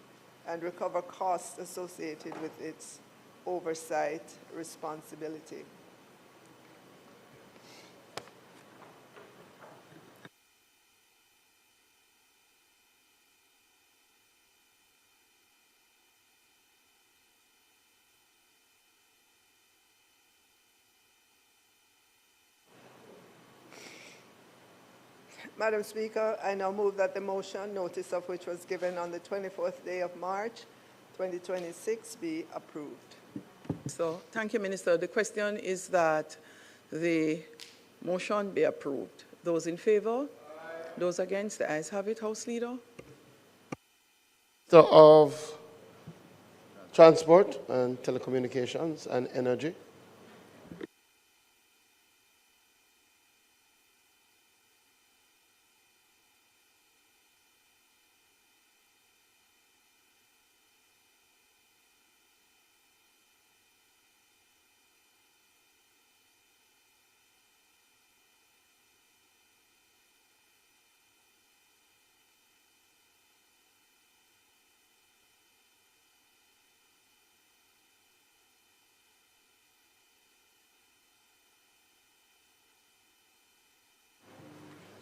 and recover costs associated with its oversight responsibility. Madam Speaker, I now move that the motion, notice of which was given on the 24th day of March, 2026, be approved. So, thank you, Minister. The question is that the motion be approved. Those in favor? Those against? The ayes have it. House Leader. Minister of Transport and Telecommunications and Energy.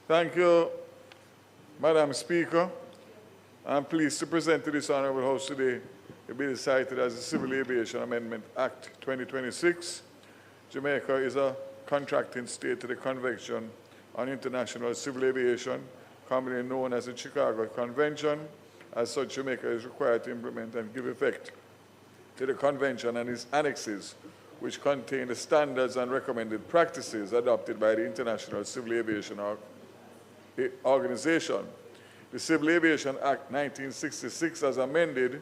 Thank you, Madam Speaker. I'm pleased to present to this Honorable House today a bill cited as the Civil Aviation Amendment Act 2026. Jamaica is a contracting state to the Convention on International Civil Aviation, commonly known as the Chicago Convention. As such, Jamaica is required to implement and give effect to the Convention and its annexes, which contain the standards and recommended practices adopted by the International Civil Aviation Organization. The Civil Aviation Act 1966, as amended,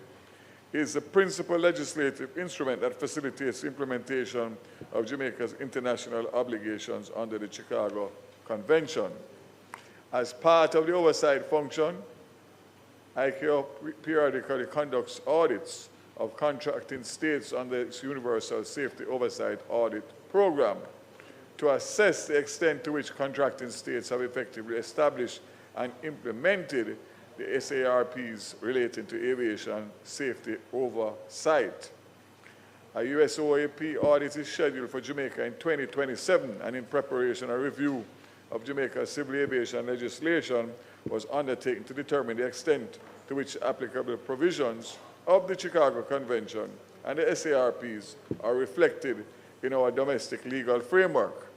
is the principal legislative instrument that facilitates implementation of Jamaica's international obligations under the Chicago Convention. As part of the oversight function, ICAO periodically conducts audits of contracting states under its Universal Safety Oversight Audit Program to assess the extent to which contracting states have effectively established and implemented the SARPs relating to aviation safety oversight. A USOAP audit is scheduled for Jamaica in 2027, and in preparation, a review of Jamaica's civil aviation legislation was undertaken to determine the extent to which applicable provisions of the Chicago Convention and the SARPs are reflected in our domestic legal framework.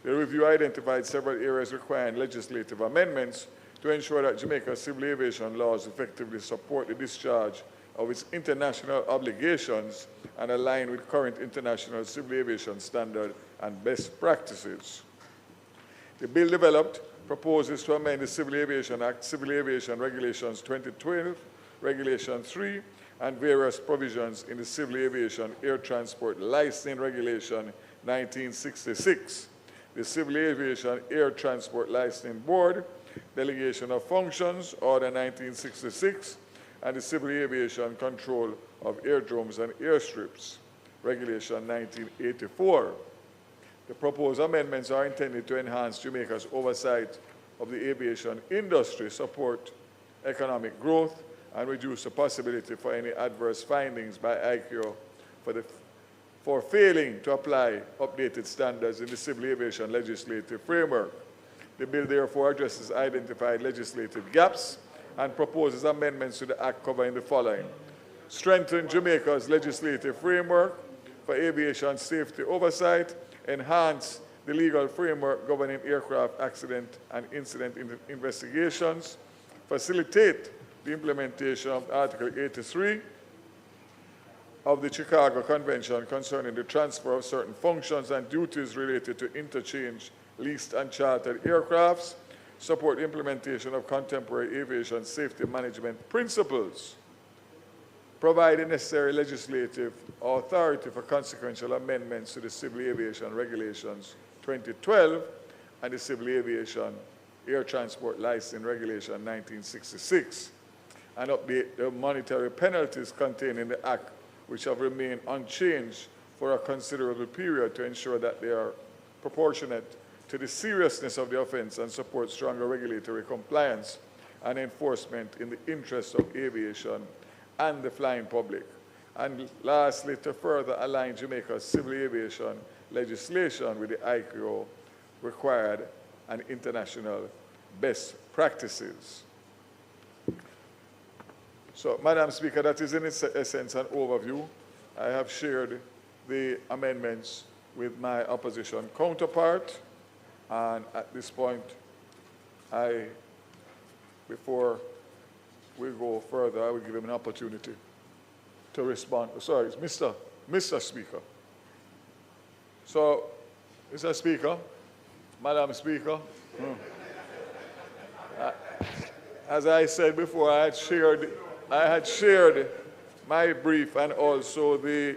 The review identified several areas requiring legislative amendments to ensure that Jamaica's civil aviation laws effectively support the discharge of its international obligations and align with current international civil aviation standards and best practices. The bill developed proposes to amend the Civil Aviation Act, Civil Aviation Regulations 2012, Regulation 3, and various provisions in the Civil Aviation Air Transport Licensing Regulation 1966, the Civil Aviation Air Transport Licensing Board, Delegation of Functions, Order 1966, and the Civil Aviation Control of Airdromes and Airstrips, Regulation 1984. The proposed amendments are intended to enhance Jamaica's oversight of the aviation industry, support economic growth, and reduce the possibility for any adverse findings by ICAO for failing to apply updated standards in the civil aviation legislative framework. The bill therefore addresses identified legislative gaps and proposes amendments to the Act covering the following: strengthen Jamaica's legislative framework for aviation safety oversight, enhance the legal framework governing aircraft accident and incident investigations, facilitate the implementation of Article 83 of the Chicago Convention concerning the transfer of certain functions and duties related to interchange, leased and chartered aircrafts, support the implementation of contemporary aviation safety management principles, provide the necessary legislative authority for consequential amendments to the Civil Aviation Regulations 2012 and the Civil Aviation Air Transport Licensing Regulation 1966, and update the monetary penalties contained in the Act, which have remained unchanged for a considerable period, to ensure that they are proportionate to the seriousness of the offense and support stronger regulatory compliance and enforcement in the interest of aviation and the flying public. And lastly, to further align Jamaica's civil aviation legislation with the ICAO required and international best practices. So, Madam Speaker, that is in essence an overview. I have shared the amendments with my opposition counterpart, and at this point, before we go further, I will give him an opportunity to respond. Sorry, it's Mr. Speaker. So, Mr. Speaker, Madam Speaker, as I said before, I had shared my brief and also the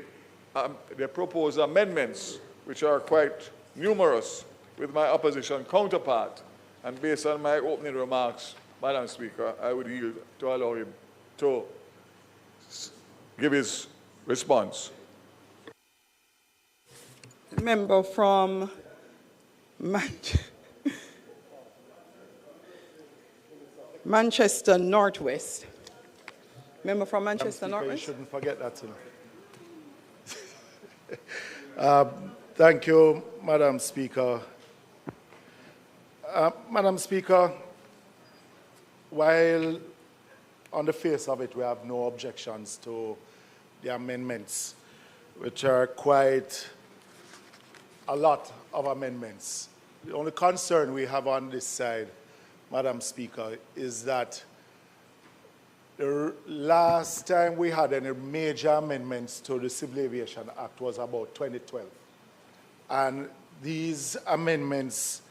proposed amendments, which are quite numerous, with my opposition counterpart. And based on my opening remarks, Madam Speaker, I would yield to allow him to give his response. Member from Manchester Northwest. Member from Manchester Northwest. You shouldn't forget that, you know. Thank you, Madam Speaker. Madam Speaker, while on the face of it, we have no objections to the amendments, which are quite a lot of amendments. The only concern we have on this side, Madam Speaker, is that the last time we had any major amendments to the Civil Aviation Act was about 2012. And these amendments,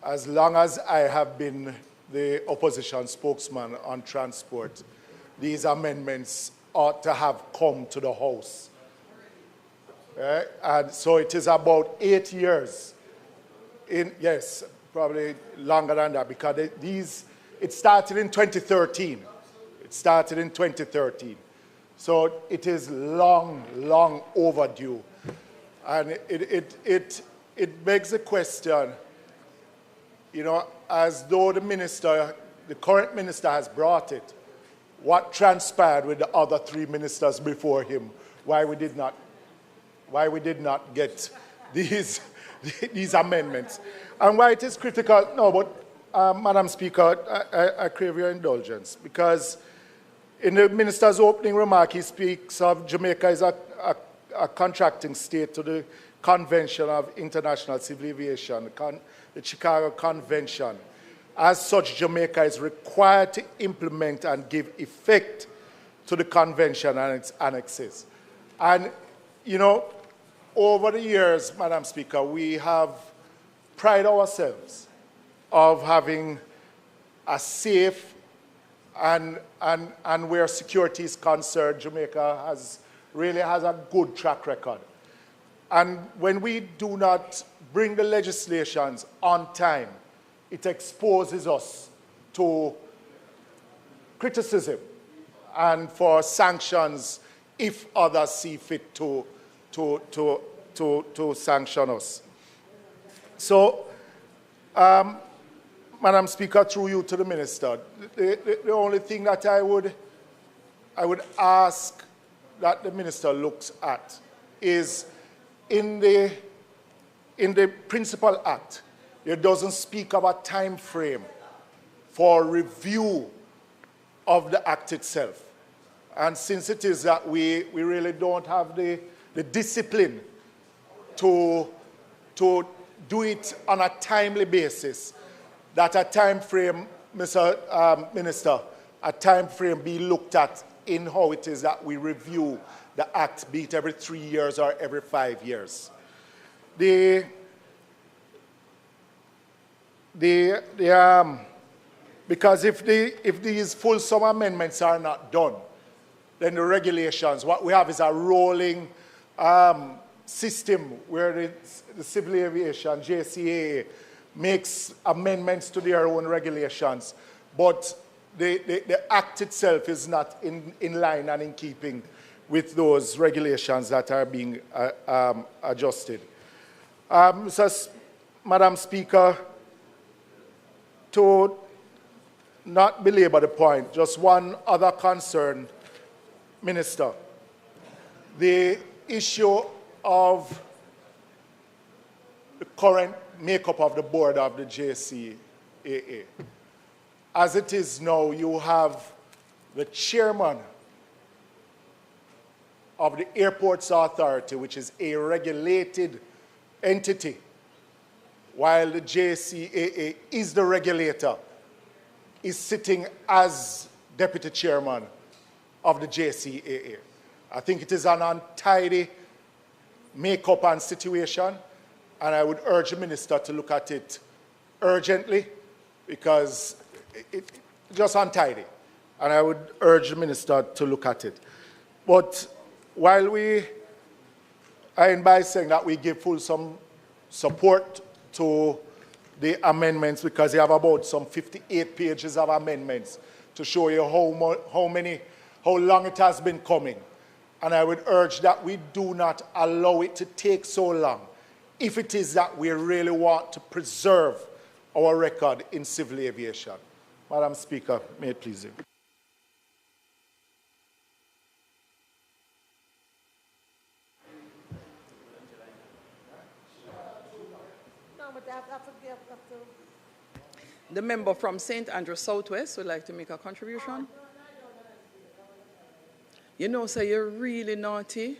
as long as I have been the opposition spokesman on transport, these amendments ought to have come to the House. And so it is about 8 years. Yes, probably longer than that, because it started in 2013. It started in 2013. So it is long, long overdue. And it begs the question, you know, as though the current minister has brought it, what transpired with the other 3 ministers before him, why we did not get these amendments. And why it is critical, no, but Madam Speaker, I crave your indulgence, because in the minister's opening remark, he speaks of Jamaica as a contracting state to the Convention of International Civil Aviation, the Chicago Convention. As such, Jamaica is required to implement and give effect to the convention and its annexes. And, you know, over the years, Madam Speaker, we have prided ourselves of having a safe and where security is concerned, Jamaica really has a good track record. And when we do not bring the legislations on time, it exposes us to criticism and for sanctions if others see fit to sanction us. So, Madam Speaker, through you to the Minister, the only thing that I would ask that the Minister looks at is in the Principal Act, it doesn't speak of a time frame for review of the Act itself. And since it is that we really don't have the discipline to do it on a timely basis, that a time frame, Mr. Minister, a time frame be looked at in how it is that we review the Act, be it every 3 years or every 5 years. Because if these fulsome amendments are not done, then the regulations, what we have is a rolling system where the Civil Aviation, JCAA, makes amendments to their own regulations, but the Act itself is not in line and in keeping with those regulations that are being adjusted. Madam Speaker, to not belabor the point, just one other concern, Minister. The issue of the current makeup of the board of the JCAA. As it is now, you have the chairman of the Airports Authority, which is a regulated entity, while the JCAA is the regulator, is sitting as deputy chairman of the JCAA. I think it is an untidy makeup and situation, and I would urge the minister to look at it urgently, because it's just untidy, and I would urge the minister to look at it. But while we end by saying that we give full some support to the amendments, because they have about some 58 pages of amendments to show you how long it has been coming. And I would urge that we do not allow it to take so long if it is that we really want to preserve our record in civil aviation. Madam Speaker, may it please you. The member from St. Andrew Southwest would like to make a contribution. You know, sir, you're really naughty.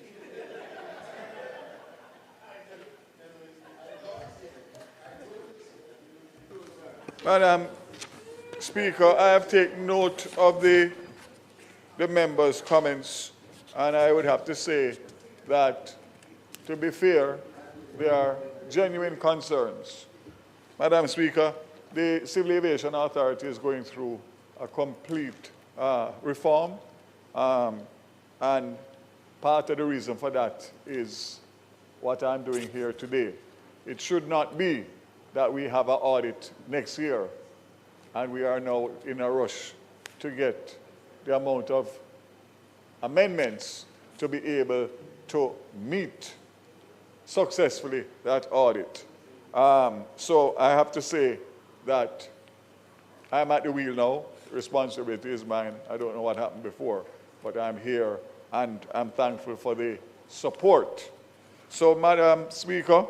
Madam Speaker, I have taken note of the members' comments, and I would have to say that, to be fair, they are genuine concerns. Madam Speaker, the Civil Aviation Authority is going through a complete reform, and part of the reason for that is what I'm doing here today. It should not be that we have an audit next year, and we are now in a rush to get the amount of amendments to be able to meet successfully that audit. So I have to say that I'm at the wheel now. Responsibility is mine. I don't know what happened before, but I'm here, and I'm thankful for the support. So, Madam Speaker,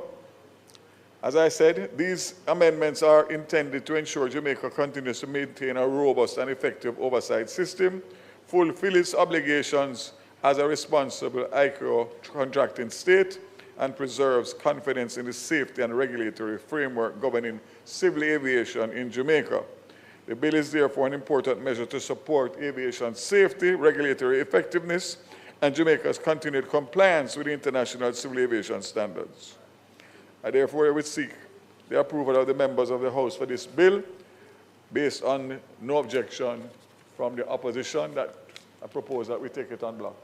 as I said, these amendments are intended to ensure Jamaica continues to maintain a robust and effective oversight system, fulfill its obligations as a responsible ICAO contracting state, and preserves confidence in the safety and regulatory framework governing civil aviation in Jamaica. The bill is therefore an important measure to support aviation safety, regulatory effectiveness, and Jamaica's continued compliance with international civil aviation standards. I therefore would seek the approval of the members of the House for this bill, based on no objection from the opposition, that I propose that we take it en bloc.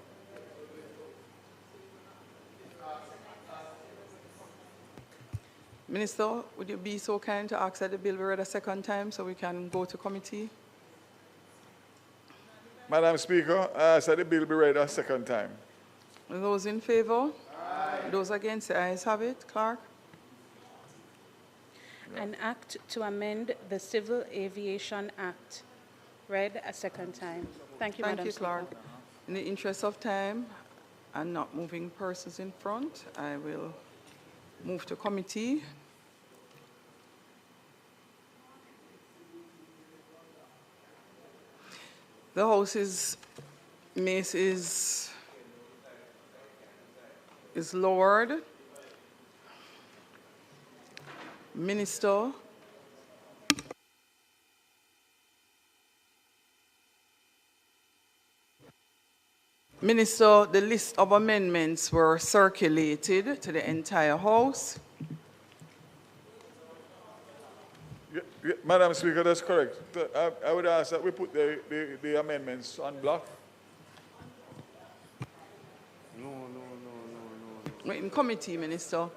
Minister, would you be so kind to ask that the bill be read a second time so we can go to committee? Madam Speaker, I ask that the bill be read a second time. Those in favor? Aye. Those against, the ayes have it. Clerk? An act to amend the Civil Aviation Act. Read a second time. Thank you, Madam Speaker. Clerk. In the interest of time and not moving persons in front, I will move to committee. The House's mace is lowered. Minister. Minister, the list of amendments were circulated to the entire House. Madam Speaker, that's correct. I would ask that we put the amendments on block. No. Wait, in committee, Minister.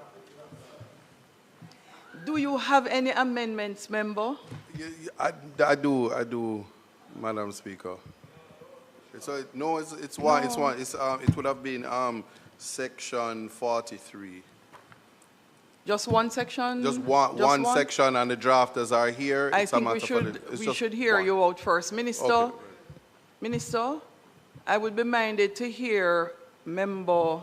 Do you have any amendments, member? I do, Madam Speaker. So no, it's one. It would have been section 43. Just one section? Just one section, and the drafters are here. I think we should hear you out first. Minister, okay. Minister, I would be minded to hear Member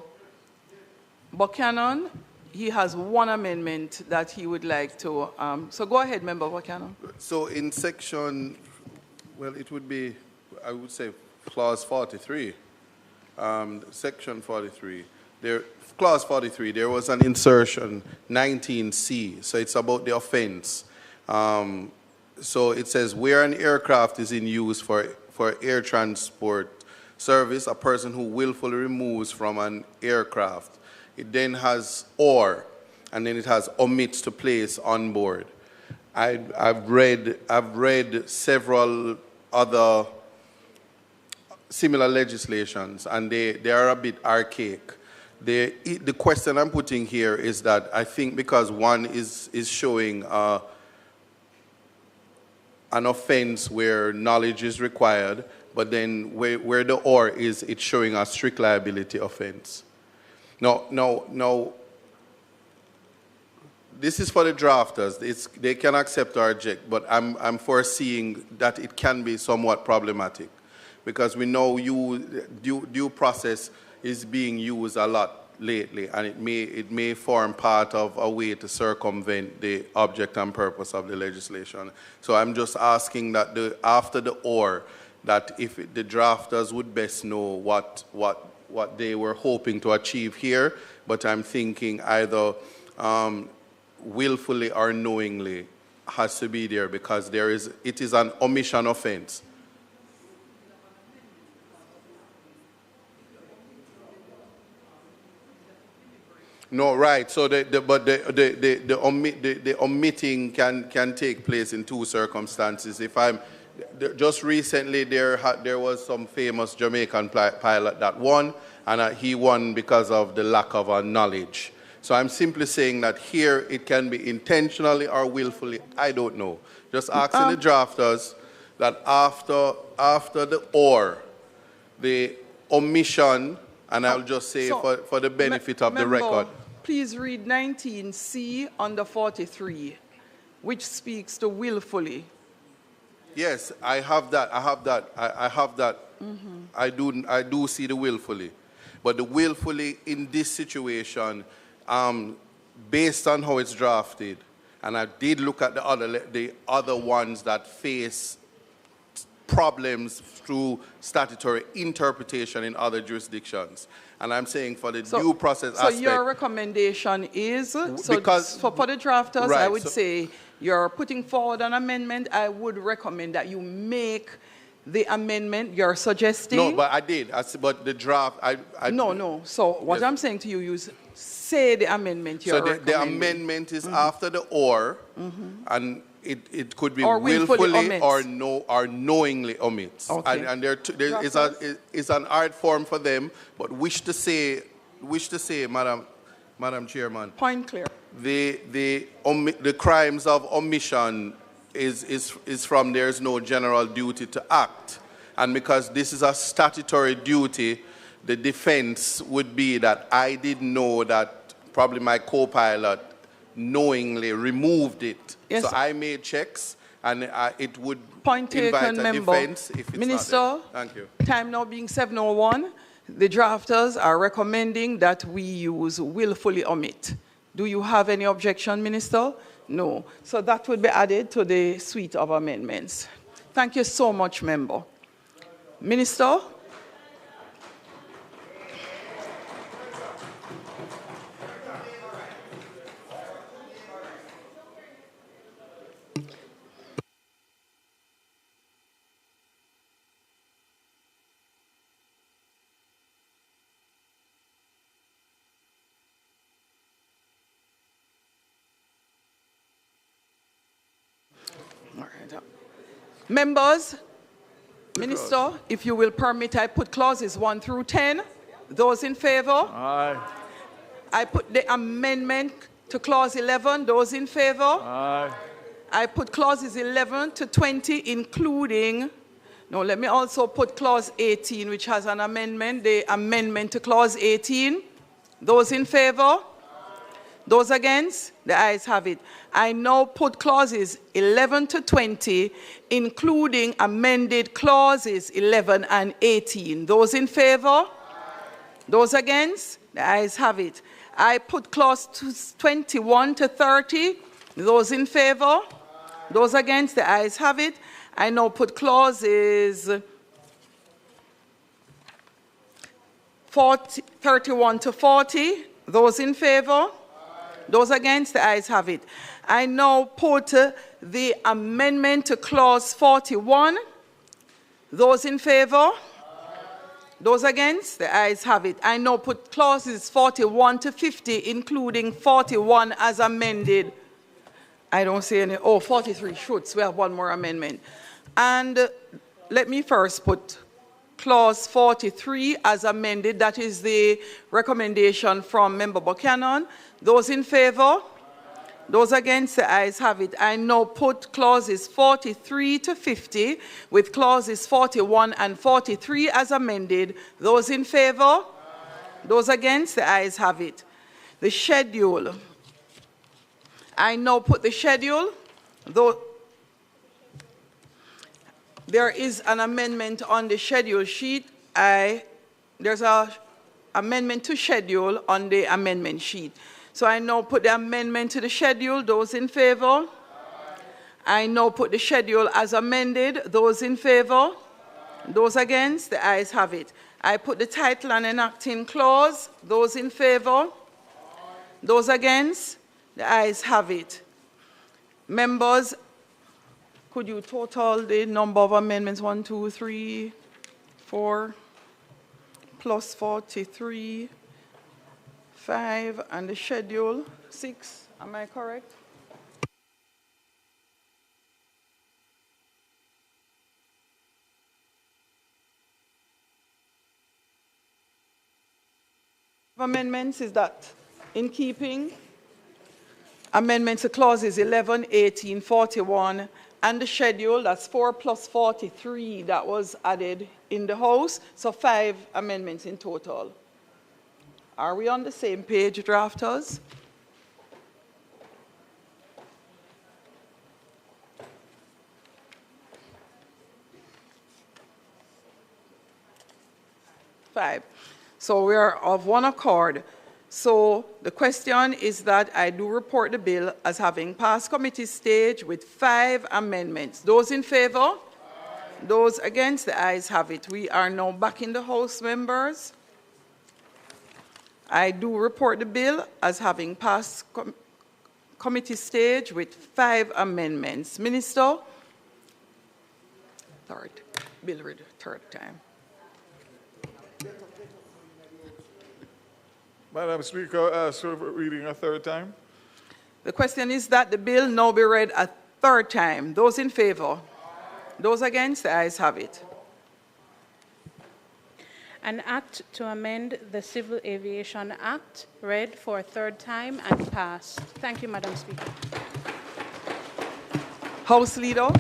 Buchanan. He has one amendment that he would like to, so go ahead, Member Buchanan. So in section, well, it would be, I would say, clause 43, section 43. Clause 43, there was an insertion, 19C, so it's about the offense. So it says, where an aircraft is in use for air transport service, a person who willfully removes from an aircraft. It then has or, and then it has omits to place on board. I've read several other similar legislations, and they are a bit archaic. The question I'm putting here is that I think because one is showing an offense where knowledge is required, but then where the or is, it's showing a strict liability offense. No. This is for the drafters. They can accept or reject, but I'm foreseeing that it can be somewhat problematic, because we know due process is being used a lot lately, and it may form part of a way to circumvent the object and purpose of the legislation. So I'm just asking that after the or, that if the drafters would best know what they were hoping to achieve here, but I'm thinking either willfully or knowingly has to be there, because it is an omission offense. No, right. So, the omitting can take place in two circumstances. Just recently there was some famous Jamaican pilot that won, and he won because of the lack of knowledge. So I'm simply saying that here it can be intentionally or willfully. I don't know. Just asking the drafters that after the or, the omission. And I'll just say for the benefit of the record. Please read 19C under 43, which speaks to willfully. Yes, I have that. I have that. Mm-hmm. I do see the willfully. But the willfully in this situation, based on how it's drafted, and I did look at the other ones that face problems through statutory interpretation in other jurisdictions. And I'm saying for the due process aspect. So your recommendation is, because for the drafters, right, I would say you're putting forward an amendment. I would recommend that you make the amendment you're suggesting. No, but I did. But the draft, No. So what I'm saying to you is say the amendment you're recommending. So the amendment is after the or, and it could be willfully or knowingly omits. Okay. And there is an art form for them, but wish to say, Madam Chairman. Point clear. The crimes of omission is from there's no general duty to act. And because this is a statutory duty, the defense would be that I didn't know that probably my co-pilot knowingly removed it. Yes. So I made checks, and it would invite a defense if it's Minister, not there. Thank you. Time now being 7:01, the drafters are recommending that we use willfully omit. Do you have any objection, Minister? No. So that would be added to the suite of amendments. Thank you so much, Member. Minister? Members, Minister, if you will permit, I put clauses 1 through 10. Those in favor? Aye. I put the amendment to clause 11. Those in favor? Aye. I put clauses 11 to 20, including, no, let me also put clause 18, which has an amendment, the amendment to clause 18. Those in favor? Those against? The ayes have it. I now put clauses 11 to 20, including amended clauses 11 and 18. Those in favor? Those against? The ayes have it. I put clause 21 to 30. Those in favor? Those against? The ayes have it. I now put clauses 31 to 40. Those in favor? Those against? The ayes have it. I now put the amendment to clause 41. Those in favor? Those against? The ayes have it. I now put clauses 41 to 50, including 41 as amended. I don't see any. Oh, 43 shoots. We have one more amendment. And let me first put clause 43 as amended. That is the recommendation from Member Buchanan. Those in favor? Those against? The ayes have it. I now put clauses 43 to 50 with clauses 41 and 43 as amended. Those in favor? Those against? The ayes have it. The schedule. I now put the schedule. Though there is an amendment on the schedule sheet. There's a amendment to schedule on the amendment sheet. So I now put the amendment to the schedule. Those in favor? I now put the schedule as amended. Those in favor? Those against? The ayes have it. I put the title and enacting clause. Those in favor? Those against? The ayes have it. Members, could you total the number of amendments? 1, 2, 3, 4, plus 43, 5, and the schedule 6. Am I correct? Amendments, is that in keeping? Amendments to clauses 11, 18, 41, and the schedule, that's 4 plus 43 that was added in the House, so 5 amendments in total. Are we on the same page, drafters? Five. So we are of one accord. So the question is that I do report the bill as having passed committee stage with 5 amendments. Those in favor? Aye. Those against? The ayes have it. We are now back in the House, members. I do report the bill as having passed committee stage with 5 amendments. Minister? Third. Bill read third time. Madam Speaker, ask for reading a third time. The question is that the bill now be read a third time. Those in favor? Aye. Those against? The ayes have it. An act to amend the Civil Aviation Act, read for a third time and passed. Thank you, Madam Speaker. House Leader.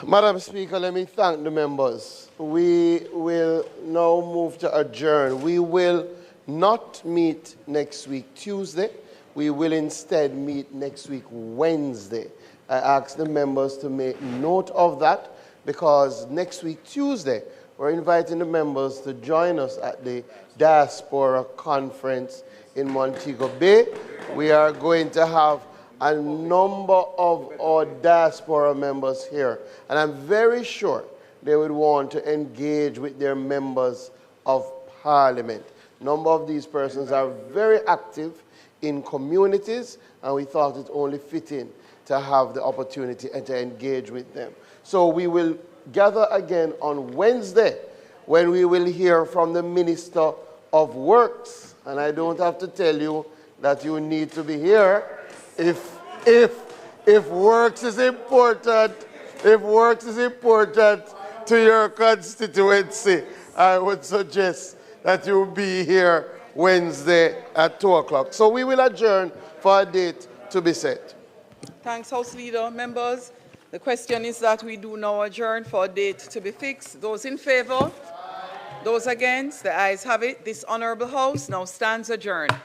Madam Speaker, let me thank the members. We will now move to adjourn. We will not meet next week Tuesday. We will instead meet next week Wednesday. I ask the members to make note of that because next week Tuesday, we're inviting the members to join us at the Diaspora Conference in Montego Bay. We are going to have a number of our diaspora members here, and I'm very sure they would want to engage with their members of parliament. A number of these persons are very active in communities, and we thought it only fitting to have the opportunity and to engage with them. So we will gather again on Wednesday when we will hear from the Minister of Works, and I don't have to tell you that you need to be here. If works is important, to your constituency, I would suggest that you be here Wednesday at 2 o'clock. So we will adjourn for a date to be set. Thanks, House Leader. Members, the question is that we do now adjourn for a date to be fixed. Those in favor? Those against? The ayes have it. This honorable House now stands adjourned.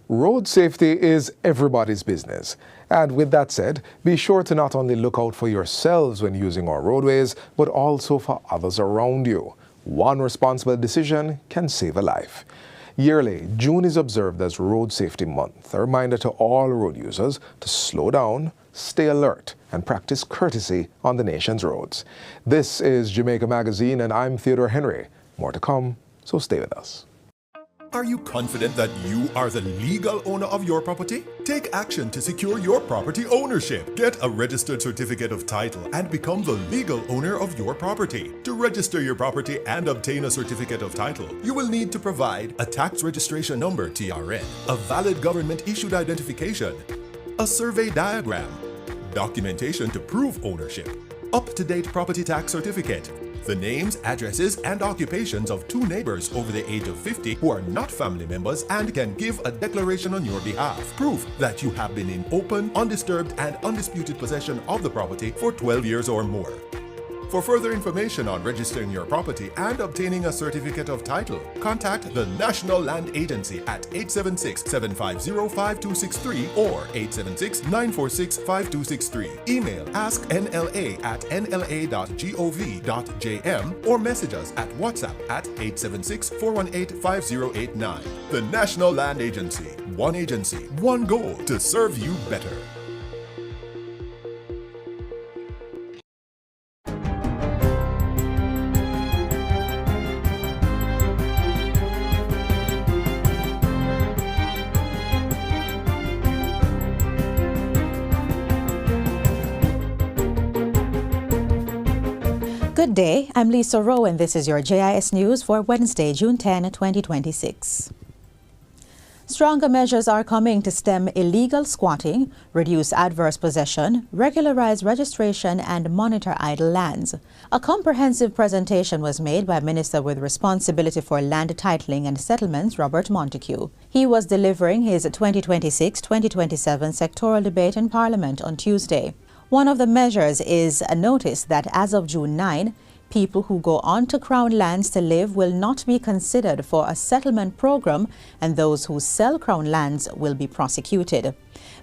Road safety is everybody's business. And with that said, be sure to not only look out for yourselves when using our roadways, but also for others around you. One responsible decision can save a life. Yearly, June is observed as Road Safety Month, a reminder to all road users to slow down, stay alert, and practice courtesy on the nation's roads. This is Jamaica Magazine, and I'm Theodore Henry. More to come, so stay with us. Are you confident that you are the legal owner of your property? Take action to secure your property ownership. Get a registered certificate of title and become the legal owner of your property. To register your property and obtain a certificate of title, you will need to provide a tax registration number (TRN), a valid government-issued identification, a survey diagram, documentation to prove ownership, up-to-date property tax certificate, the names, addresses, and occupations of 2 neighbors over the age of 50 who are not family members and can give a declaration on your behalf. Proof that you have been in open, undisturbed, and undisputed possession of the property for 12 years or more. For further information on registering your property and obtaining a certificate of title, contact the National Land Agency at 876-750-5263 or 876-946-5263. Email asknla@nla.gov.jm or message us at WhatsApp at 876-418-5089. The National Land Agency. One agency, one goal to serve you better. Good day, I'm Lisa Rowe and this is your JIS News for Wednesday, June 10, 2026. Stronger measures are coming to stem illegal squatting, reduce adverse possession, regularize registration and monitor idle lands. A comprehensive presentation was made by Minister with Responsibility for Land Titling and Settlements, Robert Montague. He was delivering his 2026-2027 sectoral debate in Parliament on Tuesday. One of the measures is a notice that as of June 9, people who go onto Crown lands to live will not be considered for a settlement program, and those who sell Crown lands will be prosecuted.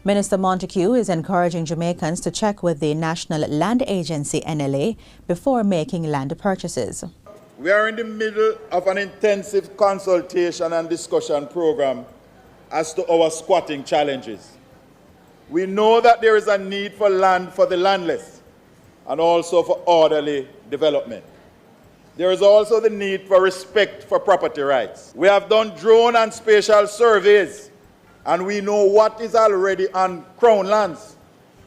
Minister Montague is encouraging Jamaicans to check with the National Land Agency (NLA) before making land purchases. We are in the middle of an intensive consultation and discussion program as to our squatting challenges. We know that there is a need for land for the landless and also for orderly development. There is also the need for respect for property rights. We have done drone and spatial surveys, and we know what is already on Crown lands.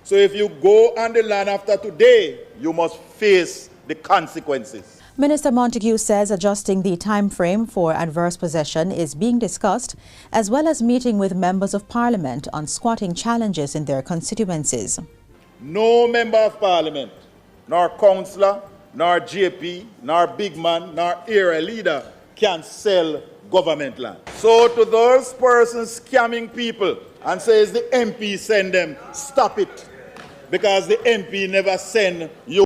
So if you go on the land after today, you must face the consequences. Minister Montague says adjusting the time frame for adverse possession is being discussed, as well as meeting with members of Parliament on squatting challenges in their constituencies. No member of Parliament, nor councillor, nor JP, nor big man, nor area leader can sell government land. So to those persons scamming people and says the MP send them, stop it, because the MP never send you